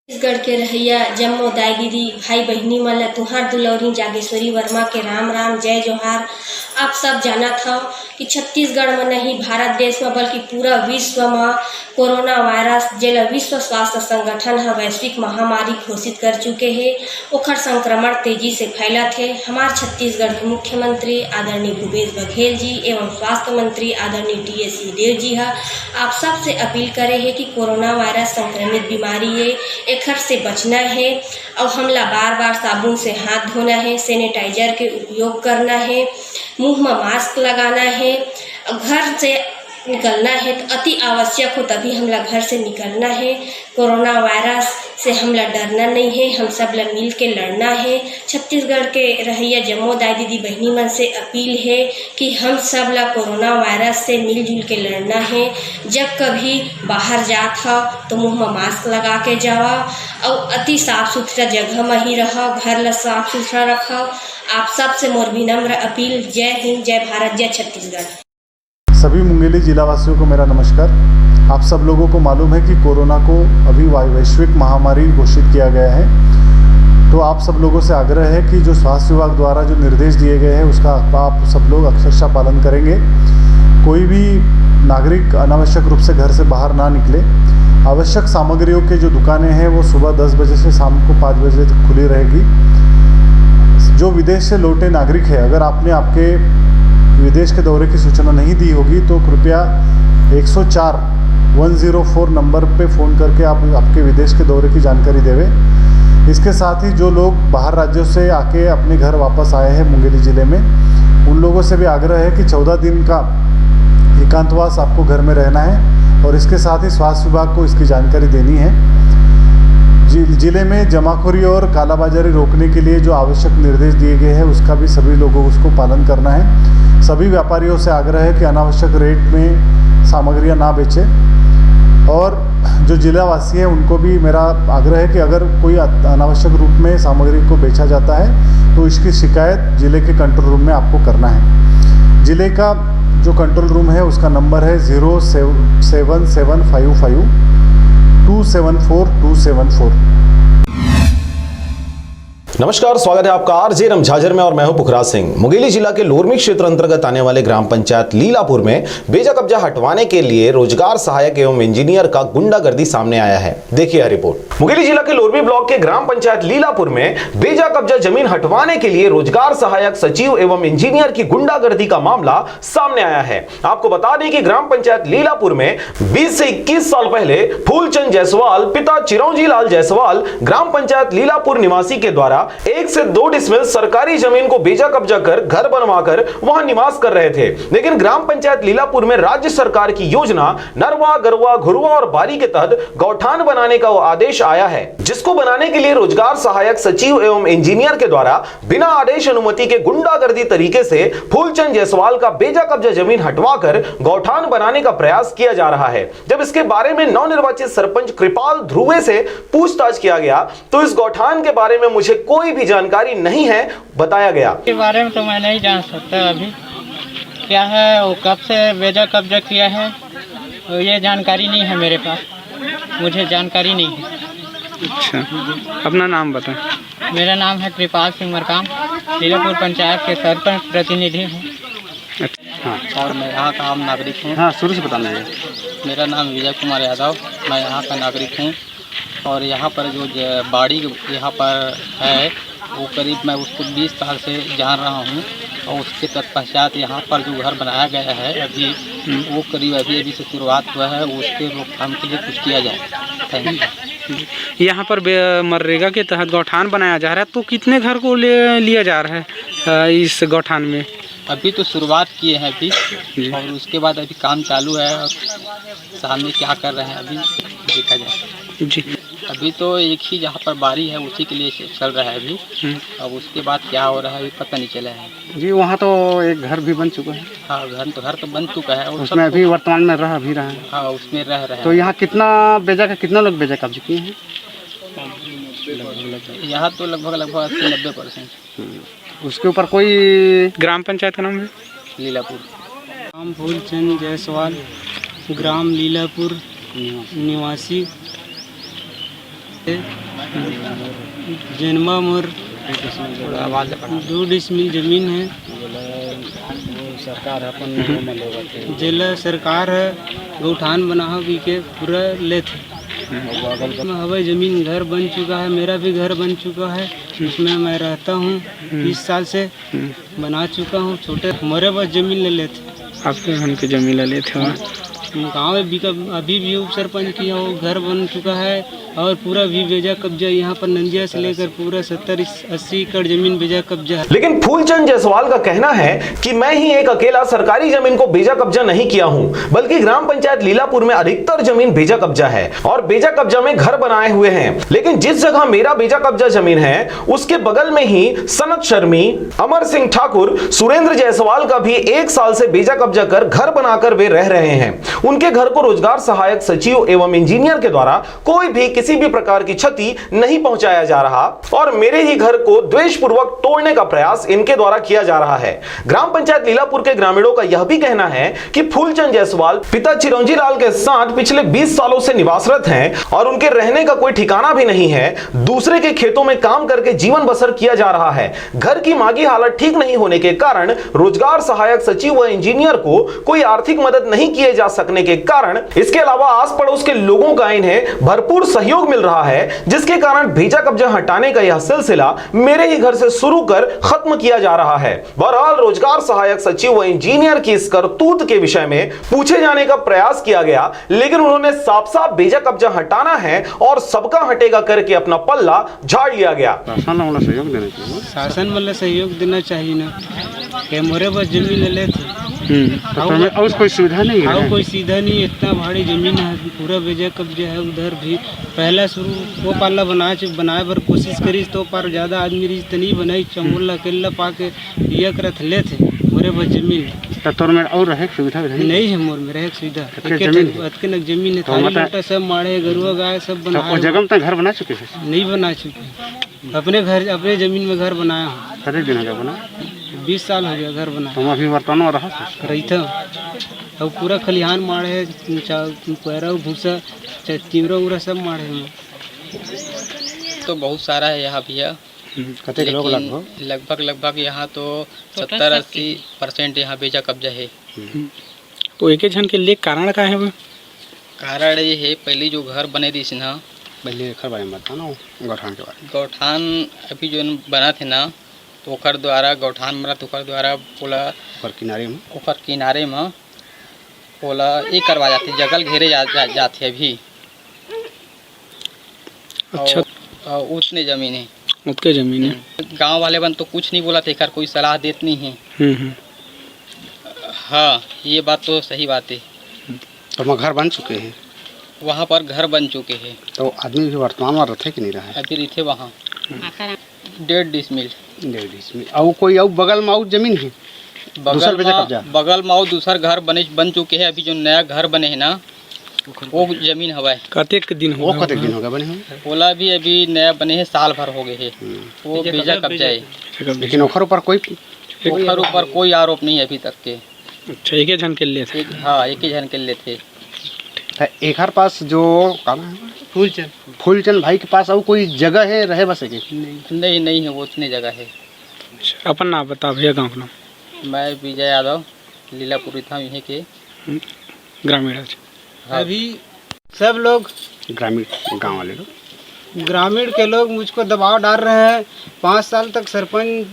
छत्तीसगढ़ के रहैया जम्मो दाई दीदी भाई बहनी मन ला तुहार दुलौरी जागेश्वरी वर्मा के राम राम जय जोहार। आप सब जाना था कि छत्तीसगढ़ में नहीं भारत देश में बल्कि पूरा विश्व में कोरोना वायरस जेला विश्व स्वास्थ्य संगठन है वैश्विक महामारी घोषित कर चुके हैं। ओखर संक्रमण तेजी से फैला थे। हमारे छत्तीसगढ़ के मुख्यमंत्री आदरणीय भूपेश बघेल जी एवं स्वास्थ्य मंत्री आदरणीय टी.एस. सिंहदेव जी है आप सबसे अपील करे है कि कोरोना वायरस संक्रमित बीमारी है, एखर से बचना है और हमला बार बार साबुन से हाथ धोना है, सैनिटाइजर के उपयोग करना है, मुंह में मास्क लगाना है, घर से निकलना है तो अति आवश्यक हो तभी हमला घर से निकलना है। कोरोना वायरस से हमला डरना नहीं है, हम सब ला मिल के लड़ना है। छत्तीसगढ़ के रहैया जम्मो दाई दीदी बहनी मन से अपील है कि हम सब ला कोरोना वायरस से मिलजुल के लड़ना है। जब कभी बाहर जात हो तो मुंह में मास्क लगा के जावा और अति साफ सुथरा जगह में ही रहो, घर ला साफ सुथरा रखो। आप सबसे मोर विनम्र अपील। जय हिंद, जय भारत, जय छत्तीसगढ़। सभी मुंगेली जिला वासियों को मेरा नमस्कार। आप सब लोगों को मालूम है कि कोरोना को अभी वैश्विक महामारी घोषित किया गया है, तो आप सब लोगों से आग्रह है कि जो स्वास्थ्य विभाग द्वारा जो निर्देश दिए गए हैं उसका आप सब लोग अक्षरशः पालन करेंगे। कोई भी नागरिक अनावश्यक रूप से घर से बाहर ना निकले। आवश्यक सामग्रियों के जो दुकानें हैं वो सुबह 10 बजे से शाम को 5 बजे तक खुली रहेगी। जो विदेश से लौटे नागरिक है, अगर आपने आपके विदेश के दौरे की सूचना नहीं दी होगी तो कृपया 104 नंबर पे फ़ोन करके आप आपके विदेश के दौरे की जानकारी देवें। इसके साथ ही जो लोग बाहर राज्यों से आके अपने घर वापस आए हैं मुंगेली ज़िले में, उन लोगों से भी आग्रह है कि 14 दिन का एकांतवास आपको घर में रहना है और इसके साथ ही स्वास्थ्य विभाग को इसकी जानकारी देनी है। जिले में जमाखोरी और कालाबाजारी रोकने के लिए जो आवश्यक निर्देश दिए गए हैं उसका भी सभी लोगों को उसको पालन करना है। सभी व्यापारियों से आग्रह है कि अनावश्यक रेट में सामग्रियां ना बेचें और जो जिलावासी हैं उनको भी मेरा आग्रह है कि अगर कोई अनावश्यक रूप में सामग्री को बेचा जाता है तो इसकी शिकायत जिले के कंट्रोल रूम में आपको करना है। जिले का जो कंट्रोल रूम है उसका नंबर है 07755 274 274। नमस्कार, स्वागत है आपका आरजे झाझर में और मैं हूं पुखराज सिंह। मुंगेली जिला के लोरमी क्षेत्र अंतर्गत आने वाले ग्राम पंचायत लीलापुर में बेजा कब्जा हटवाने के लिए रोजगार सहायक एवं इंजीनियर का गुंडागर्दी सामने आया है। देखिए यह रिपोर्ट। मुंगेली जिला के लोरमी ब्लॉक के ग्राम पंचायत लीलापुर में बेजा कब्जा जमीन हटवाने के लिए रोजगार सहायक सचिव एवं इंजीनियर की गुंडागर्दी का मामला सामने आया है। आपको बता दें कि ग्राम पंचायत लीलापुर में 20 से 21 साल पहले फूलचंद जायसवाल पिता चिरौंजी लाल जायसवाल ग्राम पंचायत लीलापुर निवासी के द्वारा 1 से 2 डिसमिल सरकारी जमीन को बेजा कब्जा कर घर बनवाकर वहां निवास कर रहे थे। लेकिन ग्राम पंचायत लीलापुर में राज्य सरकार की योजना नरवा, गरवा, घुरवा और बारी के तहत गौठान बनाने का आदेश आया है, जिसको बनाने के लिए रोजगार सहायक सचिव एवं इंजीनियर के द्वारा बिना आदेश अनुमति के गुंडागर्दी तरीके से फूलचंद जायसवाल का बेजा कब्जा जमीन हटवाकर गौठान बनाने का प्रयास किया जा रहा है। जब इसके बारे में नवनिर्वाचित सरपंच कृपाल ध्रुवे से पूछताछ किया गया तो इस गौठान के बारे में मुझे कोई भी जानकारी नहीं है बताया गया। के बारे में तो मैं नहीं जान सकता अभी क्या है, वो कब से बेजा कब्जा किया है ये जानकारी नहीं है मेरे पास, मुझे जानकारी नहीं है। अच्छा, अपना नाम बताएं। मेरा नाम है कृपाल सिंह मरकाम, लीलापुर पंचायत के सरपंच प्रतिनिधि हूँ। हाँ। और मैं यहाँ का आम नागरिक हूँ। हाँ, शुरू से बताना है। मेरा नाम विजय कुमार यादव, मैं यहाँ का नागरिक हूँ। और यहाँ पर जो बाड़ी यहाँ पर है वो करीब मैं उसको 20 साल से जान रहा हूँ। और उसके तत्पश्चात यहाँ पर जो घर बनाया गया है अभी वो करीब अभी से शुरुआत हुआ है, उसके रोकथाम के लिए कुछ किया जाए। यहाँ पर मनरेगा के तहत गौठान बनाया जा रहा है, तो कितने घर को लिया जा रहा है इस गौठान में? अभी तो शुरुआत किए हैं अभी, और उसके बाद अभी काम चालू है और सामने क्या कर रहे हैं अभी देखा जाए जी। अभी तो एक ही जहाँ पर बारी है उसी के लिए चल रहा है अभी। अब उसके बाद क्या हो रहा है अभी पता नहीं चला है जी। वहाँ तो एक घर भी बन चुका है। हाँ, घर तो बन चुका है, उसमें अभी वर्तमान में रह भी रहा है। हाँ, उसमें रह रहा है। तो यहाँ कितना लोग बेजा कब्जा किए हैं? यहाँ तो लगभग 80-90%। उसके ऊपर कोई ग्राम पंचायत का नाम है? लीलापुर। नाम फूलचंद जायसवाल, ग्राम लीलापुर निवासी, जन्मा मोर 2 डिसमिल जमीन है। सरकार अपन जिला सरकार है गौठान बना के पूरा लेते हवाई जमीन घर बन चुका है, मेरा भी घर बन चुका है, उसमें मैं रहता हूँ 20 साल से बना चुका हूँ। छोटे हमारे पास जमीन ले लेते, आपके घर की जमीन ले लेते हो। गाँव में अभी भी उप सरपंच किया हो, घर बन चुका है और पूरा भी बेजा कब्जा यहाँ पर नंदिया से लेकर पूरा 70-80 एकड़ जमीन बेजा कब्जा है। लेकिन फूलचंद जायसवाल का कहना है कि मैं ही एक अकेला सरकारी जमीन को बेजा कब्जा नहीं किया हूं, बल्कि ग्राम पंचायत लीलापुर में अधिकतर जमीन बेजा कब्जा है और बेजा कब्जा में घर बनाए हुए हैं। लेकिन जिस जगह मेरा बेजा कब्जा जमीन है उसके बगल में ही सनत शर्मी, अमर सिंह ठाकुर, सुरेंद्र जायसवाल का भी 1 साल से बेजा कब्जा कर घर बनाकर वे रह रहे हैं। उनके घर को रोजगार सहायक सचिव एवं इंजीनियर के द्वारा कोई भी किसी भी प्रकार की क्षति नहीं पहुंचाया जा रहा और मेरे ही घर को द्वेषपूर्वक तोड़ने का प्रयास इनके द्वारा किया जा रहा है। ग्राम पंचायत लीलापुर के ग्रामीणों का यह भी कहना है कि फूलचंद जायसवाल पिता चिरौंजी लाल के साथ पिछले 20 सालों से निवासरत हैं और उनके रहने का कोई ठिकाना भी नहीं है। दूसरे के खेतों में काम करके जीवन बसर किया जा रहा है। घर की मागी हालत ठीक नहीं होने के कारण रोजगार सहायक सचिव व इंजीनियर को कोई आर्थिक मदद नहीं किए जा सकने के कारण इसके अलावा आस पड़ोस के लोगों का इन्हें भरपूर सहयोग मिल रहा है, जिसके कारण बेजा कब्जा हटाने का यह सिलसिला मेरे ही घर से शुरू कर खत्म किया जा रहा है। बहरहाल रोजगार सहायक सचिव व इंजीनियर की इस करतूत के विषय में पूछे जाने का प्रयास किया गया, लेकिन उन्होंने साफ साफ बेजा कब्जा हटाना है और सबका हटेगा करके अपना पल्ला झाड़ लिया गया। शासन वाला सहयोग देना चाहिए ना, हमारे पास जमीन ले थे और कोई सुविधा नहीं है, कोई सीधा नहीं, इतना भारी जमीन है, पूरा बेजा कब्जा है। उधर भी पहला शुरू वो पाला बनाए पर कोशिश करी तो पर ज़्यादा आदमी रही तनी बनाई चमोला केला पाके ये करत ले थे मोरे पास जमीन तोर में और रहे सुविधा नहीं है। मोर में रहे सुविधा अतके जमीन है, थाली लोटा सब मारे गरुआ गाय सब बनाए। तो जगह में घर बना चुके हैं? नहीं बना चुके, अपने जमीन में घर बनाया हूँ। कितने दिन हो गया बना? 20 साल हो गया घर बना। तुम अभी वर्तमान में रही था अब पूरा खलिहान मारे, पैरा भूसा चिमरा उरा सब मारे हैं। तो बहुत सारा है यहाँ भैया, कतेक लोग लगभग यहाँ तो 70-80% यहाँ बेचा कब्जा है। तो एक जन के लिए कारण का है वो? कारण ये है, पहले जो घर बने थी ना, पहले घर बारे में बताना गौठान के बारे में। गौठान अभी जो बना थे ना, तो ओकर द्वारा गौठान बना, तो ओकर द्वारा पोला ओकर किनारे में पोला ये करवा जाते, जंगल घेरे जाते अभी। अच्छा। और उतने ज़मीन है, उतने ज़मीन है। गांव वाले बन तो कुछ नहीं बोला थे, कर कोई सलाह देते नहीं है। हाँ, ये बात तो सही बात है। तो वहाँ घर बन चुके हैं? वहाँ पर घर बन चुके हैं। तो आदमी भी वर्तमान में रहते कि नहीं रहा है? अभी रहते वहाँ 1.5 डिसमिल। और कोई और बगल में और जमीन है? बगल में और दूसर घर बन चुके हैं। अभी जो नया घर बने हैं ना, वो जमीन हवा है। कतेक दिन हो गए बने हुए? बोला भी अभी नया बने हैं, साल भर हो गए हैं। वो बेजा कब्जा है, लेकिन ओखर ऊपर कोई आरोप नहीं है अभी तक के। अच्छा, एक ही जन के लिए थे? हाँ, एक ही जन के लिए थे। एक हर पास जो फूलचंद भाई के पास और कोई जगह है रहे बसे की? नहीं है, वो उतनी जगह है। अपन नाम बता भैया, गाँव का नाम? मैं विजय यादव, लीलापुरी था यहीं के ग्रामीण। अभी सब लोग ग्रामीण गांव वाले लोग, ग्रामीण के लोग मुझको दबाव डाल रहे हैं। 5 साल तक सरपंच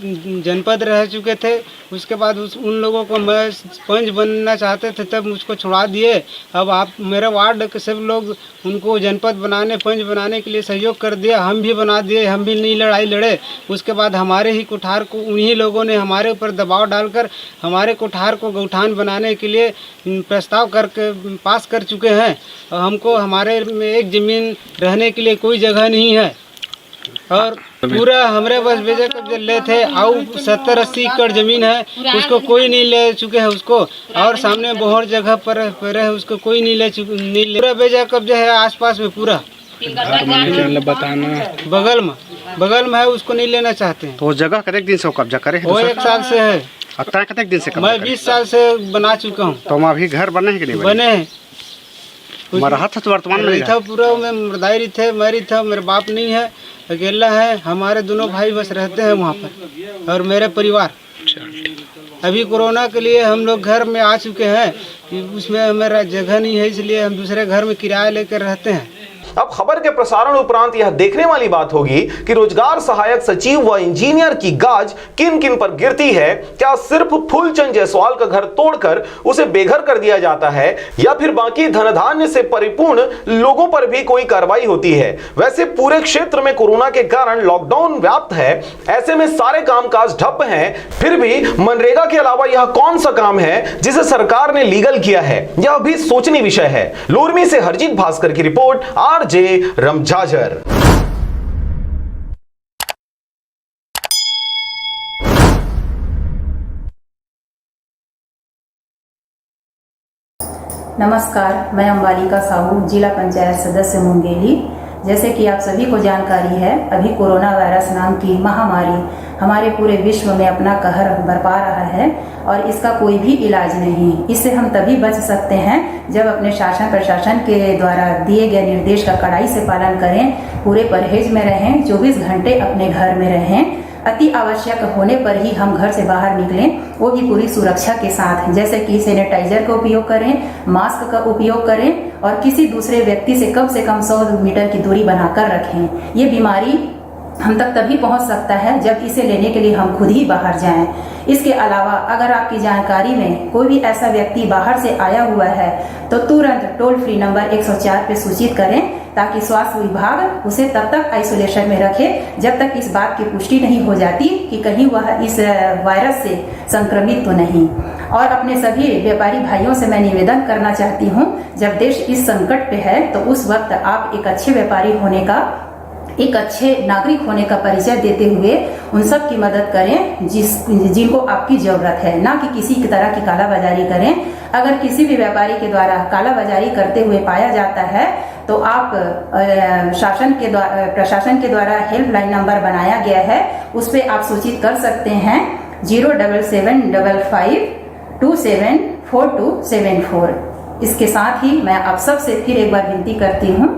जनपद रह चुके थे, उसके बाद उन लोगों को मैं पंच बनना चाहते थे, तब मुझको छुड़ा दिए। अब आप मेरे वार्ड के सब लोग उनको जनपद बनाने, पंच बनाने के लिए सहयोग कर दिया। हम भी बना दिए, हम भी नहीं लड़ाई लड़े। उसके बाद हमारे ही कोठार को उन्हीं लोगों ने हमारे ऊपर दबाव डालकर हमारे कोठार को गौठान बनाने के लिए प्रस्ताव करके पास कर चुके हैं। और हमको हमारे में एक ज़मीन रहने के लिए कोई जगह नहीं है, और पूरा हमारे बस बेचे कब्जे ले थे। और 70-80 एकड़ जमीन है, उसको कोई नहीं ले चुके हैं उसको। और सामने बहुत जगह पर है, उसको कोई नहीं ले पूरा बेचा कब्जा है आसपास में पूरा। बताना बगल में है, उसको नहीं लेना चाहते हैं। तो जगह कतेक दिन से कब्जा करे? वो 1 साल से है। कतेक दिन से? मैं 20 साल से बना चुका हूँ। तो हम अभी घर बने हैं कि नहीं बने हैं? मरहा था तो वर्तमान में था पूरा में मर्दाई थे, मरी था। मेरे बाप नहीं है, अकेला है। हमारे दोनों भाई बस रहते हैं वहाँ पर, और मेरे परिवार। अभी कोरोना के लिए हम लोग घर में आ चुके हैं, उसमें हमारा जगह नहीं है, इसलिए हम दूसरे घर में किराया लेकर रहते हैं। अब खबर के प्रसारण उपरांत यह देखने वाली बात होगी कि रोजगार सहायक सचिव व इंजीनियर की गाज किन किन पर गिरती है। क्या सिर्फ फूलचंद जायसवाल का घर तोड़कर उसे बेघर कर दिया जाता है, या फिर बाकी धनधान्य से परिपूर्ण लोगों पर भी कोई कार्रवाई होती है? वैसे पूरे क्षेत्र में कोरोना के कारण लॉकडाउन व्याप्त है, ऐसे में सारे कामकाज ठप हैं। फिर भी मनरेगा के अलावा यह कौन सा काम है जिसे सरकार ने लीगल किया है, यह भी सोचनीय विषय है। लोरमी से हरजीत भास्कर की रिपोर्ट, आरजे रमझाझर। नमस्कार, मैं अंबालिका साहू, जिला पंचायत सदस्य मुंगेली। जैसे कि आप सभी को जानकारी है, अभी कोरोना वायरस नाम की महामारी हमारे पूरे विश्व में अपना कहर बरपा रहा है, और इसका कोई भी इलाज नहीं। इससे हम तभी बच सकते हैं जब अपने शासन प्रशासन के द्वारा दिए गए निर्देश का कड़ाई से पालन करें, पूरे परहेज में रहें, 24 घंटे अपने घर में रहें। अति आवश्यक होने पर ही हम घर से बाहर निकलें, वो भी पूरी सुरक्षा के साथ, जैसे कि सैनिटाइजर का उपयोग करें, मास्क का उपयोग करें, और किसी दूसरे व्यक्ति से कम 100 मीटर की दूरी बनाकर रखें। ये बीमारी हम तक तभी पहुंच सकता है जब इसे लेने के लिए हम खुद ही बाहर जाएं। इसके अलावा अगर आपकी जानकारी में कोई भी ऐसा व्यक्ति बाहर से आया हुआ है तो तुरंत टोल फ्री नंबर 104 पे सूचित करें, ताकि स्वास्थ्य विभाग उसे तब तक आइसोलेशन में रखे जब तक इस बात की पुष्टि नहीं हो जाती कि कहीं वह इस वायरस से संक्रमित तो नहीं। और अपने सभी व्यापारी भाइयों से मैं निवेदन करना चाहती हूँ, जब देश इस संकट पे है तो उस वक्त आप एक अच्छे व्यापारी होने का, एक अच्छे नागरिक होने का परिचय देते हुए उन सब की मदद करें जिनको आपकी जरूरत है, ना कि किसी की तरह की कालाबाजारी करें। अगर किसी भी व्यापारी के द्वारा कालाबाजारी करते हुए पाया जाता है तो आप प्रशासन के द्वारा हेल्पलाइन नंबर बनाया गया है, उस पर आप सूचित कर सकते हैं 07755274274। इसके साथ ही मैं आप सबसे फिर एक बार विनती करती हूँ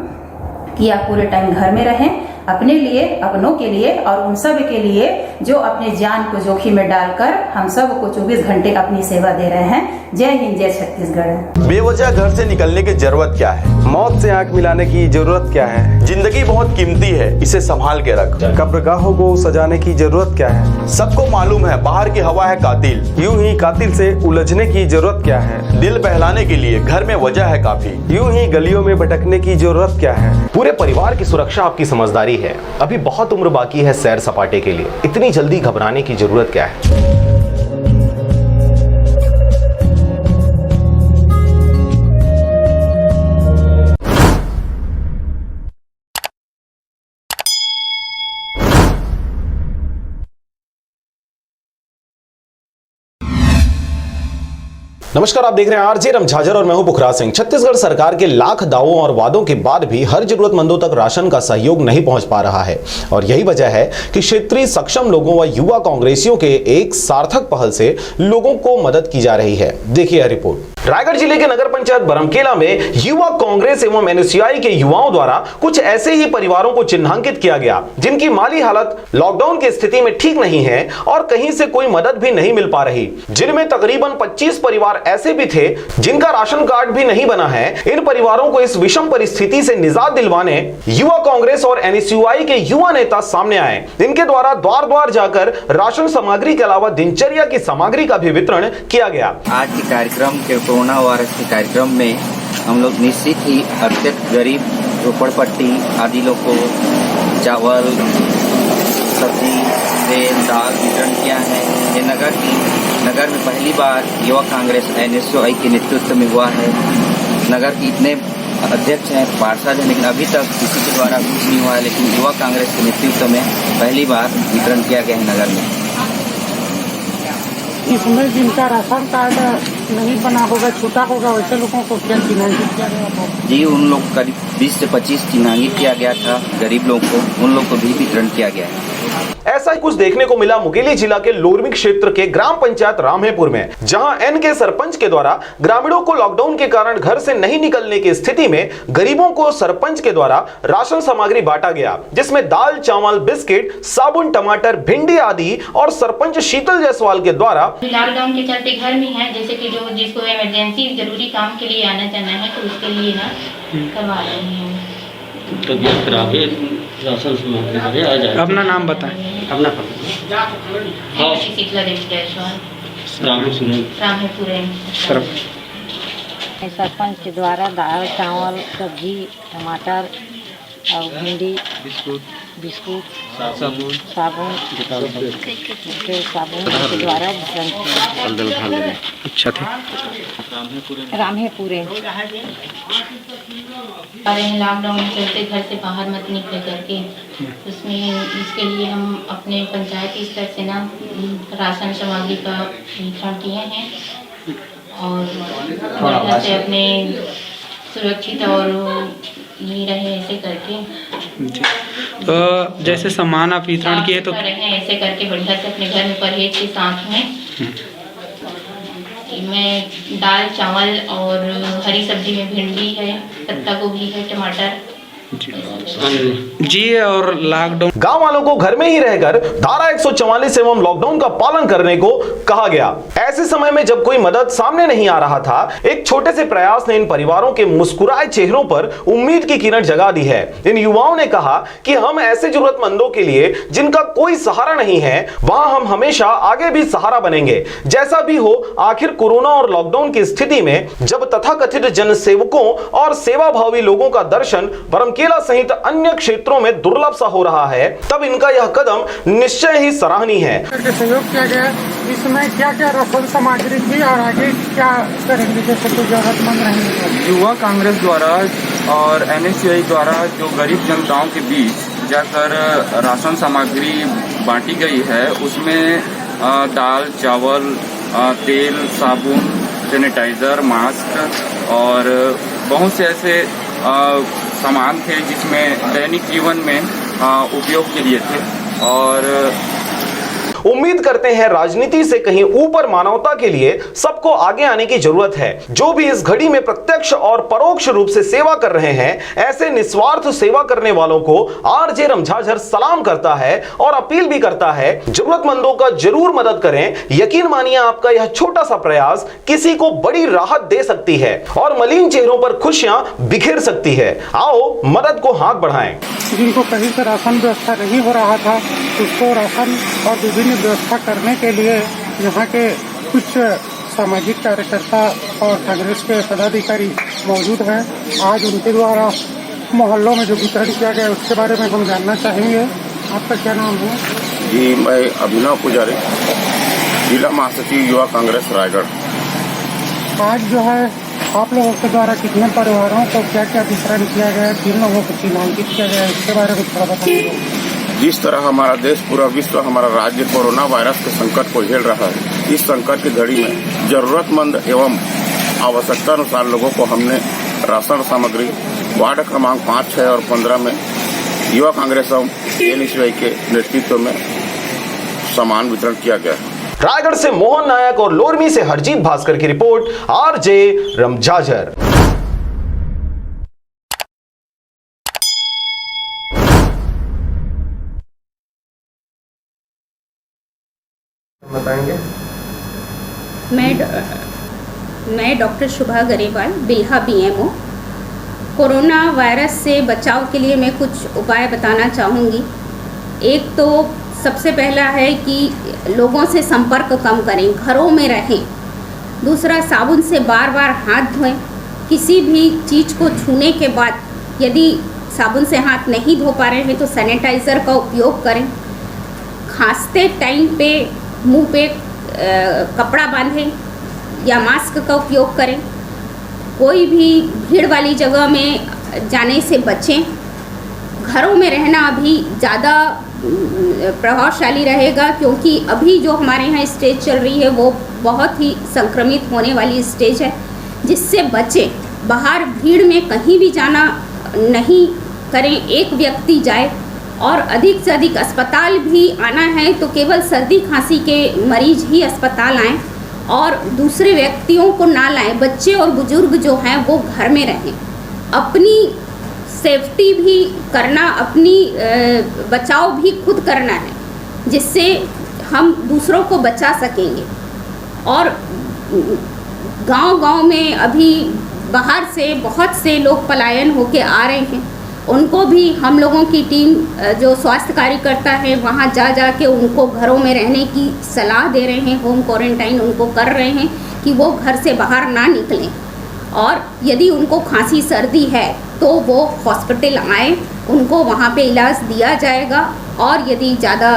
कि आप पूरे टाइम घर में रहें, अपने लिए, अपनों के लिए और उन सब के लिए जो अपने जान को जोखिम में डालकर हम सब को 24 घंटे अपनी सेवा दे रहे हैं। जय हिंद, जय छत्तीसगढ़। बेवजह घर से निकलने की जरूरत क्या है? मौत से आंख मिलाने की जरूरत क्या है? जिंदगी बहुत कीमती है, इसे संभाल के रख। कब्रगाहों को सजाने की जरूरत क्या है? सबको मालूम है बाहर की हवा है कातिल। यूं ही कातिल से उलझने की जरूरत क्या है? दिल बहलाने के लिए घर में वजह है काफी। यूं ही गलियों में भटकने की जरूरत क्या है? पूरे परिवार की सुरक्षा आपकी समझदारी है। अभी बहुत उम्र बाकी है सैर सपाटे के लिए, इतनी जल्दी घबराने की जरूरत क्या है? नमस्कार, आप देख रहे हैं आरजे रमझाझर और मैं हूं पुखराज सिंह। छत्तीसगढ़ सरकार के लाख दावों और वादों के बाद भी हर जरूरतमंदों तक राशन का सहयोग नहीं पहुंच पा रहा है और यही वजह है कि क्षेत्रीय सक्षम लोगों व युवा कांग्रेसियों के एक सार्थक पहल से लोगों को मदद की जा रही है। देखिए यह रिपोर्ट। रायगढ़ जिले के नगर पंचायत बरमकेला में युवा कांग्रेस एवं एनएसयूआई के युवाओं द्वारा कुछ ऐसे ही परिवारों को चिन्हांकित किया गया जिनकी माली हालत लॉकडाउन की स्थिति में ठीक नहीं है और कहीं से कोई मदद भी नहीं मिल पा रही, जिनमें तकरीबन 25 परिवार ऐसे भी थे जिनका राशन कार्ड भी नहीं बना है। इन परिवारों को इस विषम परिस्थिति से निजात दिलवाने युवा कांग्रेस और एनएसयूआई के युवा नेता सामने आए। इनके द्वारा द्वार द्वार जाकर राशन सामग्री के अलावा दिनचर्या की सामग्री का भी वितरण किया गया। आज के कार्यक्रम के कोरोना वायरस के कार्यक्रम में हम लोग निश्चित ही अत्यंत गरीब झोपड़पट्टी आदि लोग को चावल, सब्जी, तेल, दाल वितरण किया है। ये नगर में पहली बार युवा कांग्रेस एनएसयूआई के नेतृत्व में हुआ है। नगर के इतने अध्यक्ष हैं, पार्षद हैं, लेकिन अभी तक किसी के द्वारा कुछ नहीं हुआ है, लेकिन युवा कांग्रेस के नेतृत्व में पहली बार वितरण किया गया है नगर में। इसमें जिनका राशन कार्ड नहीं बना होगा, छूटा होगा, वैसे लोगों को क्या चिन्हांकित किया गया था? जी, उन लोग करीब 20 से 25 चिन्हांकित किया गया था। गरीब लोगों को, उन लोग को भी वितरण किया गया है। ऐसा ही कुछ देखने को मिला मुकेली जिला के लोरमी क्षेत्र के ग्राम पंचायत रामहेपुर में, जहां एन के सरपंच के द्वारा ग्रामीणों को लॉकडाउन के कारण घर से नहीं निकलने की स्थिति में गरीबों को सरपंच के द्वारा राशन सामग्री बांटा गया, जिसमें दाल, चावल, बिस्किट, साबुन, टमाटर, भिंडी आदि और सरपंच शीतल जायसवाल के द्वारा लॉकडाउन के चलते घर में है, जैसे कि जो जिसको इमरजेंसी जरूरी काम के लिए आना जाना है तो उसके लिए ना करवा रहे हैं। तबियत खराब है, राशन सामग्री आ जाए। अपना नाम बताएं। अपना हाँ, शीतला देवी जायसवाल, रामहेपुर। सरपंच के द्वारा दाल, चावल, सब्जी, टमाटर और भिंडी, बिस्कुट, साबुन के द्वारा वितरण। अच्छा थे। रामहेपुरे लॉकडाउन के चलते घर से बाहर मत निकले करके, उसमें इसके लिए हम अपने पंचायती स्तर से ना राशन सामग्री का वितरण किए हैं और बढ़िया से अपने सुरक्षित और नहीं रहे ऐसे करके। तो जैसे सामान आप वितरण किए तो ऐसे करके बढ़िया से अपने घर में परहेज के साथ में मैं दाल, चावल और हरी सब्जी में भिंडी है, पत्ता गोभी है, टमाटर जी। और लॉकडाउन गांव वालों को घर में ही रहकर धारा 144 एवं लॉकडाउन का पालन करने को कहा गया। ऐसे समय में जब कोई मदद सामने नहीं आ रहा था, एक छोटे से प्रयास ने इन परिवारों के मुस्कुराए चेहरों पर उम्मीद की किरण जगा दी है। इन युवाओं ने कहा कि हम ऐसे जरूरतमंदों के लिए जिनका कोई सहारा नहीं है, वहां हम हमेशा आगे भी सहारा बनेंगे। जैसा भी हो, आखिर कोरोना और लॉकडाउन की स्थिति में जब तथाकथित जनसेवकों और सेवाभावी लोगों का दर्शन बरमकेला सहित अन्य क्षेत्रों में दुर्लभ सा हो रहा है, तब इनका यह कदम निश्चय ही सराहनीय है। सहयोग किया गया, इसमें क्या क्या राशन सामग्री थी और आगे क्या करेंगे जैसे कोई जरूरतमंद रहेंगे? युवा कांग्रेस द्वारा और एनएसयूआई द्वारा जो गरीब जनताओं के बीच जाकर राशन सामग्री बांटी गई है, उसमें दाल, चावल, तेल, साबुन, सैनिटाइजर, मास्क और बहुत से ऐसे सामान थे जिसमें दैनिक जीवन में उपयोग के लिए थे। और उम्मीद करते हैं राजनीति से कहीं ऊपर मानवता के लिए सबको आगे आने की जरूरत है। जो भी इस घड़ी में प्रत्यक्ष और परोक्ष रूप से सेवा कर रहे हैं, ऐसे निस्वार्थ सेवा करने वालों को आरजे रमझाझर सलाम करता है और अपील भी करता है, जरूरतमंदों का जरूर मदद करें। यकीन मानिए आपका यह छोटा सा प्रयास किसी को बड़ी राहत दे सकती है और मलिन चेहरों पर खुशियां बिखेर सकती है। आओ मदद को हाथ बढ़ाएं। जिनको कहीं से राशन व्यवस्था नहीं हो रहा था, उसको राशन और विभिन्न व्यवस्था करने के लिए यहाँ के कुछ सामाजिक कार्यकर्ता और कांग्रेस के पदाधिकारी मौजूद हैं। आज उनके द्वारा मोहल्लों में जो वितरण किया गया उसके बारे में हम जानना चाहेंगे। आपका क्या नाम है? जी, मैं अभिनव पुजारी, जिला महासचिव युवा कांग्रेस रायगढ़। आज जो है आप लोगों के द्वारा कितने परिवारों को क्या क्या वितरण किया गया, किन लोगों को चिन्हांकित किया गया, इसके बारे में थोड़ा बताइए। जिस तरह हमारा देश, पूरा विश्व, हमारा राज्य कोरोना वायरस के संकट को झेल रहा है, इस संकट की घड़ी में जरूरतमंद एवं आवश्यकता अनुसार लोगों को हमने राशन सामग्री वार्ड क्रमांक 5, 6 और 15 में युवा कांग्रेस एवं एनएसयूआई के नेतृत्व में सामान वितरण किया गया है। रायगढ़ से मोहन नायक और लोरमी से हरजीत भास्कर की रिपोर्ट, आरजे रमझाझर। बताएंगे। मैं doctor Shubha Grewal, Bilha BMO. Corona virus से बचाव के लिए मैं कुछ उपाय बताना चाहूँगी। एक तो सबसे पहला है कि लोगों से संपर्क कम करें, घरों में रहें। दूसरा, साबुन से बार बार हाथ धोएं। किसी भी चीज़ को छूने के बाद यदि साबुन से हाथ नहीं धो पा रहे हैं तो सैनिटाइज़र का उपयोग करें। खांसते टाइम पे मुंह पे कपड़ा बांधें या मास्क का उपयोग करें। कोई भी भीड़ वाली जगह में जाने से बचें। घरों में रहना अभी ज़्यादा प्रभावशाली रहेगा, क्योंकि अभी जो हमारे यहाँ स्टेज चल रही है वो बहुत ही संक्रमित होने वाली स्टेज है, जिससे बचें। बाहर भीड़ में कहीं भी जाना नहीं करें। एक व्यक्ति जाए और अधिक से अधिक अस्पताल भी आना है तो केवल सर्दी खांसी के मरीज ही अस्पताल आएँ और दूसरे व्यक्तियों को ना लाएं। बच्चे और बुजुर्ग जो हैं वो घर में रहें। अपनी सेफ्टी भी करना, अपनी बचाव भी खुद करना है, जिससे हम दूसरों को बचा सकेंगे। और गांव-गांव में अभी बाहर से बहुत से लोग पलायन होके आ रहे हैं, उनको भी हम लोगों की टीम जो स्वास्थ्य कार्यकर्ता है वहाँ जा के उनको घरों में रहने की सलाह दे रहे हैं। होम क्वारंटाइन उनको कर रहे हैं कि वो घर से बाहर ना निकलें। और यदि उनको खांसी सर्दी है तो वो हॉस्पिटल आएँ, उनको वहाँ पे इलाज दिया जाएगा। और यदि ज़्यादा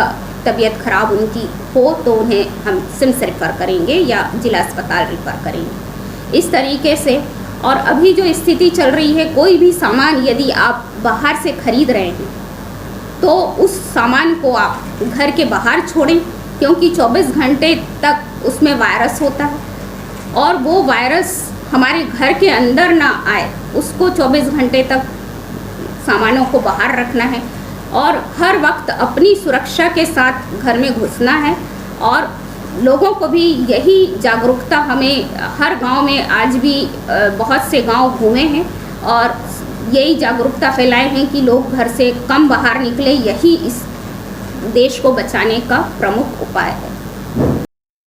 तबीयत ख़राब उनकी हो तो उन्हें हम सिम्स रेफ़र करेंगे या जिला अस्पताल रेफ़र करेंगे। इस तरीके से। और अभी जो स्थिति चल रही है, कोई भी सामान यदि आप बाहर से खरीद रहे हैं तो उस सामान को आप घर के बाहर छोड़ें, क्योंकि 24 घंटे तक उसमें वायरस होता है और वो वायरस हमारे घर के अंदर ना आए, उसको 24 घंटे तक सामानों को बाहर रखना है। और हर वक्त अपनी सुरक्षा के साथ घर में घुसना है। और लोगों को भी यही जागरूकता, हमें हर गांव में आज भी बहुत से गांव घूमे हैं और यही जागरूकता फैलाए हैं कि लोग घर से कम बाहर निकले। यही इस देश को बचाने का प्रमुख उपाय है।